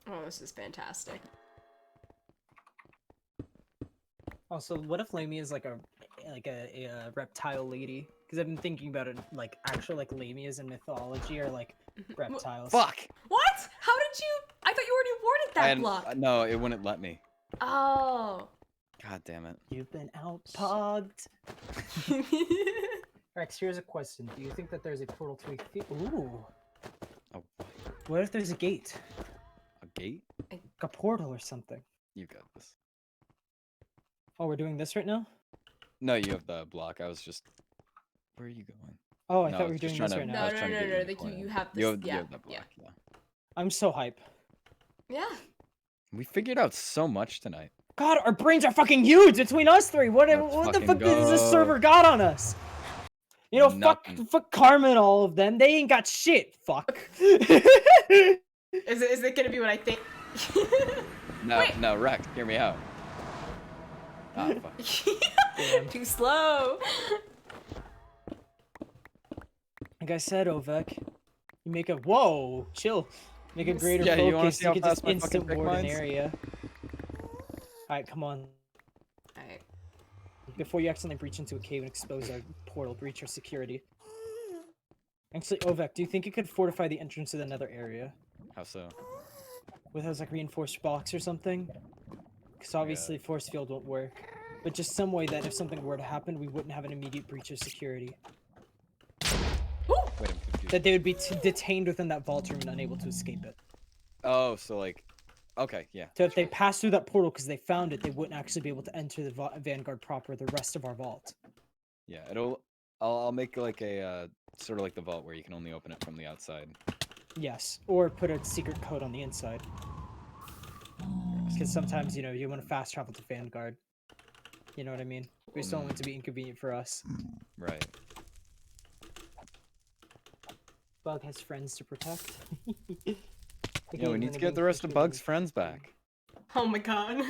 [SPEAKER 1] Oh, this is fantastic.
[SPEAKER 2] Also, what if Lamie is like a reptile lady? Because I've been thinking about it, like actual like Lamias in mythology are like reptiles.
[SPEAKER 3] Fuck!
[SPEAKER 1] What? How did you? I thought you already warded that block.
[SPEAKER 3] No, it wouldn't let me.
[SPEAKER 1] Oh.
[SPEAKER 3] God damn it.
[SPEAKER 2] You've been outpogged. Rex, here's a question. Do you think that there's a portal to a Ooh.
[SPEAKER 3] Oh, what?
[SPEAKER 2] What if there's a gate?
[SPEAKER 3] A gate?
[SPEAKER 2] Like a portal or something?
[SPEAKER 3] You got this.
[SPEAKER 2] Oh, we're doing this right now?
[SPEAKER 3] No, you have the block. I was just. Where are you going?
[SPEAKER 2] Oh, I
[SPEAKER 3] No,
[SPEAKER 2] thought we were
[SPEAKER 3] just
[SPEAKER 2] doing this
[SPEAKER 3] trying
[SPEAKER 2] right
[SPEAKER 3] to-
[SPEAKER 2] now.
[SPEAKER 3] I
[SPEAKER 1] No,
[SPEAKER 3] was
[SPEAKER 1] no,
[SPEAKER 3] trying to
[SPEAKER 1] no,
[SPEAKER 3] get you
[SPEAKER 1] no.
[SPEAKER 3] in the
[SPEAKER 1] You
[SPEAKER 3] corner.
[SPEAKER 1] have this.
[SPEAKER 3] You have
[SPEAKER 1] Yeah,
[SPEAKER 3] the block,
[SPEAKER 1] yeah.
[SPEAKER 3] yeah.
[SPEAKER 2] I'm so hype.
[SPEAKER 1] Yeah.
[SPEAKER 3] We figured out so much tonight.
[SPEAKER 2] God, our brains are fucking huge between us three. What
[SPEAKER 3] Let's
[SPEAKER 2] the
[SPEAKER 3] fucking
[SPEAKER 2] fuck does this
[SPEAKER 3] go.
[SPEAKER 2] server got on us? You know,
[SPEAKER 3] Nothing.
[SPEAKER 2] fuck Karma and all of them. They ain't got shit. Fuck.
[SPEAKER 1] Is it gonna be what I think?
[SPEAKER 3] No,
[SPEAKER 1] Wait.
[SPEAKER 3] no, Rex, hear me out. Ah, fuck.
[SPEAKER 2] Damn.
[SPEAKER 1] Too slow.
[SPEAKER 2] Like I said, Ovek, you make a chill. Make a greater
[SPEAKER 3] Yeah, you wanna
[SPEAKER 2] focus.
[SPEAKER 3] see
[SPEAKER 2] You
[SPEAKER 3] how
[SPEAKER 2] can just
[SPEAKER 3] fast my fucking
[SPEAKER 2] instant
[SPEAKER 3] pick
[SPEAKER 2] ward an
[SPEAKER 3] mines?
[SPEAKER 2] area. Alright, come on.
[SPEAKER 1] Alright.
[SPEAKER 2] Before you accidentally breach into a cave and expose our portal, breach our security. Actually, Ovek, do you think you could fortify the entrance to another area?
[SPEAKER 3] How so?
[SPEAKER 2] With those like reinforced blocks or something? Because obviously force field won't work. But just some way that if something were to happen, we wouldn't have an immediate breach of security.
[SPEAKER 1] Woo!
[SPEAKER 3] Wait, I'm confused.
[SPEAKER 2] That they would be detained within that vault room and unable to escape it.
[SPEAKER 3] Oh, so like, okay, yeah.
[SPEAKER 2] So if they pass through that portal because they found it, they wouldn't actually be able to enter the Vanguard proper, the rest of our vault.
[SPEAKER 3] Yeah, I'll make like a, sort of like the vault where you can only open it from the outside.
[SPEAKER 2] Yes, or put a secret code on the inside. Because sometimes, you know, you want to fast travel to Vanguard. You know what I mean? We just don't want it to be inconvenient for us.
[SPEAKER 3] Right.
[SPEAKER 2] Bug has friends to protect.
[SPEAKER 3] Yeah, we need to get the rest of Bug's friends back.
[SPEAKER 1] Oh my god.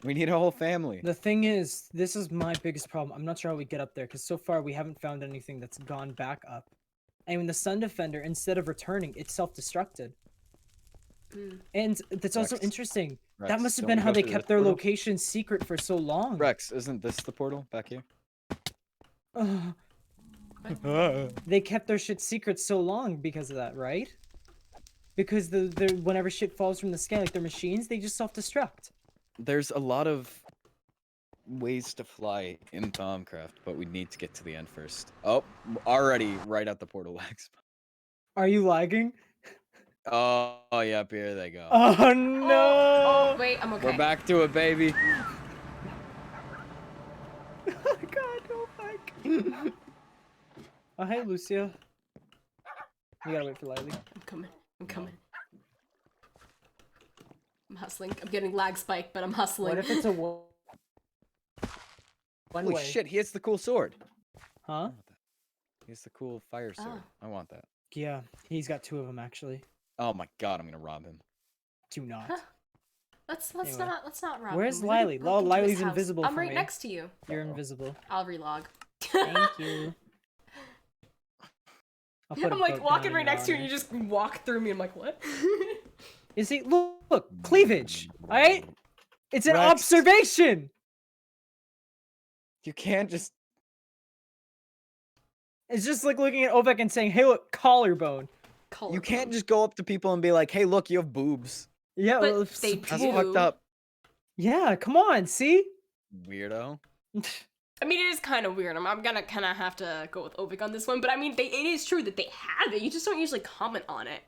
[SPEAKER 3] We need a whole family.
[SPEAKER 2] The thing is, this is my biggest problem. I'm not sure how we get up there because so far we haven't found anything that's gone back up. And when the Sun Defender, instead of returning, it self-destructed. And that's also
[SPEAKER 3] Rex.
[SPEAKER 2] interesting.
[SPEAKER 3] Rex,
[SPEAKER 2] That must have
[SPEAKER 3] don't
[SPEAKER 2] been
[SPEAKER 3] we
[SPEAKER 2] how
[SPEAKER 3] go
[SPEAKER 2] they
[SPEAKER 3] through
[SPEAKER 2] kept
[SPEAKER 3] this
[SPEAKER 2] their
[SPEAKER 3] portal?
[SPEAKER 2] location secret for so long.
[SPEAKER 3] Rex, isn't this the portal back here?
[SPEAKER 2] Ugh. They kept their shit secret so long because of that, right? Because whenever shit falls from the sky, like their machines, they just self-destruct.
[SPEAKER 3] There's a lot of ways to fly in Thaumcraft, but we need to get to the end first. Oh, already right at the portal lags.
[SPEAKER 2] Are you lagging?
[SPEAKER 3] Oh, yep, here they go.
[SPEAKER 2] Oh no!
[SPEAKER 1] Oh, wait, I'm okay.
[SPEAKER 3] We're back to it, baby.
[SPEAKER 2] Oh god, go back. Oh hey, Lucia. You gotta wait for Lilee.
[SPEAKER 1] I'm coming. I'm coming. I'm hustling. I'm getting lag spike, but I'm hustling.
[SPEAKER 2] What if it's a one
[SPEAKER 3] Holy
[SPEAKER 2] way?
[SPEAKER 3] shit, he has the cool sword. I
[SPEAKER 2] Huh?
[SPEAKER 3] want that. He has the cool fire sword. I want that.
[SPEAKER 2] Yeah, he's got 2 of them actually.
[SPEAKER 3] Oh my god, I'm gonna rob him.
[SPEAKER 2] Do not.
[SPEAKER 1] Huh. Let's
[SPEAKER 2] Anyway.
[SPEAKER 1] not rob
[SPEAKER 2] Where's
[SPEAKER 1] him. We're gonna
[SPEAKER 2] Lilee?
[SPEAKER 1] break into his
[SPEAKER 2] Lilee's
[SPEAKER 1] house.
[SPEAKER 2] invisible
[SPEAKER 1] I'm
[SPEAKER 2] for
[SPEAKER 1] right
[SPEAKER 2] me.
[SPEAKER 1] next to you.
[SPEAKER 2] You're invisible.
[SPEAKER 1] I'll relog.
[SPEAKER 2] Thank you. I'll put a
[SPEAKER 1] I'm like
[SPEAKER 2] boat
[SPEAKER 1] walking
[SPEAKER 2] down
[SPEAKER 1] right
[SPEAKER 2] in
[SPEAKER 1] next to you
[SPEAKER 2] your
[SPEAKER 1] and you just walk through me. I'm like, what?
[SPEAKER 2] You see, look, cleavage. All right, it's an
[SPEAKER 3] Rex.
[SPEAKER 2] observation.
[SPEAKER 3] You can't just.
[SPEAKER 2] It's just like looking at Ovek and saying, "Hey, look, collarbone."
[SPEAKER 3] You can't just go up to people and be like, "Hey, look, you have boobs."
[SPEAKER 2] Yeah,
[SPEAKER 1] But
[SPEAKER 2] well, if
[SPEAKER 1] they
[SPEAKER 3] That's
[SPEAKER 1] do.
[SPEAKER 3] fucked up.
[SPEAKER 2] Yeah, come on, see.
[SPEAKER 3] Weirdo.
[SPEAKER 1] I mean, it is kind of weird. I'm gonna kind of have to go with Ovik on this one, but I mean, it is true that they have it. You just don't usually comment on it.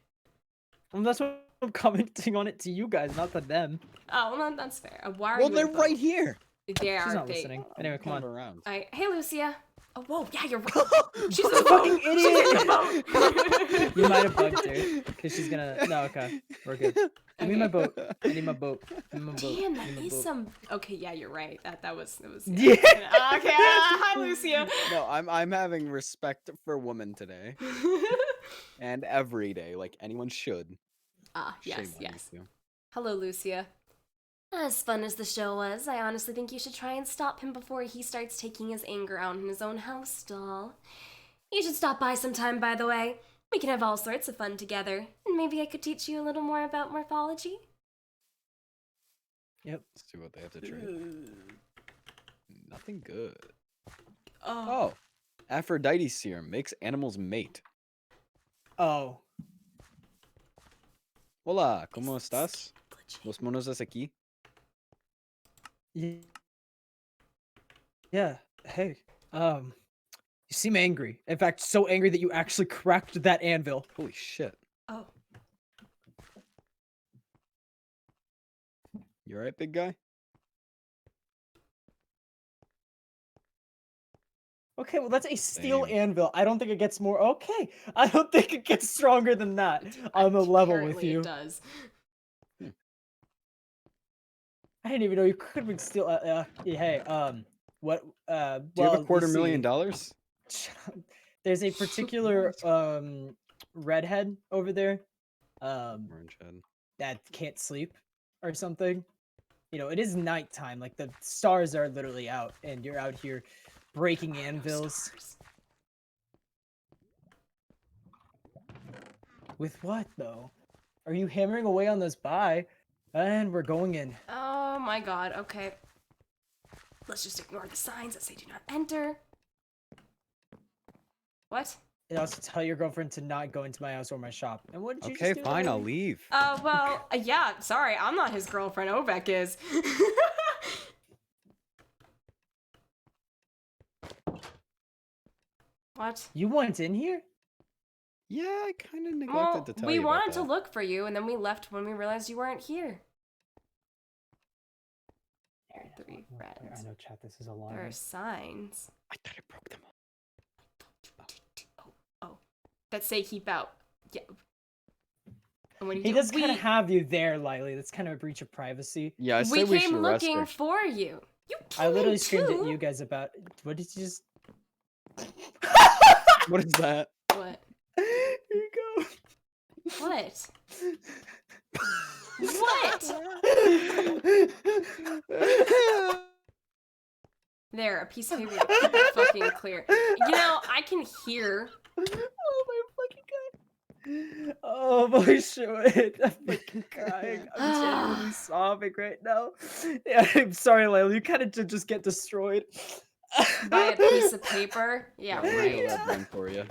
[SPEAKER 2] Well, that's what I'm commenting on it to you guys, not to them.
[SPEAKER 1] Oh, well, that's fair. Why are
[SPEAKER 3] Well,
[SPEAKER 1] you?
[SPEAKER 3] they're
[SPEAKER 1] in
[SPEAKER 3] right
[SPEAKER 1] both?
[SPEAKER 3] here.
[SPEAKER 1] They are.
[SPEAKER 2] She's not
[SPEAKER 1] they...
[SPEAKER 2] listening. Anyway, come on.
[SPEAKER 3] Around.
[SPEAKER 1] Hey, Lucia. Oh, whoa, yeah, you're right. She's in the
[SPEAKER 2] Fucking
[SPEAKER 1] boat. She's in the boat.
[SPEAKER 2] You might have bugged her, because she's gonna. No, okay, we're good. Give me my boat. I need my boat. Give me my boat.
[SPEAKER 1] Damn,
[SPEAKER 2] Give me
[SPEAKER 1] that
[SPEAKER 2] my
[SPEAKER 1] is
[SPEAKER 2] boat.
[SPEAKER 1] some. Okay, yeah, you're right. That was.
[SPEAKER 2] Yeah.
[SPEAKER 1] Okay. Hi, Lucia.
[SPEAKER 3] No, I'm having respect for women today and every day, like anyone should.
[SPEAKER 1] Yes,
[SPEAKER 3] Shame on
[SPEAKER 1] yes.
[SPEAKER 3] you.
[SPEAKER 1] Hello, Lucia.
[SPEAKER 4] As fun as the show was, I honestly think you should try and stop him before he starts taking his anger out in his own house stall. You should stop by sometime, by the way. We can have all sorts of fun together, and maybe I could teach you a little more about morphology.
[SPEAKER 2] Yep.
[SPEAKER 3] Let's see what they have to trade. Nothing good.
[SPEAKER 1] Oh.
[SPEAKER 3] Oh, Aphrodite serum makes animals mate.
[SPEAKER 2] Oh.
[SPEAKER 3] Hola, ¿cómo estás? Los monos es aquí.
[SPEAKER 2] Yeah. Hey. You seem angry. In fact, so angry that you actually cracked that anvil.
[SPEAKER 3] Holy shit.
[SPEAKER 1] Oh.
[SPEAKER 3] You alright, big guy?
[SPEAKER 2] Okay, well that's a steel
[SPEAKER 3] Damn.
[SPEAKER 2] anvil. I don't think it gets more. Okay, I don't think it gets stronger than that on the level with
[SPEAKER 1] Apparently
[SPEAKER 2] you.
[SPEAKER 1] It does.
[SPEAKER 2] I didn't even know you could be steel. Hey, what?
[SPEAKER 3] Do you have
[SPEAKER 2] well,
[SPEAKER 3] a
[SPEAKER 2] $250,000?
[SPEAKER 3] $250,000?
[SPEAKER 2] There's a particular redhead over there,
[SPEAKER 3] Orange head.
[SPEAKER 2] that can't sleep or something. You know, it is nighttime. Like the stars are literally out, and you're out here breaking anvils.
[SPEAKER 1] Stars.
[SPEAKER 2] With what though? Are you hammering away on this buy? And we're going in.
[SPEAKER 1] Oh my god, okay. Let's just ignore the signs that say do not enter. What?
[SPEAKER 2] And also tell your girlfriend to not go into my house or my shop. And what did you
[SPEAKER 3] Okay,
[SPEAKER 2] just do?
[SPEAKER 3] fine, I'll
[SPEAKER 2] already?
[SPEAKER 3] leave.
[SPEAKER 1] Well, yeah, sorry, I'm not his girlfriend. Ovek is. What?
[SPEAKER 2] You went in here?
[SPEAKER 3] Yeah, I kind of neglected
[SPEAKER 1] Well,
[SPEAKER 3] to tell
[SPEAKER 1] we
[SPEAKER 3] you about
[SPEAKER 1] wanted to
[SPEAKER 3] that.
[SPEAKER 1] look for you, and then we left when we realized you weren't here. There are 3
[SPEAKER 2] I
[SPEAKER 1] reds.
[SPEAKER 2] know, chat. This is a lot.
[SPEAKER 1] There are signs.
[SPEAKER 3] I thought I broke them all.
[SPEAKER 1] Oh, that say keep out. Yeah. And when you
[SPEAKER 2] He
[SPEAKER 1] do,
[SPEAKER 2] does kind of have you there, Lilee. That's kind of a breach of privacy.
[SPEAKER 3] Yeah, I
[SPEAKER 1] we
[SPEAKER 3] say we
[SPEAKER 1] came
[SPEAKER 3] should arrest
[SPEAKER 1] looking
[SPEAKER 3] her.
[SPEAKER 1] for you. You came
[SPEAKER 2] I literally
[SPEAKER 1] in
[SPEAKER 2] screamed at
[SPEAKER 1] too.
[SPEAKER 2] you guys about. What did you just?
[SPEAKER 3] What is that?
[SPEAKER 1] What?
[SPEAKER 2] Here you go.
[SPEAKER 1] What? What? There, a piece of paper to keep it fucking clear. You know, I can hear.
[SPEAKER 2] Oh my fucking god. Oh my shit. I'm fucking crying. I'm genuinely sobbing right now. Yeah, I'm sorry, Lilee. You kind of did just get destroyed.
[SPEAKER 1] By a piece of paper? Yeah,
[SPEAKER 3] I'll
[SPEAKER 1] right.
[SPEAKER 3] reel that one for you.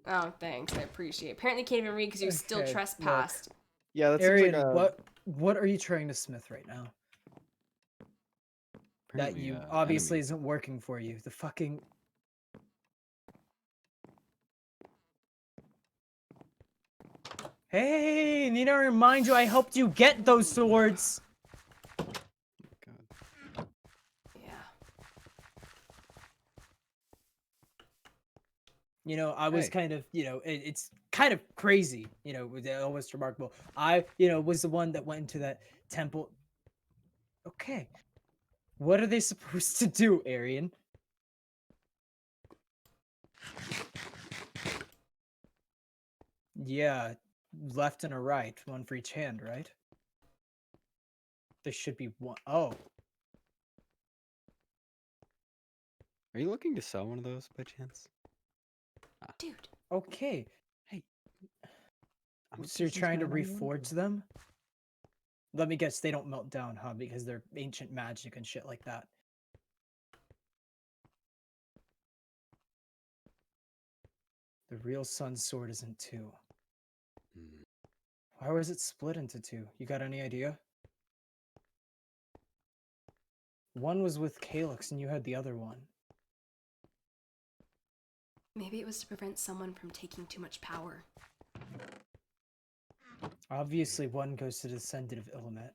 [SPEAKER 1] Oh, thanks. I appreciate it. Apparently can't even read because you still
[SPEAKER 2] Okay,
[SPEAKER 1] trespassed.
[SPEAKER 3] Yeah, that seems
[SPEAKER 2] Arian,
[SPEAKER 3] like a
[SPEAKER 2] what are you trying to smith right now? That
[SPEAKER 3] apparently,
[SPEAKER 2] you obviously
[SPEAKER 3] enemy.
[SPEAKER 2] isn't working for you. The fucking. Hey, need to remind you I helped you get those swords.
[SPEAKER 3] God.
[SPEAKER 1] Yeah.
[SPEAKER 2] You know, I was
[SPEAKER 3] Hey.
[SPEAKER 2] kind of, it's kind of crazy, almost remarkable. I, was the one that went into that temple. Okay. What are they supposed to do, Arian? Yeah, left and a right, one for each hand, right? There should be one. Oh,
[SPEAKER 3] Are you looking to sell one of those by chance?
[SPEAKER 1] Dude.
[SPEAKER 2] okay.
[SPEAKER 3] Hey. I'm a
[SPEAKER 2] So you're trying to
[SPEAKER 3] businessman, I want
[SPEAKER 2] reforge them? Let me guess, they don't melt down, huh? Because they're ancient magic and shit like that. The real sun's sword isn't two.
[SPEAKER 3] Hmm.
[SPEAKER 2] Why was it split into two? You got any idea? One was with Calyx and you had the other one.
[SPEAKER 1] Maybe it was to prevent someone from taking too much power.
[SPEAKER 2] Obviously, one goes to the descendant of Illimet.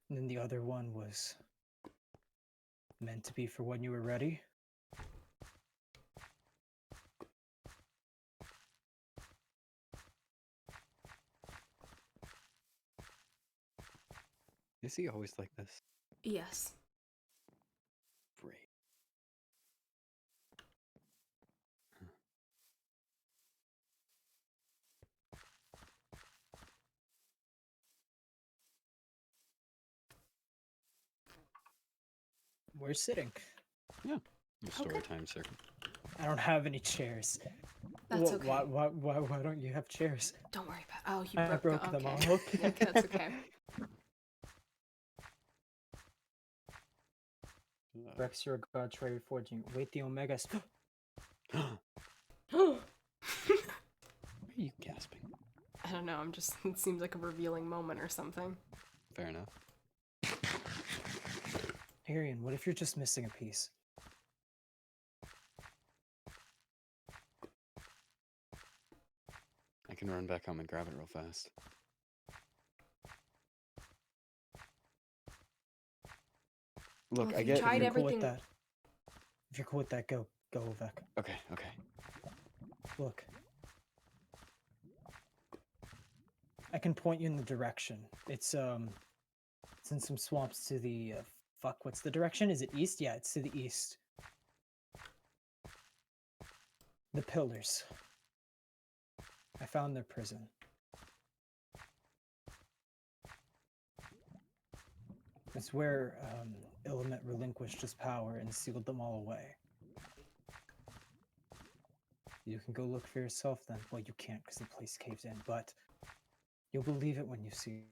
[SPEAKER 2] And then the other one was meant to be for when you were ready.
[SPEAKER 3] Is he always like this?
[SPEAKER 1] Yes.
[SPEAKER 3] Great.
[SPEAKER 2] We're sitting.
[SPEAKER 3] Yeah. Story
[SPEAKER 1] Okay.
[SPEAKER 3] time, sir.
[SPEAKER 2] I don't have any chairs.
[SPEAKER 1] That's okay.
[SPEAKER 2] Why don't you have chairs?
[SPEAKER 1] Don't worry about. Oh, you
[SPEAKER 2] I
[SPEAKER 1] broke
[SPEAKER 2] broke them
[SPEAKER 1] okay.
[SPEAKER 2] all.
[SPEAKER 1] Yeah, that's okay.
[SPEAKER 2] Rex, your god, try reforging. Wait, the Omegas.
[SPEAKER 3] Why are you gasping?
[SPEAKER 1] I don't know. I'm just. It seems like a revealing moment or something.
[SPEAKER 3] Fair enough.
[SPEAKER 2] Arian, what if you're just missing a piece?
[SPEAKER 3] I can run back home and grab it real fast. Look,
[SPEAKER 1] Well,
[SPEAKER 3] I
[SPEAKER 1] if you
[SPEAKER 3] get.
[SPEAKER 1] tried
[SPEAKER 2] If you're
[SPEAKER 1] everything.
[SPEAKER 2] cool with that. If you're cool with that, go, Ovek.
[SPEAKER 3] Okay, okay.
[SPEAKER 2] Look. I can point you in the direction. It's in some swamps to the fuck. What's the direction? Is it east? Yeah, it's to the east. The pillars. I found their prison. It's where Illimet relinquished his power and sealed them all away. You can go look for yourself then. Well, you can't because the place caved in, but you'll believe it when you see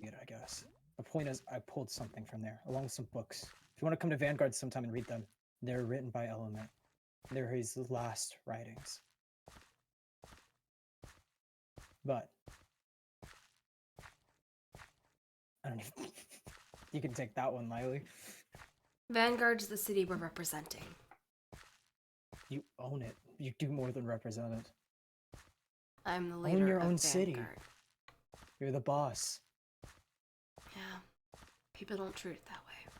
[SPEAKER 2] it, I guess. The point is, I pulled something from there, along with some books. If you want to come to Vanguard sometime and read them, they're written by Illimet. They're his last writings. But I don't even. You can take that one, Lilee.
[SPEAKER 1] Vanguard's the city we're representing.
[SPEAKER 2] You own it. You do more than represent it.
[SPEAKER 1] I'm the leader
[SPEAKER 2] Own your
[SPEAKER 1] of
[SPEAKER 2] own
[SPEAKER 1] Vanguard.
[SPEAKER 2] city. You're the boss.
[SPEAKER 1] Yeah. People don't treat it that way.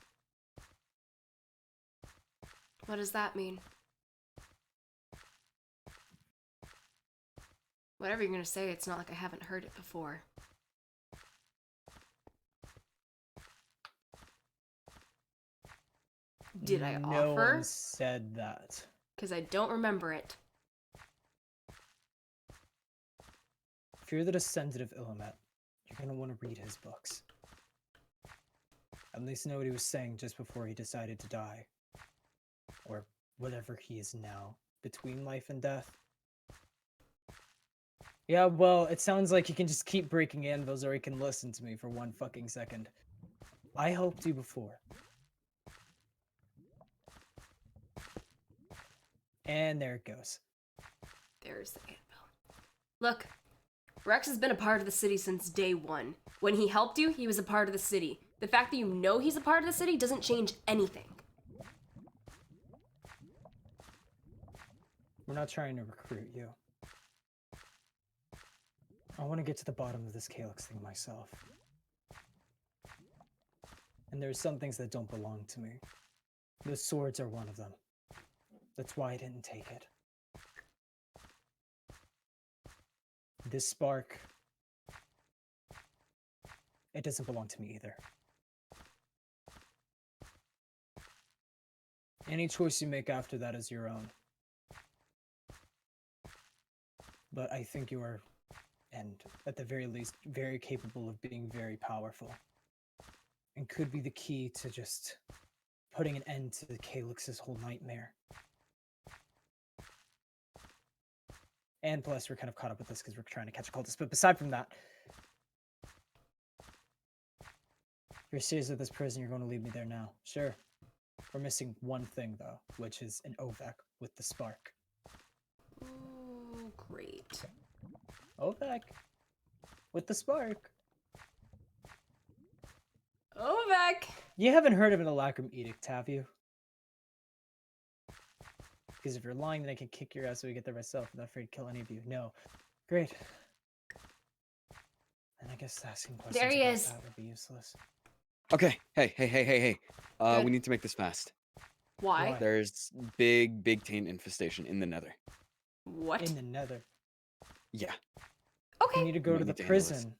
[SPEAKER 1] What does that mean? Whatever you're gonna say, it's not like I haven't heard it before. Did I
[SPEAKER 2] No
[SPEAKER 1] offer?
[SPEAKER 2] one said that.
[SPEAKER 1] because I don't remember it.
[SPEAKER 2] If you're the descendant of Illimet, you're gonna want to read his books. At least know what he was saying just before he decided to die. Or whatever he is now, between life and death. Yeah, well, it sounds like he can just keep breaking anvils or he can listen to me for 1 fucking second. I helped you before. And there it goes.
[SPEAKER 1] There's the anvil. Look, Rex has been a part of the city since day one. When he helped you, he was a part of the city. The fact that you know he's a part of the city doesn't change anything.
[SPEAKER 2] We're not trying to recruit you. I want to get to the bottom of this Calyx thing myself. And there's some things that don't belong to me. The swords are one of them. That's why I didn't take it. This spark, it doesn't belong to me either. Any choice you make after that is your own. But I think you are, and at the very least, very capable of being very powerful. And could be the key to just putting an end to the Calyx's whole nightmare. And plus, we're kind of caught up with this because we're trying to catch a cultist. But aside from that, if you're serious with this prison, you're going to leave me there now. Sure. We're missing one thing, though, which is an OVAC with the spark.
[SPEAKER 1] Ooh, great.
[SPEAKER 2] OVAC with the spark.
[SPEAKER 1] OVAC!
[SPEAKER 2] You haven't heard of an Alacrum Edict, have you? Because if you're lying, then I can kick your ass so we get there myself. I'm not afraid to kill any of you. No. Great. And I guess asking questions
[SPEAKER 1] There he
[SPEAKER 2] about
[SPEAKER 1] is.
[SPEAKER 2] that would be useless.
[SPEAKER 3] Okay. Hey.
[SPEAKER 1] Good.
[SPEAKER 3] We need to make this fast.
[SPEAKER 1] Why?
[SPEAKER 2] Why?
[SPEAKER 3] There's big taint infestation in the Nether.
[SPEAKER 1] What?
[SPEAKER 2] In the Nether.
[SPEAKER 3] Yeah.
[SPEAKER 2] You
[SPEAKER 1] Okay.
[SPEAKER 2] need to go
[SPEAKER 3] might
[SPEAKER 2] to the
[SPEAKER 3] need to handle this.
[SPEAKER 2] prison.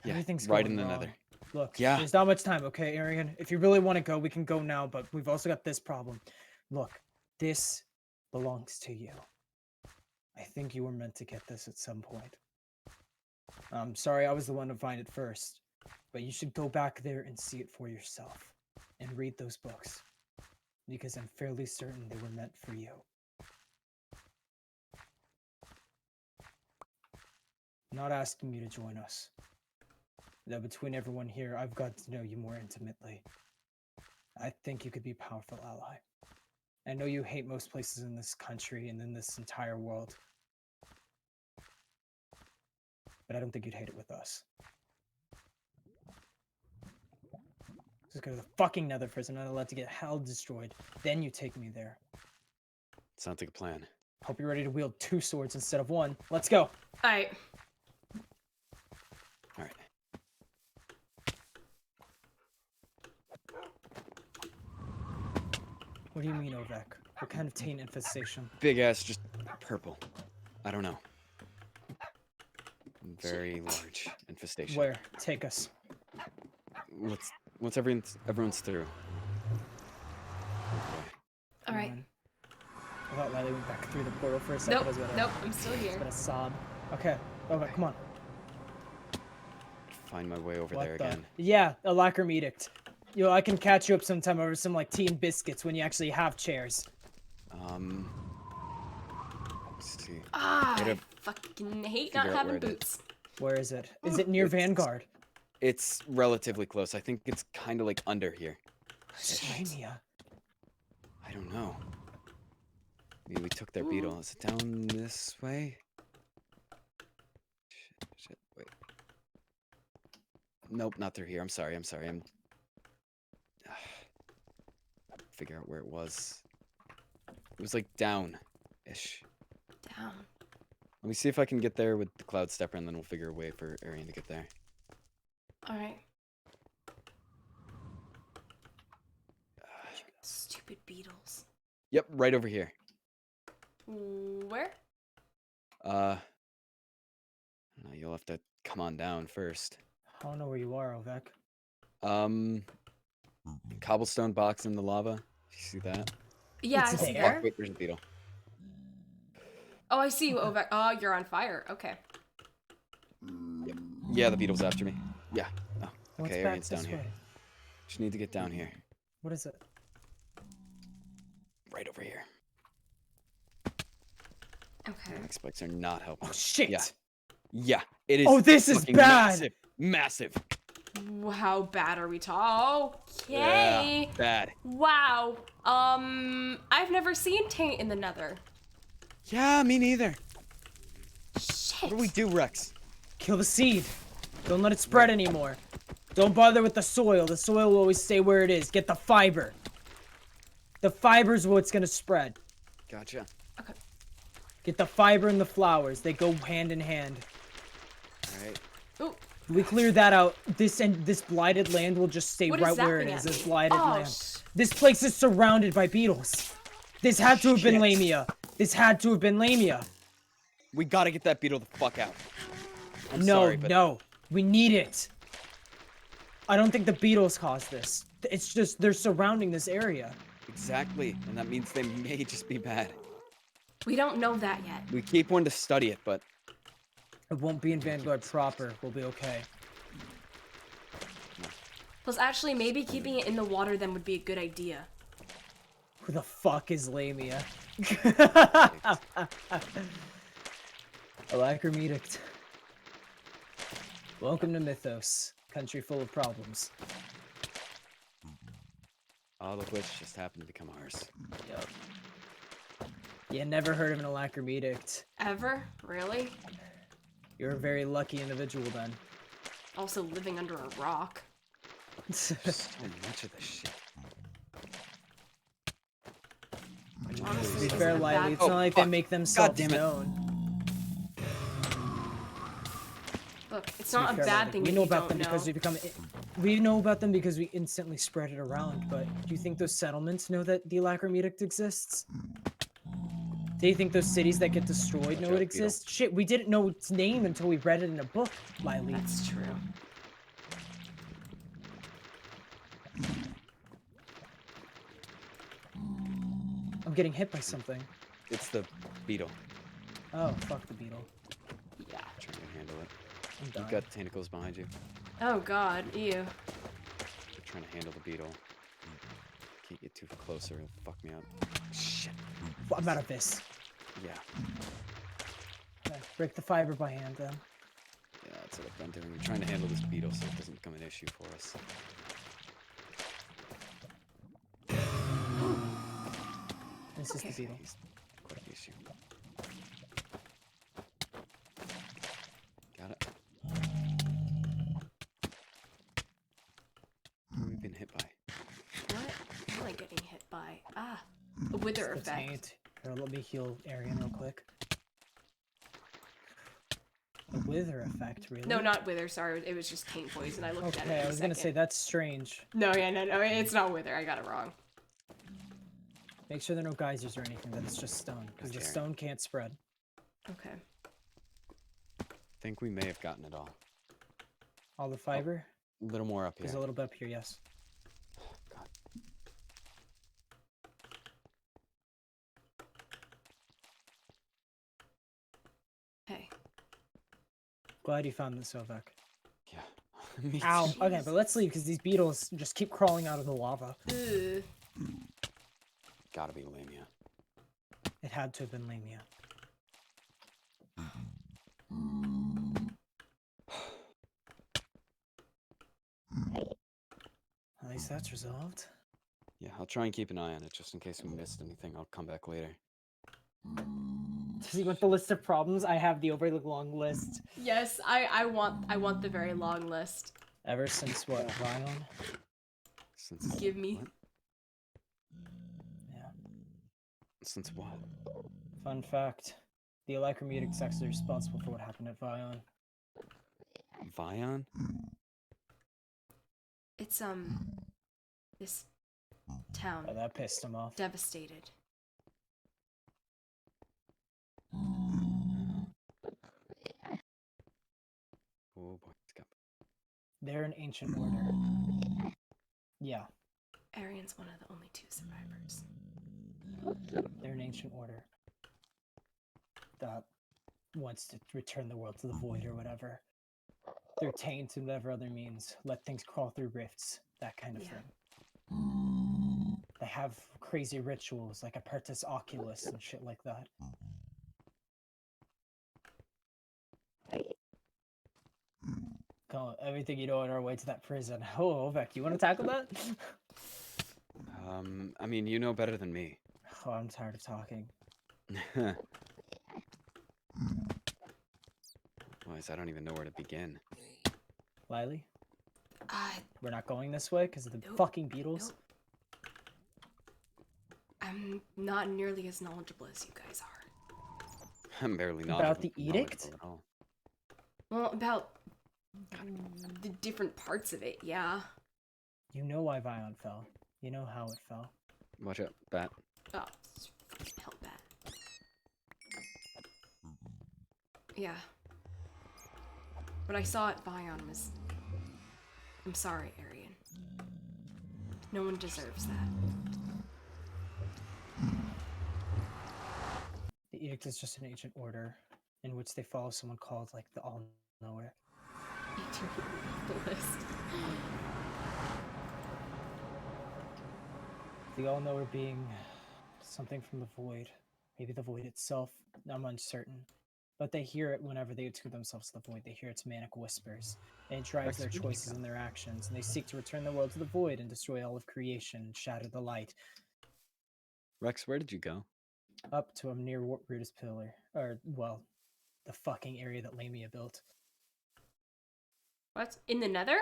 [SPEAKER 3] Yeah.
[SPEAKER 2] Everything's
[SPEAKER 3] right
[SPEAKER 2] going
[SPEAKER 3] in the
[SPEAKER 2] wrong.
[SPEAKER 3] Nether.
[SPEAKER 2] Look,
[SPEAKER 3] Yeah.
[SPEAKER 2] there's not much time, okay, Arian? If you really want to go, we can go now, but we've also got this problem. Look, this belongs to you. I think you were meant to get this at some point. I'm sorry I was the one to find it first, but you should go back there and see it for yourself. And read those books. Because I'm fairly certain they were meant for you. I'm not asking you to join us. Though between everyone here, I've got to know you more intimately. I think you could be a powerful ally. I know you hate most places in this country and in this entire world. But I don't think you'd hate it with us. Just go to the fucking Nether prison. I'm not allowed to get hell destroyed. Then you take me there.
[SPEAKER 3] Sounds like a plan.
[SPEAKER 2] Hope you're ready to wield 2 swords instead of 1. Let's go.
[SPEAKER 1] Alright.
[SPEAKER 3] All right.
[SPEAKER 2] What do you mean, Ovek? What kind of taint infestation?
[SPEAKER 3] Big ass, just purple. I don't know. Very large infestation.
[SPEAKER 2] Where? Take us.
[SPEAKER 3] Once everyone's through. Okay.
[SPEAKER 1] Alright.
[SPEAKER 2] Come on. I thought Lilee went back through the portal for a second.
[SPEAKER 1] Nope,
[SPEAKER 2] I was about to-
[SPEAKER 1] nope, I'm still
[SPEAKER 2] I was
[SPEAKER 1] here.
[SPEAKER 2] about to sob. Okay, Ovek, come on.
[SPEAKER 3] Find my way over
[SPEAKER 2] What
[SPEAKER 3] there
[SPEAKER 2] the-
[SPEAKER 3] again.
[SPEAKER 2] Yeah, a Alacrum Edict. Yo, I can catch you up sometime over some like tea and biscuits when you actually have chairs.
[SPEAKER 3] Let's see.
[SPEAKER 1] Ah, I
[SPEAKER 3] Whatever.
[SPEAKER 1] fucking hate
[SPEAKER 3] Figure
[SPEAKER 1] not
[SPEAKER 3] out
[SPEAKER 1] having
[SPEAKER 3] where it is.
[SPEAKER 1] boots.
[SPEAKER 2] Where is it? Is it near
[SPEAKER 3] It's-
[SPEAKER 2] Vanguard?
[SPEAKER 3] It's relatively close. I think it's kind of like under here.
[SPEAKER 2] Shimia.
[SPEAKER 3] I don't know. Maybe we took their beetle. Is it down this way? Shit, wait. Nope, not through here. I'm sorry. I'm figure out where it was. It was like down-ish.
[SPEAKER 1] Down.
[SPEAKER 3] Let me see if I can get there with the Cloud Stepper, and then we'll figure a way for Arian to get there.
[SPEAKER 1] Alright. Stupid beetles.
[SPEAKER 3] Yep, right over here.
[SPEAKER 1] Where?
[SPEAKER 3] No, you'll have to come on down first.
[SPEAKER 2] I don't know where you are, Ovek.
[SPEAKER 3] Cobblestone box in the lava. You see that?
[SPEAKER 1] Yeah,
[SPEAKER 2] It's
[SPEAKER 1] I see
[SPEAKER 2] there.
[SPEAKER 1] that.
[SPEAKER 3] Oh, wait, there's a beetle.
[SPEAKER 1] Oh, I see you, Ovek. Oh, you're on fire. Okay.
[SPEAKER 3] Yeah, the beetle's after me. Yeah. Oh,
[SPEAKER 2] What's
[SPEAKER 3] okay,
[SPEAKER 2] back
[SPEAKER 3] Arian's down
[SPEAKER 2] this
[SPEAKER 3] here.
[SPEAKER 2] way?
[SPEAKER 3] Just need to get down here.
[SPEAKER 2] What is it?
[SPEAKER 3] Right over here.
[SPEAKER 1] Okay.
[SPEAKER 3] My spikes are not helping.
[SPEAKER 2] Oh shit!
[SPEAKER 3] Yeah. Yeah, it is.
[SPEAKER 2] Oh, this is
[SPEAKER 3] fucking
[SPEAKER 2] bad!
[SPEAKER 3] Massive. Massive.
[SPEAKER 1] How bad are we talking?
[SPEAKER 3] Yeah,
[SPEAKER 1] Okay.
[SPEAKER 3] bad.
[SPEAKER 1] Wow. I've never seen taint in the Nether.
[SPEAKER 3] Yeah, me neither.
[SPEAKER 1] Shit.
[SPEAKER 3] What do we do, Rex?
[SPEAKER 2] Kill the seed. Don't let it spread anymore. Don't bother with the soil. The soil will always stay where it is. Get the fiber. The fiber's what's gonna spread.
[SPEAKER 3] Gotcha.
[SPEAKER 1] Okay.
[SPEAKER 2] Get the fiber and the flowers. They go hand in hand.
[SPEAKER 3] All right.
[SPEAKER 1] Ooh.
[SPEAKER 2] If we clear that out, this blighted land will just stay
[SPEAKER 1] What is
[SPEAKER 2] right where it
[SPEAKER 1] zapping
[SPEAKER 2] is.
[SPEAKER 1] at
[SPEAKER 2] This
[SPEAKER 1] me?
[SPEAKER 2] blighted
[SPEAKER 1] Oh,
[SPEAKER 2] land. This place is surrounded by beetles. This had to have been
[SPEAKER 3] Shit.
[SPEAKER 2] Lamia. This had to have been Lamia.
[SPEAKER 3] We gotta get that beetle the fuck out. I'm
[SPEAKER 2] No,
[SPEAKER 3] sorry, but
[SPEAKER 2] no. We need it. I don't think the beetles caused this. It's just they're surrounding this area.
[SPEAKER 3] exactly, and that means they may just be bad.
[SPEAKER 1] We don't know that yet.
[SPEAKER 3] We keep wanting to study it, but
[SPEAKER 2] It won't be in Vanguard proper. We'll be okay.
[SPEAKER 1] Plus, actually, maybe keeping it in the water then would be a good idea.
[SPEAKER 2] Who the fuck is Lamia? Alacrime Edict. Welcome to Mythos, country full of problems.
[SPEAKER 3] all of which just happened to become ours.
[SPEAKER 2] Yep. Yeah, never heard of an Alacrime Edict.
[SPEAKER 1] Ever? Really?
[SPEAKER 2] You're a very lucky individual then.
[SPEAKER 1] Also living under a rock.
[SPEAKER 3] So much of this shit.
[SPEAKER 1] Honestly,
[SPEAKER 2] To be
[SPEAKER 1] isn't
[SPEAKER 2] fair,
[SPEAKER 1] a
[SPEAKER 2] Lilee,
[SPEAKER 1] bad-
[SPEAKER 2] it's not like they
[SPEAKER 3] fuck.
[SPEAKER 2] make themselves
[SPEAKER 3] damn it.
[SPEAKER 2] known.
[SPEAKER 1] Look, it's
[SPEAKER 2] To be
[SPEAKER 1] not a
[SPEAKER 2] fair,
[SPEAKER 1] bad
[SPEAKER 2] Lilee,
[SPEAKER 1] thing
[SPEAKER 2] we
[SPEAKER 1] if
[SPEAKER 2] know
[SPEAKER 1] you
[SPEAKER 2] about
[SPEAKER 1] don't
[SPEAKER 2] them
[SPEAKER 1] know.
[SPEAKER 2] because we know about them because we instantly spread it around. But do you think those settlements know that the Alacrime Edict exists? Do you think those cities that get destroyed
[SPEAKER 3] Watch
[SPEAKER 2] know
[SPEAKER 3] out,
[SPEAKER 2] it
[SPEAKER 3] beetle.
[SPEAKER 2] exists? Shit, we didn't know its name until we read it in a book, Lilee.
[SPEAKER 1] That's true.
[SPEAKER 2] I'm getting hit by something.
[SPEAKER 3] It's the beetle.
[SPEAKER 2] Oh, fuck the beetle.
[SPEAKER 1] Yeah.
[SPEAKER 3] Trying to handle it.
[SPEAKER 2] I'm
[SPEAKER 3] You've
[SPEAKER 2] dying.
[SPEAKER 3] got tentacles behind you.
[SPEAKER 1] Oh god, ew.
[SPEAKER 3] You're trying to handle the beetle. Can't get too closer, it'll fuck me up. Shit.
[SPEAKER 2] I'm out of this.
[SPEAKER 3] Yeah.
[SPEAKER 2] Okay, break the fiber by hand then.
[SPEAKER 3] Yeah, that's what I've been doing. I'm trying to handle this beetle so it doesn't become an issue for us.
[SPEAKER 2] This is the beetle.
[SPEAKER 3] He's quite the issue. Got it. Who have we been hit by?
[SPEAKER 1] What am I getting hit by? Ah, a wither
[SPEAKER 2] The
[SPEAKER 1] effect.
[SPEAKER 2] taint. Here, let me heal Arian real quick. A wither effect, really?
[SPEAKER 1] No, not wither, sorry. It was just taint poison. I looked at it.
[SPEAKER 2] Okay,
[SPEAKER 1] in
[SPEAKER 2] I
[SPEAKER 1] a
[SPEAKER 2] was gonna
[SPEAKER 1] second.
[SPEAKER 2] say that's strange.
[SPEAKER 1] No, yeah, no, it's not wither. I got it wrong.
[SPEAKER 2] Make sure there are no geysers or anything, that it's just stone. Because the
[SPEAKER 3] Okay.
[SPEAKER 2] stone can't spread.
[SPEAKER 1] Okay.
[SPEAKER 3] I think we may have gotten it all.
[SPEAKER 2] All the fiber?
[SPEAKER 3] A little more up
[SPEAKER 2] There's
[SPEAKER 3] here.
[SPEAKER 2] a little bit up here, yes.
[SPEAKER 3] God.
[SPEAKER 1] Hey.
[SPEAKER 2] Glad you found this, Ovek.
[SPEAKER 3] Yeah. Me
[SPEAKER 2] Ow.
[SPEAKER 3] too.
[SPEAKER 2] Okay, but let's leave because these beetles just keep crawling out of the lava.
[SPEAKER 1] Ugh.
[SPEAKER 3] Gotta be Lamia.
[SPEAKER 2] It had to have been Lamia. At least that's resolved.
[SPEAKER 3] Yeah, I'll try and keep an eye on it just in case we missed anything. I'll come back later.
[SPEAKER 2] Does he want the list of problems? I have the overly long list.
[SPEAKER 1] Yes, I want the very long list.
[SPEAKER 2] Ever since what, Vion?
[SPEAKER 3] Since
[SPEAKER 1] Give me.
[SPEAKER 3] What?
[SPEAKER 2] Yeah.
[SPEAKER 3] Since what?
[SPEAKER 2] Fun fact. The Alacrime Edict is actually responsible for what happened at Vion.
[SPEAKER 3] Vion?
[SPEAKER 1] It's this town
[SPEAKER 2] Oh, that pissed him off.
[SPEAKER 1] devastated.
[SPEAKER 3] Oh boy, it's got
[SPEAKER 2] They're an ancient order. Yeah.
[SPEAKER 1] Arian's one of the only 2 survivors.
[SPEAKER 2] They're an ancient order that wants to return the world to the void or whatever. They're taint and whatever other means. Let things crawl through rifts, that kind of
[SPEAKER 1] Yeah.
[SPEAKER 2] thing. They have crazy rituals like Apertus Oculus and shit like that. Call everything you know on our way to that prison. Oh, Ovek, you want to tackle that?
[SPEAKER 3] I mean, you know better than me.
[SPEAKER 2] Oh, I'm tired of talking.
[SPEAKER 3] Boys, I don't even know where to begin.
[SPEAKER 2] Lilee,
[SPEAKER 1] Uh,
[SPEAKER 2] we're not going this way because of the
[SPEAKER 1] Nope,
[SPEAKER 2] fucking beetles.
[SPEAKER 1] nope. I'm not nearly as knowledgeable as you guys are.
[SPEAKER 3] I'm barely
[SPEAKER 2] About
[SPEAKER 3] knowledgeable
[SPEAKER 2] the edict?
[SPEAKER 3] at all.
[SPEAKER 1] Well, about the different parts of it, yeah.
[SPEAKER 2] You know why Vion fell. You know how it fell.
[SPEAKER 3] Watch out, bat.
[SPEAKER 1] Oh, it's fucking hell bad. Yeah. What I saw at Vion was... I'm sorry, Arian. No one deserves that.
[SPEAKER 2] The edict is just an ancient order in which they follow someone called like the All-Knower.
[SPEAKER 1] The list.
[SPEAKER 2] The All-Knower being something from the void. Maybe the void itself. I'm uncertain. But they hear it whenever they attribute themselves to the void. They hear its manic whispers. And it drives their choices and their actions. And they seek to return the world to the void and destroy all of creation and shatter the light.
[SPEAKER 3] Rex, where did you go?
[SPEAKER 2] Up to a near Rootus Pillar. Or, well, the fucking area that Lamia built.
[SPEAKER 1] What? In the Nether?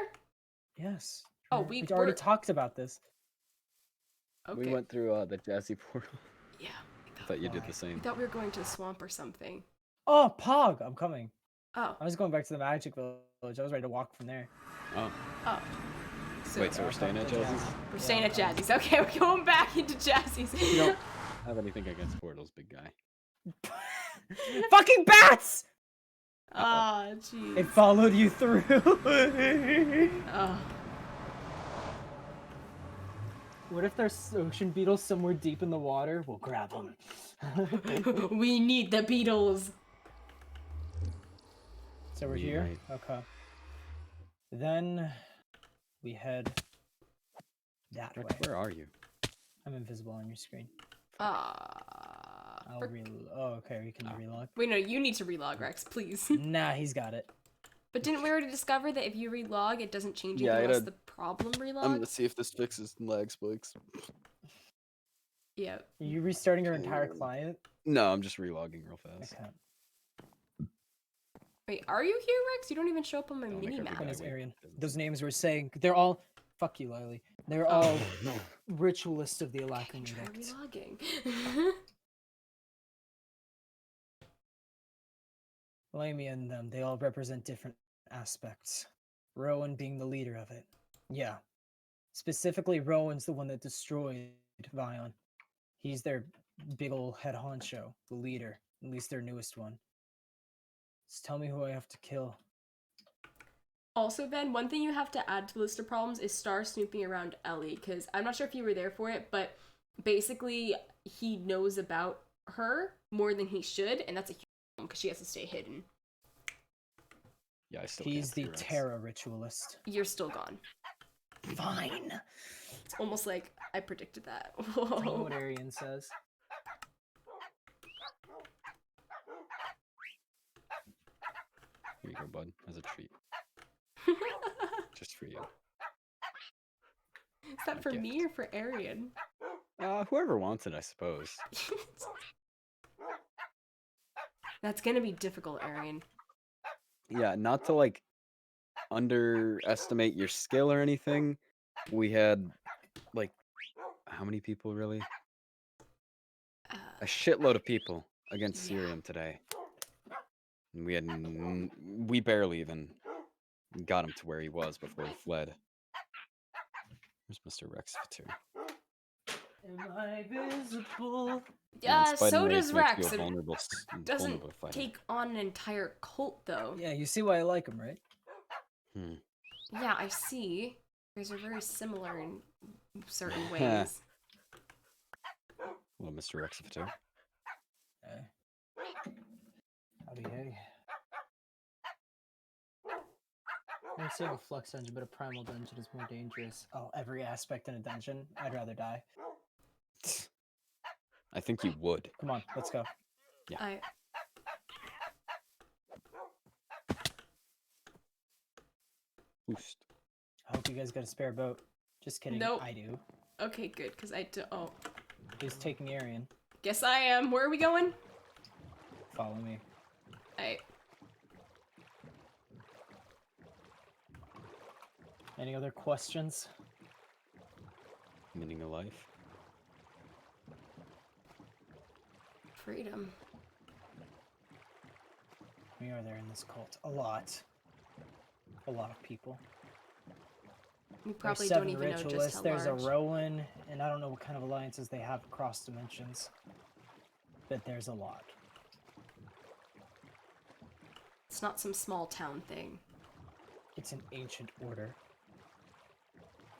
[SPEAKER 2] Yes.
[SPEAKER 1] Oh,
[SPEAKER 2] we already
[SPEAKER 1] were-
[SPEAKER 2] talked about this.
[SPEAKER 1] Okay.
[SPEAKER 3] We went through the Jazzy portal.
[SPEAKER 1] Yeah.
[SPEAKER 3] I thought you did
[SPEAKER 2] Why?
[SPEAKER 3] the same.
[SPEAKER 1] We thought we were going to the swamp or something.
[SPEAKER 2] Oh, Pog! I'm coming.
[SPEAKER 1] Oh.
[SPEAKER 2] I was going back to the Magic Village. I was ready to walk from there.
[SPEAKER 3] Oh,
[SPEAKER 1] Oh. So
[SPEAKER 3] wait, so we're staying at Jazzy's?
[SPEAKER 1] we're staying at Jazzy's. Okay, we're going back into Jazzy's.
[SPEAKER 3] You don't have anything against portals, big guy.
[SPEAKER 2] Fucking bats!
[SPEAKER 1] Ah,
[SPEAKER 2] It
[SPEAKER 1] jeez.
[SPEAKER 2] followed you through.
[SPEAKER 1] Oh.
[SPEAKER 2] What if there's ocean beetles somewhere deep in the water? We'll grab them.
[SPEAKER 1] We need the beetles.
[SPEAKER 2] So we're
[SPEAKER 3] We
[SPEAKER 2] here?
[SPEAKER 3] might.
[SPEAKER 2] Okay. Then we head that
[SPEAKER 3] Rex,
[SPEAKER 2] way.
[SPEAKER 3] where are you?
[SPEAKER 2] I'm invisible on your screen. I'll
[SPEAKER 1] For-
[SPEAKER 2] oh, okay, we can relog.
[SPEAKER 1] Wait, no, you need to relog, Rex, please.
[SPEAKER 2] Nah, he's got it.
[SPEAKER 1] But didn't we already discover that if you relog, it doesn't change
[SPEAKER 3] Yeah,
[SPEAKER 1] anything
[SPEAKER 3] I
[SPEAKER 1] unless
[SPEAKER 3] gotta-
[SPEAKER 1] the problem
[SPEAKER 3] I'm
[SPEAKER 1] relog?
[SPEAKER 3] gonna see if this fixes lag spikes.
[SPEAKER 1] Yeah.
[SPEAKER 2] Are you restarting your entire client?
[SPEAKER 3] No, I'm just relogging real fast.
[SPEAKER 2] Okay.
[SPEAKER 1] Wait, are you here, Rex? You don't even show up on my
[SPEAKER 3] Don't make
[SPEAKER 1] mini
[SPEAKER 3] every
[SPEAKER 1] map.
[SPEAKER 2] My
[SPEAKER 3] guy
[SPEAKER 2] name's
[SPEAKER 3] wait.
[SPEAKER 2] Arian. Those names we're saying, they're all... Fuck you, Lilee. They're all ritualists of the Alakan
[SPEAKER 1] Try
[SPEAKER 2] Edict.
[SPEAKER 1] relogging.
[SPEAKER 2] Lamia and them, they all represent different aspects. Rowan being the leader of it. Yeah. Specifically, Rowan's the one that destroyed Vion. He's their big ol' head honcho, the leader. At least their newest one. Just tell me who I have to kill.
[SPEAKER 1] Also, Ben, one thing you have to add to the list of problems is Star snooping around Ellie, because I'm not sure if you were there for it, but basically he knows about her more than he should, and that's a huge problem because she has to stay hidden.
[SPEAKER 3] Yeah, I still
[SPEAKER 2] He's
[SPEAKER 3] can't
[SPEAKER 2] the
[SPEAKER 3] see Rex.
[SPEAKER 2] Terra ritualist.
[SPEAKER 1] You're still gone.
[SPEAKER 2] Fine.
[SPEAKER 1] It's almost like I predicted that.
[SPEAKER 2] I know
[SPEAKER 1] Whoa.
[SPEAKER 2] what Arian says.
[SPEAKER 3] Here you go, bud, as a treat. Just for you.
[SPEAKER 1] Is that for me or for Arian?
[SPEAKER 3] Whoever wants it, I suppose.
[SPEAKER 1] That's gonna be difficult, Arian.
[SPEAKER 3] Yeah, not to like underestimate your skill or anything. We had like how many people really? A shitload of people against
[SPEAKER 1] Yeah.
[SPEAKER 3] Syrium today. And we barely even got him to where he was before he fled. There's Mr. Rex too.
[SPEAKER 2] Am I visible?
[SPEAKER 1] Yeah, so
[SPEAKER 3] Spider-Man
[SPEAKER 1] does
[SPEAKER 3] makes you
[SPEAKER 1] Rex.
[SPEAKER 3] a
[SPEAKER 1] It
[SPEAKER 3] vulnerable,
[SPEAKER 1] doesn't
[SPEAKER 3] vulnerable fighter.
[SPEAKER 1] take on an entire cult, though.
[SPEAKER 2] Yeah, you see why I like him, right?
[SPEAKER 3] Hmm.
[SPEAKER 1] Yeah, I see. You guys are very similar in certain ways.
[SPEAKER 3] Little Mr. Rexifator.
[SPEAKER 2] Howdy, hey. I'm saying a flux dungeon, but a primal dungeon is more dangerous. Oh, every aspect in a dungeon? I'd rather die.
[SPEAKER 3] I think you would.
[SPEAKER 2] Come on, let's go.
[SPEAKER 3] Yeah. Boost.
[SPEAKER 2] I hope you guys got a spare boat. Just kidding,
[SPEAKER 1] Nope.
[SPEAKER 2] I do.
[SPEAKER 1] Okay, good, because I do. Oh,
[SPEAKER 2] Who's taking Arian?
[SPEAKER 1] guess I am. Where are we going?
[SPEAKER 2] Follow me. Any other questions?
[SPEAKER 3] Meaning of life.
[SPEAKER 1] Freedom.
[SPEAKER 2] How many are there in this cult? A lot. A lot of people.
[SPEAKER 1] We
[SPEAKER 2] There's
[SPEAKER 1] probably
[SPEAKER 2] 7
[SPEAKER 1] don't even know just
[SPEAKER 2] ritualists,
[SPEAKER 1] how
[SPEAKER 2] there's
[SPEAKER 1] large.
[SPEAKER 2] a Rowan, and I don't know what kind of alliances they have across dimensions. But there's a lot.
[SPEAKER 1] It's not some small town thing.
[SPEAKER 2] It's an ancient order.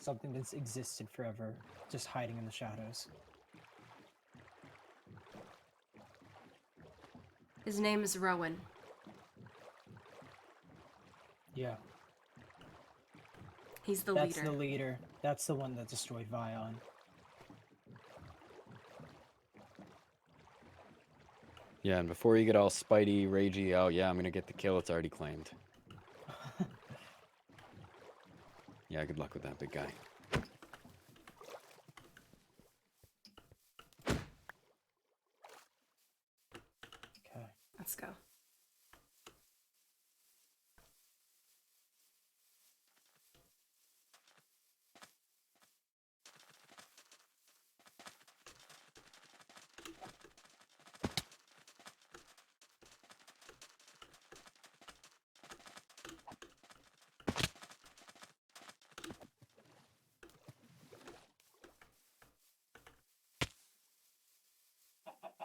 [SPEAKER 2] Something that's existed forever, just hiding in the shadows.
[SPEAKER 1] His name is Rowan.
[SPEAKER 2] Yeah,
[SPEAKER 1] He's the
[SPEAKER 2] that's
[SPEAKER 1] leader.
[SPEAKER 2] the leader. That's the one that destroyed Vion.
[SPEAKER 3] Yeah, and before you get all Spidey, ragey, oh yeah, I'm gonna get the kill, it's already claimed. Yeah, good luck with that big guy.
[SPEAKER 2] Okay.
[SPEAKER 1] Let's go.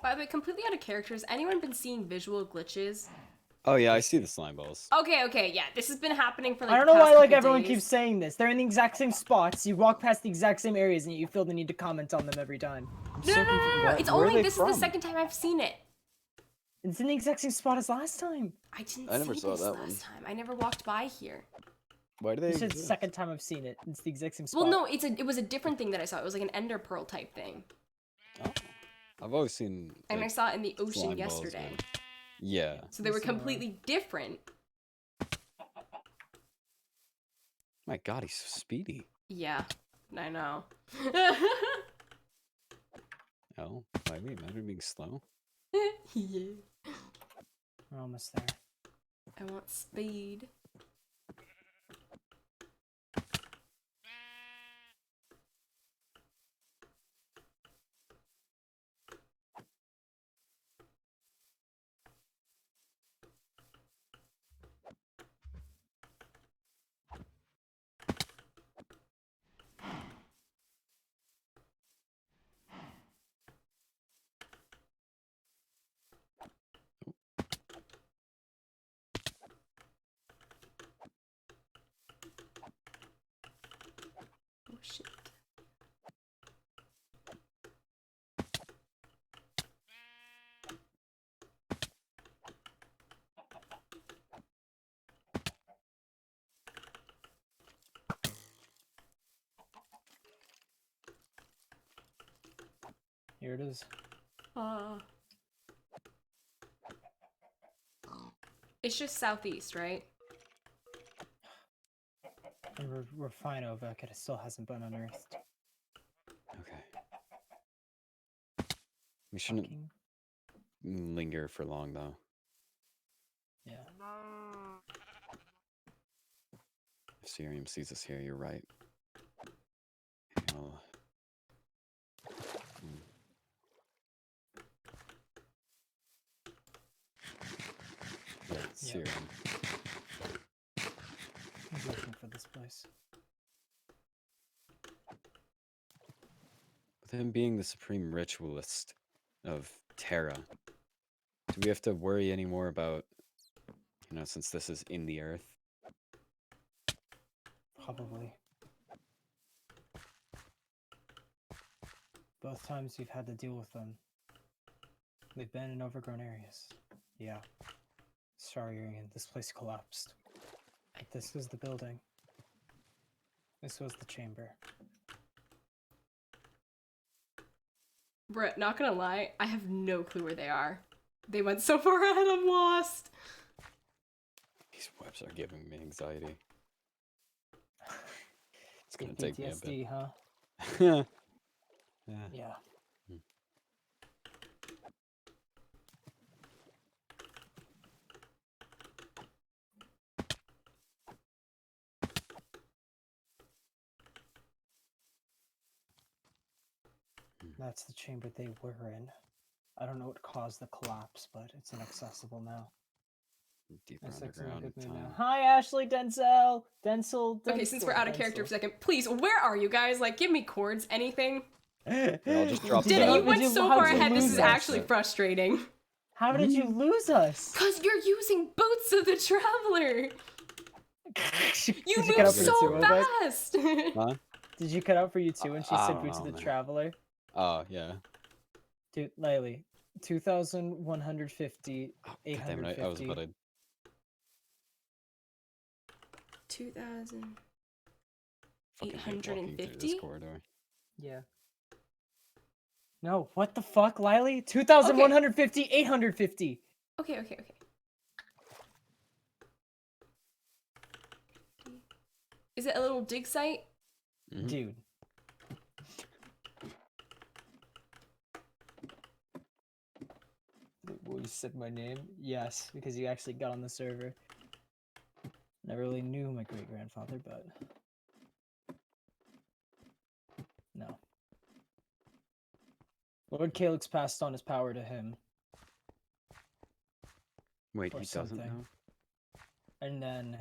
[SPEAKER 1] By the way, completely out of character, has anyone been seeing visual glitches?
[SPEAKER 3] Oh yeah, I see the slime balls.
[SPEAKER 1] Okay, yeah, this has been happening for like
[SPEAKER 2] I don't
[SPEAKER 1] the
[SPEAKER 2] know
[SPEAKER 1] past
[SPEAKER 2] why like
[SPEAKER 1] couple
[SPEAKER 2] everyone
[SPEAKER 1] days.
[SPEAKER 2] keeps saying this. They're in the exact same spots. You walk past the exact same areas, and you feel the need to comment on them every time.
[SPEAKER 1] No. It's
[SPEAKER 3] Where are
[SPEAKER 1] only
[SPEAKER 3] they
[SPEAKER 1] this is the
[SPEAKER 3] from?
[SPEAKER 1] second time I've seen it.
[SPEAKER 2] It's in the exact same spot as last time.
[SPEAKER 1] I didn't
[SPEAKER 3] I never
[SPEAKER 1] see
[SPEAKER 3] saw
[SPEAKER 1] this
[SPEAKER 3] that
[SPEAKER 1] last
[SPEAKER 3] one.
[SPEAKER 1] time. I never walked by here.
[SPEAKER 3] Why do they
[SPEAKER 2] This is the
[SPEAKER 3] exist?
[SPEAKER 2] second time I've seen it. It's the exact same spot.
[SPEAKER 1] Well, no, it was a different thing that I saw. It was like an ender pearl type thing,
[SPEAKER 3] Oh. I've always seen.
[SPEAKER 1] and I
[SPEAKER 3] like,
[SPEAKER 1] saw it in the ocean
[SPEAKER 3] slime balls
[SPEAKER 1] yesterday.
[SPEAKER 3] with- Yeah.
[SPEAKER 1] So they were
[SPEAKER 2] I've seen that one.
[SPEAKER 1] completely different.
[SPEAKER 3] My God, he's so speedy.
[SPEAKER 1] Yeah, I know.
[SPEAKER 3] Oh, why we imagine being slow?
[SPEAKER 2] We're almost there.
[SPEAKER 1] I want speed. Oh shit.
[SPEAKER 2] Here it is.
[SPEAKER 1] It's just southeast, right?
[SPEAKER 2] And we're fine over it. It still hasn't been unearthed.
[SPEAKER 3] Okay. We shouldn't
[SPEAKER 2] Fucking-
[SPEAKER 3] linger for long, though.
[SPEAKER 2] Yeah.
[SPEAKER 3] If Sirium sees us here, you're right. He'll... Yeah, it's
[SPEAKER 2] Yep.
[SPEAKER 3] Sirium.
[SPEAKER 2] I'm looking for this place.
[SPEAKER 3] With him being the supreme ritualist of Terra, do we have to worry anymore about, since this is in the earth?
[SPEAKER 2] Probably. Both times we've had to deal with them. They've been in overgrown areas. Yeah. Sorry, Arian, this place collapsed. But this was the building. This was the chamber.
[SPEAKER 1] Brett, not gonna lie, I have no clue where they are. They went so far ahead, I'm lost.
[SPEAKER 3] These webs are giving me anxiety. It's gonna
[SPEAKER 2] Get
[SPEAKER 3] take me a bit.
[SPEAKER 2] PTSD, huh?
[SPEAKER 3] Yeah.
[SPEAKER 2] Yeah. That's the chamber they were in. I don't know what caused the collapse, but it's inaccessible now.
[SPEAKER 3] Deeper
[SPEAKER 2] Nice, like, in a
[SPEAKER 3] underground.
[SPEAKER 2] good mood now.
[SPEAKER 3] Time.
[SPEAKER 2] Hi, Ashley, Denzel.
[SPEAKER 1] Okay, since we're out of character for a second, please, where are you guys? Like, give me chords, anything.
[SPEAKER 3] I'll just drop
[SPEAKER 1] Did
[SPEAKER 3] down.
[SPEAKER 1] you went so
[SPEAKER 2] how'd
[SPEAKER 1] far
[SPEAKER 2] you
[SPEAKER 1] ahead, this
[SPEAKER 2] lose
[SPEAKER 1] is
[SPEAKER 2] us?
[SPEAKER 1] actually frustrating.
[SPEAKER 2] How did you lose us?
[SPEAKER 1] Cause you're using Boots of the Traveler! You
[SPEAKER 2] Did you cut
[SPEAKER 1] moved
[SPEAKER 2] out for you
[SPEAKER 1] so
[SPEAKER 2] too, Obed?
[SPEAKER 1] fast!
[SPEAKER 3] Huh?
[SPEAKER 2] Did you cut out for you too when she
[SPEAKER 3] I
[SPEAKER 2] said
[SPEAKER 3] don't
[SPEAKER 2] Boots of
[SPEAKER 3] know,
[SPEAKER 2] the
[SPEAKER 3] man.
[SPEAKER 2] Traveler?
[SPEAKER 3] Oh, yeah.
[SPEAKER 2] Dude, Lilee, 2,150,
[SPEAKER 3] Oh, God damn it, I was
[SPEAKER 2] 850.
[SPEAKER 3] about to...
[SPEAKER 1] 2,000.
[SPEAKER 3] fucking hate walking through
[SPEAKER 1] 850?
[SPEAKER 3] this corridor.
[SPEAKER 2] Yeah. No, what the fuck, Lilee? 2,150, 850.
[SPEAKER 1] Okay. Is it a little dig site?
[SPEAKER 3] Mhm.
[SPEAKER 2] Dude. Well, you said my name? Yes, because you actually got on the server. Never really knew my great-grandfather, but... No. Lord Calyx passed on his power to him,
[SPEAKER 3] Wait,
[SPEAKER 2] or
[SPEAKER 3] he doesn't
[SPEAKER 2] something.
[SPEAKER 3] know?
[SPEAKER 2] And then,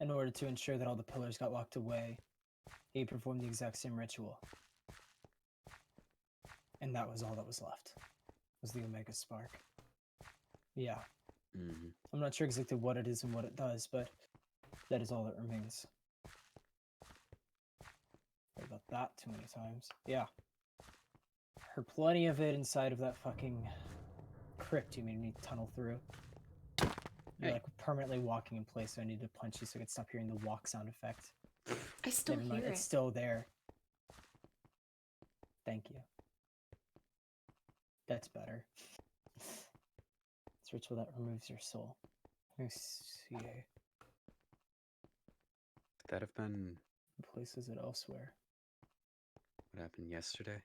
[SPEAKER 2] in order to ensure that all the pillars got locked away, he performed the exact same ritual. And that was all that was left, was the Omega Spark. Yeah.
[SPEAKER 3] Mm-hmm.
[SPEAKER 2] I'm not sure exactly what it is and what it does, but that is all that remains. Heard about that too many times. Yeah. Heard plenty of it inside of that fucking crypt you made me tunnel through. You're
[SPEAKER 3] Hey.
[SPEAKER 2] like permanently walking in place, so I need to punch you so I can stop hearing the walk sound effect.
[SPEAKER 1] I still
[SPEAKER 2] Never mind,
[SPEAKER 1] hear
[SPEAKER 2] it's
[SPEAKER 1] it.
[SPEAKER 2] still there. Thank you. That's better. It's a ritual that removes your soul. Let me see.
[SPEAKER 3] Could that have been
[SPEAKER 2] What place is it elsewhere?
[SPEAKER 3] what happened yesterday?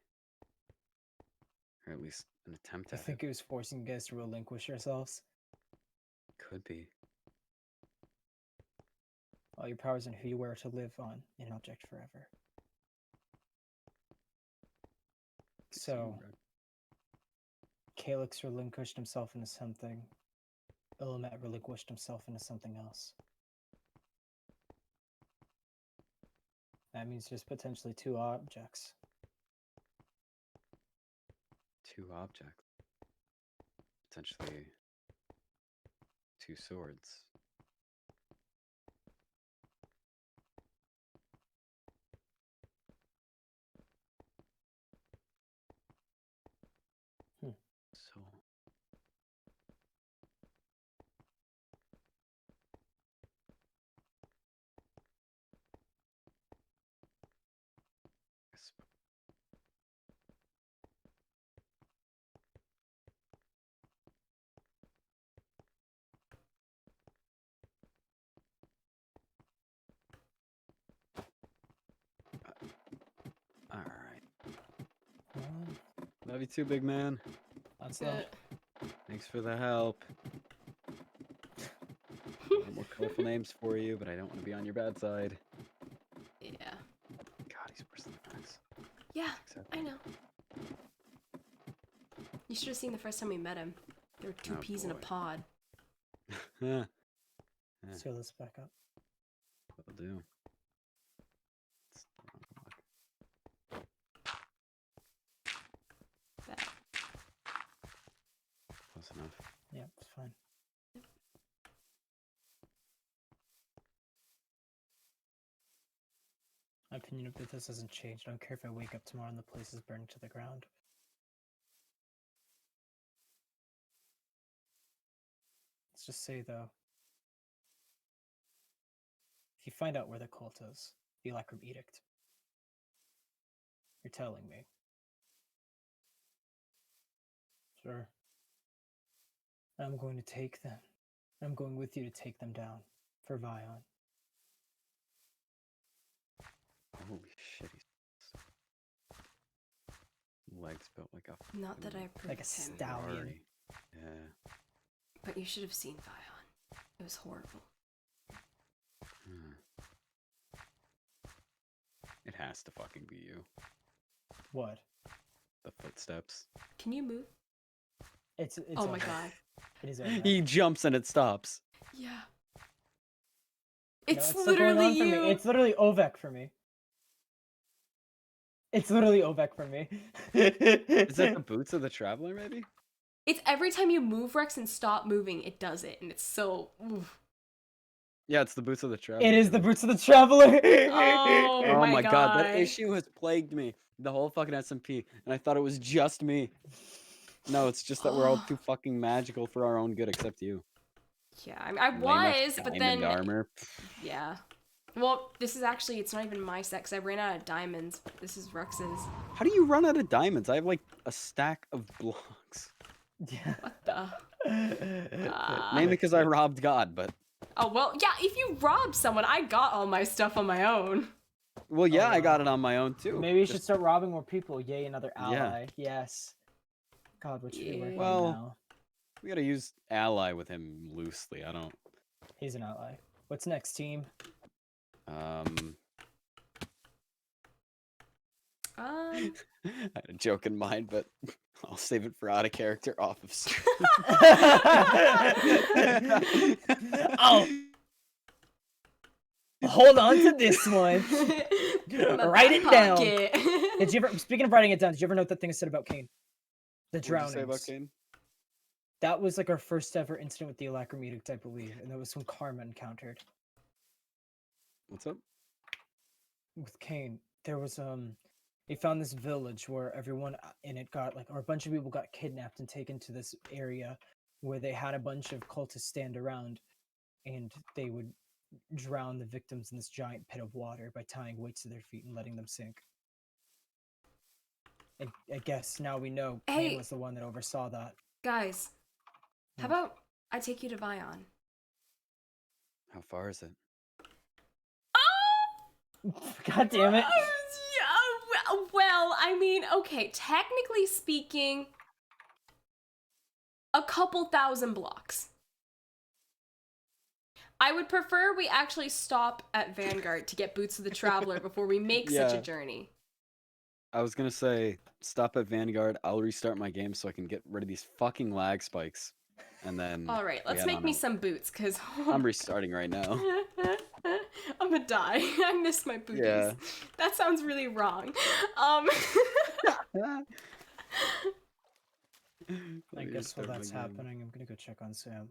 [SPEAKER 3] Or at least an attempt
[SPEAKER 2] I
[SPEAKER 3] at
[SPEAKER 2] think
[SPEAKER 3] it?
[SPEAKER 2] it was forcing you guys to relinquish yourselves.
[SPEAKER 3] Could be.
[SPEAKER 2] All your powers and who you were to live on an object forever.
[SPEAKER 3] Could see
[SPEAKER 2] So,
[SPEAKER 3] red.
[SPEAKER 2] Calyx relinquished himself into something. Illimat relinquished himself into something else. That means there's potentially two objects.
[SPEAKER 3] Two objects. Potentially two swords.
[SPEAKER 2] Hmm.
[SPEAKER 3] So I sup- all right. Love you too, big man.
[SPEAKER 2] That's
[SPEAKER 1] Uh,
[SPEAKER 2] that.
[SPEAKER 3] Thanks for the help. A lot more colorful names for you, but I don't want to be on your bad side.
[SPEAKER 1] yeah.
[SPEAKER 3] God, he's worse than Max.
[SPEAKER 1] Yeah,
[SPEAKER 3] Except
[SPEAKER 1] I know. You should have seen the first time we met him. There were two
[SPEAKER 3] Oh,
[SPEAKER 1] peas in a
[SPEAKER 3] boy.
[SPEAKER 1] pod.
[SPEAKER 3] Yeah,
[SPEAKER 2] Seal this back up.
[SPEAKER 3] will do. It's the wrong block.
[SPEAKER 1] That.
[SPEAKER 3] Close enough.
[SPEAKER 2] Yeah, it's fine. My opinion of Mythos hasn't changed. I don't care if I wake up tomorrow and the place is burned to the ground. Let's just say, though, if you find out where the cult is, the Electrum Edict, you're telling me. Sure. I'm going to take them. I'm going with you to take them down for Vion.
[SPEAKER 3] Holy shit, he's legs built like a
[SPEAKER 1] Not that I
[SPEAKER 3] fucking
[SPEAKER 1] approve
[SPEAKER 2] Like a
[SPEAKER 1] of him,
[SPEAKER 2] stallion.
[SPEAKER 3] Ferrari. Yeah.
[SPEAKER 1] but you should have seen Vion. It was horrible.
[SPEAKER 3] Hmm. It has to fucking be you.
[SPEAKER 2] What?
[SPEAKER 3] The footsteps.
[SPEAKER 1] Can you move?
[SPEAKER 2] It's
[SPEAKER 1] Oh my
[SPEAKER 2] over.
[SPEAKER 1] god.
[SPEAKER 2] It is over.
[SPEAKER 3] He jumps and it stops.
[SPEAKER 1] Yeah.
[SPEAKER 2] No,
[SPEAKER 1] It's
[SPEAKER 2] still going
[SPEAKER 1] literally
[SPEAKER 2] on for
[SPEAKER 1] you.
[SPEAKER 2] me. It's literally Ovek for me. It's literally Ovek for me.
[SPEAKER 3] Is that the boots of the traveler, maybe?
[SPEAKER 1] It's every time you move, Rex, and stop moving, it does it, and it's so. Oof.
[SPEAKER 3] Yeah, it's the boots of the traveler.
[SPEAKER 2] It is
[SPEAKER 3] you're
[SPEAKER 2] the
[SPEAKER 3] right.
[SPEAKER 2] boots of the traveler.
[SPEAKER 1] Oh
[SPEAKER 3] Oh my god, that
[SPEAKER 1] God.
[SPEAKER 3] issue has plagued me the whole fucking SMP, and I thought it was just me. No, it's just that we're all too fucking magical for our own good, except you.
[SPEAKER 1] Yeah, I mean, I
[SPEAKER 3] Lame-ass
[SPEAKER 1] was, but
[SPEAKER 3] diamond
[SPEAKER 1] then.
[SPEAKER 3] armor.
[SPEAKER 1] Yeah. Well, this is actually, it's not even my set, because I ran out of diamonds. This is Rex's.
[SPEAKER 3] How do you run out of diamonds? I have like a stack of blocks.
[SPEAKER 2] Yeah.
[SPEAKER 1] What the?
[SPEAKER 3] Mainly because I robbed God, but
[SPEAKER 1] Oh, well, yeah, if you robbed someone, I got all my stuff on my own.
[SPEAKER 3] well, yeah, I
[SPEAKER 2] wow.
[SPEAKER 3] got it on my own too.
[SPEAKER 2] Maybe you should
[SPEAKER 3] Just-
[SPEAKER 2] start robbing more people. Yay, another
[SPEAKER 3] Yeah.
[SPEAKER 2] ally. Yes. God, what should we work
[SPEAKER 3] Well-
[SPEAKER 2] on now?
[SPEAKER 3] We gotta use ally with him loosely. I don't.
[SPEAKER 2] He's an ally. What's next, team?
[SPEAKER 3] I had a joke in mind, but I'll save it for out of character off of stream.
[SPEAKER 2] Oh, hold on to this one.
[SPEAKER 1] My
[SPEAKER 2] Write it down.
[SPEAKER 1] pocket.
[SPEAKER 2] Did you ever? Speaking of writing it down, did you ever note that thing I said about Kane? The
[SPEAKER 3] What'd you say about
[SPEAKER 2] drownings.
[SPEAKER 3] Kane?
[SPEAKER 2] That was like our first ever incident with the Electrum Edict, I believe, and that was when Karma encountered
[SPEAKER 3] What's up?
[SPEAKER 2] with Kane. There was they found this village where everyone in it got like, or a bunch of people got kidnapped and taken to this area where they had a bunch of cultists stand around, and they would drown the victims in this giant pit of water by tying weights to their feet and letting them sink. And I guess now we know
[SPEAKER 1] Hey.
[SPEAKER 2] Kane was the one that oversaw that.
[SPEAKER 1] Guys, how
[SPEAKER 2] Hmm.
[SPEAKER 1] about I take you to Vion?
[SPEAKER 3] How far is it?
[SPEAKER 2] God damn it.
[SPEAKER 1] Yeah, well, I mean, okay, technically speaking, a couple thousand blocks. I would prefer we actually stop at Vanguard to get Boots of the Traveler before we make such a
[SPEAKER 3] Yeah.
[SPEAKER 1] journey.
[SPEAKER 3] I was gonna say stop at Vanguard. I'll restart my game so I can get rid of these fucking lag spikes, and then.
[SPEAKER 1] All right,
[SPEAKER 3] we
[SPEAKER 1] let's
[SPEAKER 3] head
[SPEAKER 1] make
[SPEAKER 3] on
[SPEAKER 1] me
[SPEAKER 3] out.
[SPEAKER 1] some boots, because
[SPEAKER 3] I'm restarting right now.
[SPEAKER 1] I'm gonna die. I miss my booties.
[SPEAKER 3] Yeah.
[SPEAKER 1] That sounds really wrong.
[SPEAKER 2] I guess while that's happening, I'm gonna go check on Sam.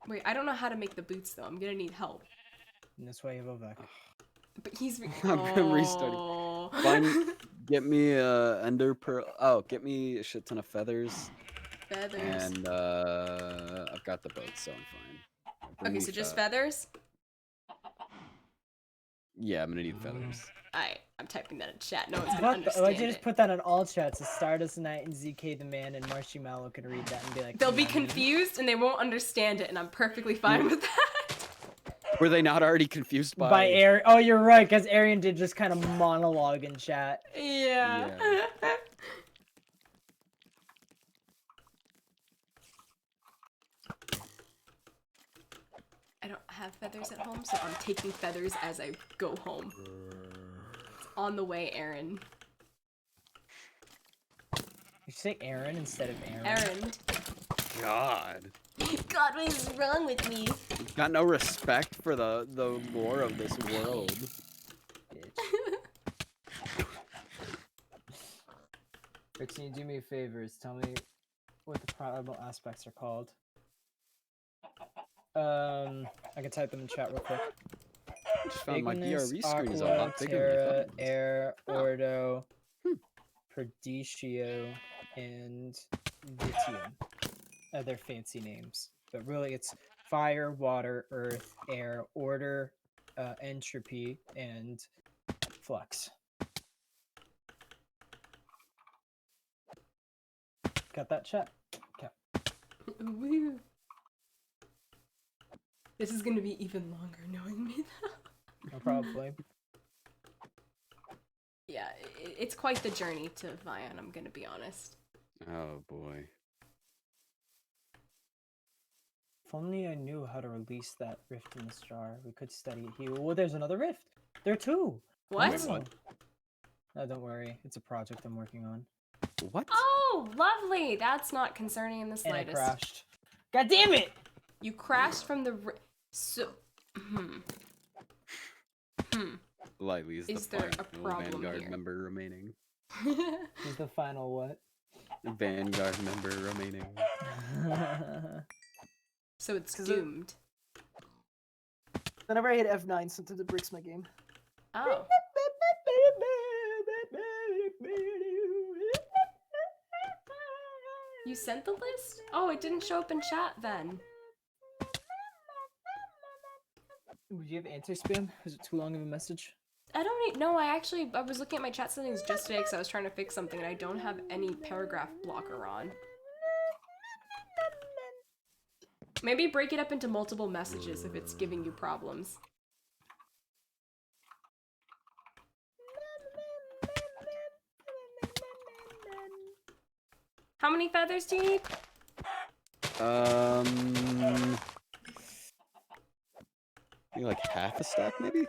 [SPEAKER 1] Wait, I don't know how to make the boots, though. I'm gonna need help.
[SPEAKER 2] And this way, Vivek.
[SPEAKER 1] But he's
[SPEAKER 3] I'm restarting.
[SPEAKER 1] Oh.
[SPEAKER 3] Find, get me a ender pearl. Oh, get me a shit ton of feathers,
[SPEAKER 1] Feathers.
[SPEAKER 3] and I've got the boat, so I'm fine. Bring
[SPEAKER 1] Okay,
[SPEAKER 3] me
[SPEAKER 1] so just feathers?
[SPEAKER 3] Yeah, I'm gonna need feathers.
[SPEAKER 1] Alright, I'm typing that in chat. No one's gonna
[SPEAKER 2] What the,
[SPEAKER 1] understand
[SPEAKER 2] why'd you just
[SPEAKER 1] it.
[SPEAKER 2] put that in all chats? So Stardust Knight and ZK the Man and Marshy Mallow could read that and be like,
[SPEAKER 1] They'll be
[SPEAKER 2] "Hmm."
[SPEAKER 1] confused and they won't understand it, and I'm perfectly fine with that.
[SPEAKER 3] Were they not already confused by?
[SPEAKER 2] By Arian. Oh, you're right, because Arian did just kind of monologue in chat.
[SPEAKER 1] Yeah. I don't have feathers at home, so I'm taking feathers as I go home. It's on the way, Aaron.
[SPEAKER 2] You say Aaron instead of Aaron.
[SPEAKER 1] Aaron.
[SPEAKER 3] God,
[SPEAKER 4] God, what is wrong with me?
[SPEAKER 3] got no respect for the lore of this world.
[SPEAKER 2] Bitch. 13, do me a favor. Tell me what the primal aspects are called. I can type them in chat real quick.
[SPEAKER 3] just found my
[SPEAKER 2] Ignis,
[SPEAKER 3] DRV screen is a
[SPEAKER 2] Aqua,
[SPEAKER 3] lot bigger than I thought
[SPEAKER 2] Terra,
[SPEAKER 3] it was.
[SPEAKER 2] Air,
[SPEAKER 1] Oh.
[SPEAKER 2] Ordo,
[SPEAKER 3] Hmm.
[SPEAKER 2] Perdicio, and Vitium. Other fancy names, but really it's fire, water, earth, air, order, entropy, and flux. Got that, chat? Okay.
[SPEAKER 1] Woo. This is gonna be even longer knowing me though.
[SPEAKER 2] No, probably.
[SPEAKER 1] Yeah, it's quite the journey to Vion, I'm gonna be honest.
[SPEAKER 3] Oh boy.
[SPEAKER 2] If only I knew how to release that rift in this jar, we could study it here. Oh, there's another rift. There are two.
[SPEAKER 1] What?
[SPEAKER 3] Wait, what?
[SPEAKER 2] No, don't worry. It's a project I'm working on.
[SPEAKER 3] What?
[SPEAKER 1] Oh, lovely! That's not concerning in the
[SPEAKER 2] And I
[SPEAKER 1] slightest.
[SPEAKER 2] crashed. God damn it!
[SPEAKER 1] You crashed from the so.
[SPEAKER 3] Lilee is
[SPEAKER 1] Is
[SPEAKER 3] the
[SPEAKER 1] there a
[SPEAKER 3] final
[SPEAKER 1] problem
[SPEAKER 3] Vanguard
[SPEAKER 1] here?
[SPEAKER 3] member remaining.
[SPEAKER 2] Is the final what?
[SPEAKER 3] Vanguard member remaining.
[SPEAKER 1] So it's
[SPEAKER 2] 'Cause it-
[SPEAKER 1] doomed.
[SPEAKER 2] Whenever I hit F9, sometimes it breaks my game.
[SPEAKER 1] Oh. You sent the list? Oh, it didn't show up in chat then.
[SPEAKER 2] Would you have anti-spam? Is it too long of a message?
[SPEAKER 1] I don't know. I was looking at my chat settings just today because I was trying to fix something and I don't have any paragraph blocker on. Maybe break it up into multiple messages if it's giving you problems. How many feathers do you need?
[SPEAKER 3] I think like half a stack, maybe.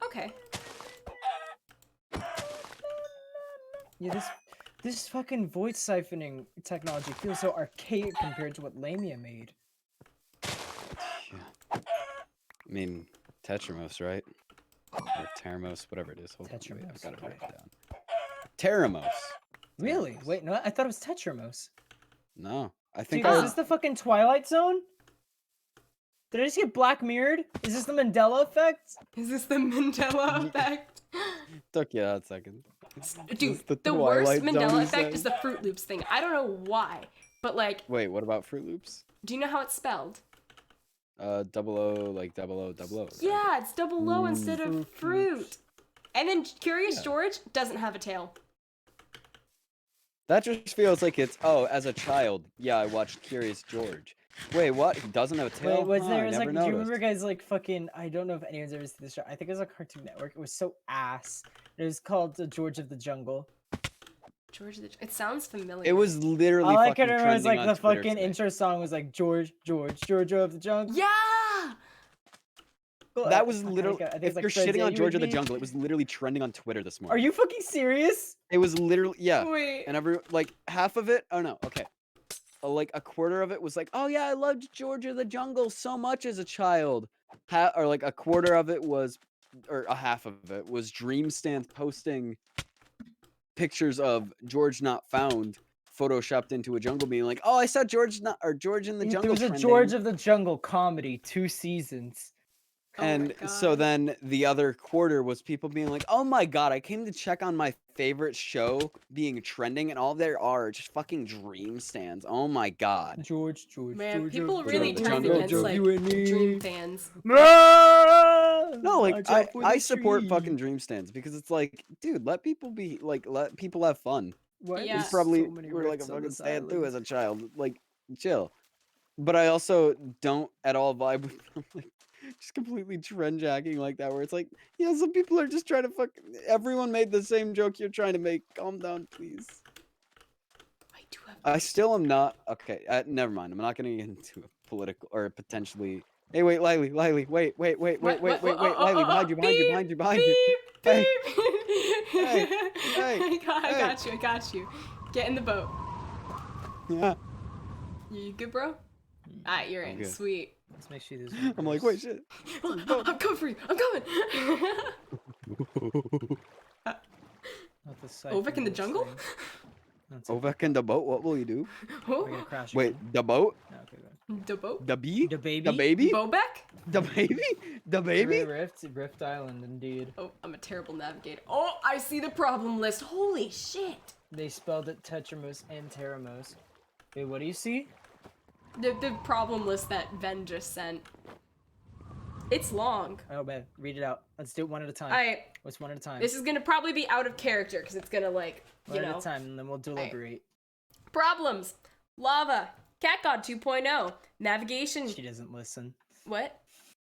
[SPEAKER 1] Okay.
[SPEAKER 2] Yeah, this fucking voice siphoning technology feels so archaic compared to what Lamia made.
[SPEAKER 3] Yeah. I mean, Tetramos, right? Or Teramos, whatever it is. Hold on, wait, I've
[SPEAKER 2] Tetramos,
[SPEAKER 3] got it
[SPEAKER 2] okay.
[SPEAKER 3] written down. Teramos.
[SPEAKER 2] Really?
[SPEAKER 3] Teramos.
[SPEAKER 2] Wait, no, I thought it was Tetramos.
[SPEAKER 3] No, I
[SPEAKER 2] Dude,
[SPEAKER 3] think
[SPEAKER 2] is
[SPEAKER 3] I.
[SPEAKER 2] this the fucking Twilight Zone? Did I just get Black Mirrored? Is this the Mandela effect?
[SPEAKER 1] Is this the Mandela effect?
[SPEAKER 3] Took you a second.
[SPEAKER 1] Dude,
[SPEAKER 3] the
[SPEAKER 1] the worst
[SPEAKER 3] Twilight Zone,
[SPEAKER 1] Mandela
[SPEAKER 3] you
[SPEAKER 1] effect is
[SPEAKER 3] said?
[SPEAKER 1] the Fruit Loops thing. I don't know why, but like,
[SPEAKER 3] Wait, what about Fruit Loops?
[SPEAKER 1] do you know how it's spelled?
[SPEAKER 3] 00, like 0000. Right?
[SPEAKER 1] Yeah, it's double O instead of
[SPEAKER 2] Fruit
[SPEAKER 1] fruit.
[SPEAKER 2] Loops.
[SPEAKER 1] And then Curious
[SPEAKER 3] Yeah.
[SPEAKER 1] George doesn't have a tail.
[SPEAKER 3] That just feels like it's, oh, as a child, yeah, I watched Curious George. Wait, what? He doesn't have a tail?
[SPEAKER 2] Wait, was
[SPEAKER 3] Huh,
[SPEAKER 2] there
[SPEAKER 3] I
[SPEAKER 2] was
[SPEAKER 3] never
[SPEAKER 2] like, do you remember
[SPEAKER 3] noticed.
[SPEAKER 2] guys like fucking, I don't know if anyone's ever seen this show. I think it was like Cartoon Network. It was so ass. It was called George of the Jungle.
[SPEAKER 1] George the. It sounds familiar.
[SPEAKER 3] It was literally
[SPEAKER 2] All I
[SPEAKER 3] fucking
[SPEAKER 2] could remember was
[SPEAKER 3] trending
[SPEAKER 2] like
[SPEAKER 3] on
[SPEAKER 2] the
[SPEAKER 3] Twitter
[SPEAKER 2] fucking
[SPEAKER 3] today.
[SPEAKER 2] intro song was like George of the Jungle.
[SPEAKER 1] Yeah.
[SPEAKER 2] Well,
[SPEAKER 3] That was
[SPEAKER 2] fuck, I
[SPEAKER 3] literally,
[SPEAKER 2] think
[SPEAKER 3] if
[SPEAKER 2] it's like
[SPEAKER 3] you're
[SPEAKER 2] Fred
[SPEAKER 3] shitting on
[SPEAKER 2] Yeti
[SPEAKER 3] George
[SPEAKER 2] with
[SPEAKER 3] of the
[SPEAKER 2] me.
[SPEAKER 3] Jungle, it was literally trending on Twitter this
[SPEAKER 2] Are
[SPEAKER 3] morning.
[SPEAKER 2] you fucking serious?
[SPEAKER 3] It was literally, yeah.
[SPEAKER 1] Wait.
[SPEAKER 3] And like, half of it, oh no, okay. Like, a quarter of it was like, oh yeah, I loved George of the Jungle so much as a child. Or like, a quarter of it was, or a half of it was Dreamstand posting pictures of George Not Found photoshopped into a jungle being like, oh, I saw George in the Jungle
[SPEAKER 2] There was a
[SPEAKER 3] trending.
[SPEAKER 2] George of the Jungle comedy, 2 seasons.
[SPEAKER 1] Oh my
[SPEAKER 3] And so
[SPEAKER 1] God.
[SPEAKER 3] then the other quarter was people being like, oh my God, I came to check on my favorite show being trending, and all there are just fucking dream stands. Oh my God.
[SPEAKER 2] George.
[SPEAKER 1] Man,
[SPEAKER 2] George
[SPEAKER 1] people
[SPEAKER 2] of the
[SPEAKER 1] really
[SPEAKER 3] the
[SPEAKER 1] turned
[SPEAKER 3] Jungle,
[SPEAKER 1] against
[SPEAKER 3] George,
[SPEAKER 1] like
[SPEAKER 2] you and me.
[SPEAKER 1] Dream fans.
[SPEAKER 3] No, like,
[SPEAKER 2] Watch out for
[SPEAKER 3] I
[SPEAKER 2] the
[SPEAKER 3] support
[SPEAKER 2] tree.
[SPEAKER 3] fucking dream stands because it's like, dude, let people have fun.
[SPEAKER 2] Why
[SPEAKER 1] Yeah.
[SPEAKER 3] You
[SPEAKER 2] there's
[SPEAKER 3] probably
[SPEAKER 2] so many
[SPEAKER 3] were like a
[SPEAKER 2] rifts on
[SPEAKER 3] fucking
[SPEAKER 2] this
[SPEAKER 3] stand too
[SPEAKER 2] island?
[SPEAKER 3] as a child. Like, chill. But I also don't at all vibe with like just completely trend jacking like that, where it's like, yeah, some people are just trying to everyone made the same joke you're trying to make. Calm down, please.
[SPEAKER 1] I do have.
[SPEAKER 3] I still am not okay. Never mind. I'm not gonna get into a political or potentially. Hey, wait, Lilee, wait,
[SPEAKER 1] What?
[SPEAKER 3] Lilee, behind you.
[SPEAKER 1] Beep,
[SPEAKER 3] Hey,
[SPEAKER 1] beep.
[SPEAKER 3] hey,
[SPEAKER 1] I got you. Get in the boat.
[SPEAKER 3] yeah.
[SPEAKER 1] You good, bro? Alright, you're
[SPEAKER 3] I'm
[SPEAKER 1] in.
[SPEAKER 3] good.
[SPEAKER 1] Sweet.
[SPEAKER 2] Let's make sure there's.
[SPEAKER 3] I'm like, wait, shit.
[SPEAKER 1] I'm coming for you. I'm coming. Ovek in the jungle?
[SPEAKER 3] Ovek in the boat. What will you do?
[SPEAKER 2] We're gonna crash
[SPEAKER 3] Wait,
[SPEAKER 2] again.
[SPEAKER 3] the boat,
[SPEAKER 2] No, okay, go.
[SPEAKER 1] The boat?
[SPEAKER 3] the bee,
[SPEAKER 2] The baby?
[SPEAKER 3] the baby.
[SPEAKER 1] Bobek?
[SPEAKER 3] The baby? The baby?
[SPEAKER 2] Rift Island, indeed.
[SPEAKER 1] Oh, I'm a terrible navigator. Oh, I see the problem list. Holy shit.
[SPEAKER 2] They spelled it Tetramos and Teramos. Wait, what do you see?
[SPEAKER 1] The problem list that Ven just sent. It's long.
[SPEAKER 2] Oh man, read it out. Let's do it one at a time.
[SPEAKER 1] Alright,
[SPEAKER 2] What's one at a time?
[SPEAKER 1] this is gonna probably be out of character because it's gonna like, you
[SPEAKER 2] One
[SPEAKER 1] know.
[SPEAKER 2] at a time, and then we'll deliberate.
[SPEAKER 1] Problems. Lava. Cat God 2.0. Navigation.
[SPEAKER 2] She doesn't listen.
[SPEAKER 1] What?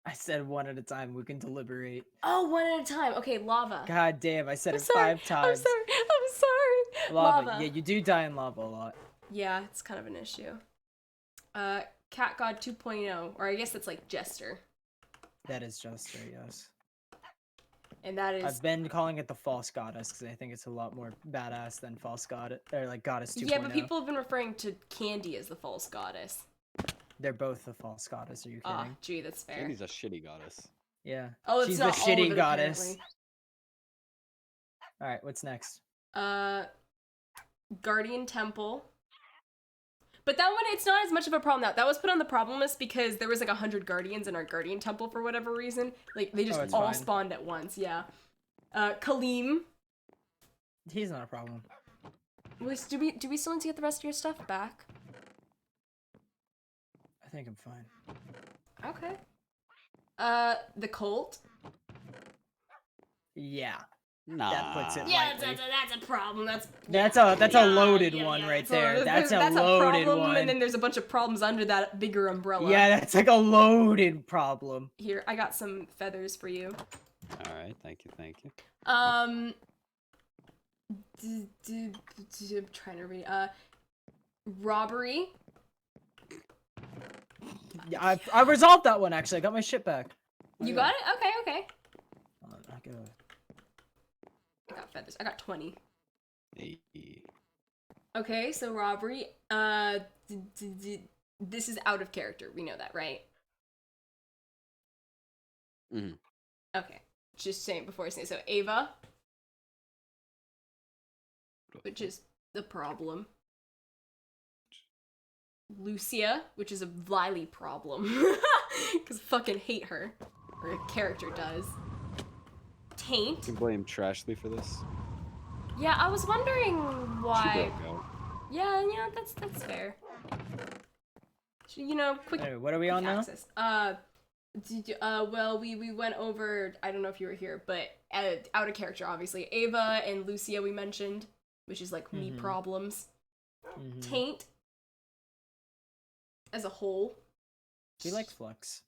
[SPEAKER 2] I said one at a time. We can deliberate.
[SPEAKER 1] Oh, one at a time. Okay, lava.
[SPEAKER 2] God damn, I said
[SPEAKER 1] I'm
[SPEAKER 2] it
[SPEAKER 1] sorry.
[SPEAKER 2] 5 times.
[SPEAKER 1] I'm sorry. I'm sorry.
[SPEAKER 2] Lava. Yeah, you do die in lava a lot.
[SPEAKER 1] Yeah, it's kind of an issue. Cat God 2.0, or I guess that's like Jester.
[SPEAKER 2] That is Jester, yes.
[SPEAKER 1] And that is...
[SPEAKER 2] I've been calling it the False Goddess because I think it's a lot more badass than False Goddess, or like Goddess 2.0.
[SPEAKER 1] Yeah, but people have been referring to Candy as the false goddess.
[SPEAKER 2] They're both the False Goddess, are you
[SPEAKER 1] Ah,
[SPEAKER 2] kidding?
[SPEAKER 1] gee, that's fair.
[SPEAKER 3] Candy's a shitty goddess.
[SPEAKER 2] Yeah.
[SPEAKER 1] Oh, it's
[SPEAKER 2] She's
[SPEAKER 1] not
[SPEAKER 2] the
[SPEAKER 1] all of
[SPEAKER 2] shitty
[SPEAKER 1] it,
[SPEAKER 2] goddess.
[SPEAKER 1] apparently.
[SPEAKER 2] Alright, what's next?
[SPEAKER 1] Guardian Temple. But that one, it's not as much of a problem now. That was put on the problem list because there was like 100 Guardians in our Guardian Temple for whatever reason. Like, they just
[SPEAKER 2] it's
[SPEAKER 1] all
[SPEAKER 2] fine.
[SPEAKER 1] spawned at once, yeah. Kaleem.
[SPEAKER 2] He's not a problem.
[SPEAKER 1] Do we still need to get the rest of your stuff back?
[SPEAKER 2] I think I'm fine.
[SPEAKER 1] Okay. The Colt.
[SPEAKER 2] Yeah.
[SPEAKER 3] Nah.
[SPEAKER 2] That puts it
[SPEAKER 1] Yeah,
[SPEAKER 2] lightly.
[SPEAKER 1] that's a problem.
[SPEAKER 2] That's a loaded one right there. That's a loaded
[SPEAKER 1] problem,
[SPEAKER 2] one.
[SPEAKER 1] and then there's a bunch of problems under that bigger umbrella.
[SPEAKER 2] Yeah, that's like a loaded problem.
[SPEAKER 1] Here, I got some feathers for you.
[SPEAKER 3] Alright, thank you, thank you.
[SPEAKER 1] I'm trying to read. Robbery.
[SPEAKER 2] Yeah, I resolved that one actually. I got my shit back.
[SPEAKER 1] You got it? Okay, okay. I got feathers. I got 20.
[SPEAKER 3] Hey.
[SPEAKER 1] Okay, so robbery. This is out of character. We know that, right?
[SPEAKER 3] Mhm.
[SPEAKER 1] Okay. Just saying before I say so. Ava. Which is the problem. Lucia, which is a Lilee problem. Because fucking hate her. Or a character does. Taint.
[SPEAKER 3] You can blame Trashly for this.
[SPEAKER 1] Yeah, I was wondering
[SPEAKER 3] She
[SPEAKER 1] why.
[SPEAKER 3] broke out.
[SPEAKER 1] Yeah, that's fair. You know, quick.
[SPEAKER 2] Anyway, what are we on now?
[SPEAKER 1] access. Well, we went over. I don't know if you were here, but out of character, obviously. Ava and Lucia we mentioned, which is like me problems. Taint. As a whole.
[SPEAKER 2] We like Flux.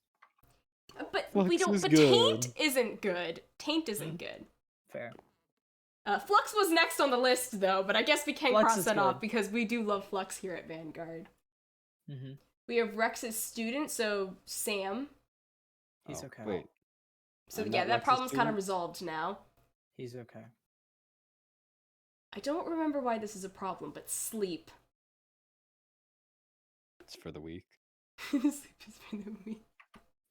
[SPEAKER 1] But
[SPEAKER 3] Flux
[SPEAKER 1] we don't.
[SPEAKER 3] is
[SPEAKER 1] But
[SPEAKER 3] good.
[SPEAKER 1] Taint isn't good. Taint isn't good.
[SPEAKER 2] Fair.
[SPEAKER 1] Flux was next on the list though, but I guess we can't
[SPEAKER 2] Flux
[SPEAKER 1] cross
[SPEAKER 2] is
[SPEAKER 1] that off
[SPEAKER 2] good.
[SPEAKER 1] because we do love Flux here at Vanguard. We have Rex's student, so Sam.
[SPEAKER 2] He's
[SPEAKER 3] Oh,
[SPEAKER 2] okay.
[SPEAKER 3] Wait.
[SPEAKER 1] So
[SPEAKER 3] I'm
[SPEAKER 1] yeah,
[SPEAKER 3] not
[SPEAKER 1] that
[SPEAKER 3] Rex's
[SPEAKER 1] problem's kind of
[SPEAKER 3] student?
[SPEAKER 1] resolved now.
[SPEAKER 2] He's okay.
[SPEAKER 1] I don't remember why this is a problem, but sleep.
[SPEAKER 3] It's for the week.
[SPEAKER 1] Sleep is for the week.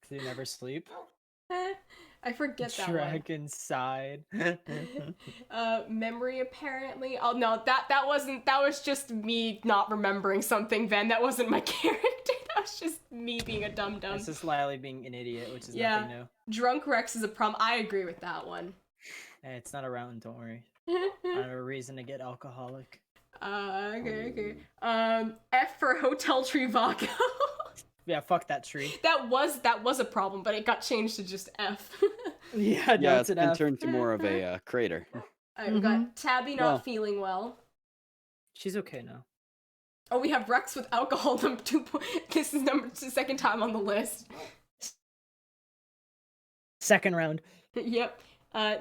[SPEAKER 2] Cause you never sleep.
[SPEAKER 1] I forget that one.
[SPEAKER 2] Dragon side.
[SPEAKER 1] Memory apparently. Oh no, that wasn't. That was just me not remembering something. Then that wasn't my character. That was just me being a dum dum.
[SPEAKER 2] It's just Lilee being an idiot, which is
[SPEAKER 1] Yeah.
[SPEAKER 2] nothing new.
[SPEAKER 1] Drunk Rex is a problem. I agree with that one.
[SPEAKER 2] Hey, it's not around. Don't worry. I have a reason to get alcoholic.
[SPEAKER 1] Okay. F for Hotel Trivago.
[SPEAKER 2] Yeah, fuck that tree.
[SPEAKER 1] That was a problem, but it got changed to just F.
[SPEAKER 2] Yeah, no,
[SPEAKER 3] Yeah,
[SPEAKER 2] it's
[SPEAKER 3] it's
[SPEAKER 2] an
[SPEAKER 3] been
[SPEAKER 2] F.
[SPEAKER 3] turned to more of a crater.
[SPEAKER 1] Alright, we got Tabby not
[SPEAKER 3] Well.
[SPEAKER 1] feeling well.
[SPEAKER 2] She's okay now.
[SPEAKER 1] Oh, we have Rex with alcohol. This is the second time on the list.
[SPEAKER 2] Second round.
[SPEAKER 1] Yep.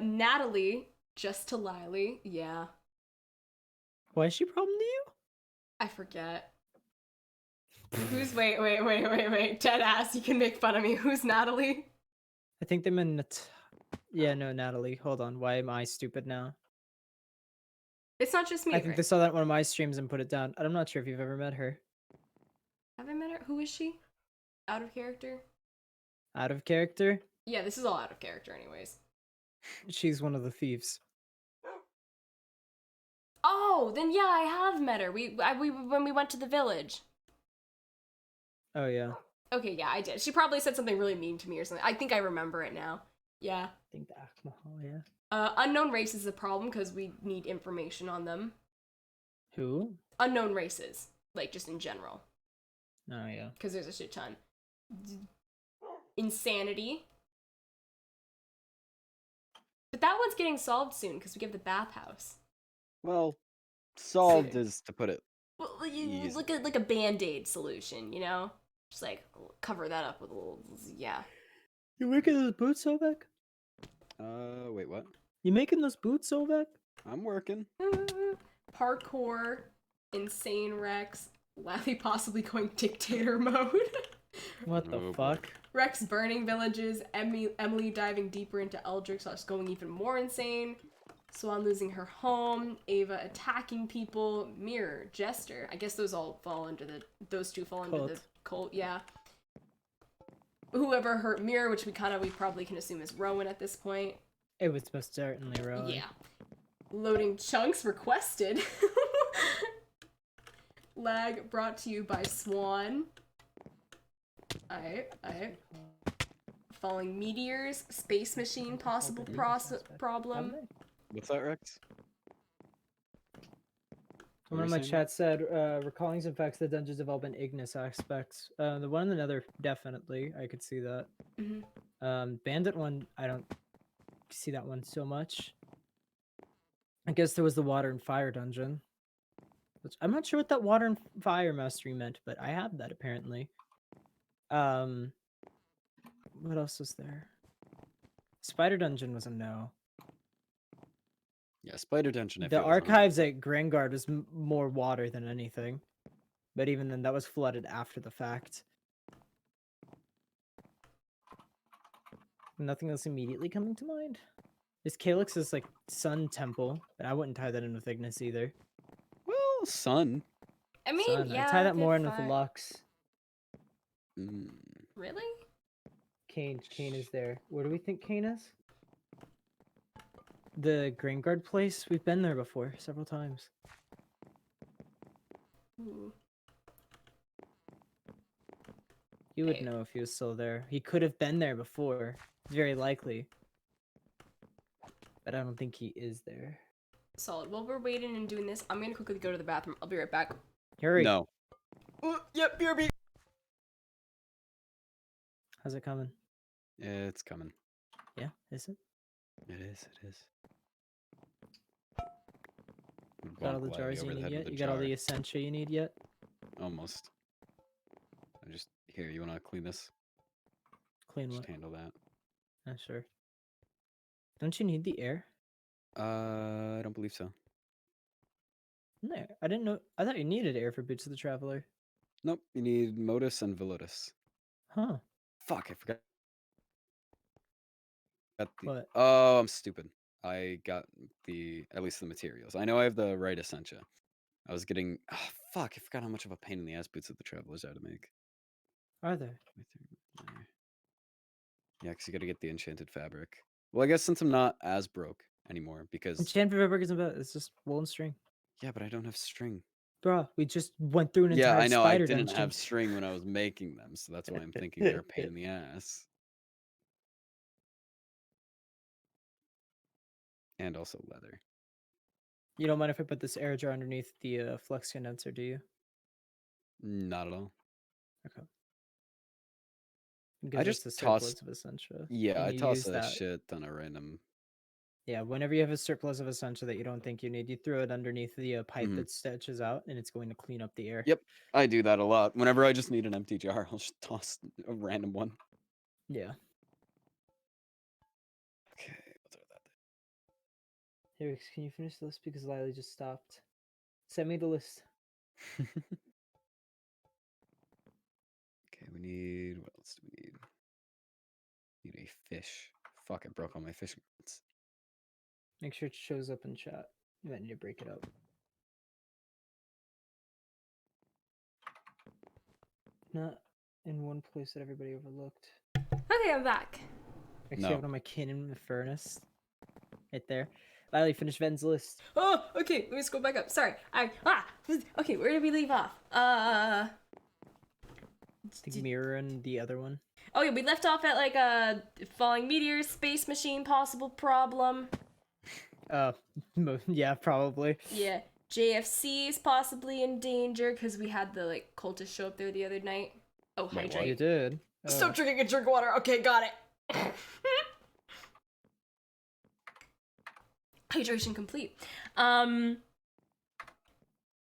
[SPEAKER 1] Natalie, just to Lilee. Yeah.
[SPEAKER 2] Why is she a problem to you?
[SPEAKER 1] I forget. Who's wait. Dead ass, you can make fun of me. Who's Natalie?
[SPEAKER 2] I think they meant yeah, no, Natalie. Hold on. Why am I stupid now?
[SPEAKER 1] It's not just me.
[SPEAKER 2] I think
[SPEAKER 1] right?
[SPEAKER 2] they saw that in one of my streams and put it down. I'm not sure if you've ever met her.
[SPEAKER 1] Have I met her? Who is she? Out of character?
[SPEAKER 2] Out of character?
[SPEAKER 1] Yeah, this is all out of character anyways.
[SPEAKER 2] She's one of the thieves.
[SPEAKER 1] Oh, then yeah, I have met her. We when we went to the village.
[SPEAKER 2] Oh yeah.
[SPEAKER 1] Okay, yeah, I did. She probably said something really mean to me or something. I think I remember it now. Yeah.
[SPEAKER 2] I think the Akmahal, yeah.
[SPEAKER 1] Unknown race is a problem because we need information on them.
[SPEAKER 2] Who?
[SPEAKER 1] Unknown races, like just in general,
[SPEAKER 2] Oh, yeah.
[SPEAKER 1] because there's a shit ton. Insanity. But that one's getting solved soon because we get the bathhouse.
[SPEAKER 3] Well, solved
[SPEAKER 1] So-
[SPEAKER 3] is to put it.
[SPEAKER 1] Well, you
[SPEAKER 3] Easy.
[SPEAKER 1] look at like a band-aid solution, you know? Just like cover that up with a little, yeah.
[SPEAKER 2] You making those boots, Sovek?
[SPEAKER 3] Wait, what?
[SPEAKER 2] You making those boots, Sovek?
[SPEAKER 3] I'm working.
[SPEAKER 1] Parkour, insane Rex, Laffy possibly going dictator mode.
[SPEAKER 2] What the
[SPEAKER 3] Oh, boy.
[SPEAKER 2] fuck?
[SPEAKER 1] Rex burning villages, Emily diving deeper into Eldritch, so going even more insane. Swan losing her home, Ava attacking people, Mirror, Jester. I guess those all fall under those two fall under the cult, yeah. Whoever hurt Mirror, which we probably can assume is Rowan at this point.
[SPEAKER 2] It was most certainly Rowan.
[SPEAKER 1] Yeah. Loading chunks requested. Lag brought to you by Swan. Alright. Falling meteors, space machine possible problem.
[SPEAKER 3] What's that, Rex? What
[SPEAKER 2] One
[SPEAKER 3] were
[SPEAKER 2] of
[SPEAKER 3] you
[SPEAKER 2] my
[SPEAKER 3] saying?
[SPEAKER 2] chat said, recalling some facts, the dungeons have all been Ignis aspects. The one in the Nether, definitely, I could see that.
[SPEAKER 1] Mhm.
[SPEAKER 2] Bandit one, I don't see that one so much. I guess there was the water and fire dungeon. Which I'm not sure what that water and fire mastery meant, but I have that apparently. What else was there? Spider dungeon was a no.
[SPEAKER 3] Yeah, Spider Dungeon. I
[SPEAKER 2] The
[SPEAKER 3] feel is on.
[SPEAKER 2] archives at Grangard was more water than anything. But even then, that was flooded after the fact. Nothing else immediately coming to mind? Is Calyx's like sun temple, but I wouldn't tie that in with Ignis either.
[SPEAKER 3] Well, sun.
[SPEAKER 1] I mean,
[SPEAKER 2] Sun.
[SPEAKER 1] yeah.
[SPEAKER 2] I tie that
[SPEAKER 1] good
[SPEAKER 2] more in with
[SPEAKER 1] fight.
[SPEAKER 2] Lux.
[SPEAKER 3] Mm.
[SPEAKER 1] Really?
[SPEAKER 2] Kane is there. Where do we think Kane is? The Grangard place? We've been there before, several times.
[SPEAKER 1] Ooh.
[SPEAKER 2] You would
[SPEAKER 1] Hey.
[SPEAKER 2] know if he was still there. He could have been there before. Very likely. But I don't think he is there.
[SPEAKER 1] Solid. While we're waiting and doing this, I'm gonna quickly go to the bathroom. I'll be right back.
[SPEAKER 2] Hurry.
[SPEAKER 3] No.
[SPEAKER 1] Yep, BRB.
[SPEAKER 2] How's it coming?
[SPEAKER 3] It's coming.
[SPEAKER 2] Yeah, is it?
[SPEAKER 3] It is.
[SPEAKER 2] Got all the jars you need yet? You got all the Essentia you need yet?
[SPEAKER 3] Almost. I just here. You want to clean this?
[SPEAKER 2] Clean
[SPEAKER 3] Just
[SPEAKER 2] what?
[SPEAKER 3] handle that.
[SPEAKER 2] Sure. Don't you need the air?
[SPEAKER 3] I don't believe so.
[SPEAKER 2] No, I didn't know. I thought you needed air for Boots of the Traveler.
[SPEAKER 3] Nope. You need Modus and Velotus.
[SPEAKER 2] Huh.
[SPEAKER 3] Fuck! I forgot.
[SPEAKER 2] What?
[SPEAKER 3] Oh, I'm stupid. I got at least the materials. I know I have the right Essentia. I was getting. Oh, fuck! I forgot how much of a pain in the ass Boots of the Travelers are to make.
[SPEAKER 2] Are there?
[SPEAKER 3] Yeah, because you got to get the enchanted fabric. Well, I guess since I'm not as broke anymore, because
[SPEAKER 2] Enchanted fabric isn't bad. It's just wool and string.
[SPEAKER 3] yeah, but I don't have string.
[SPEAKER 2] Bruh, we just went through an
[SPEAKER 3] Yeah,
[SPEAKER 2] entire
[SPEAKER 3] I know. I
[SPEAKER 2] spider
[SPEAKER 3] didn't
[SPEAKER 2] dungeon.
[SPEAKER 3] have string when I was making them, so that's why I'm thinking they're a pain in the ass. And also leather.
[SPEAKER 2] You don't mind if I put this air jar underneath the flux condenser, do you?
[SPEAKER 3] Not at all.
[SPEAKER 2] Okay.
[SPEAKER 3] I
[SPEAKER 2] Because
[SPEAKER 3] just
[SPEAKER 2] it's a surplus
[SPEAKER 3] tossed.
[SPEAKER 2] of Essentia.
[SPEAKER 3] Yeah,
[SPEAKER 2] and
[SPEAKER 3] I
[SPEAKER 2] you
[SPEAKER 3] toss
[SPEAKER 2] use
[SPEAKER 3] that
[SPEAKER 2] that.
[SPEAKER 3] shit on a random.
[SPEAKER 2] Yeah, whenever you have a surplus of Essentia that you don't think you need, you throw it underneath the pipe
[SPEAKER 3] Mhm.
[SPEAKER 2] that stretches out, and it's going to clean up the air.
[SPEAKER 3] Yep, I do that a lot. Whenever I just need an empty jar, I'll just toss a random one.
[SPEAKER 2] Yeah.
[SPEAKER 3] Okay, I'll throw that
[SPEAKER 2] Here, can you finish the list? Because Lilee just stopped. Send me the list.
[SPEAKER 3] there. Okay, we need. What else do we need? Need a fish. Fuck, I broke all my fish nets.
[SPEAKER 2] Make sure it shows up in chat. You might need to break it up. Not in one place that everybody overlooked.
[SPEAKER 1] Okay, I'm back.
[SPEAKER 2] Actually,
[SPEAKER 3] No.
[SPEAKER 2] I have it on my kin in the furnace. Right there. Lilee, finish Ven's list.
[SPEAKER 1] Oh, okay. Let me scroll back up. Sorry. Okay, where did we leave off?
[SPEAKER 2] think Mirror and the other one.
[SPEAKER 1] Oh yeah, we left off at like a falling meteor, space machine, possible problem.
[SPEAKER 2] Yeah, probably.
[SPEAKER 1] Yeah, JFC is possibly in danger because we had the like cultists show up there the other night. Oh,
[SPEAKER 3] Wait, what?
[SPEAKER 1] hydrate.
[SPEAKER 2] You did.
[SPEAKER 1] Stop drinking a drink of water. Okay, got it. Hydration complete.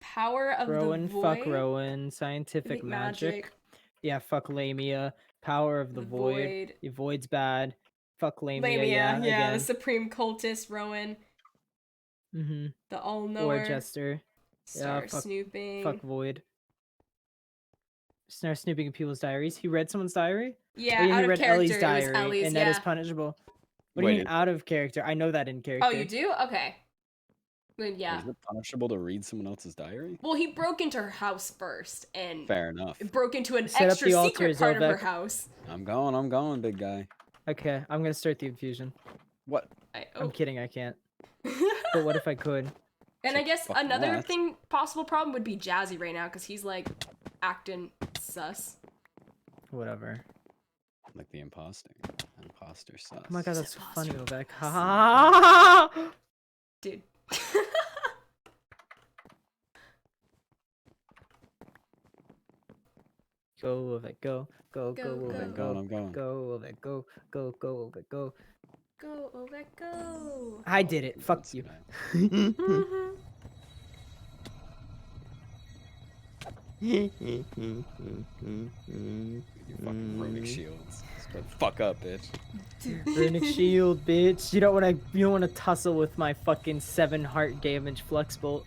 [SPEAKER 1] Power of
[SPEAKER 2] Rowan,
[SPEAKER 1] the void.
[SPEAKER 2] fuck Rowan. Scientific magic. Yeah, fuck Lamia. Power of the void. The void's bad. Fuck Lamia.
[SPEAKER 1] Lamia, yeah,
[SPEAKER 2] again.
[SPEAKER 1] the supreme cultist, Rowan.
[SPEAKER 2] Mm-hmm.
[SPEAKER 1] The all-knower.
[SPEAKER 2] Or Jester.
[SPEAKER 1] Star
[SPEAKER 2] fuck-
[SPEAKER 1] snooping.
[SPEAKER 2] Fuck void. Star snooping in people's diaries. He read someone's diary?
[SPEAKER 1] Yeah,
[SPEAKER 2] Oh, yeah,
[SPEAKER 1] out
[SPEAKER 2] he
[SPEAKER 1] of
[SPEAKER 2] read
[SPEAKER 1] character.
[SPEAKER 2] Ellie's
[SPEAKER 1] It was
[SPEAKER 2] diary,
[SPEAKER 1] Ellie's,
[SPEAKER 2] and
[SPEAKER 1] yeah.
[SPEAKER 2] that is punishable. What do
[SPEAKER 3] Wait,
[SPEAKER 2] you mean out of character? I know that in character.
[SPEAKER 1] Oh, you do? Okay. Then yeah.
[SPEAKER 3] Is it punishable to read someone else's diary?
[SPEAKER 1] Well, he broke into her house first and
[SPEAKER 3] Fair enough.
[SPEAKER 1] broke into an
[SPEAKER 2] Set up
[SPEAKER 1] extra
[SPEAKER 2] the
[SPEAKER 1] secret
[SPEAKER 2] altars,
[SPEAKER 1] part of her
[SPEAKER 2] Ovek.
[SPEAKER 1] house.
[SPEAKER 3] I'm going, big guy.
[SPEAKER 2] Okay, I'm gonna start the infusion.
[SPEAKER 3] What?
[SPEAKER 2] I'm kidding, I can't. But what if I could?
[SPEAKER 1] And I
[SPEAKER 3] Take
[SPEAKER 1] guess
[SPEAKER 3] fucking
[SPEAKER 1] another
[SPEAKER 3] that.
[SPEAKER 1] thing, possible problem would be Jazzy right now, because he's like acting sus.
[SPEAKER 2] Whatever.
[SPEAKER 3] Like the imposter sus.
[SPEAKER 2] Oh my god,
[SPEAKER 1] He's
[SPEAKER 2] that's so funny,
[SPEAKER 1] imposter.
[SPEAKER 2] Ovek. Ha ha ha!
[SPEAKER 1] Dude.
[SPEAKER 2] Go, Ovek, go. Go,
[SPEAKER 1] Go,
[SPEAKER 2] go, Ovek,
[SPEAKER 3] I'm
[SPEAKER 2] go.
[SPEAKER 3] going.
[SPEAKER 2] Go, Ovek, go. Go, go, Ovek, go.
[SPEAKER 1] Go, Ovek, go.
[SPEAKER 2] I did it. Fuck
[SPEAKER 3] That's
[SPEAKER 2] you.
[SPEAKER 3] bad. You fucking runic shields. Spread the fuck up, bitch.
[SPEAKER 2] Runic shield, bitch. You don't wanna tussle with my fucking 7 heart damage flux bolt.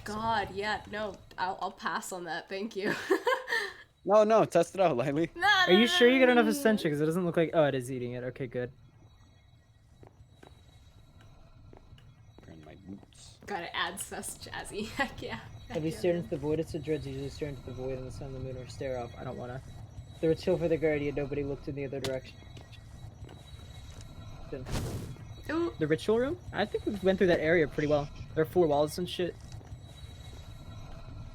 [SPEAKER 1] God, yeah, no, I'll pass on that, thank you.
[SPEAKER 3] No, test it out, Lilee.
[SPEAKER 2] Are you sure you got enough ascension? Because it doesn't look like. Oh, it is eating it. Okay, good.
[SPEAKER 3] Burn my boots.
[SPEAKER 1] Gotta add sus Jazzy. Heck yeah.
[SPEAKER 2] Have you stared into the void? It's a dread to usually stare into the void in the sun, the moon, or stare off. I don't wanna. There was chill for the guardian. Nobody looked in the other direction.
[SPEAKER 1] Ooh.
[SPEAKER 2] The ritual room? I think we went through that area pretty well. There are 4 walls and shit.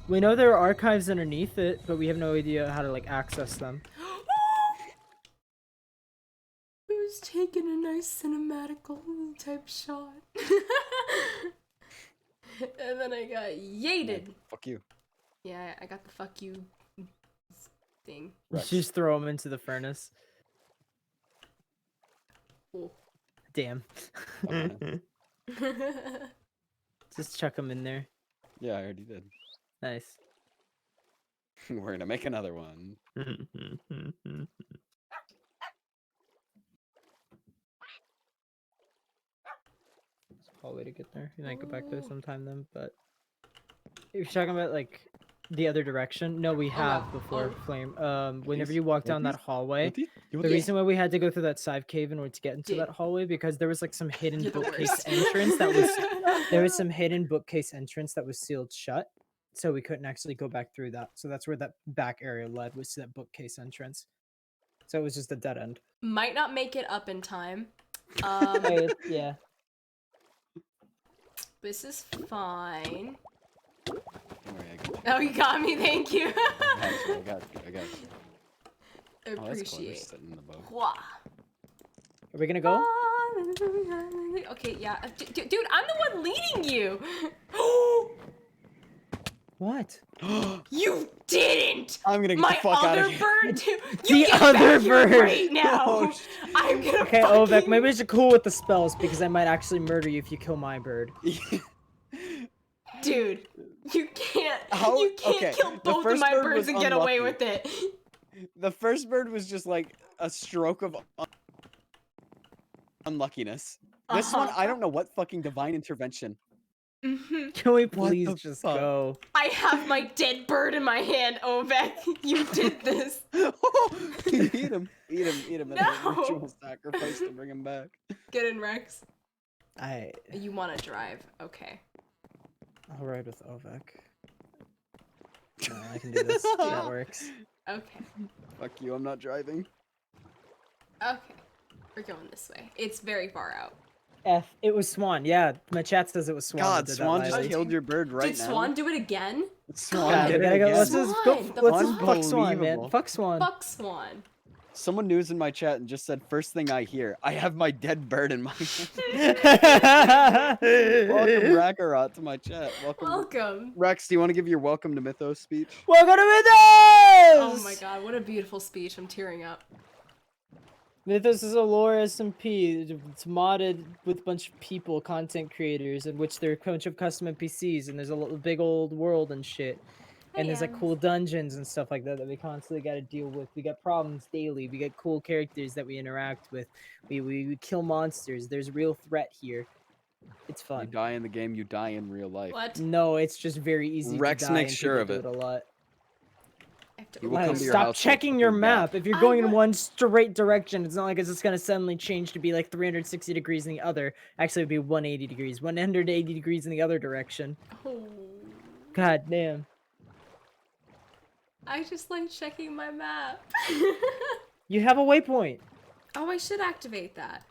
[SPEAKER 2] We know there are archives underneath it, but we have no idea how to like access them.
[SPEAKER 1] Who's taking a nice cinematical type shot? And then I got yeeted.
[SPEAKER 3] Fuck you.
[SPEAKER 1] Yeah, I got the fuck you thing.
[SPEAKER 3] Rex.
[SPEAKER 2] Just throw them into the furnace.
[SPEAKER 1] Oh.
[SPEAKER 2] Damn.
[SPEAKER 3] Okay.
[SPEAKER 2] Just chuck them in there.
[SPEAKER 3] Yeah, I already did.
[SPEAKER 2] Nice.
[SPEAKER 3] We're gonna make another one.
[SPEAKER 2] It's a hallway to get there. You might go back there sometime then, but if you're talking about like the other direction, no, we have
[SPEAKER 1] wow.
[SPEAKER 2] before
[SPEAKER 1] Oh.
[SPEAKER 2] Flame. Whenever
[SPEAKER 3] Yetis?
[SPEAKER 2] you walk down that
[SPEAKER 3] Yetis?
[SPEAKER 2] hallway,
[SPEAKER 3] Yeti? You
[SPEAKER 2] the
[SPEAKER 3] Yeti?
[SPEAKER 2] reason why we had to go through that side cave in order to get into
[SPEAKER 1] Dude.
[SPEAKER 2] that hallway because there was like some hidden
[SPEAKER 1] You're the
[SPEAKER 2] bookcase
[SPEAKER 1] worst.
[SPEAKER 2] entrance that was there was some hidden bookcase entrance that was sealed shut, so we couldn't actually go back through that. So that's where that back area led, was to that bookcase entrance. So it was just a dead end.
[SPEAKER 1] Might not make it up in time.
[SPEAKER 2] Hey, yeah.
[SPEAKER 1] This is fine.
[SPEAKER 3] Don't worry, I got you.
[SPEAKER 1] Oh, you got me, thank you.
[SPEAKER 3] I got you.
[SPEAKER 1] I
[SPEAKER 3] Oh, that's cool. They're
[SPEAKER 1] appreciate.
[SPEAKER 3] sitting in the boat.
[SPEAKER 1] Wah.
[SPEAKER 2] Are we gonna go?
[SPEAKER 1] Okay, yeah. Dude, I'm the one leading you.
[SPEAKER 2] What?
[SPEAKER 1] You didn't.
[SPEAKER 3] I'm gonna get
[SPEAKER 1] My
[SPEAKER 3] the fuck out
[SPEAKER 1] other
[SPEAKER 3] of here.
[SPEAKER 1] bird, dude.
[SPEAKER 2] The
[SPEAKER 1] You get
[SPEAKER 2] other
[SPEAKER 1] back here
[SPEAKER 2] bird.
[SPEAKER 1] right now.
[SPEAKER 3] Oh,
[SPEAKER 1] I'm gonna.
[SPEAKER 2] Okay,
[SPEAKER 1] fucking...
[SPEAKER 2] Ovek, maybe we should cool with the spells because I might actually murder you if you kill my bird.
[SPEAKER 1] Dude, you can't.
[SPEAKER 3] How-
[SPEAKER 1] You can't
[SPEAKER 3] okay,
[SPEAKER 1] kill
[SPEAKER 3] the
[SPEAKER 1] both of
[SPEAKER 3] first
[SPEAKER 1] my
[SPEAKER 3] bird
[SPEAKER 1] birds
[SPEAKER 3] was
[SPEAKER 1] and get away
[SPEAKER 3] unlucky.
[SPEAKER 1] with it.
[SPEAKER 3] The first bird was just like a stroke of unluckiness. This one, I don't know what fucking divine intervention.
[SPEAKER 1] Mm-hmm.
[SPEAKER 2] Can we
[SPEAKER 3] What
[SPEAKER 2] please
[SPEAKER 3] the
[SPEAKER 2] just
[SPEAKER 3] fuck?
[SPEAKER 2] go?
[SPEAKER 1] I have my dead bird in my hand, Ovek. You did this.
[SPEAKER 3] Eat him. Eat him. As a
[SPEAKER 1] No.
[SPEAKER 3] ritual sacrifice to bring him back.
[SPEAKER 1] Get in, Rex.
[SPEAKER 2] I
[SPEAKER 1] You want to drive? Okay.
[SPEAKER 2] I'll ride with Ovek. No, I can do this. That works.
[SPEAKER 1] Okay.
[SPEAKER 3] Fuck you, I'm not driving.
[SPEAKER 1] Okay. We're going this way. It's very far out.
[SPEAKER 2] It was Swan. Yeah, my chat says it was Swan. that
[SPEAKER 3] God,
[SPEAKER 2] did that
[SPEAKER 3] Swan
[SPEAKER 2] last
[SPEAKER 3] just
[SPEAKER 2] week.
[SPEAKER 3] killed your bird right
[SPEAKER 1] Did
[SPEAKER 3] now.
[SPEAKER 1] Swan do it again?
[SPEAKER 3] Swan
[SPEAKER 1] God,
[SPEAKER 3] did
[SPEAKER 2] we
[SPEAKER 3] it
[SPEAKER 2] gotta go.
[SPEAKER 3] again.
[SPEAKER 2] Let's just go.
[SPEAKER 1] Swan, the
[SPEAKER 2] Let's just fuck Swan, man.
[SPEAKER 3] Unbelievable.
[SPEAKER 2] Fuck Swan.
[SPEAKER 1] Fuck Swan.
[SPEAKER 3] Someone news in my chat and just said, first thing I hear, I have my dead bird in my hand. Welcome, Rakarot, to my chat.
[SPEAKER 1] Welcome.
[SPEAKER 3] Rex, do you want to give your welcome to Mythos speech?
[SPEAKER 2] Welcome to Mythos!
[SPEAKER 1] Oh my god, what a beautiful speech. I'm tearing up.
[SPEAKER 2] Mythos is a lore SMP. It's modded with a bunch of people, content creators, in which there are a bunch of custom NPCs, and there's a big old world and shit. And there's like cool dungeons and stuff like that we constantly got to deal with. We got problems daily. We got cool characters that we interact with. We kill monsters. There's a real threat here. It's
[SPEAKER 3] You
[SPEAKER 2] fun.
[SPEAKER 3] die in the game, you die in real life.
[SPEAKER 1] What?
[SPEAKER 2] No, it's just very easy
[SPEAKER 3] Rex
[SPEAKER 2] to die.
[SPEAKER 3] makes
[SPEAKER 2] and
[SPEAKER 3] sure
[SPEAKER 2] people
[SPEAKER 3] of
[SPEAKER 2] do
[SPEAKER 3] it.
[SPEAKER 2] a lot.
[SPEAKER 1] I have to-
[SPEAKER 3] He will
[SPEAKER 2] Like,
[SPEAKER 3] come to your
[SPEAKER 2] stop
[SPEAKER 3] house
[SPEAKER 2] checking
[SPEAKER 3] with
[SPEAKER 2] your
[SPEAKER 3] food
[SPEAKER 2] map.
[SPEAKER 3] back.
[SPEAKER 2] If you're
[SPEAKER 1] I
[SPEAKER 2] going in
[SPEAKER 1] would-
[SPEAKER 2] one straight direction, it's not like it's just gonna suddenly change to be like 360 degrees in the other. Actually, it'd be 180 degrees, 180 degrees in the other direction.
[SPEAKER 1] Oh.
[SPEAKER 2] God damn.
[SPEAKER 1] I just like checking my map.
[SPEAKER 2] You have a waypoint.
[SPEAKER 1] Oh, I should activate that.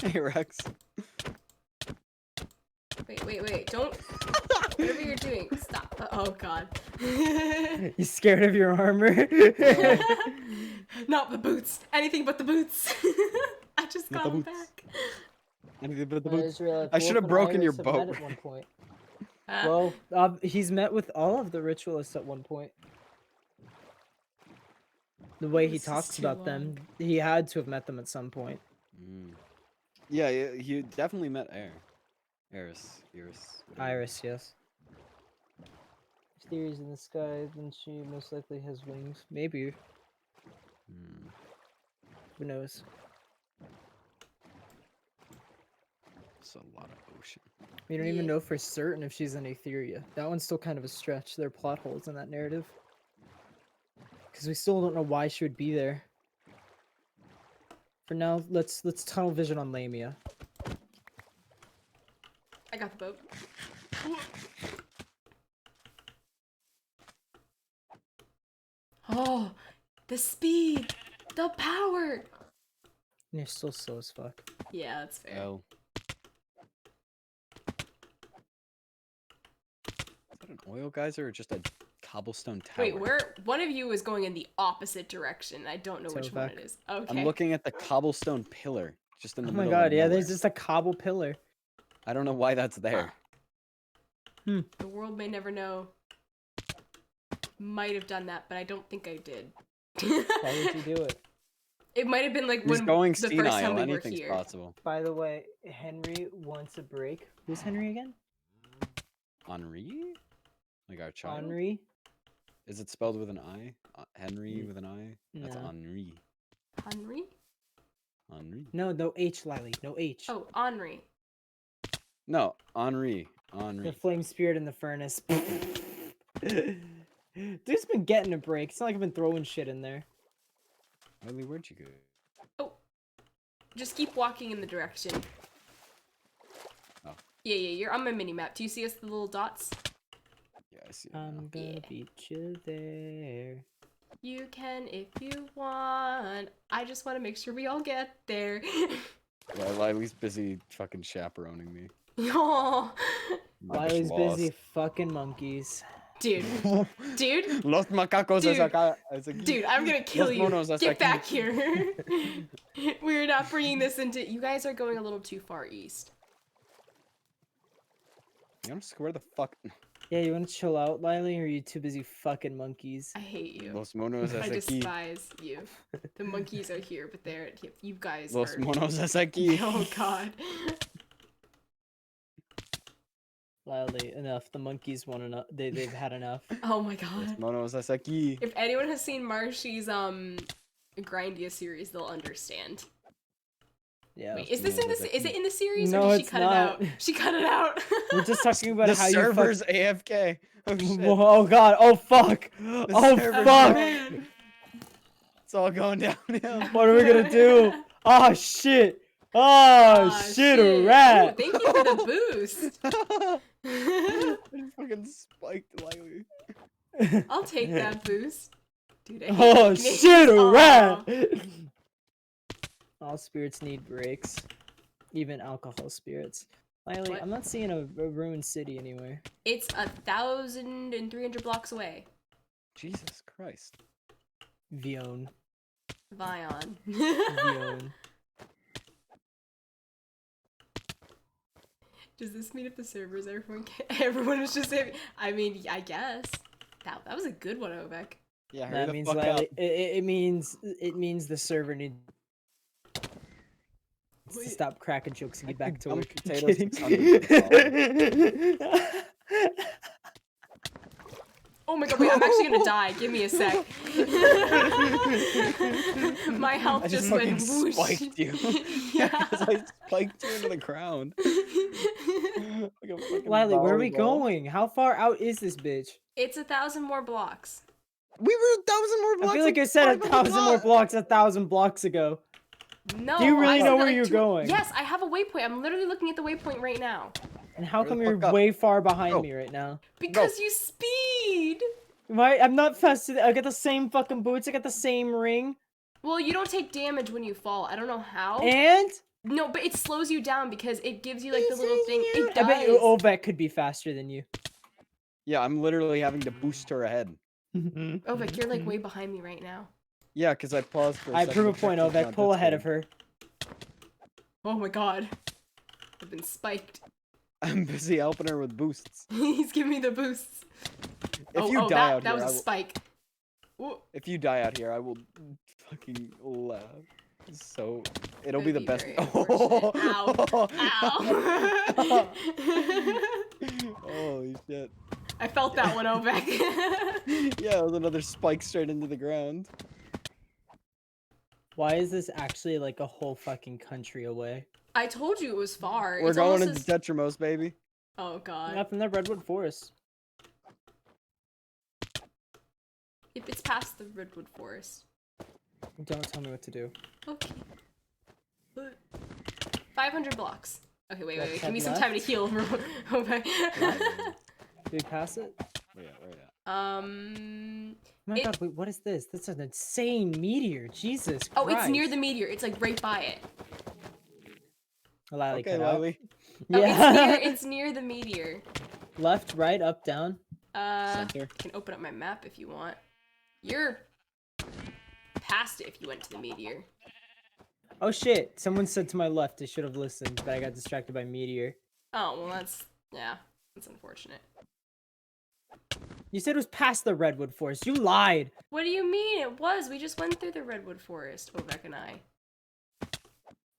[SPEAKER 3] Hey, Rex.
[SPEAKER 1] Wait. Don't. Whatever you're doing, stop. Oh god.
[SPEAKER 2] You scared of your armor?
[SPEAKER 1] Not the boots. Anything but the boots. I just
[SPEAKER 3] Not
[SPEAKER 1] got
[SPEAKER 3] the
[SPEAKER 1] them
[SPEAKER 3] boots.
[SPEAKER 1] back.
[SPEAKER 3] Anything but the
[SPEAKER 2] I
[SPEAKER 3] boots.
[SPEAKER 2] just realized
[SPEAKER 3] I should have
[SPEAKER 2] Wolf and
[SPEAKER 3] broken your
[SPEAKER 2] Iris have
[SPEAKER 3] boat.
[SPEAKER 2] met at one point.
[SPEAKER 1] Uh,
[SPEAKER 2] Well, he's met with all of the ritualists at one point. The way he
[SPEAKER 1] This is
[SPEAKER 2] talks
[SPEAKER 1] too
[SPEAKER 2] about them, he had to have met them at some point.
[SPEAKER 3] Mm. Yeah, you definitely met Iris. whatever.
[SPEAKER 2] Iris, yes. If theories in the sky, then she most likely has wings. Maybe.
[SPEAKER 3] Mm.
[SPEAKER 2] Who knows?
[SPEAKER 3] It's a lot of ocean.
[SPEAKER 2] We don't even
[SPEAKER 1] Yeah.
[SPEAKER 2] know for certain if she's in Etheria. That one's still kind of a stretch. There are plot holes in that narrative. Because we still don't know why she would be there. For now, let's tunnel vision on Lamia.
[SPEAKER 1] I got the boat. Oh, the speed, the power.
[SPEAKER 2] And you're still slow as fuck.
[SPEAKER 1] Yeah, that's fair.
[SPEAKER 3] Oh. Is that an oil geyser or just a cobblestone tower?
[SPEAKER 1] Wait, where? One of you is going in the opposite direction. I don't know which one
[SPEAKER 2] Tovak.
[SPEAKER 1] it is. Okay.
[SPEAKER 3] I'm looking at the cobblestone pillar just in the
[SPEAKER 2] Oh my
[SPEAKER 3] middle of
[SPEAKER 2] god, yeah, there's
[SPEAKER 3] nowhere.
[SPEAKER 2] just a cobble pillar.
[SPEAKER 3] I don't know why that's there.
[SPEAKER 1] The world may never know. Might have done that, but I don't think I did.
[SPEAKER 2] Why would you do it?
[SPEAKER 1] It might have been like
[SPEAKER 3] He's
[SPEAKER 1] when
[SPEAKER 3] going
[SPEAKER 1] the first
[SPEAKER 3] senile.
[SPEAKER 1] time we were
[SPEAKER 3] Anything's
[SPEAKER 1] here.
[SPEAKER 3] possible.
[SPEAKER 2] By the way, Henry wants a break. Who's Henry again?
[SPEAKER 3] Henri? Like our child?
[SPEAKER 2] Henry?
[SPEAKER 3] Is it spelled with an I? Henry with an I? That's
[SPEAKER 2] No.
[SPEAKER 3] Henri.
[SPEAKER 1] Henry?
[SPEAKER 3] Henri.
[SPEAKER 2] No H, Lilee. No H.
[SPEAKER 1] Oh, Henry.
[SPEAKER 3] No, Henri.
[SPEAKER 2] The
[SPEAKER 3] Henri.
[SPEAKER 2] flame spirit in the furnace. Dude's been getting a break. It's not like I've been throwing shit in there.
[SPEAKER 3] Riley, where'd you go?
[SPEAKER 1] Oh, just keep walking in the direction.
[SPEAKER 3] Oh.
[SPEAKER 1] Yeah, you're on my mini map. Do you see us, the little dots?
[SPEAKER 3] Yeah, I see it now.
[SPEAKER 2] I'm gonna
[SPEAKER 1] Yeah.
[SPEAKER 2] beat you there.
[SPEAKER 1] You can if you want. I just want to make sure we all get there.
[SPEAKER 3] Yeah, Lily's busy fucking chaperoning me.
[SPEAKER 1] Oh,
[SPEAKER 3] I'm
[SPEAKER 2] Lily's
[SPEAKER 3] lost.
[SPEAKER 2] busy fucking monkeys.
[SPEAKER 1] dude, dude,
[SPEAKER 3] Los macacos
[SPEAKER 1] Dude.
[SPEAKER 3] es aquí.
[SPEAKER 1] dude, I'm gonna kill
[SPEAKER 3] Los
[SPEAKER 1] you.
[SPEAKER 3] monos hasta
[SPEAKER 1] Get
[SPEAKER 3] aquí.
[SPEAKER 1] back here. We're not bringing this into. You guys are going a little too far east.
[SPEAKER 3] You know, where the fuck?
[SPEAKER 2] Yeah, you wanna chill out, Lilee, or are you too busy fucking monkeys?
[SPEAKER 1] I hate you.
[SPEAKER 3] Los monos es
[SPEAKER 1] I
[SPEAKER 3] aquí.
[SPEAKER 1] despise you. The monkeys are here, but they're you guys
[SPEAKER 3] Los
[SPEAKER 1] are.
[SPEAKER 3] monos es aquí.
[SPEAKER 1] Oh God.
[SPEAKER 2] Lilee, enough. The monkeys want enough. They've had enough.
[SPEAKER 1] Oh my
[SPEAKER 3] Los
[SPEAKER 1] God.
[SPEAKER 3] monos es aquí.
[SPEAKER 1] If anyone has seen Marshy's Grindia series, they'll understand.
[SPEAKER 2] Yeah.
[SPEAKER 1] Wait, is this in this? Is it in the series,
[SPEAKER 2] No,
[SPEAKER 1] or did she
[SPEAKER 2] it's
[SPEAKER 1] cut
[SPEAKER 2] not.
[SPEAKER 1] it out? She cut it out.
[SPEAKER 2] We're just talking about
[SPEAKER 3] The
[SPEAKER 2] how
[SPEAKER 3] server's AFK. Oh
[SPEAKER 2] you fuck.
[SPEAKER 3] shit.
[SPEAKER 2] Oh god. Oh fuck. Oh
[SPEAKER 3] server's
[SPEAKER 2] fuck.
[SPEAKER 1] man.
[SPEAKER 3] It's all going downhill.
[SPEAKER 2] What are we gonna do? Oh shit. Oh
[SPEAKER 1] Aw,
[SPEAKER 2] shit, a rat.
[SPEAKER 1] Ooh, thank you for the boost.
[SPEAKER 3] I fucking spiked Lily.
[SPEAKER 1] I'll take that boost. Dude, I hate
[SPEAKER 2] Oh
[SPEAKER 1] nicknames.
[SPEAKER 2] shit, a
[SPEAKER 1] Aw.
[SPEAKER 2] rat. All spirits need breaks. Even alcohol spirits. Lilee,
[SPEAKER 1] What?
[SPEAKER 2] I'm not seeing a ruined city anywhere.
[SPEAKER 1] It's 1,300 blocks away.
[SPEAKER 3] Jesus Christ.
[SPEAKER 2] Vion.
[SPEAKER 1] Vion.
[SPEAKER 2] Vion.
[SPEAKER 1] Does this mean if the servers everyone is just saying? I mean, I guess that was a good one, Ovek.
[SPEAKER 3] Yeah, hurry
[SPEAKER 2] That
[SPEAKER 3] the
[SPEAKER 2] means
[SPEAKER 3] fuck up.
[SPEAKER 2] Lilee, it means the server needs to stop cracking jokes and get back to
[SPEAKER 3] I'm
[SPEAKER 2] work.
[SPEAKER 3] potato
[SPEAKER 2] Kidding.
[SPEAKER 3] 600.
[SPEAKER 1] Oh my god, wait, I'm actually gonna die. Give me a sec. My health
[SPEAKER 3] I
[SPEAKER 1] just
[SPEAKER 3] fucking
[SPEAKER 1] went whoosh.
[SPEAKER 3] spiked you.
[SPEAKER 1] Yeah.
[SPEAKER 3] Because I spiked you into the ground. Like a fucking
[SPEAKER 2] Lilee, where are we
[SPEAKER 3] volleyball.
[SPEAKER 2] going? How far out is this bitch?
[SPEAKER 1] It's 1,000 more blocks.
[SPEAKER 3] We were 1,000 more blocks.
[SPEAKER 2] I feel like I said 1,000 more blocks 1,000 blocks ago.
[SPEAKER 1] No.
[SPEAKER 2] Do you really
[SPEAKER 1] I
[SPEAKER 2] know
[SPEAKER 1] said
[SPEAKER 2] where
[SPEAKER 1] like
[SPEAKER 2] you're going?
[SPEAKER 1] Yes, I have a waypoint. I'm literally looking at the waypoint right now.
[SPEAKER 2] And how
[SPEAKER 3] Hurry
[SPEAKER 2] come
[SPEAKER 3] the
[SPEAKER 2] you're
[SPEAKER 3] fuck up.
[SPEAKER 2] way far behind
[SPEAKER 3] Go.
[SPEAKER 2] me right now?
[SPEAKER 1] Because you speed.
[SPEAKER 2] Why? I'm not faster. I got the same fucking boots. I got the same ring.
[SPEAKER 1] Well, you don't take damage when you fall. I don't know how.
[SPEAKER 2] And
[SPEAKER 1] No, but it slows you down because it gives you like the little thing. It
[SPEAKER 2] I bet you
[SPEAKER 1] does.
[SPEAKER 2] Ovek could be faster than you.
[SPEAKER 3] Yeah, I'm literally having to boost her ahead.
[SPEAKER 1] Ovek, you're like way behind me right now.
[SPEAKER 3] Yeah, because I paused for a
[SPEAKER 2] I
[SPEAKER 3] second.
[SPEAKER 2] prove a
[SPEAKER 3] to
[SPEAKER 2] point,
[SPEAKER 3] check the
[SPEAKER 2] Ovek. Pull
[SPEAKER 3] contents
[SPEAKER 2] ahead of
[SPEAKER 3] page.
[SPEAKER 2] her.
[SPEAKER 1] Oh my god. I've been spiked.
[SPEAKER 3] I'm busy helping her with boosts.
[SPEAKER 1] He's giving me the boosts.
[SPEAKER 3] If you die out
[SPEAKER 1] that
[SPEAKER 3] here,
[SPEAKER 1] was
[SPEAKER 3] I
[SPEAKER 1] a
[SPEAKER 3] will,
[SPEAKER 1] spike. Ooh,
[SPEAKER 3] if you die out here, I will fucking laugh. So it'll be
[SPEAKER 1] That'd
[SPEAKER 3] the
[SPEAKER 1] be
[SPEAKER 3] best.
[SPEAKER 1] very unfortunate. Ow. Ow.
[SPEAKER 3] Holy shit.
[SPEAKER 1] I felt that one, Ovek.
[SPEAKER 3] Yeah, it was another spike straight into the ground.
[SPEAKER 2] Why is this actually like a whole fucking country away?
[SPEAKER 1] I told you it was far.
[SPEAKER 3] We're
[SPEAKER 1] It's
[SPEAKER 3] going
[SPEAKER 1] almost
[SPEAKER 3] into
[SPEAKER 1] as...
[SPEAKER 3] Tetramos, baby.
[SPEAKER 1] Oh god.
[SPEAKER 2] Not from the Redwood Forest.
[SPEAKER 1] If it's past the Redwood Forest.
[SPEAKER 2] Don't tell me what to do.
[SPEAKER 1] Okay. 500 blocks. Okay, wait.
[SPEAKER 2] Let's
[SPEAKER 1] Give me
[SPEAKER 2] head
[SPEAKER 1] some time to heal. Ovek.
[SPEAKER 2] Did we pass it?
[SPEAKER 3] Where at?
[SPEAKER 2] Oh my
[SPEAKER 1] It-
[SPEAKER 2] god, wait, what is this? That's an insane meteor. Jesus Christ.
[SPEAKER 1] Oh, it's near the meteor. It's like right by it.
[SPEAKER 2] Lilee,
[SPEAKER 3] Okay,
[SPEAKER 2] cut out.
[SPEAKER 3] Lilee.
[SPEAKER 1] Oh,
[SPEAKER 2] Yeah.
[SPEAKER 1] it's near the meteor.
[SPEAKER 2] Left, right, up, down.
[SPEAKER 3] Center.
[SPEAKER 1] Can open up my map if you want. You're past it if you went to the meteor.
[SPEAKER 2] Oh shit, someone said to my left. I should have listened, but I got distracted by meteor.
[SPEAKER 1] Oh, well that's unfortunate.
[SPEAKER 2] You said it was past the Redwood Forest. You lied.
[SPEAKER 1] What do you mean? It was. We just went through the Redwood Forest, Ovek and I.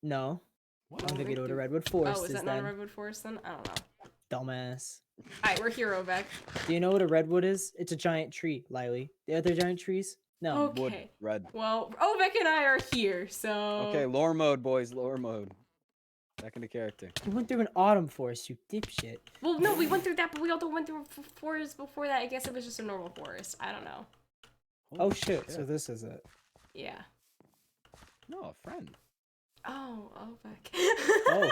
[SPEAKER 2] No.
[SPEAKER 3] What?
[SPEAKER 2] I don't think you know what a
[SPEAKER 1] through-
[SPEAKER 2] Redwood Forest
[SPEAKER 1] Oh, is
[SPEAKER 2] is
[SPEAKER 1] that not a
[SPEAKER 2] then.
[SPEAKER 1] Redwood Forest then? I don't know.
[SPEAKER 2] Dumbass.
[SPEAKER 1] Alright, we're here, Ovek.
[SPEAKER 2] Do you know what a redwood is? It's a giant tree, Lilee. The other giant trees? No.
[SPEAKER 1] Okay.
[SPEAKER 3] Wood. Red.
[SPEAKER 1] Well, Ovek and I are here, so...
[SPEAKER 3] Okay, lore mode, boys. Lore mode. Back into character.
[SPEAKER 2] You went through an autumn forest, you dipshit.
[SPEAKER 1] Well, no, we went through that, but we also went through a forest before that. I guess it was just a normal forest. I don't know.
[SPEAKER 2] Oh shit, so this is it.
[SPEAKER 1] Yeah.
[SPEAKER 3] No, a friend.
[SPEAKER 1] Oh, Ovek.
[SPEAKER 2] Oh.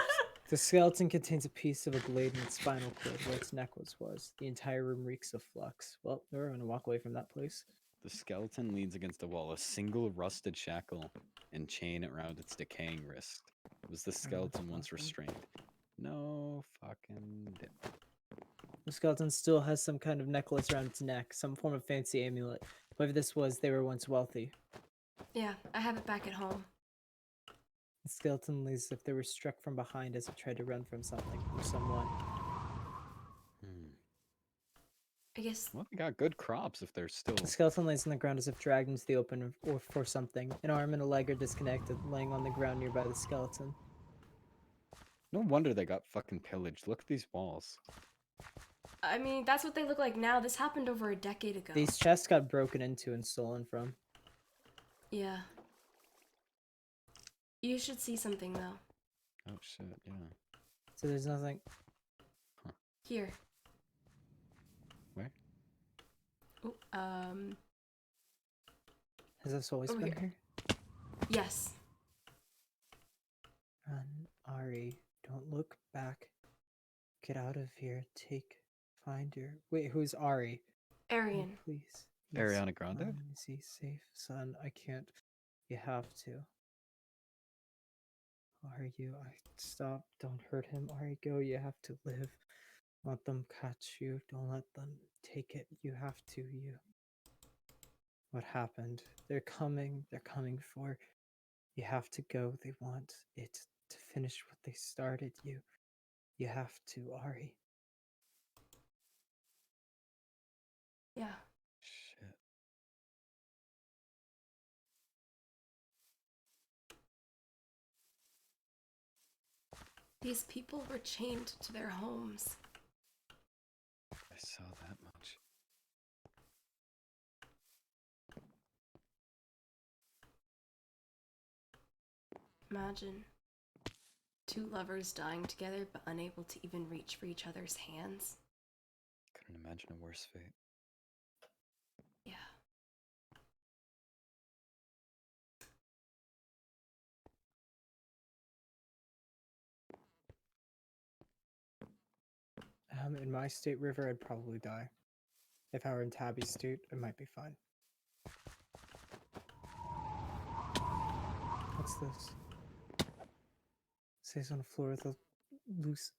[SPEAKER 2] The skeleton contains a piece of a blade in its spinal cord where its necklace was. The entire room reeks of flux. Well, we're gonna walk away from that place.
[SPEAKER 3] The skeleton leans against a wall, a single rusted shackle and chain around its decaying wrist. Was the skeleton once restrained? No fucking dip.
[SPEAKER 2] The skeleton still has some kind of necklace around its neck, some form of fancy amulet. Whoever this was, they were once wealthy.
[SPEAKER 1] Yeah, I have it back at home.
[SPEAKER 2] The skeleton lay as if they were struck from behind as it tried to run from something or someone.
[SPEAKER 1] I guess...
[SPEAKER 3] Well, they got good crops if they're still.
[SPEAKER 2] The skeleton lays on the ground as if dragged into the open or for something. An arm and a leg are disconnected, laying on the ground nearby the skeleton.
[SPEAKER 3] No wonder they got fucking pillaged. Look at these walls.
[SPEAKER 1] I mean, that's what they look like now. This happened over a decade ago.
[SPEAKER 2] These chests got broken into and stolen from.
[SPEAKER 1] Yeah. You should see something, though.
[SPEAKER 3] Oh shit, yeah.
[SPEAKER 2] So there's nothing.
[SPEAKER 1] Here.
[SPEAKER 3] Where?
[SPEAKER 1] Oh,
[SPEAKER 2] Has this always
[SPEAKER 1] Over
[SPEAKER 2] been
[SPEAKER 1] here.
[SPEAKER 2] here?
[SPEAKER 1] yes.
[SPEAKER 2] Run, Ari. Don't look back. Get out of here. Find your. Wait, who's Ari? Oh,
[SPEAKER 1] Arian.
[SPEAKER 2] please.
[SPEAKER 3] Ariana Grande?
[SPEAKER 2] Run, is he safe? Son, I can't. You have to. Ari, stop. Don't hurt him. Ari, go. You have to live. Let them catch you. Don't let them take it. You have to. What happened? They're coming. They're coming for. You have to go. They want it to finish what they started. You have to, Ari.
[SPEAKER 1] Yeah.
[SPEAKER 3] Shit.
[SPEAKER 1] These people were chained to their homes.
[SPEAKER 3] I saw that much.
[SPEAKER 1] Imagine two lovers dying together but unable to even reach for each other's hands.
[SPEAKER 3] Couldn't imagine a worse fate.
[SPEAKER 1] Yeah.
[SPEAKER 2] In my state, River, I'd probably die. If I were in Tabby's state, it might be fine. What's this? It says on the floor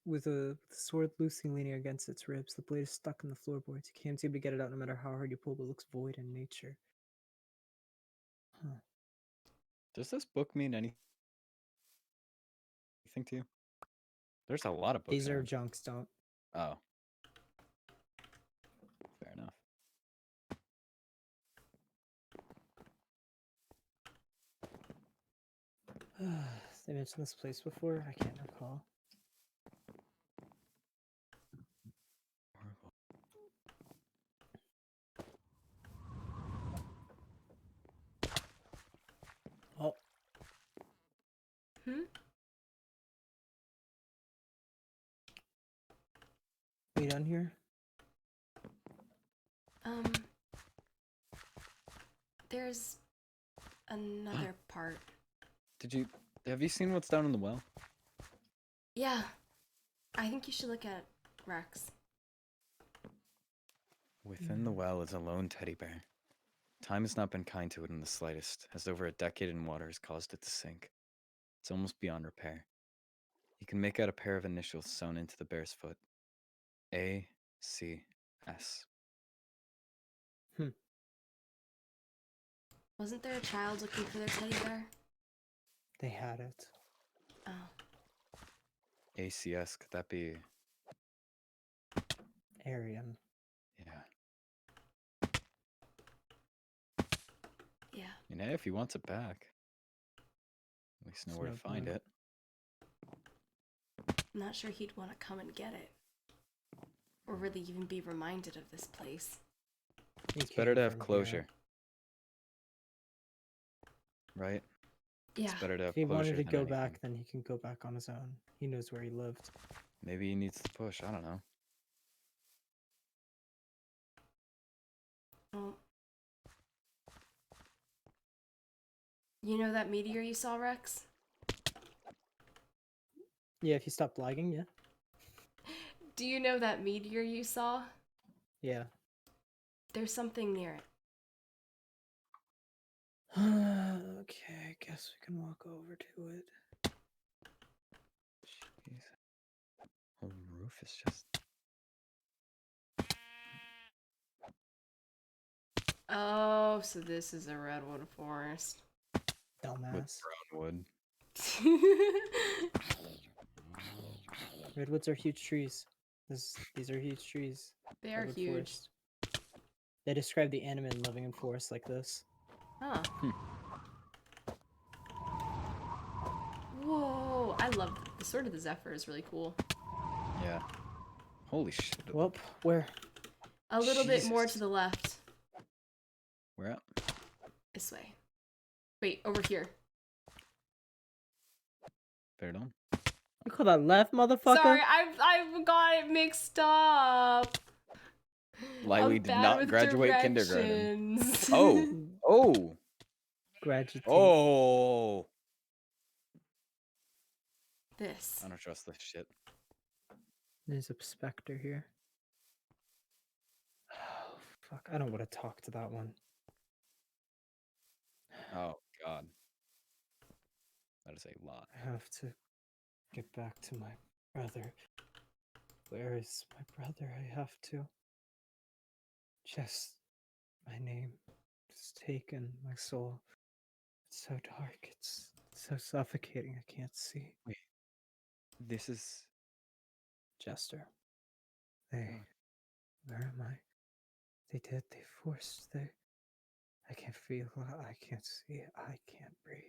[SPEAKER 2] with a sword loosely leaning against its ribs. The blade is stuck in the floorboards. You can't seem to get it out no matter how hard you pull, but it looks void in nature. Huh.
[SPEAKER 3] Does this book mean anything to you? There's a lot of books.
[SPEAKER 2] These are
[SPEAKER 3] around.
[SPEAKER 2] junks, don't.
[SPEAKER 3] Oh. Fair enough.
[SPEAKER 2] They mentioned this place before? I can't recall.
[SPEAKER 3] Horrible.
[SPEAKER 2] Oh.
[SPEAKER 1] Hmm?
[SPEAKER 2] We done here?
[SPEAKER 1] There's another part.
[SPEAKER 3] Have you seen what's down in the well?
[SPEAKER 1] Yeah. I think you should look at Rex.
[SPEAKER 3] Within the well is a lone teddy bear. Time has not been kind to it in the slightest, as over a decade in water has caused it to sink. It's almost beyond repair. You can make out a pair of initials sewn into the bear's foot. A.C.S.
[SPEAKER 1] Wasn't there a child looking for their teddy bear?
[SPEAKER 2] They had it.
[SPEAKER 1] Oh.
[SPEAKER 3] A.C.S. Could that be?
[SPEAKER 2] Arian.
[SPEAKER 3] Yeah.
[SPEAKER 1] Yeah.
[SPEAKER 3] You know, if he wants it back, at least know where to
[SPEAKER 2] Snow
[SPEAKER 3] find
[SPEAKER 2] Blue.
[SPEAKER 3] it.
[SPEAKER 1] I'm not sure he'd want to come and get it. Or really even be reminded of this place.
[SPEAKER 3] It's better to have closure. Right?
[SPEAKER 1] Yeah.
[SPEAKER 3] It's better to have
[SPEAKER 2] If he
[SPEAKER 3] closure
[SPEAKER 2] wanted to
[SPEAKER 3] than
[SPEAKER 2] go
[SPEAKER 3] anything.
[SPEAKER 2] back, then he can go back on his own. He knows where he lived.
[SPEAKER 3] Maybe he needs to push. I don't know.
[SPEAKER 1] Oh. You know that meteor you saw, Rex?
[SPEAKER 2] Yeah, if you stop lagging, yeah.
[SPEAKER 1] Do you know that meteor you saw?
[SPEAKER 2] Yeah.
[SPEAKER 1] There's something near it.
[SPEAKER 2] Okay, I guess we can walk over to it.
[SPEAKER 3] Jeez. Whole roof is just.
[SPEAKER 1] Oh, so this is a redwood forest.
[SPEAKER 2] Dumbass.
[SPEAKER 3] With brown wood.
[SPEAKER 2] Redwoods are huge trees. These are huge trees.
[SPEAKER 1] They are
[SPEAKER 2] Redwood
[SPEAKER 1] huge.
[SPEAKER 2] forest. They describe the animal living in forests like this.
[SPEAKER 1] Huh. Whoa, I love the Sword of the Zephyr is really cool.
[SPEAKER 3] Yeah. Holy shit.
[SPEAKER 2] Whoop, where?
[SPEAKER 1] A little bit more
[SPEAKER 3] Jesus.
[SPEAKER 1] to the left.
[SPEAKER 3] Where at?
[SPEAKER 1] This way. Wait, over here.
[SPEAKER 3] Pardon?
[SPEAKER 2] You call that left, motherfucker?
[SPEAKER 1] Sorry, I've got it mixed up.
[SPEAKER 3] Lilee
[SPEAKER 1] I'm
[SPEAKER 3] did
[SPEAKER 1] bad
[SPEAKER 3] not
[SPEAKER 1] with
[SPEAKER 3] graduate kindergarten.
[SPEAKER 1] directions.
[SPEAKER 3] Oh! Oh!
[SPEAKER 2] Graduate.
[SPEAKER 3] Oh!
[SPEAKER 1] This.
[SPEAKER 3] I don't trust this shit.
[SPEAKER 2] There's a specter here. Oh, fuck. I don't want to talk to that one.
[SPEAKER 3] Oh, God. That is a lot.
[SPEAKER 2] I have to get back to my brother. Where is my brother? I have to. Just my name is taken, my soul. It's so dark. It's so suffocating. I can't see.
[SPEAKER 3] Wait. This is.
[SPEAKER 2] Jester. They.
[SPEAKER 3] God.
[SPEAKER 2] Where am I? They did. They forced. They. I can't feel. I can't see. I can't breathe.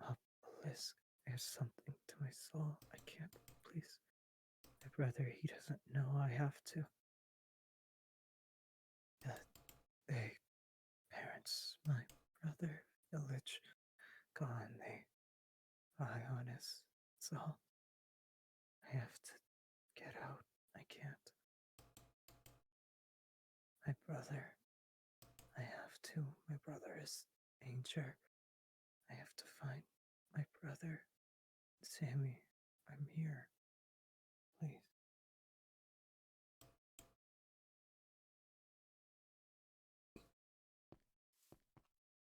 [SPEAKER 2] Obelisk. There's something to my soul. I can't. Please. My brother, he doesn't know I have to. They. Parents. My brother. Village. Gone. They. Eye on us. It's all. I have to get out. I can't. My brother. I have to. My brother is danger. I have to find my brother. Sammy, I'm here. Please.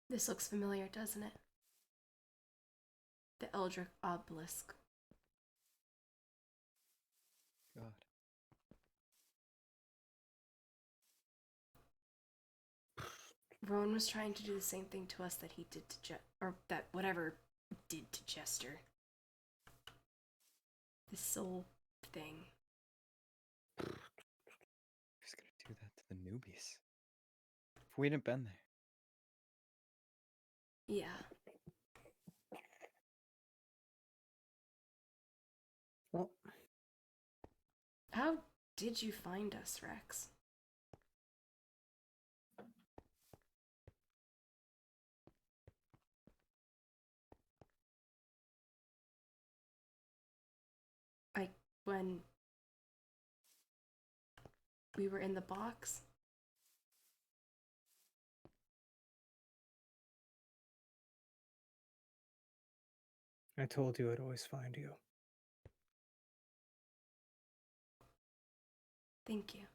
[SPEAKER 1] This looks familiar, doesn't it? The Eldritch Obelisk.
[SPEAKER 3] God.
[SPEAKER 1] Rowan was trying to do the same thing to us that he did to or that whatever did to Jester. The soul thing.
[SPEAKER 3] Who's gonna do that to the newbies? If we hadn't been there.
[SPEAKER 1] Yeah.
[SPEAKER 2] Well,
[SPEAKER 1] How did you find us, Rex? Like when we were in the box?
[SPEAKER 2] I told you I'd always find you.
[SPEAKER 1] Thank you.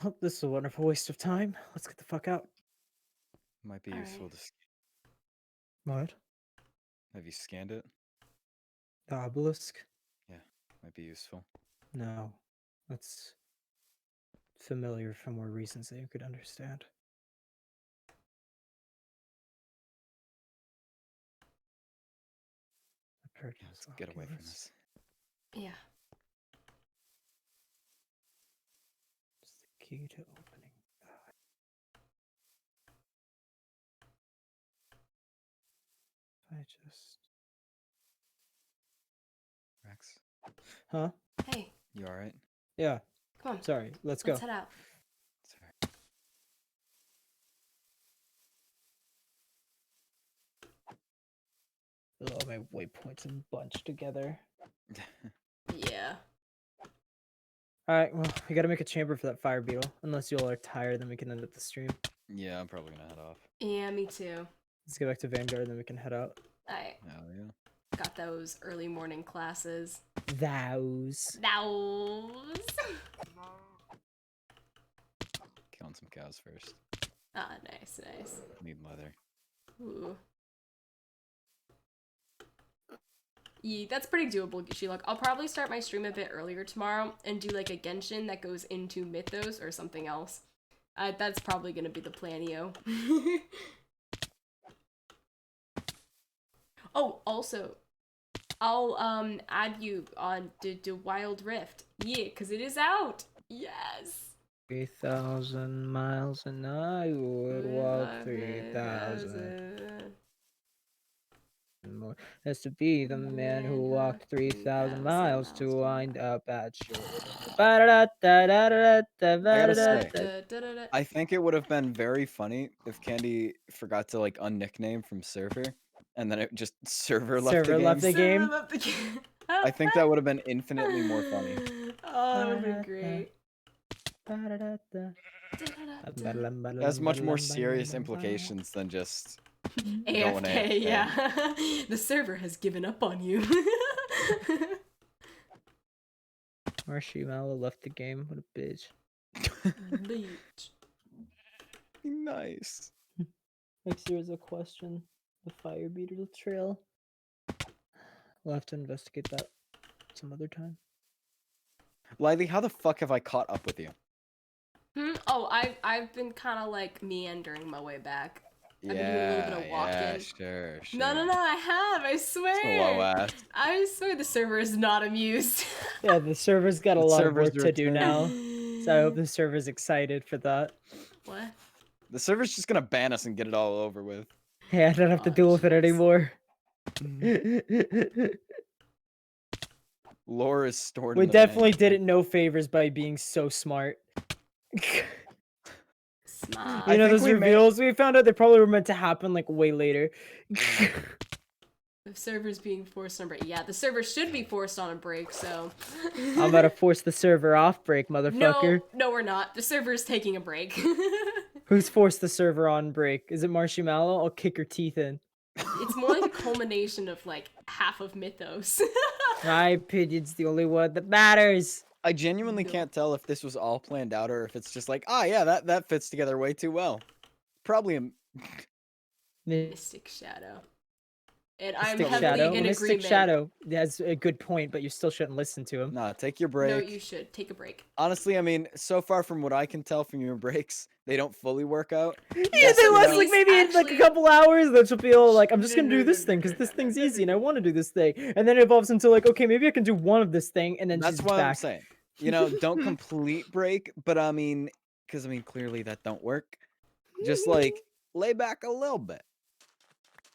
[SPEAKER 2] Oh, this is a wonderful waste of time. Let's get the fuck out.
[SPEAKER 3] Might be
[SPEAKER 1] All
[SPEAKER 3] useful
[SPEAKER 1] right.
[SPEAKER 3] to.
[SPEAKER 2] What?
[SPEAKER 3] Have you scanned it?
[SPEAKER 2] The obelisk?
[SPEAKER 3] Yeah, might be useful.
[SPEAKER 2] No. That's familiar for more reasons that you could understand. I've heard
[SPEAKER 3] Yeah,
[SPEAKER 2] of
[SPEAKER 3] let's get away from
[SPEAKER 2] Oculus.
[SPEAKER 3] this.
[SPEAKER 1] Yeah.
[SPEAKER 2] It's the key to opening. God. If I just.
[SPEAKER 3] Rex,
[SPEAKER 2] Huh?
[SPEAKER 1] Hey,
[SPEAKER 3] you alright?
[SPEAKER 2] Yeah.
[SPEAKER 1] come on.
[SPEAKER 2] Sorry. Let's
[SPEAKER 1] Let's
[SPEAKER 2] go.
[SPEAKER 1] head out.
[SPEAKER 3] Sorry.
[SPEAKER 2] All my waypoints are bunched together.
[SPEAKER 1] Yeah.
[SPEAKER 2] Alright, well, we gotta make a chamber for that fire beetle. Unless you all are tired, then we can end up the stream.
[SPEAKER 3] Yeah, I'm probably gonna head off.
[SPEAKER 1] Yeah, me too.
[SPEAKER 2] Let's get back to Vanguard, and then we can head out.
[SPEAKER 1] I
[SPEAKER 3] Hell yeah.
[SPEAKER 1] got those early morning classes.
[SPEAKER 2] Those.
[SPEAKER 3] Killing some cows first.
[SPEAKER 1] Ah, nice, nice.
[SPEAKER 3] Need leather.
[SPEAKER 1] Ooh. Yeah, that's pretty doable, Sheila. I'll probably start my stream a bit earlier tomorrow and do like a Genshin that goes into Mythos or something else. That's probably gonna be the plan-io. Oh, also, I'll add you on the Wild Rift. Yeah, cause it is out. Yes.
[SPEAKER 2] 3,000 miles, and I would walk 3,000 more. As to be the man who walked 3,000 miles to wind up at shore.
[SPEAKER 3] I gotta say, I think it would have been very funny if Candy forgot to like unnickname from server, and then it just server left the game. I think that would have been infinitely more funny.
[SPEAKER 1] Oh, that would be great.
[SPEAKER 3] It has much more serious implications than just
[SPEAKER 1] AFK, yeah. The server has given up on you.
[SPEAKER 2] Marshmallow left the game. What a bitch.
[SPEAKER 1] Bitch.
[SPEAKER 3] Nice.
[SPEAKER 2] Next there is a question. The fire beetle trail. We'll have to investigate that some other time.
[SPEAKER 3] Lilee, how the fuck have I caught up with you?
[SPEAKER 1] Oh, I've been kind of like meandering my way back.
[SPEAKER 3] Yeah,
[SPEAKER 1] I've been doing a little bit of
[SPEAKER 3] yeah,
[SPEAKER 1] walking.
[SPEAKER 3] sure.
[SPEAKER 1] No, I have. I swear.
[SPEAKER 3] Slow ass.
[SPEAKER 1] I swear the server is not amused.
[SPEAKER 2] Yeah, the server's got a
[SPEAKER 3] The
[SPEAKER 2] lot of
[SPEAKER 3] server's
[SPEAKER 2] work to do
[SPEAKER 3] returning.
[SPEAKER 2] now. So I hope the server's excited for that.
[SPEAKER 1] What?
[SPEAKER 3] The server's just gonna ban us and get it all over with.
[SPEAKER 2] Hey, I don't have to
[SPEAKER 1] Oh,
[SPEAKER 2] deal with it
[SPEAKER 1] jeez.
[SPEAKER 2] anymore.
[SPEAKER 3] Lore is stored.
[SPEAKER 2] We
[SPEAKER 3] in the
[SPEAKER 2] definitely
[SPEAKER 3] bank.
[SPEAKER 2] did it no favors by being so smart.
[SPEAKER 1] Smart.
[SPEAKER 2] You
[SPEAKER 3] I
[SPEAKER 2] know
[SPEAKER 3] think
[SPEAKER 2] those
[SPEAKER 3] we may-
[SPEAKER 2] reveals we found out they probably were meant to happen like way later.
[SPEAKER 1] The server's being forced on a break. Yeah, the server should be forced on a break, so.
[SPEAKER 2] I'm about to force the server off break, motherfucker.
[SPEAKER 1] No, we're not. The server's taking a break.
[SPEAKER 2] Who's forced the server on break? Is it Marshmallow? I'll kick her teeth in.
[SPEAKER 1] It's more like a culmination of like half of Mythos.
[SPEAKER 2] My opinion's the only one that matters.
[SPEAKER 3] I genuinely
[SPEAKER 1] No.
[SPEAKER 3] can't tell if this was all planned out or if it's just like, ah, yeah, that fits together way too well. Probably a
[SPEAKER 1] Mystic Shadow. And I'm
[SPEAKER 2] Mystic
[SPEAKER 1] heavily
[SPEAKER 2] Shadow.
[SPEAKER 1] in
[SPEAKER 2] Mystic
[SPEAKER 1] agreement.
[SPEAKER 2] Shadow has a good point, but you still shouldn't listen to him.
[SPEAKER 3] Nah, take your
[SPEAKER 1] No,
[SPEAKER 3] break.
[SPEAKER 1] you should take a break.
[SPEAKER 3] Honestly, I mean, so far from what I can tell from your breaks, they don't fully work out.
[SPEAKER 2] Yeah,
[SPEAKER 1] Yes,
[SPEAKER 2] they
[SPEAKER 1] and
[SPEAKER 2] last
[SPEAKER 1] no.
[SPEAKER 2] like maybe in, like a
[SPEAKER 1] Actually-
[SPEAKER 2] couple hours. Then she'll feel like I'm just
[SPEAKER 1] No,
[SPEAKER 2] gonna do
[SPEAKER 1] no,
[SPEAKER 2] this
[SPEAKER 1] no,
[SPEAKER 2] thing
[SPEAKER 1] no,
[SPEAKER 2] because
[SPEAKER 1] no,
[SPEAKER 2] this
[SPEAKER 1] no,
[SPEAKER 2] thing's
[SPEAKER 1] no, no,
[SPEAKER 2] easy and I
[SPEAKER 1] no.
[SPEAKER 2] want to do this thing, and then it evolves into like, okay, maybe I can do one of this thing, and then
[SPEAKER 3] That's
[SPEAKER 2] she's
[SPEAKER 3] what
[SPEAKER 2] back.
[SPEAKER 3] I'm saying. You know, don't complete break, but I mean, because I mean, clearly that don't work. Just like lay back a little bit.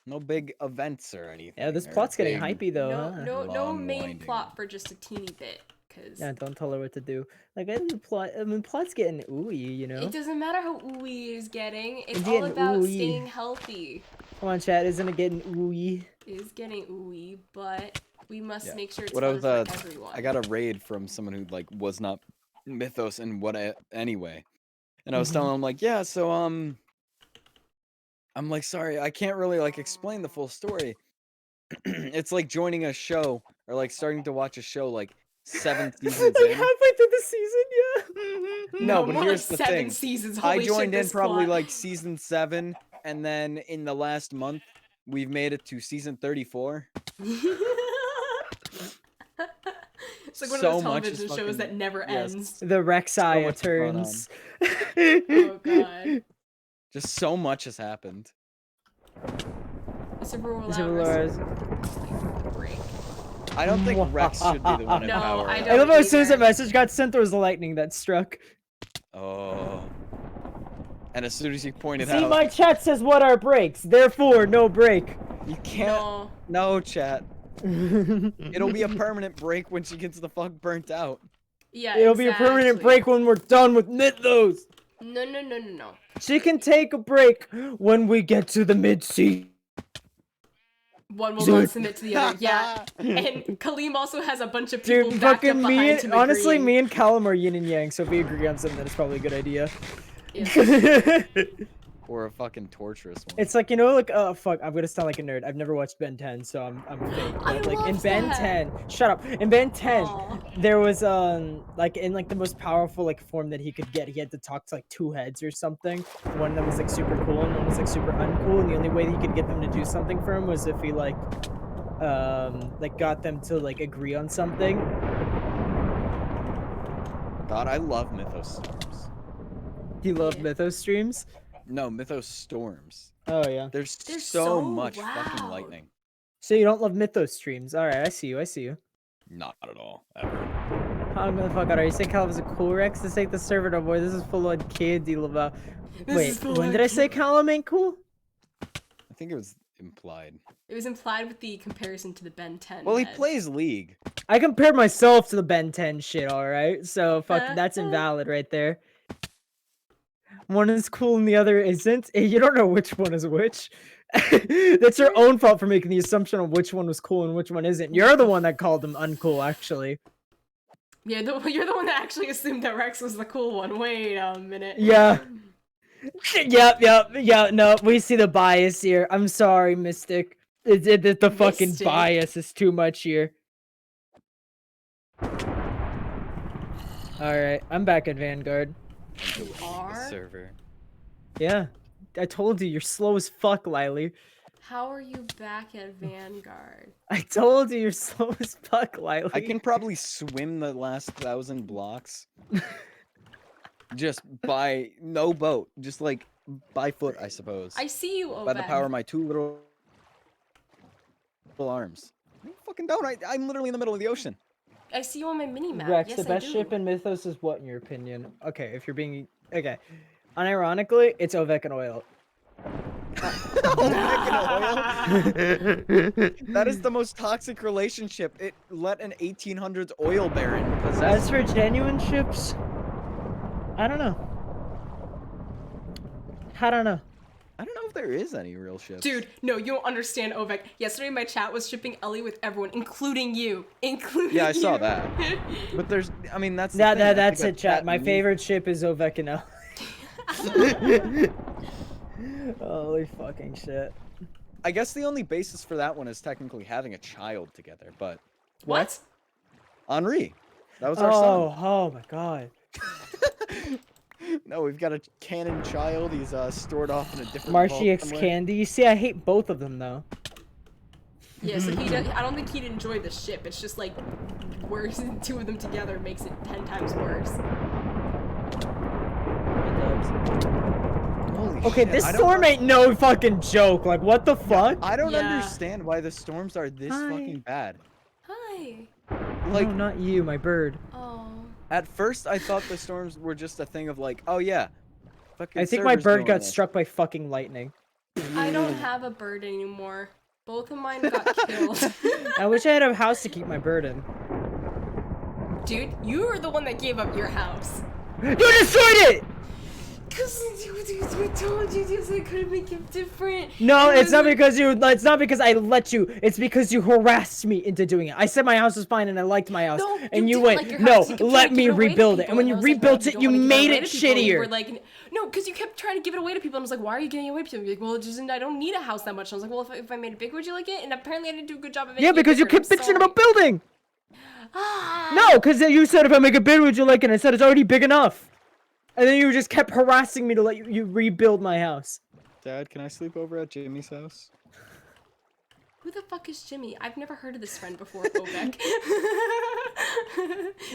[SPEAKER 3] No big events or anything.
[SPEAKER 2] Yeah, this
[SPEAKER 3] or
[SPEAKER 2] plot's getting
[SPEAKER 3] big-
[SPEAKER 2] hypey though.
[SPEAKER 1] No,
[SPEAKER 2] Huh?
[SPEAKER 1] no main
[SPEAKER 3] long-winding.
[SPEAKER 1] plot for just a teeny bit, because
[SPEAKER 2] Yeah, don't tell her what to do. Like I didn't plot. I mean, plot's getting ooey, you know.
[SPEAKER 1] it doesn't matter how ooey is getting. It's
[SPEAKER 2] It's
[SPEAKER 1] all
[SPEAKER 2] getting
[SPEAKER 1] about
[SPEAKER 2] ooey.
[SPEAKER 1] staying healthy.
[SPEAKER 2] Come on, chat, isn't it getting ooey?
[SPEAKER 1] It is getting ooey, but we must
[SPEAKER 3] Yeah.
[SPEAKER 1] make sure it's
[SPEAKER 3] What I
[SPEAKER 1] fun
[SPEAKER 3] was,
[SPEAKER 1] for everyone.
[SPEAKER 3] I got a raid from someone who like was not Mythos and anyway, and I was telling him like, yeah, so I'm like, sorry, I can't really like explain the full story. It's like joining a show or like starting to watch a show like 7 seasons
[SPEAKER 2] It's like
[SPEAKER 3] in.
[SPEAKER 2] halfway through the season, yeah.
[SPEAKER 3] No, but
[SPEAKER 1] more
[SPEAKER 3] here's
[SPEAKER 1] like
[SPEAKER 3] the
[SPEAKER 1] 7
[SPEAKER 3] thing.
[SPEAKER 1] seasons.
[SPEAKER 3] I
[SPEAKER 1] Holy
[SPEAKER 3] joined
[SPEAKER 1] shit,
[SPEAKER 3] in
[SPEAKER 1] this
[SPEAKER 3] probably
[SPEAKER 1] plot.
[SPEAKER 3] like season 7, and then in the last month, we've made it to season 34.
[SPEAKER 1] It's like one
[SPEAKER 3] So
[SPEAKER 1] of those
[SPEAKER 3] much is
[SPEAKER 1] television shows that
[SPEAKER 3] fucking-
[SPEAKER 1] never
[SPEAKER 3] yes.
[SPEAKER 1] ends.
[SPEAKER 2] The Rexia
[SPEAKER 3] much going on.
[SPEAKER 2] turns.
[SPEAKER 1] Oh god.
[SPEAKER 3] Just so much has happened.
[SPEAKER 1] The server will
[SPEAKER 2] Server
[SPEAKER 1] allow
[SPEAKER 2] will
[SPEAKER 1] us to break.
[SPEAKER 3] I don't think Rex should be the one in
[SPEAKER 1] No,
[SPEAKER 3] power.
[SPEAKER 1] I
[SPEAKER 2] I
[SPEAKER 1] don't
[SPEAKER 2] love how as soon as that
[SPEAKER 1] either.
[SPEAKER 2] message got sent, there was the lightning that struck.
[SPEAKER 3] Oh. And as soon as you pointed
[SPEAKER 2] See,
[SPEAKER 3] out,
[SPEAKER 2] my chat says what are breaks, therefore no break.
[SPEAKER 3] you can't. No, chat. It'll be a permanent break when she gets the fuck burnt out.
[SPEAKER 1] Yeah,
[SPEAKER 2] It'll be a permanent
[SPEAKER 1] exactly.
[SPEAKER 2] break when we're done with Mythos.
[SPEAKER 1] No.
[SPEAKER 2] She can take a break when we get to the mid-sea.
[SPEAKER 1] One will not submit to the other. Yeah. And Kaleem also has a bunch of people
[SPEAKER 2] Dude,
[SPEAKER 1] backed up
[SPEAKER 2] fucking
[SPEAKER 1] behind
[SPEAKER 2] me,
[SPEAKER 1] him
[SPEAKER 2] honestly,
[SPEAKER 1] agreeing.
[SPEAKER 2] me and Callum are yin and yang, so if we agree on something, then it's probably a good idea.
[SPEAKER 1] Yeah.
[SPEAKER 3] Or a fucking torturous one.
[SPEAKER 2] It's like, you know, like, oh, fuck, I'm gonna sound like a nerd. I've never watched Ben 10, so I'm fake.
[SPEAKER 1] I
[SPEAKER 2] But, like, in
[SPEAKER 1] love
[SPEAKER 2] Ben
[SPEAKER 1] that.
[SPEAKER 2] 10, shut up. In Ben 10,
[SPEAKER 1] Aw.
[SPEAKER 2] there was, like, in, like, the most powerful, like, form that he could get, he had to talk to, like, 2 heads or something. One of them was, like, super cool, and one was, like, super uncool, and the only way he could get them to do something for him was if he, like, got them to, like, agree on something.
[SPEAKER 3] God, I love Mythos Storms.
[SPEAKER 2] He loved
[SPEAKER 1] Yeah.
[SPEAKER 2] Mythos streams.
[SPEAKER 3] No, Mythos Storms.
[SPEAKER 2] Oh, yeah.
[SPEAKER 3] There's
[SPEAKER 1] They're
[SPEAKER 3] so
[SPEAKER 1] so
[SPEAKER 3] much fucking
[SPEAKER 1] loud.
[SPEAKER 3] lightning.
[SPEAKER 2] So you don't love Mythos streams. Alright, I see you.
[SPEAKER 3] Not at all. Ever.
[SPEAKER 2] I'm gonna fuck out. Are you saying Callum is a cool Rex? This ain't the server, no boy. This is full on kid deal about.
[SPEAKER 1] This
[SPEAKER 2] Wait,
[SPEAKER 1] is full
[SPEAKER 2] when
[SPEAKER 1] on
[SPEAKER 2] did I say
[SPEAKER 1] kid.
[SPEAKER 2] Callum ain't cool?
[SPEAKER 3] I think it was implied.
[SPEAKER 1] It was implied with the comparison to the Ben 10.
[SPEAKER 3] Well, he
[SPEAKER 1] head.
[SPEAKER 3] plays League.
[SPEAKER 2] I compared myself to the Ben 10 shit, alright? So, fuck, that's invalid right there. One is cool and the other isn't. You don't know which one is which. That's your own fault for making the assumption of which one was cool and which one isn't. You're the one that called him uncool, actually.
[SPEAKER 1] Yeah, you're the one that actually assumed that Rex was the cool one. Wait a minute.
[SPEAKER 2] Yeah. Yep. No, we see the bias here. I'm sorry, Mystic. The fucking
[SPEAKER 1] Mystic.
[SPEAKER 2] bias is too much here. Alright, I'm back at Vanguard.
[SPEAKER 3] I'm deleting the
[SPEAKER 1] are?
[SPEAKER 3] server.
[SPEAKER 2] Yeah. I told you, you're slow as fuck, Lilee.
[SPEAKER 1] How are you back at Vanguard?
[SPEAKER 2] I told you, you're slow as fuck, Lilee.
[SPEAKER 3] I can probably swim the last 1,000 blocks. Just by no boat, just like by foot, I suppose.
[SPEAKER 1] I see you,
[SPEAKER 3] By the power
[SPEAKER 1] Ovek.
[SPEAKER 3] of my 2 little arms. No, fucking don't. I'm literally in the middle of the ocean.
[SPEAKER 1] I see you on my mini map.
[SPEAKER 2] Rex,
[SPEAKER 1] Yes,
[SPEAKER 2] the best
[SPEAKER 1] I do.
[SPEAKER 2] ship in Mythos is what, in your opinion? Okay, if you're being... Okay. Unironically, it's Ovek and Oil.
[SPEAKER 3] That is the most toxic relationship. It let an 1800s oil baron possess.
[SPEAKER 2] As for genuine ships, I don't know. I don't know.
[SPEAKER 3] I don't know if there is any real ships.
[SPEAKER 1] Dude, no, you don't understand, Ovek. Yesterday, my chat was shipping Ellie with everyone, including you. Including
[SPEAKER 3] Yeah, I saw
[SPEAKER 1] you.
[SPEAKER 3] that. But there's, I mean, that's the thing. I think
[SPEAKER 2] That's
[SPEAKER 3] a
[SPEAKER 2] it, chat. My
[SPEAKER 3] moved-
[SPEAKER 2] favorite ship is Ovek and El. Holy fucking shit.
[SPEAKER 3] I guess the only basis for that one is technically having a child together, but
[SPEAKER 1] What?
[SPEAKER 3] Henri, that was our
[SPEAKER 2] Oh my god.
[SPEAKER 3] son. No, we've got a canon child. He's stored off in a different
[SPEAKER 2] Marshy
[SPEAKER 3] vault
[SPEAKER 2] X
[SPEAKER 3] somewhere.
[SPEAKER 2] Candy. You see, I hate both of them though.
[SPEAKER 1] Yeah, so he does, I don't think he'd enjoy the ship. It's just like, working 2 of them together makes it 10 times worse.
[SPEAKER 3] Holy
[SPEAKER 2] Okay,
[SPEAKER 3] shit,
[SPEAKER 2] this
[SPEAKER 3] I don't
[SPEAKER 2] storm
[SPEAKER 3] know-
[SPEAKER 2] ain't no fucking joke. Like, what the fuck?
[SPEAKER 3] I don't
[SPEAKER 1] Yeah.
[SPEAKER 3] understand why the storms are this
[SPEAKER 2] Hi.
[SPEAKER 3] fucking bad.
[SPEAKER 1] Hi.
[SPEAKER 3] Like,
[SPEAKER 2] No, not you, my bird.
[SPEAKER 1] Oh.
[SPEAKER 3] at first I thought the storms were just a thing of like, oh yeah, fucking
[SPEAKER 2] I think my
[SPEAKER 3] servers
[SPEAKER 2] bird
[SPEAKER 3] doing
[SPEAKER 2] got
[SPEAKER 3] this.
[SPEAKER 2] struck by fucking lightning.
[SPEAKER 1] I don't have a bird anymore. Both of mine got killed.
[SPEAKER 2] I wish I had a house to keep my bird in.
[SPEAKER 1] Dude, you were the one that gave up your house.
[SPEAKER 2] You destroyed it!
[SPEAKER 1] Cause we told you this, I couldn't make it different.
[SPEAKER 2] No,
[SPEAKER 1] It
[SPEAKER 2] it's not
[SPEAKER 1] was-
[SPEAKER 2] because you. It's not because I let you. It's because you harassed me into doing it. I said my house was fine and I liked my house,
[SPEAKER 1] No,
[SPEAKER 2] and you
[SPEAKER 1] didn't
[SPEAKER 2] went,
[SPEAKER 1] like your
[SPEAKER 2] no,
[SPEAKER 1] house. You kept trying
[SPEAKER 2] let
[SPEAKER 1] to
[SPEAKER 2] me
[SPEAKER 1] give it away to
[SPEAKER 2] rebuild it.
[SPEAKER 1] people,
[SPEAKER 2] And when
[SPEAKER 1] I
[SPEAKER 2] you
[SPEAKER 1] was like,
[SPEAKER 2] rebuilt
[SPEAKER 1] you
[SPEAKER 2] it,
[SPEAKER 1] don't
[SPEAKER 2] you
[SPEAKER 1] wanna give
[SPEAKER 2] made
[SPEAKER 1] away
[SPEAKER 2] it
[SPEAKER 1] to people. You were
[SPEAKER 2] shittier.
[SPEAKER 1] like, no, because you kept trying to give it away to people. And I was like, why are you giving it away to people? You're like, well, I don't need a house that much. I was like, well, if I made it big, would you like it? And apparently I didn't do a good job of making
[SPEAKER 2] Yeah,
[SPEAKER 1] it
[SPEAKER 2] because you
[SPEAKER 1] bigger.
[SPEAKER 2] kept bitching about building.
[SPEAKER 1] Ah.
[SPEAKER 2] No, because you said if I make it big, would you like it? And I said it's already big enough. And then you just kept harassing me to let you rebuild my house.
[SPEAKER 3] Dad, can I sleep over at Jimmy's house?
[SPEAKER 1] Who the fuck is Jimmy? I've never heard of this friend before, Ovek.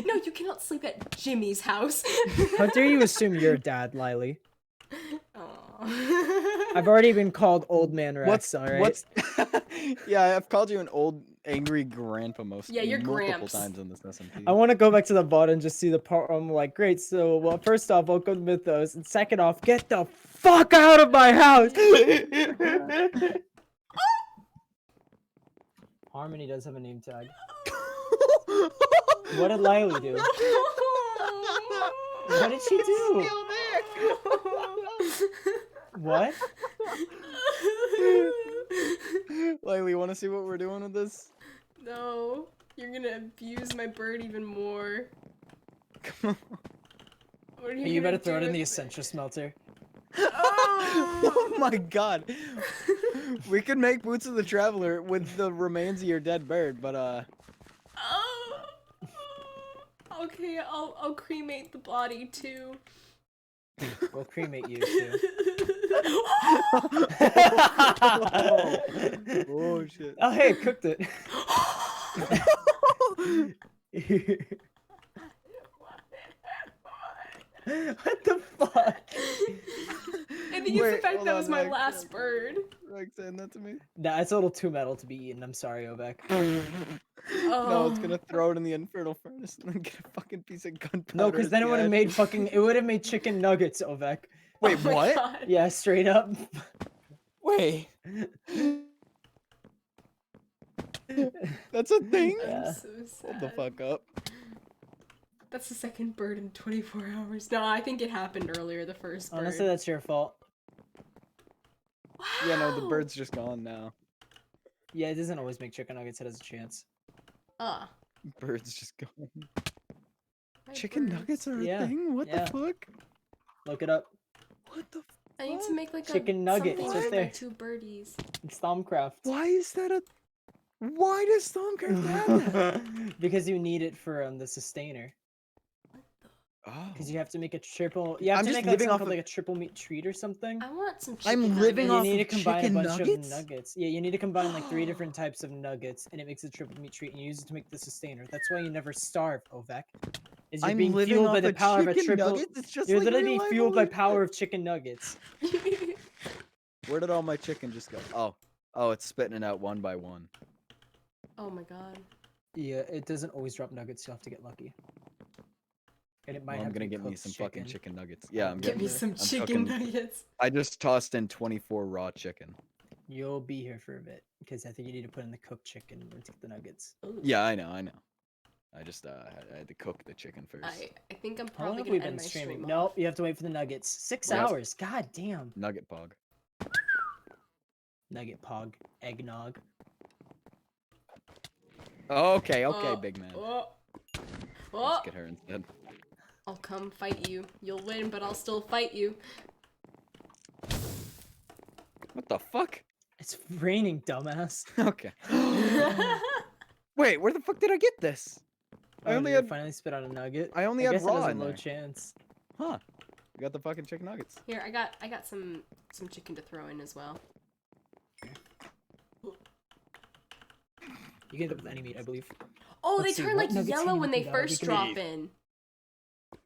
[SPEAKER 1] No, you cannot sleep at Jimmy's house.
[SPEAKER 2] How dare you assume you're dad, Lilee?
[SPEAKER 1] Aw.
[SPEAKER 2] I've already been called old man Rex, alright?
[SPEAKER 3] What's? Yeah, I've called you an old, angry grandpa
[SPEAKER 1] Yeah, you're
[SPEAKER 3] multiple
[SPEAKER 1] Gramps.
[SPEAKER 3] times in this SMP.
[SPEAKER 2] I want to go back to the bot and just see the part where I'm like, great, so, well, first off, welcome to Mythos, and second off, get the fuck out of my house! Harmony does have a name tag. What did Lilee do? What did she do? What?
[SPEAKER 3] Lilee, want to see what we're doing with this?
[SPEAKER 1] No, you're gonna abuse my bird even more.
[SPEAKER 3] Come on.
[SPEAKER 1] What are
[SPEAKER 2] You
[SPEAKER 1] gonna
[SPEAKER 2] better throw it
[SPEAKER 1] do
[SPEAKER 2] in the
[SPEAKER 1] with
[SPEAKER 2] Essentia smelter.
[SPEAKER 3] Oh my god. We could make Boots of the Traveler with the remains of your dead bird, but
[SPEAKER 1] Oh. Okay, I'll cremate the body too.
[SPEAKER 2] We'll cremate you too.
[SPEAKER 3] oh shit.
[SPEAKER 2] Oh hey, cooked it. What the fuck?
[SPEAKER 1] I think it's the
[SPEAKER 3] Wait,
[SPEAKER 1] fact
[SPEAKER 3] hold
[SPEAKER 1] that
[SPEAKER 3] on,
[SPEAKER 1] was my
[SPEAKER 3] Rex.
[SPEAKER 1] last bird.
[SPEAKER 3] Rex, send that to me.
[SPEAKER 2] Nah, it's a little too metal to be eaten. I'm sorry, Ovek.
[SPEAKER 3] No, it's
[SPEAKER 1] Oh.
[SPEAKER 3] gonna throw it in the infernal furnace and then get a fucking piece of gunpowder.
[SPEAKER 2] No, because
[SPEAKER 3] at
[SPEAKER 2] then it
[SPEAKER 3] the
[SPEAKER 2] would have
[SPEAKER 3] end.
[SPEAKER 2] made fucking. It would have made chicken nuggets, Ovek.
[SPEAKER 3] Wait,
[SPEAKER 1] Oh my
[SPEAKER 3] what?
[SPEAKER 1] God.
[SPEAKER 2] Yeah, straight up.
[SPEAKER 3] Wait. That's a thing?
[SPEAKER 1] I'm
[SPEAKER 2] Yeah.
[SPEAKER 1] so
[SPEAKER 3] Hold the
[SPEAKER 1] sad.
[SPEAKER 3] fuck up.
[SPEAKER 1] That's the second bird in 24 hours. No, I think it happened earlier, the first bird.
[SPEAKER 2] Honestly, that's your fault.
[SPEAKER 3] Yeah, no, the
[SPEAKER 1] Wow.
[SPEAKER 3] bird's just gone now.
[SPEAKER 2] Yeah, it doesn't always make chicken nuggets. It has a chance.
[SPEAKER 1] Ah.
[SPEAKER 3] Bird's just gone.
[SPEAKER 1] my
[SPEAKER 3] Chicken
[SPEAKER 1] birds.
[SPEAKER 3] nuggets are a
[SPEAKER 2] Yeah,
[SPEAKER 3] thing? What
[SPEAKER 2] yeah.
[SPEAKER 3] the fuck?
[SPEAKER 2] Look it up.
[SPEAKER 3] What the
[SPEAKER 1] I need to make like
[SPEAKER 2] Chicken
[SPEAKER 1] a
[SPEAKER 2] nuggets
[SPEAKER 1] something
[SPEAKER 2] right
[SPEAKER 1] with
[SPEAKER 2] there.
[SPEAKER 1] my 2 birdies.
[SPEAKER 2] It's Thaumcraft.
[SPEAKER 3] Why is that a? Why does Stormcraft have that?
[SPEAKER 2] Because you need it for the sustainer.
[SPEAKER 3] Oh.
[SPEAKER 2] Because you have to make a triple. You have
[SPEAKER 3] I'm
[SPEAKER 2] to
[SPEAKER 3] just
[SPEAKER 2] make like
[SPEAKER 3] living
[SPEAKER 2] something
[SPEAKER 3] off
[SPEAKER 2] called
[SPEAKER 3] of-
[SPEAKER 2] like a triple meat treat or something.
[SPEAKER 1] I want some
[SPEAKER 3] I'm
[SPEAKER 1] chicken
[SPEAKER 3] living
[SPEAKER 2] And you
[SPEAKER 3] off
[SPEAKER 2] need to
[SPEAKER 3] of
[SPEAKER 2] combine a
[SPEAKER 3] chicken
[SPEAKER 2] bunch
[SPEAKER 3] nuggets?
[SPEAKER 2] of nuggets. Yeah, you need to combine like 3 different types of nuggets, and it makes a triple meat treat, and you use it to make the sustainer. That's why you never starve, Ovek. Is you're
[SPEAKER 3] I'm
[SPEAKER 2] being
[SPEAKER 3] living
[SPEAKER 2] fueled
[SPEAKER 3] off
[SPEAKER 2] by the
[SPEAKER 3] of
[SPEAKER 2] power of a
[SPEAKER 3] chicken
[SPEAKER 2] triple.
[SPEAKER 3] nuggets? It's just
[SPEAKER 2] You're
[SPEAKER 3] like
[SPEAKER 2] literally
[SPEAKER 3] real
[SPEAKER 2] being
[SPEAKER 3] life
[SPEAKER 2] fueled by
[SPEAKER 3] over
[SPEAKER 2] power
[SPEAKER 3] here.
[SPEAKER 2] of chicken nuggets.
[SPEAKER 3] Where did all my chicken just go? Oh, it's spitting it out one by one.
[SPEAKER 1] Oh my god.
[SPEAKER 2] Yeah, it doesn't always drop nuggets. You'll have to get lucky. And it might
[SPEAKER 3] Well, I'm
[SPEAKER 2] have to
[SPEAKER 3] gonna
[SPEAKER 2] be
[SPEAKER 3] get me
[SPEAKER 2] cooked
[SPEAKER 3] some fucking
[SPEAKER 2] chicken.
[SPEAKER 3] chicken nuggets. Yeah, I'm
[SPEAKER 1] Get
[SPEAKER 3] getting.
[SPEAKER 1] me some
[SPEAKER 3] I'm
[SPEAKER 1] chicken
[SPEAKER 3] cooking-
[SPEAKER 1] nuggets.
[SPEAKER 3] I just tossed in 24 raw chicken.
[SPEAKER 2] You'll be here for a bit because I think you need to put in the cooked chicken and take the nuggets.
[SPEAKER 1] Ooh.
[SPEAKER 3] Yeah, I know. I just I had to cook the chicken first.
[SPEAKER 1] I think I'm
[SPEAKER 2] How long
[SPEAKER 1] probably
[SPEAKER 2] have
[SPEAKER 1] gonna
[SPEAKER 2] we
[SPEAKER 1] end
[SPEAKER 2] been
[SPEAKER 1] my
[SPEAKER 2] streaming?
[SPEAKER 1] stream.
[SPEAKER 2] Nope, you have to wait for the nuggets. 6
[SPEAKER 3] Yep.
[SPEAKER 2] hours. God damn.
[SPEAKER 3] Nugget pog.
[SPEAKER 2] Nugget pog. Eggnog.
[SPEAKER 3] Okay, okay,
[SPEAKER 1] Oh,
[SPEAKER 3] big man.
[SPEAKER 1] Oh. Oh.
[SPEAKER 3] Let's get her instead.
[SPEAKER 1] I'll come fight you. You'll win, but I'll still fight you.
[SPEAKER 3] What the fuck?
[SPEAKER 2] It's raining, dumbass.
[SPEAKER 3] Okay. Wait, where the fuck did I get this? I
[SPEAKER 2] Oh,
[SPEAKER 3] only
[SPEAKER 2] did
[SPEAKER 3] had.
[SPEAKER 2] you finally spit out a nugget.
[SPEAKER 3] I only
[SPEAKER 2] I
[SPEAKER 3] had
[SPEAKER 2] guess it
[SPEAKER 3] raw
[SPEAKER 2] has a
[SPEAKER 3] in
[SPEAKER 2] low
[SPEAKER 3] there.
[SPEAKER 2] chance.
[SPEAKER 3] Huh? You got the fucking chicken nuggets.
[SPEAKER 1] Here, I got some chicken to throw in as well.
[SPEAKER 2] You can get it with any meat, I believe.
[SPEAKER 1] Oh,
[SPEAKER 2] Let's
[SPEAKER 1] they
[SPEAKER 2] see,
[SPEAKER 1] turn
[SPEAKER 2] what
[SPEAKER 1] like
[SPEAKER 2] nuggets
[SPEAKER 1] yellow
[SPEAKER 2] can
[SPEAKER 1] when
[SPEAKER 2] you
[SPEAKER 1] they
[SPEAKER 2] put out?
[SPEAKER 1] first
[SPEAKER 2] You can
[SPEAKER 1] drop
[SPEAKER 3] make-
[SPEAKER 1] in.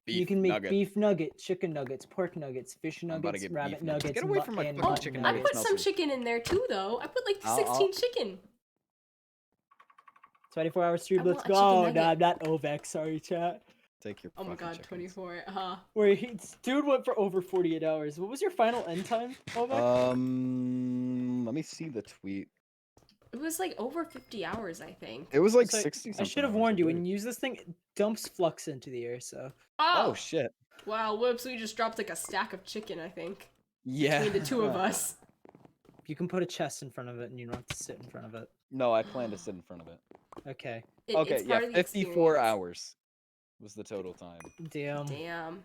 [SPEAKER 2] You can make
[SPEAKER 3] nugget.
[SPEAKER 2] beef nugget, chicken nuggets, pork nuggets, fish
[SPEAKER 3] I'm about to
[SPEAKER 2] nuggets,
[SPEAKER 3] get
[SPEAKER 2] rabbit
[SPEAKER 3] beef nuggets.
[SPEAKER 2] nuggets,
[SPEAKER 3] Get away from my
[SPEAKER 2] and
[SPEAKER 3] fucking
[SPEAKER 2] mutton
[SPEAKER 3] chicken
[SPEAKER 1] I
[SPEAKER 3] nuggets.
[SPEAKER 1] put
[SPEAKER 2] nuggets.
[SPEAKER 1] some
[SPEAKER 3] smells
[SPEAKER 1] chicken in there too, though. I put like
[SPEAKER 3] I'll-
[SPEAKER 1] 16 chicken.
[SPEAKER 2] 24-hour stream,
[SPEAKER 1] I
[SPEAKER 2] let's
[SPEAKER 1] want a chicken
[SPEAKER 2] go.
[SPEAKER 1] nugget.
[SPEAKER 2] Nah, I'm not Ovek, sorry, chat.
[SPEAKER 3] Take your.
[SPEAKER 1] Oh my
[SPEAKER 3] fucking
[SPEAKER 1] god,
[SPEAKER 3] chickens.
[SPEAKER 1] 24.
[SPEAKER 2] Wait, dude went for over 48 hours. What was your final end time, Ovek?
[SPEAKER 3] Let me see the tweet.
[SPEAKER 1] It was like over 50 hours, I think.
[SPEAKER 3] It was like
[SPEAKER 2] So,
[SPEAKER 3] 60.
[SPEAKER 2] I should have warned you, when you use this thing, it dumps flux into the air, so.
[SPEAKER 3] Oh shit.
[SPEAKER 1] Wow, whoops, we just dropped like a stack of chicken, I think.
[SPEAKER 3] Yeah.
[SPEAKER 1] Between the two of us.
[SPEAKER 2] You can put a chest in front of it and you don't have to sit in front of it.
[SPEAKER 3] No, I plan to sit in front of it.
[SPEAKER 2] Okay.
[SPEAKER 3] Okay,
[SPEAKER 1] It's
[SPEAKER 3] yeah,
[SPEAKER 1] part of the
[SPEAKER 3] 54
[SPEAKER 1] experience.
[SPEAKER 3] hours was the total time.
[SPEAKER 2] Damn.
[SPEAKER 1] Damn.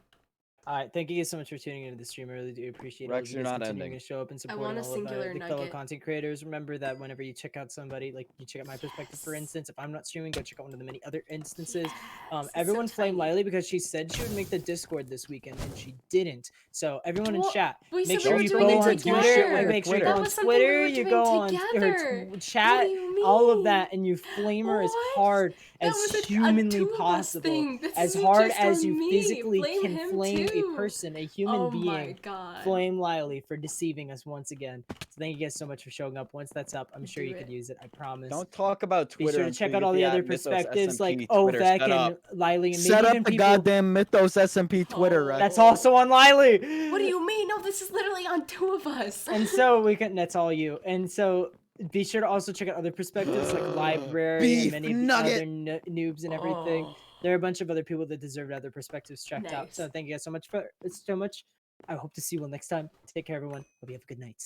[SPEAKER 2] Alright, thank you guys so much for tuning into the stream. I really do appreciate
[SPEAKER 3] Rex,
[SPEAKER 2] all of you
[SPEAKER 3] you're
[SPEAKER 2] guys
[SPEAKER 3] not
[SPEAKER 2] continuing
[SPEAKER 3] ending.
[SPEAKER 2] to show up and
[SPEAKER 1] I
[SPEAKER 2] supporting
[SPEAKER 1] want a
[SPEAKER 2] all of
[SPEAKER 1] singular
[SPEAKER 2] the fellow
[SPEAKER 1] nugget.
[SPEAKER 2] content creators. Remember that whenever you check out somebody, like you check out my perspective, for instance, if I'm not streaming, go check out one of the many other instances.
[SPEAKER 1] Yes, it's
[SPEAKER 2] Everyone
[SPEAKER 1] so
[SPEAKER 2] flame
[SPEAKER 1] tiny.
[SPEAKER 2] Lilee because she said she would make the Discord this weekend and she didn't. So everyone in
[SPEAKER 1] Well,
[SPEAKER 2] chat,
[SPEAKER 1] we
[SPEAKER 2] make
[SPEAKER 1] said we
[SPEAKER 2] sure
[SPEAKER 1] were
[SPEAKER 2] you
[SPEAKER 1] doing
[SPEAKER 2] go
[SPEAKER 1] it
[SPEAKER 2] on
[SPEAKER 1] together.
[SPEAKER 2] Twitter. Make sure you
[SPEAKER 3] That
[SPEAKER 2] go on
[SPEAKER 1] was something we
[SPEAKER 2] Twitter.
[SPEAKER 1] were
[SPEAKER 2] You
[SPEAKER 1] doing
[SPEAKER 2] go on
[SPEAKER 1] together.
[SPEAKER 2] chat.
[SPEAKER 1] What do you
[SPEAKER 2] All of
[SPEAKER 1] mean?
[SPEAKER 2] that, and you flame her as
[SPEAKER 1] What?
[SPEAKER 2] hard
[SPEAKER 1] That
[SPEAKER 2] as
[SPEAKER 1] was a
[SPEAKER 2] humanly
[SPEAKER 1] two of us
[SPEAKER 2] possible.
[SPEAKER 1] thing. This
[SPEAKER 2] As
[SPEAKER 1] isn't
[SPEAKER 2] hard
[SPEAKER 1] just
[SPEAKER 2] as
[SPEAKER 1] on
[SPEAKER 2] you
[SPEAKER 1] me.
[SPEAKER 2] physically
[SPEAKER 1] Blame
[SPEAKER 2] can
[SPEAKER 1] him
[SPEAKER 2] flame
[SPEAKER 1] too.
[SPEAKER 2] a person, a human
[SPEAKER 1] Oh
[SPEAKER 2] being.
[SPEAKER 1] my god.
[SPEAKER 2] Flame Lilee for deceiving us once again. So thank you guys so much for showing up. Once that's up, I'm sure
[SPEAKER 1] Do
[SPEAKER 2] you
[SPEAKER 1] it.
[SPEAKER 2] could use it. I promise.
[SPEAKER 3] Don't talk about
[SPEAKER 2] Be
[SPEAKER 3] Twitter
[SPEAKER 2] sure to
[SPEAKER 3] until
[SPEAKER 2] check
[SPEAKER 3] you
[SPEAKER 2] out
[SPEAKER 3] get
[SPEAKER 2] all the other
[SPEAKER 3] Mythos
[SPEAKER 2] perspectives like
[SPEAKER 3] SMP Twitter.
[SPEAKER 2] Ovek
[SPEAKER 3] Shut
[SPEAKER 2] and
[SPEAKER 3] up.
[SPEAKER 2] Lilee and
[SPEAKER 3] Set
[SPEAKER 2] maybe
[SPEAKER 3] up
[SPEAKER 2] even
[SPEAKER 3] the
[SPEAKER 2] people.
[SPEAKER 3] goddamn Mythos SMP Twitter,
[SPEAKER 1] Oh.
[SPEAKER 3] Rex.
[SPEAKER 2] That's also on Lilee.
[SPEAKER 1] What do you mean? No, this is literally on two of us.
[SPEAKER 2] And so we can. That's all you. And so be sure to also check out other perspectives like Library
[SPEAKER 3] Beef
[SPEAKER 2] and many of the
[SPEAKER 3] nugget.
[SPEAKER 2] other noobs and everything.
[SPEAKER 1] Oh.
[SPEAKER 2] There are a bunch of other people that deserve other perspectives checked out. So
[SPEAKER 1] Nice.
[SPEAKER 2] thank you guys so much for so much. I hope to see you all next time. Take care, everyone. Hope you have a good night.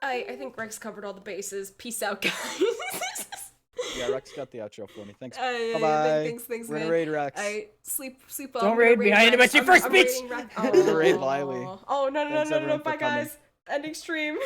[SPEAKER 1] I think Rex covered all the bases. Peace out, guys.
[SPEAKER 3] Yeah, Rex got the outro for me. Thanks.
[SPEAKER 1] Yeah,
[SPEAKER 3] Bye-bye.
[SPEAKER 1] Thanks,
[SPEAKER 3] We're
[SPEAKER 1] man.
[SPEAKER 3] gonna raid Rex.
[SPEAKER 1] I sleep
[SPEAKER 2] Don't
[SPEAKER 1] well. I'm gonna
[SPEAKER 2] raid me, I
[SPEAKER 1] Rex.
[SPEAKER 2] interrupt your first
[SPEAKER 1] I'm
[SPEAKER 2] speech!
[SPEAKER 1] raiding Rex.
[SPEAKER 3] I'm gonna raid Lilee.
[SPEAKER 1] Oh no,
[SPEAKER 3] Thanks, everyone, for
[SPEAKER 1] bye
[SPEAKER 3] coming.
[SPEAKER 1] guys. Ending stream.